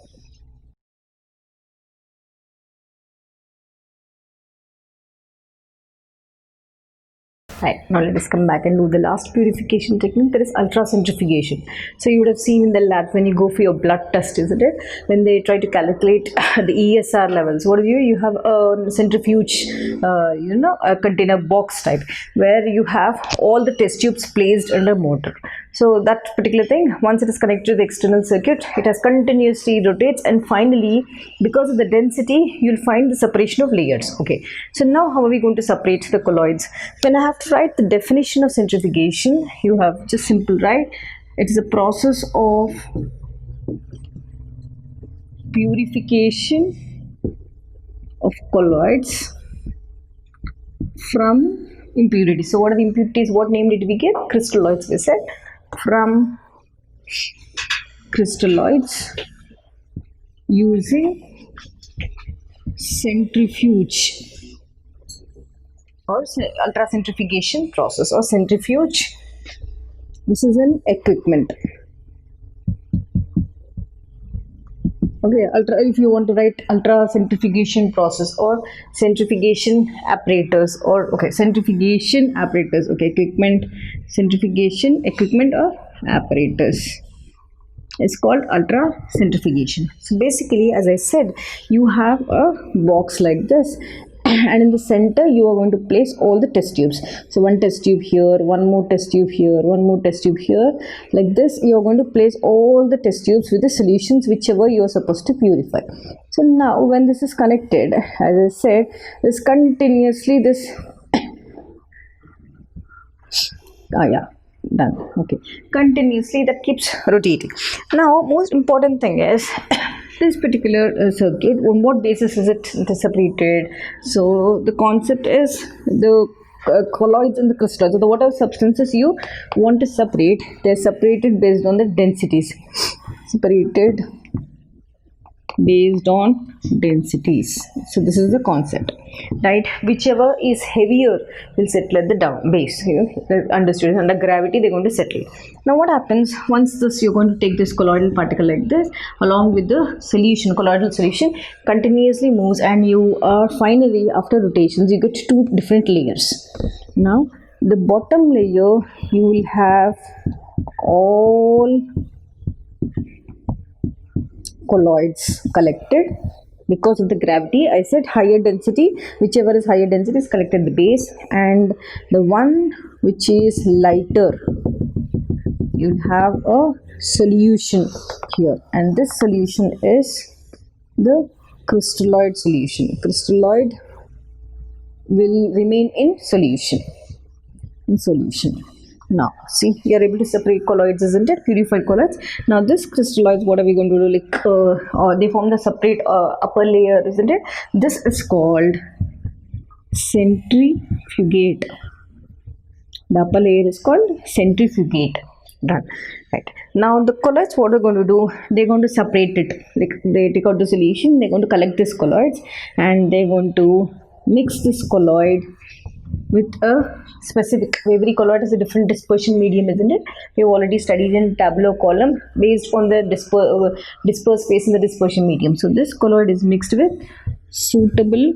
Right, now let us come back and do the last purification technique, that is ultracentrifugation. So you would have seen in the lab when you go for your blood test, isn't it? When they try to calculate the ESR levels, what do you have a centrifuge, a container box type where you have all the test tubes placed under motor. So that particular thing, once it is connected to the external circuit, it has continuously rotates, and finally, because of the density, you'll find the separation of layers. Okay, so now how are we going to separate the colloids? When I have to write the definition of centrifugation, you have just simple write, it is a process of purification of colloids from impurities. So what are the impurities? What name did we give? Crystalloids, we said. From crystalloids using centrifuge or ultracentrifugation process or centrifuge. This is an equipment. Okay, if you want to write ultracentrifugation process or centrifugation apparatus, or okay, centrifugation apparatus, okay, equipment, centrifugation equipment or apparatus, it's called ultracentrifugation. So basically, as I said, you have a box like this, and in the center you are going to place all the test tubes. So one test tube here, one more test tube here, one more test tube here. Like this, you are going to place all the test tubes with the solutions whichever you are supposed to purify. So now when this is connected, as I said, this continuously this done. Okay, continuously that keeps rotating. Now most important thing is this particular circuit, on what basis is it separated? So the concept is the colloids and the crystalloids, so the whatever substances you want to separate, they're separated based on the densities, separated based on densities. So this is the concept, right? Whichever is heavier will settle at the down base, understood. Under gravity they're going to settle. Now what happens once this, you're going to take this colloidal particle like this along with the solution, colloidal solution continuously moves, and you are finally, after rotations, you get two different layers. Now the bottom layer, you will have all colloids collected because of the gravity. I said higher density, whichever is higher density is collected at the base, and the one which is lighter, you'll have a solution here, and this solution is the crystalloid solution. Crystalloid will remain in solution. Now see, you are able to separate colloids, isn't it? Purified colloids. Now this crystalloids, what are we going to do? Like they form the separate upper layer, isn't it? This is called centrifugate. The upper layer is called centrifugate. Done. Right. Now the colloids, what are going to do? They're going to separate it. Like they take out the solution, they're going to collect this colloids, and they're going to mix this colloid with a specific, every colloid has a different dispersion medium, isn't it? We've already studied in tabular column based on the dispersed space in the dispersion medium. So this colloid is mixed with suitable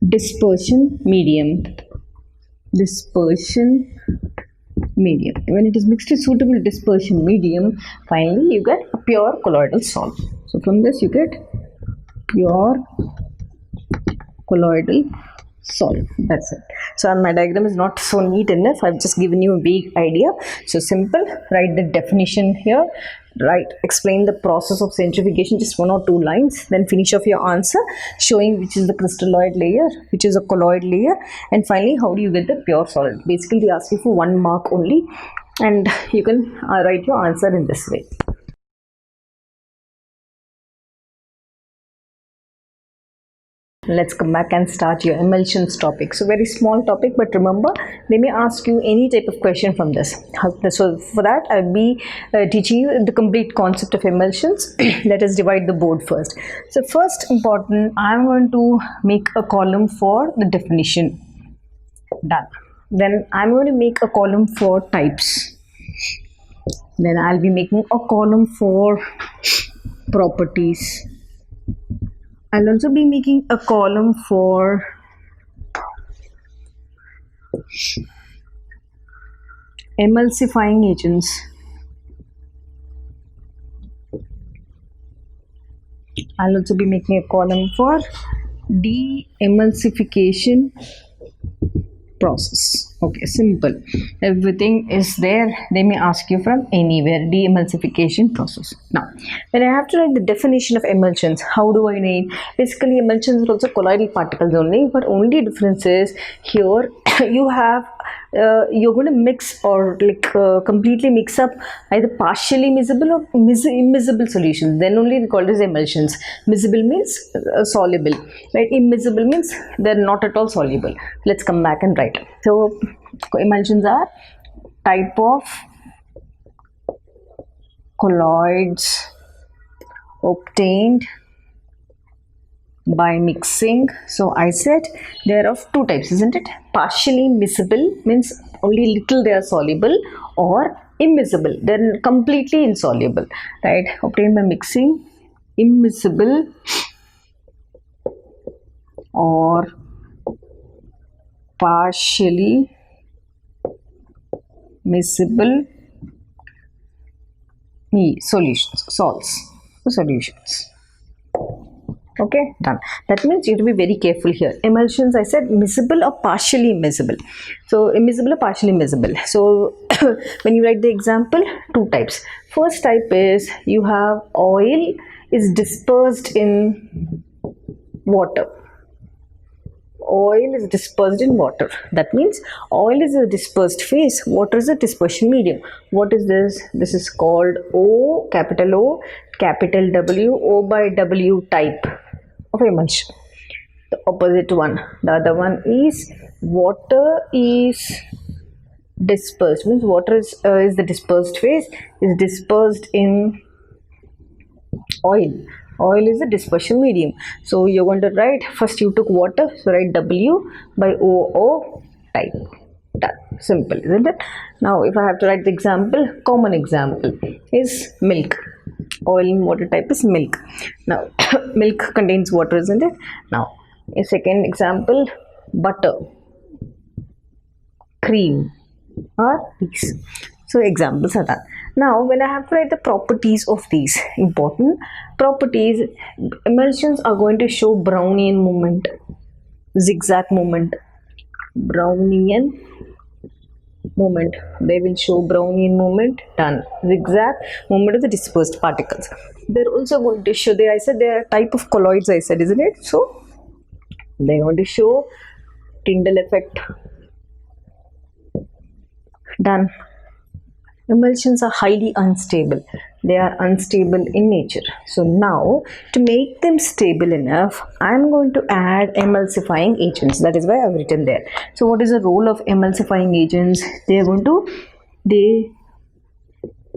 dispersion medium. When it is mixed with suitable dispersion medium, finally you get a pure colloidal salt. So from this you get pure colloidal salt. That's it. So my diagram is not so neat enough. I've just given you a vague idea. So simple, write the definition here, explain the process of centrifugation, just 1 or 2 lines, then finish off your answer showing which is the crystalloid layer, which is a colloid layer, and finally how do you get the pure solid. Basically they ask you for 1 mark only, and you can write your answer in this way. let's come back and start your emulsions topic. So very small topic, but remember they may ask you any type of question from this. So for that I'll be teaching you the complete concept of emulsions. Let us divide the board first. So first important, I'm going to make a column for the definition. Done. Then I'm going to make a column for types. Then I'll be making a column for properties. I'll also be making a column for emulsifying agents. I'll also be making a column for de-emulsification process. Okay, simple. Everything is there. They may ask you from anywhere. De-emulsification process. Now, when I have to write the definition of emulsions, how do I name? Basically, emulsions are also colloidal particles only, but only difference is here you have you're going to mix or completely mix up either partially miscible or immiscible solutions. Then only we call it as emulsions. Miscible means soluble, right? Immiscible means they're not at all soluble. Let's come back and write. So emulsions are type of colloids obtained by mixing. So I said there are of two types, isn't it? Partially miscible means only little they are soluble, or immiscible, they're completely insoluble, right? Obtained by mixing, immiscible or partially miscible solutions, solutions. Okay, done. That means you have to be very careful here. Emulsions, I said miscible or partially miscible. So immiscible or partially miscible. So when you write the example, two types. First type is you have oil is dispersed in water. Oil is dispersed in water. That means oil is a dispersed phase, water is a dispersion medium. What is this? This is called O, capital W, O by W type of emulsion. The opposite one, the other one is water is dispersed, means water is the dispersed phase, is dispersed in oil. Oil is a dispersion medium. So you're going to write, first you took water, so write W by O type. Done. Simple, isn't it? Now if I have to write the example, common example is milk. Oil in water type is milk. Now milk contains water, isn't it? Now a second example, butter, cream, or these. So examples are done. Now when I have to write the properties of these, important properties, emulsions are going to show Brownian movement, zigzag movement, Brownian movement. They will show Brownian movement. Done. Zigzag movement of the dispersed particles. They're also going to show, I said they are type of colloids, I said, isn't it? So they're going to show Tyndall effect. Done. Emulsions are highly unstable. They are unstable in nature. So now to make them stable enough, I am going to add emulsifying agents. That is why I've written there. So what is the role of emulsifying agents? They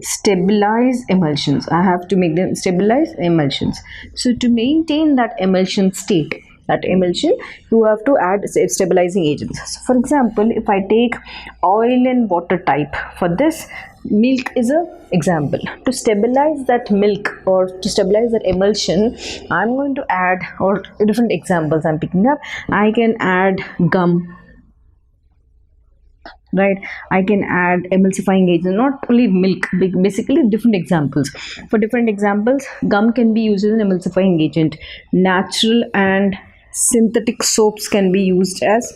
stabilize emulsions. I have to make them stabilize emulsions. So to maintain that emulsion state, that emulsion, you have to add stabilizing agents. So for example, if I take oil and water type, for this milk is a example. To stabilize that milk or to stabilize that emulsion, I'm going to add, or different examples I'm picking up, I can add gum, right? I can add emulsifying agents, not only milk, basically different examples. For different examples, gum can be used as an emulsifying agent. Natural and synthetic soaps can be used as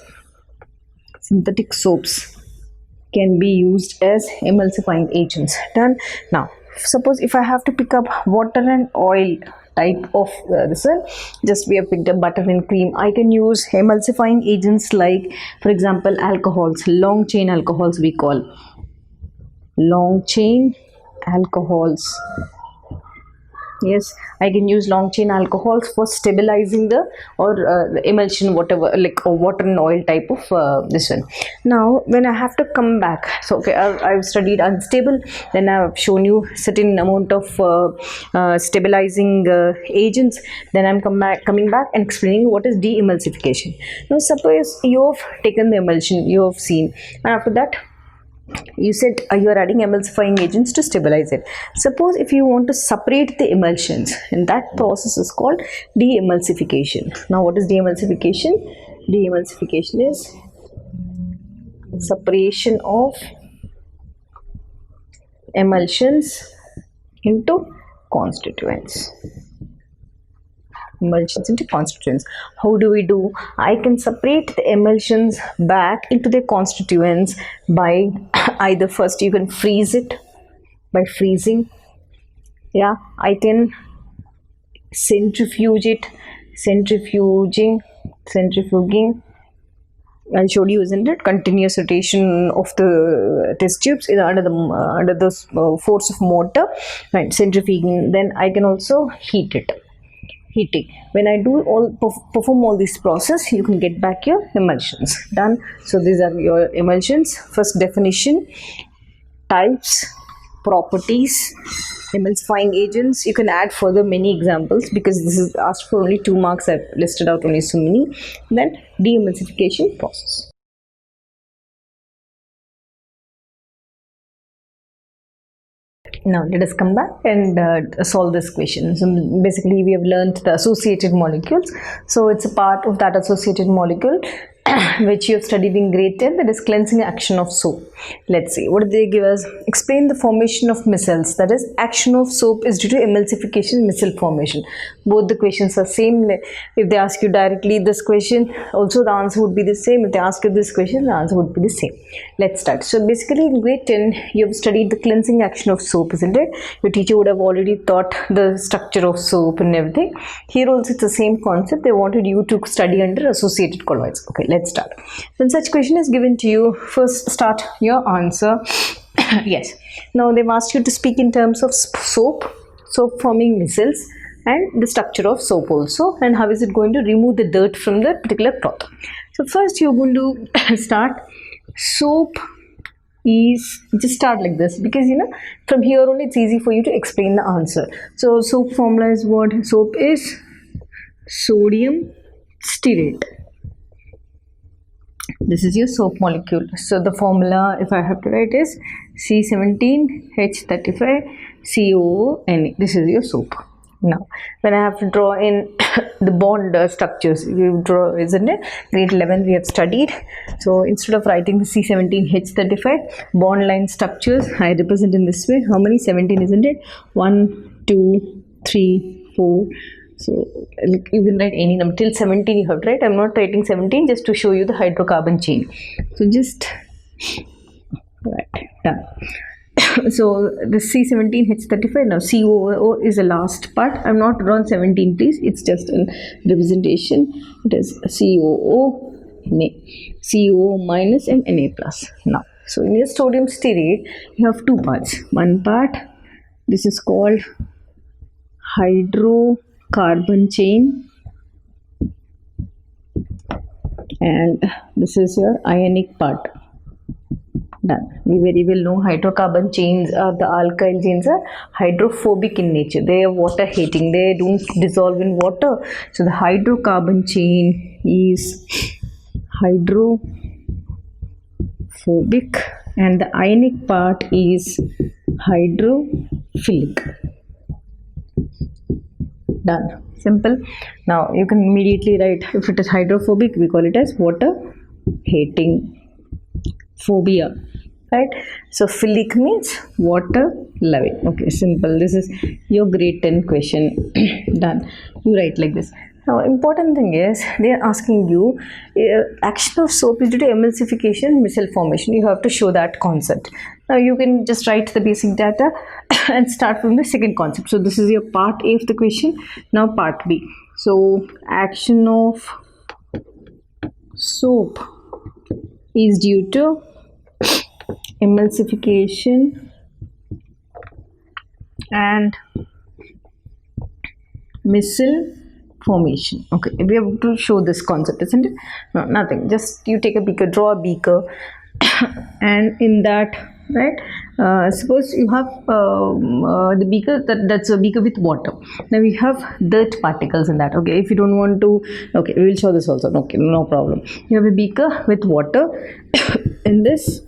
emulsifying agents. Done. Now suppose if I have to pick up water and oil type of this one, just we have picked up butter and cream, I can use emulsifying agents like, for example, alcohols, long chain alcohols, we call long chain alcohols. Yes, I can use long chain alcohols for stabilizing the the emulsion, whatever, like a water and oil type of this one. Now, when I have to come back, so okay, I've studied unstable, then I've shown you certain amount of stabilizing agents. Then I'm coming back and explaining what is de-emulsification. Now, suppose you've taken the emulsion, you have seen, and after that you said you are adding emulsifying agents to stabilize it. Suppose if you want to separate the emulsions, and that process is called de-emulsification. Now what is de-emulsification? De-emulsification is separation of emulsions into constituents. Emulsions into constituents. How do we do? I can separate the emulsions back into their constituents by either first you can freeze it by freezing. Yeah, I can centrifuge it, centrifuging. I showed you, isn't it? Continuous rotation of the test tubes under the force of motor, right? Centrifuging. Then I can also heat it. Heating. When I do perform all this process, you can get back your emulsions. Done. So these are your emulsions. First definition, types, properties, emulsifying agents. You can add further many examples because this is asked for only 2 marks. I've listed out only so many. Then de-emulsification process. Now let us come back and solve this question. So basically we have learned the associated molecules. So it's a part of that associated molecule which you have studied in grade 10, that is cleansing action of soap. Let's see, what did they give us? Explain the formation of micelles, that is action of soap is due to emulsification, micelle formation. Both the questions are same. If they ask you directly this question, also the answer would be the same. If they ask you this question, the answer would be the same. Let's start. So basically in grade 10 you have studied the cleansing action of soap, isn't it? Your teacher would have already taught the structure of soap and everything. Here also it's the same concept. They wanted you to study under associated colloids. Okay, let's start. When such question is given to you, first start your answer. Yes. Now they've asked you to speak in terms of soap forming micelles, and the structure of soap also, and how is it going to remove the dirt from the particular cloth. So first you're going to start. Soap is, just start like this, because from here only it's easy for you to explain the answer. So soap formula is what? Soap is sodium stearate. This is your soap molecule. So the formula, if I have to write, is C17H35COONA. This is your soap. Now, when I have to draw in the bond structures, you draw, isn't it? Grade 11 we have studied. So instead of writing the C17H35 bond line structures, I represent in this way. How many? 17, isn't it? 1, 2, 3, 4. So you can write any number till 17 you have to write. I'm not writing 17 just to show you the hydrocarbon chain. So just right, done. So the C17H35, now COO is the last part. I'm not drawn 17 please, it's just a representation. It is COO, COO minus and Na plus. Now, so in your sodium stearate, you have 2 parts. One part, this is called hydrocarbon chain, and this is your ionic part. Done. We very well know hydrocarbon chains, the alkyl chains are hydrophobic in nature. They are water hating. They don't dissolve in water. So the hydrocarbon chain is hydrophobic, and the ionic part is hydrophilic. Done. Simple. Now you can immediately write, if it is hydrophobic, we call it as water hating. Phobia, right? So philic means water loving. Okay, simple. This is your grade 10 question. Done. You write like this. Now important thing is, they are asking you action of soap is due to emulsification, micelle formation. You have to show that concept. Now you can just write the basic data and start from the second concept. So this is your part A of the question. Now part B. So action of soap is due to emulsification and Missile formation. Okay, we have to show this concept, isn't it? No, nothing. Just you take a beaker, draw a beaker, and in that, right? Suppose you have the beaker that's a beaker with water. Now we have dirt particles in that. Okay, if you don't want to, okay, we will show this also. Okay, no problem. You have a beaker with water. In this.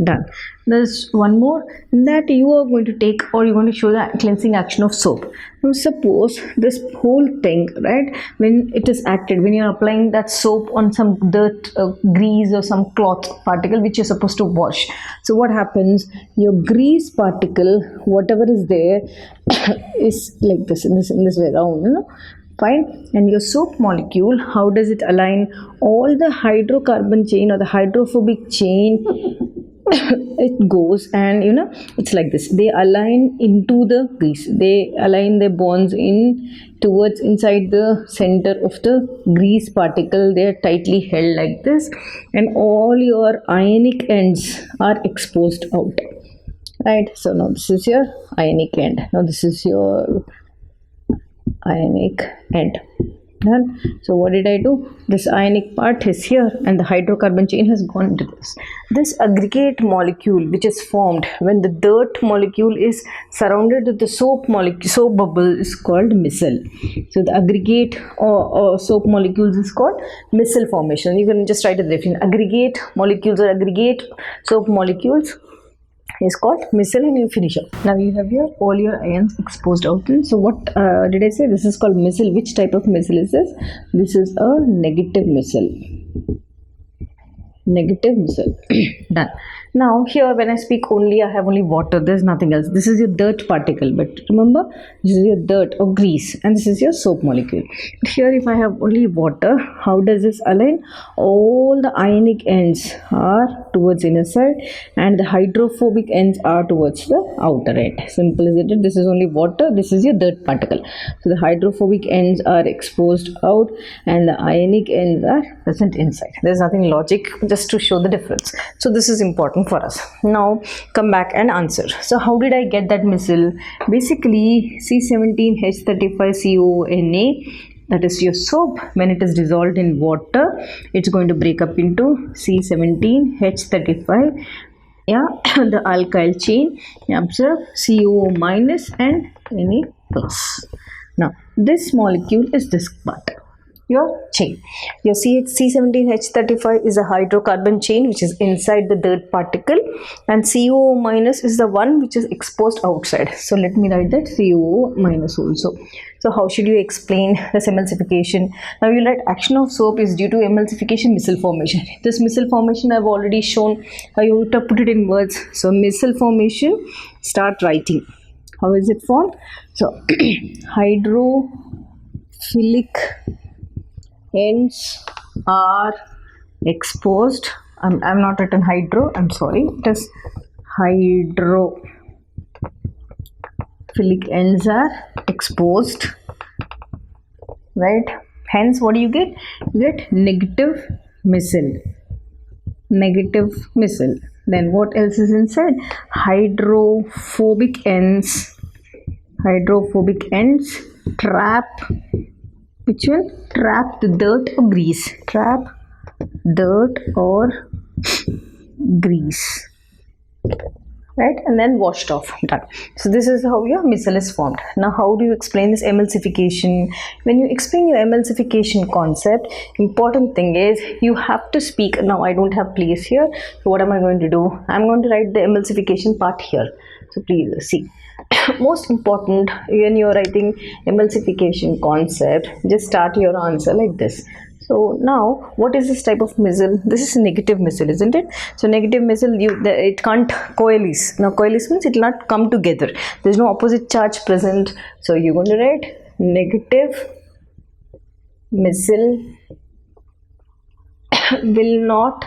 Done. There's one more that you are going to take, or you're going to show the cleansing action of soap. Now suppose this whole thing, right, when it is acted, when you're applying that soap on some dirt, grease or some cloth particle which you're supposed to wash. So what happens? Your grease particle, whatever is there, is like this, in this way around, you know. Fine. And your soap molecule, how does it align? All the hydrocarbon chain or the hydrophobic chain it goes, and you know, it's like this. They align into the grease. They align their bonds in towards inside the center of the grease particle. They are tightly held like this, and all your ionic ends are exposed out. Right. So now this is your ionic end. Now this is your ionic end. Done. So what did I do? This ionic part is here, and the hydrocarbon chain has gone into this. This aggregate molecule which is formed when the dirt molecule is surrounded with the soap molecule, soap bubble, is called micelle. So the aggregate or soap molecules is called micelle formation. You can just write a definition. Aggregate molecules or aggregate soap molecules is called micelle, and you finish up. Now you have your all your ions exposed out. So what did I say? This is called micelle. Which type of micelle is this? This is a negative micelle. Negative micelle. Done. Now here when I speak only, I have only water. There's nothing else. This is your dirt particle, but remember, this is your dirt or grease, and this is your soap molecule. But here if I have only water, how does this align? All the ionic ends are towards inner side, and the hydrophobic ends are towards the outer end. Simple as it. This is only water. This is your dirt particle. So the hydrophobic ends are exposed out, and the ionic ends are present inside. There's nothing logic, just to show the difference. So this is important for us. Now come back and answer. So how did I get that micelle? Basically C17H35CONA, that is your soap, when it is dissolved in water, it's going to break up into C17H35. Yeah, the alkyl chain, observe CO minus and Na plus. Now this molecule is this part, your chain. Your C17H35 is a hydrocarbon chain which is inside the dirt particle, and CO minus is the one which is exposed outside. So let me write that CO minus also. So how should you explain this emulsification? Now you write action of soap is due to emulsification micelle formation. This micelle formation I've already shown how you have to put it in words. So micelle formation, start writing. How is it formed? So hydrophilic ends are exposed. I'm not written hydro, I'm sorry, it is hydrophilic ends are exposed, right? Hence what do you get? You get negative micelle. Negative micelle. Then what else is inside? Hydrophobic ends. Hydrophobic ends trap, which will trap the dirt or grease. Trap dirt or grease, right? And then washed off. Done. So this is how your micelle is formed. Now how do you explain this emulsification? When you explain your emulsification concept, important thing is you have to speak. Now I don't have place here, so what am I going to do? I'm going to write the emulsification part here. So please see. Most important, when you're writing emulsification concept, just start your answer like this. So now what is this type of micelle? This is negative micelle, isn't it? So negative micelle, it can't coalesce. Now coalesce means it will not come together. There's no opposite charge present. So you're going to write negative micelle will not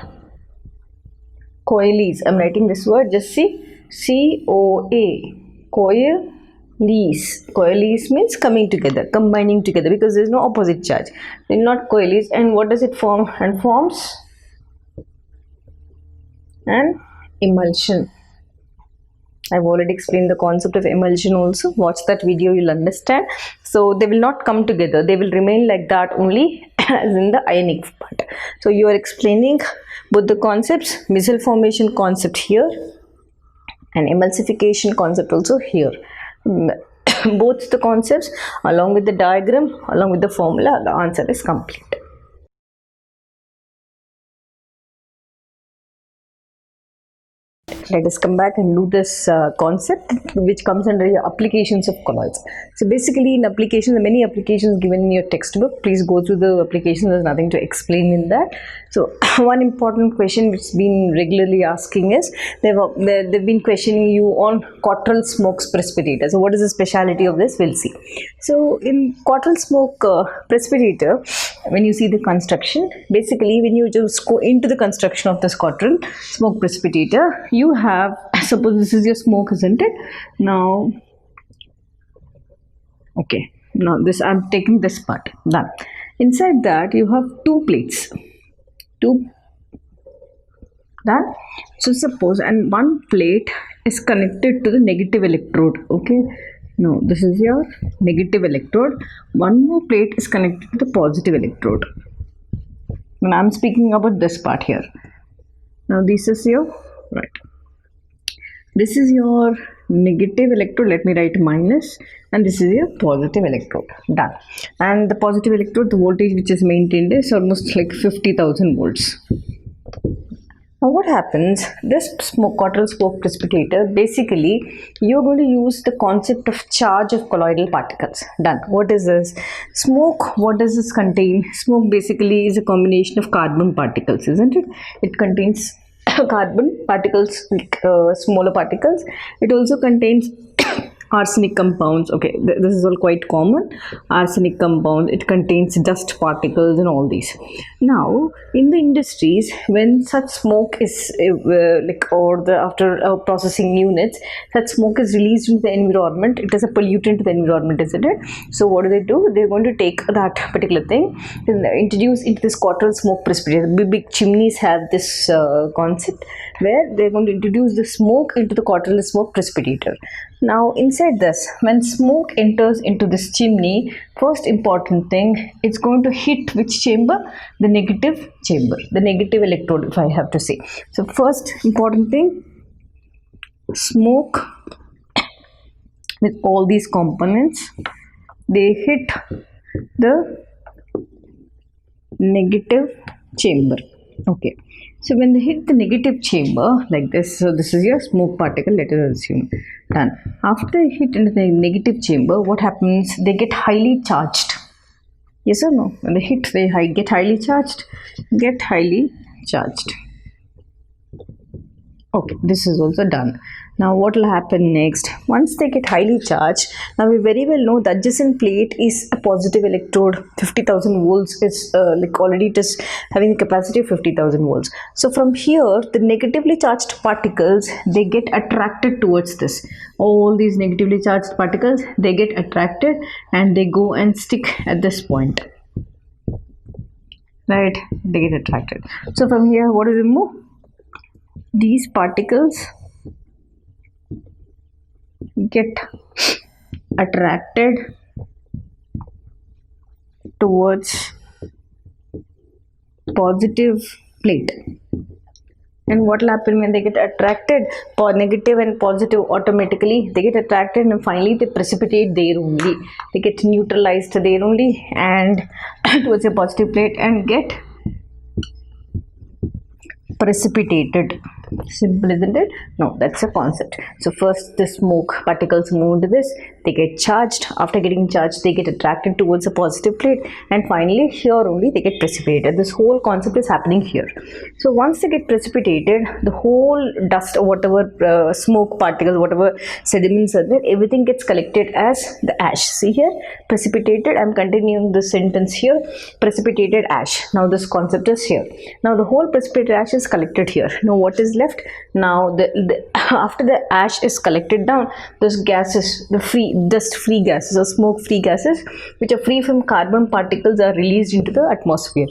coalesce. I'm writing this word, just see, COA, coalesce. Coalesce means coming together, combining together, because there is no opposite charge. They will not coalesce. And what does it form? And forms an emulsion. I've already explained the concept of emulsion also. Watch that video, you'll understand. So they will not come together. They will remain like that only as in the ionic part. So you are explaining both the concepts, micelle formation concept here and emulsification concept also here. Both the concepts along with the diagram, along with the formula, the answer is complete. Let us come back and do this concept which comes under your applications of colloids. So basically in applications, many applications given in your textbook. Please go through the applications, there's nothing to explain in that. So one important question which has been regularly asking is, they've been questioning you on Cottrell smoke precipitator. So what is the speciality of this? We'll see. So in Cottrell smoke precipitator, when you see the construction, basically when you just go into the construction of this Cottrell smoke precipitator, you have, suppose this is your smoke, isn't it? Now, okay, now this, I'm taking this part, done. Inside that you have two plates, done. So suppose, and one plate is connected to the negative electrode, okay. Now this is your negative electrode, one more plate is connected to the positive electrode. And I'm speaking about this part here. Now this is your, right, this is your negative electrode, let me write minus, and this is your positive electrode, done. And the positive electrode, the voltage which is maintained is almost like 50,000 volts. Now what happens, this Cottrell smoke precipitator, basically you're going to use the concept of charge of colloidal particles, done. What is this? Smoke, what does this contain? Smoke basically is a combination of carbon particles, isn't it? It contains carbon particles, smaller particles. It also contains arsenic compounds, okay, this is all quite common, arsenic compounds, it contains dust particles and all these. Now in the industries, when such smoke is after processing units, such smoke is released into the environment, it is a pollutant to the environment, isn't it? So what do? They're going to take that particular thing and introduce into this Cottrell smoke precipitator. Big chimneys have this concept where they're going to introduce the smoke into the Cottrell smoke precipitator. Now inside this, when smoke enters into this chimney, first important thing, it's going to hit which chamber? The negative chamber, the negative electrode, if I have to say. So first important thing, smoke with all these components, they hit the negative chamber, okay. So when they hit the negative chamber like this, so this is your smoke particle, let us assume, done. After they hit into the negative chamber, what happens? They get highly charged. Yes or no? When they hit, they get highly charged. Get highly charged. Okay, this is also done. Now what will happen next? Once they get highly charged, now we very well know the adjacent plate is a positive electrode, 50,000 volts is already it is having a capacity of 50,000 volts. So from here, the negatively charged particles, they get attracted towards this. All these negatively charged particles, they get attracted and they go and stick at this point. Right, they get attracted. So from here, what do we move? These particles get attracted towards positive plate. And what will happen when they get attracted? Negative and positive automatically they get attracted and finally they precipitate there only. They get neutralized there only and towards a positive plate and get precipitated. Simple, isn't it? No, that's a concept. So first the smoke particles move into this, they get charged. After getting charged, they get attracted towards a positive plate and finally here only they get precipitated. This whole concept is happening here. So once they get precipitated, the whole dust or whatever smoke particles, whatever sediments are there, everything gets collected as the ash. See here, precipitated, I'm continuing this sentence here, precipitated ash. Now this concept is here. Now the whole precipitated ash is collected here. Now what is left? Now after the ash is collected down, those gases, the dust free gases or smoke free gases which are free from carbon particles are released into the atmosphere.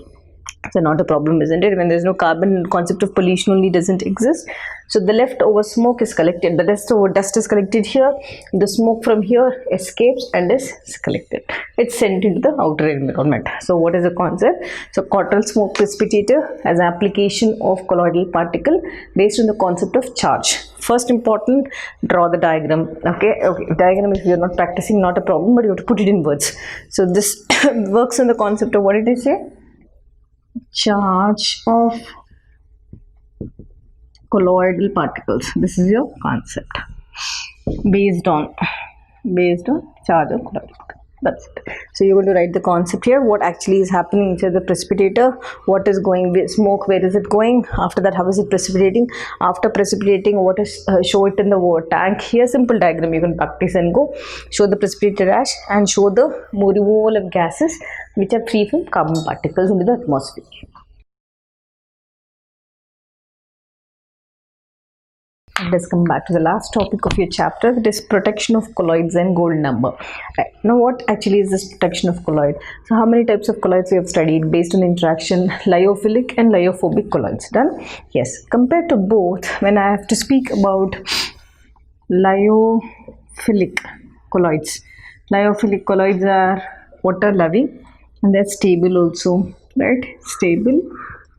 So not a problem, isn't it? When there's no carbon, concept of pollution only doesn't exist. So the leftover smoke is collected, the leftover dust is collected here, the smoke from here escapes and is collected. It's sent into the outer environment. So what is the concept? So cotton smoke precipitator as an application of colloidal particle based on the concept of charge. First important, draw the diagram. Okay, diagram, if you're not practicing, not a problem, but you have to put it in words. So this works on the concept of, what did I say? Charge of colloidal particles. This is your concept based on charge of colloidal particles. That's it. So you're going to write the concept here, what actually is happening inside the precipitator, what is going with smoke, where is it going, after that how is it precipitating, after precipitating what is show it in the tank. Here simple diagram you can practice and go. Show the precipitator ash and show the removal of gases which are free from carbon particles into the atmosphere. Let us come back to the last topic of your chapter, that is protection of colloids and gold number. Right. Now what actually is this protection of colloid? So how many types of colloids we have studied based on interaction? Lyophilic and lyophobic colloids. Done? Yes. Compared to both, when I have to speak about lyophilic colloids are water loving and they're stable also, right? Stable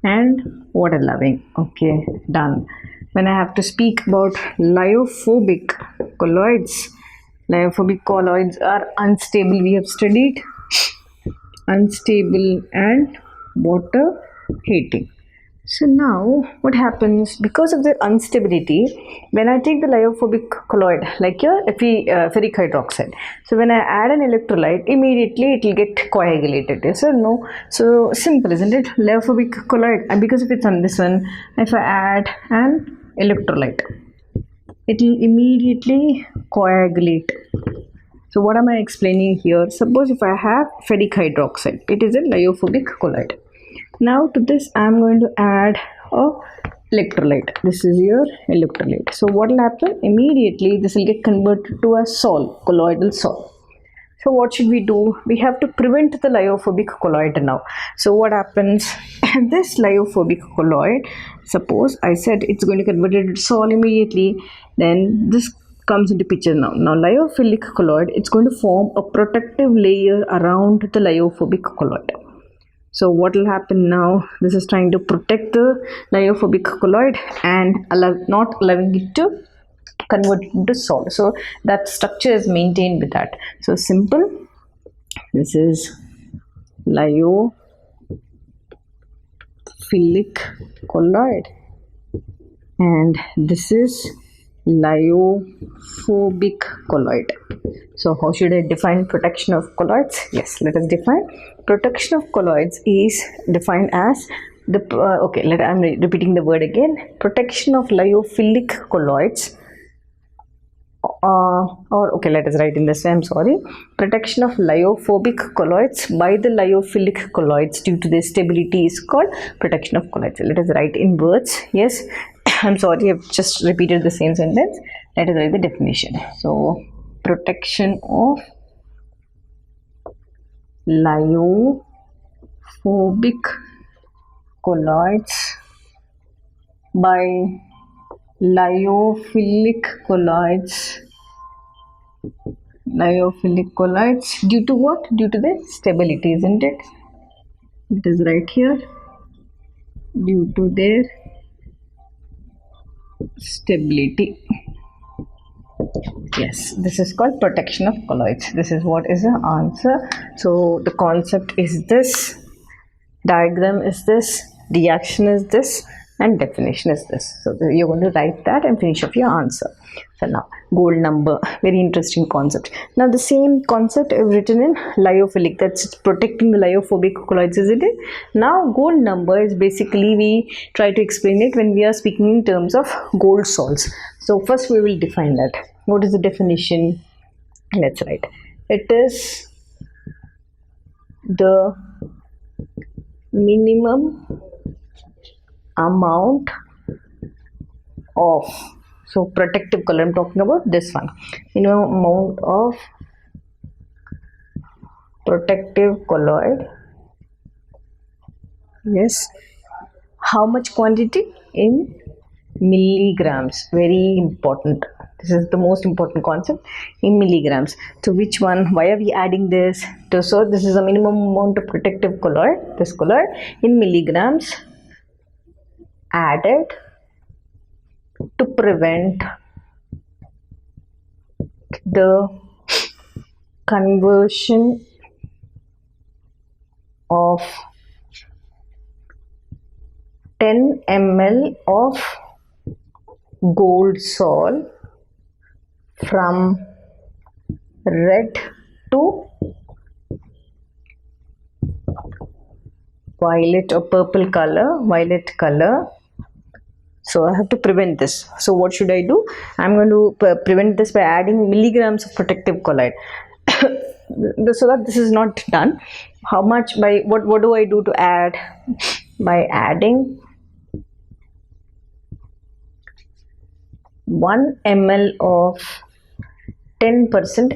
and water loving. Okay, done. When I have to speak about lyophobic colloids are unstable. We have studied unstable and water hating. So now what happens, because of the instability, when I take the lyophobic colloid like your ferric hydroxide, so when I add an electrolyte, immediately it will get coagulated. Yes or no? So simple, isn't it? Lyophobic colloid, and because if it's on this one, if I add an electrolyte, it will immediately coagulate. So what am I explaining here? Suppose if I have ferric hydroxide, it is a lyophobic colloid. Now to this I am going to add a electrolyte. This is your electrolyte. So what will happen? Immediately this will get converted to a sol, colloidal sol. So what should we do? We have to prevent the lyophobic colloid now. So what happens? This lyophobic colloid, suppose I said it's going to convert it to sol immediately, then this comes into picture now. Now lyophilic colloid, it's going to form a protective layer around the lyophobic colloid. So what will happen now? This is trying to protect the lyophobic colloid and not allowing it to convert it into sol. So that structure is maintained with that. So simple, this is lyophilic colloid and this is lyophobic colloid. So how should I define protection of colloids? Yes, let us define. Protection of colloids is defined as the I'm repeating the word again. Protection of lyophilic colloids let us write in this way, I'm sorry. Protection of lyophobic colloids by the lyophilic colloids due to their stability is called protection of colloids. Let us write in words. Yes, I'm sorry, I've just repeated the same sentence. Let us write the definition. So protection of lyophobic colloids by lyophilic colloids due to what? Due to the stability, isn't it? It is right here, due to their stability. Yes, this is called protection of colloids. This is what is the answer. So the concept is this, diagram is this, reaction is this, and definition is this. So you're going to write that and finish off your answer. So now gold number, very interesting concept. Now the same concept I've written in lyophilic, that's protecting the lyophobic colloids, isn't it? Now gold number is basically, we try to explain it when we are speaking in terms of gold salts. So first we will define that. What is the definition? Let's write. It is the minimum amount of, so protective color, I'm talking about this one, minimum amount of protective colloid Yes. How much quantity? In milligrams. Very important. This is the most important concept, in milligrams. So which one? Why are we adding this? So this is a minimum amount of protective colloid. This colloid in milligrams added to prevent the conversion of 10 ml of gold sol from red to violet or purple color, violet color. So I have to prevent this. So what should I do? I'm going to prevent this by adding milligrams of protective colloid. So that this is not done. How much? By what do I do to add? By adding 1 ml of 10%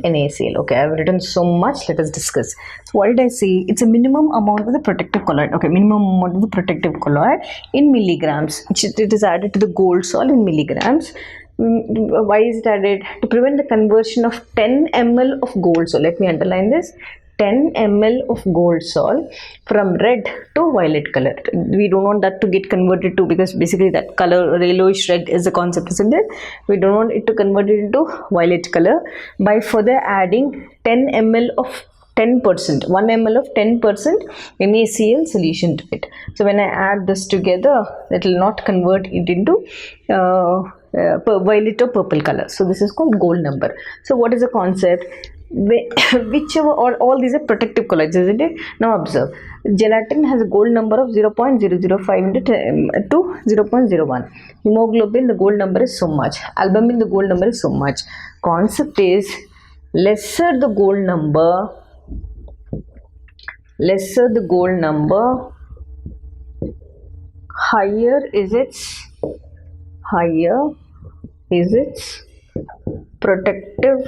NaCl. Okay, I've written so much. Let us discuss. So what did I say? It's a minimum amount of the protective colloid. Okay, minimum amount of the protective colloid in milligrams. It is added to the gold sol in milligrams. Why is it added? To prevent the conversion of 10 ml of gold sol. Let me underline this. 10 ml of gold sol from red to violet color. We don't want that to get converted to, because basically that color yellowish red is the concept, isn't it? We don't want it to convert it into violet color by further adding 10 ml of 10%, 1 ml of 10% NaCl solution to it. So when I add this together, it will not convert it into violet or purple color. So this is called gold number. So what is the concept? Whichever, or all these are protective colloids, isn't it? Now observe, gelatin has a gold number of 0.005 to 0.01. Hemoglobin, the gold number is so much. Albumin, the gold number is so much. Concept is, lesser the gold number, higher is its protective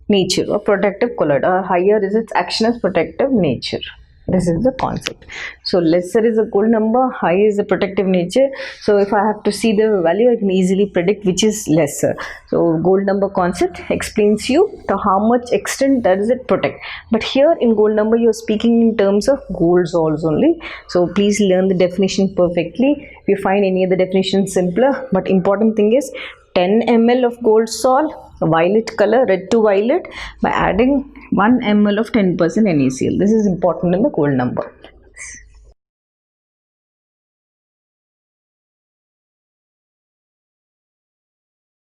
nature, or protective colloid, or higher is its action as protective nature. This is the concept. So lesser is the gold number, high is the protective nature. So if I have to see the value, I can easily predict which is lesser. So gold number concept explains you to how much extent does it protect. But here in gold number, you are speaking in terms of gold sols only. So please learn the definition perfectly. If you find any other definition simpler, but important thing is 10 ml of gold sol, violet color, red to violet, by adding 1 ml of 10% NaCl. This is important in the gold number.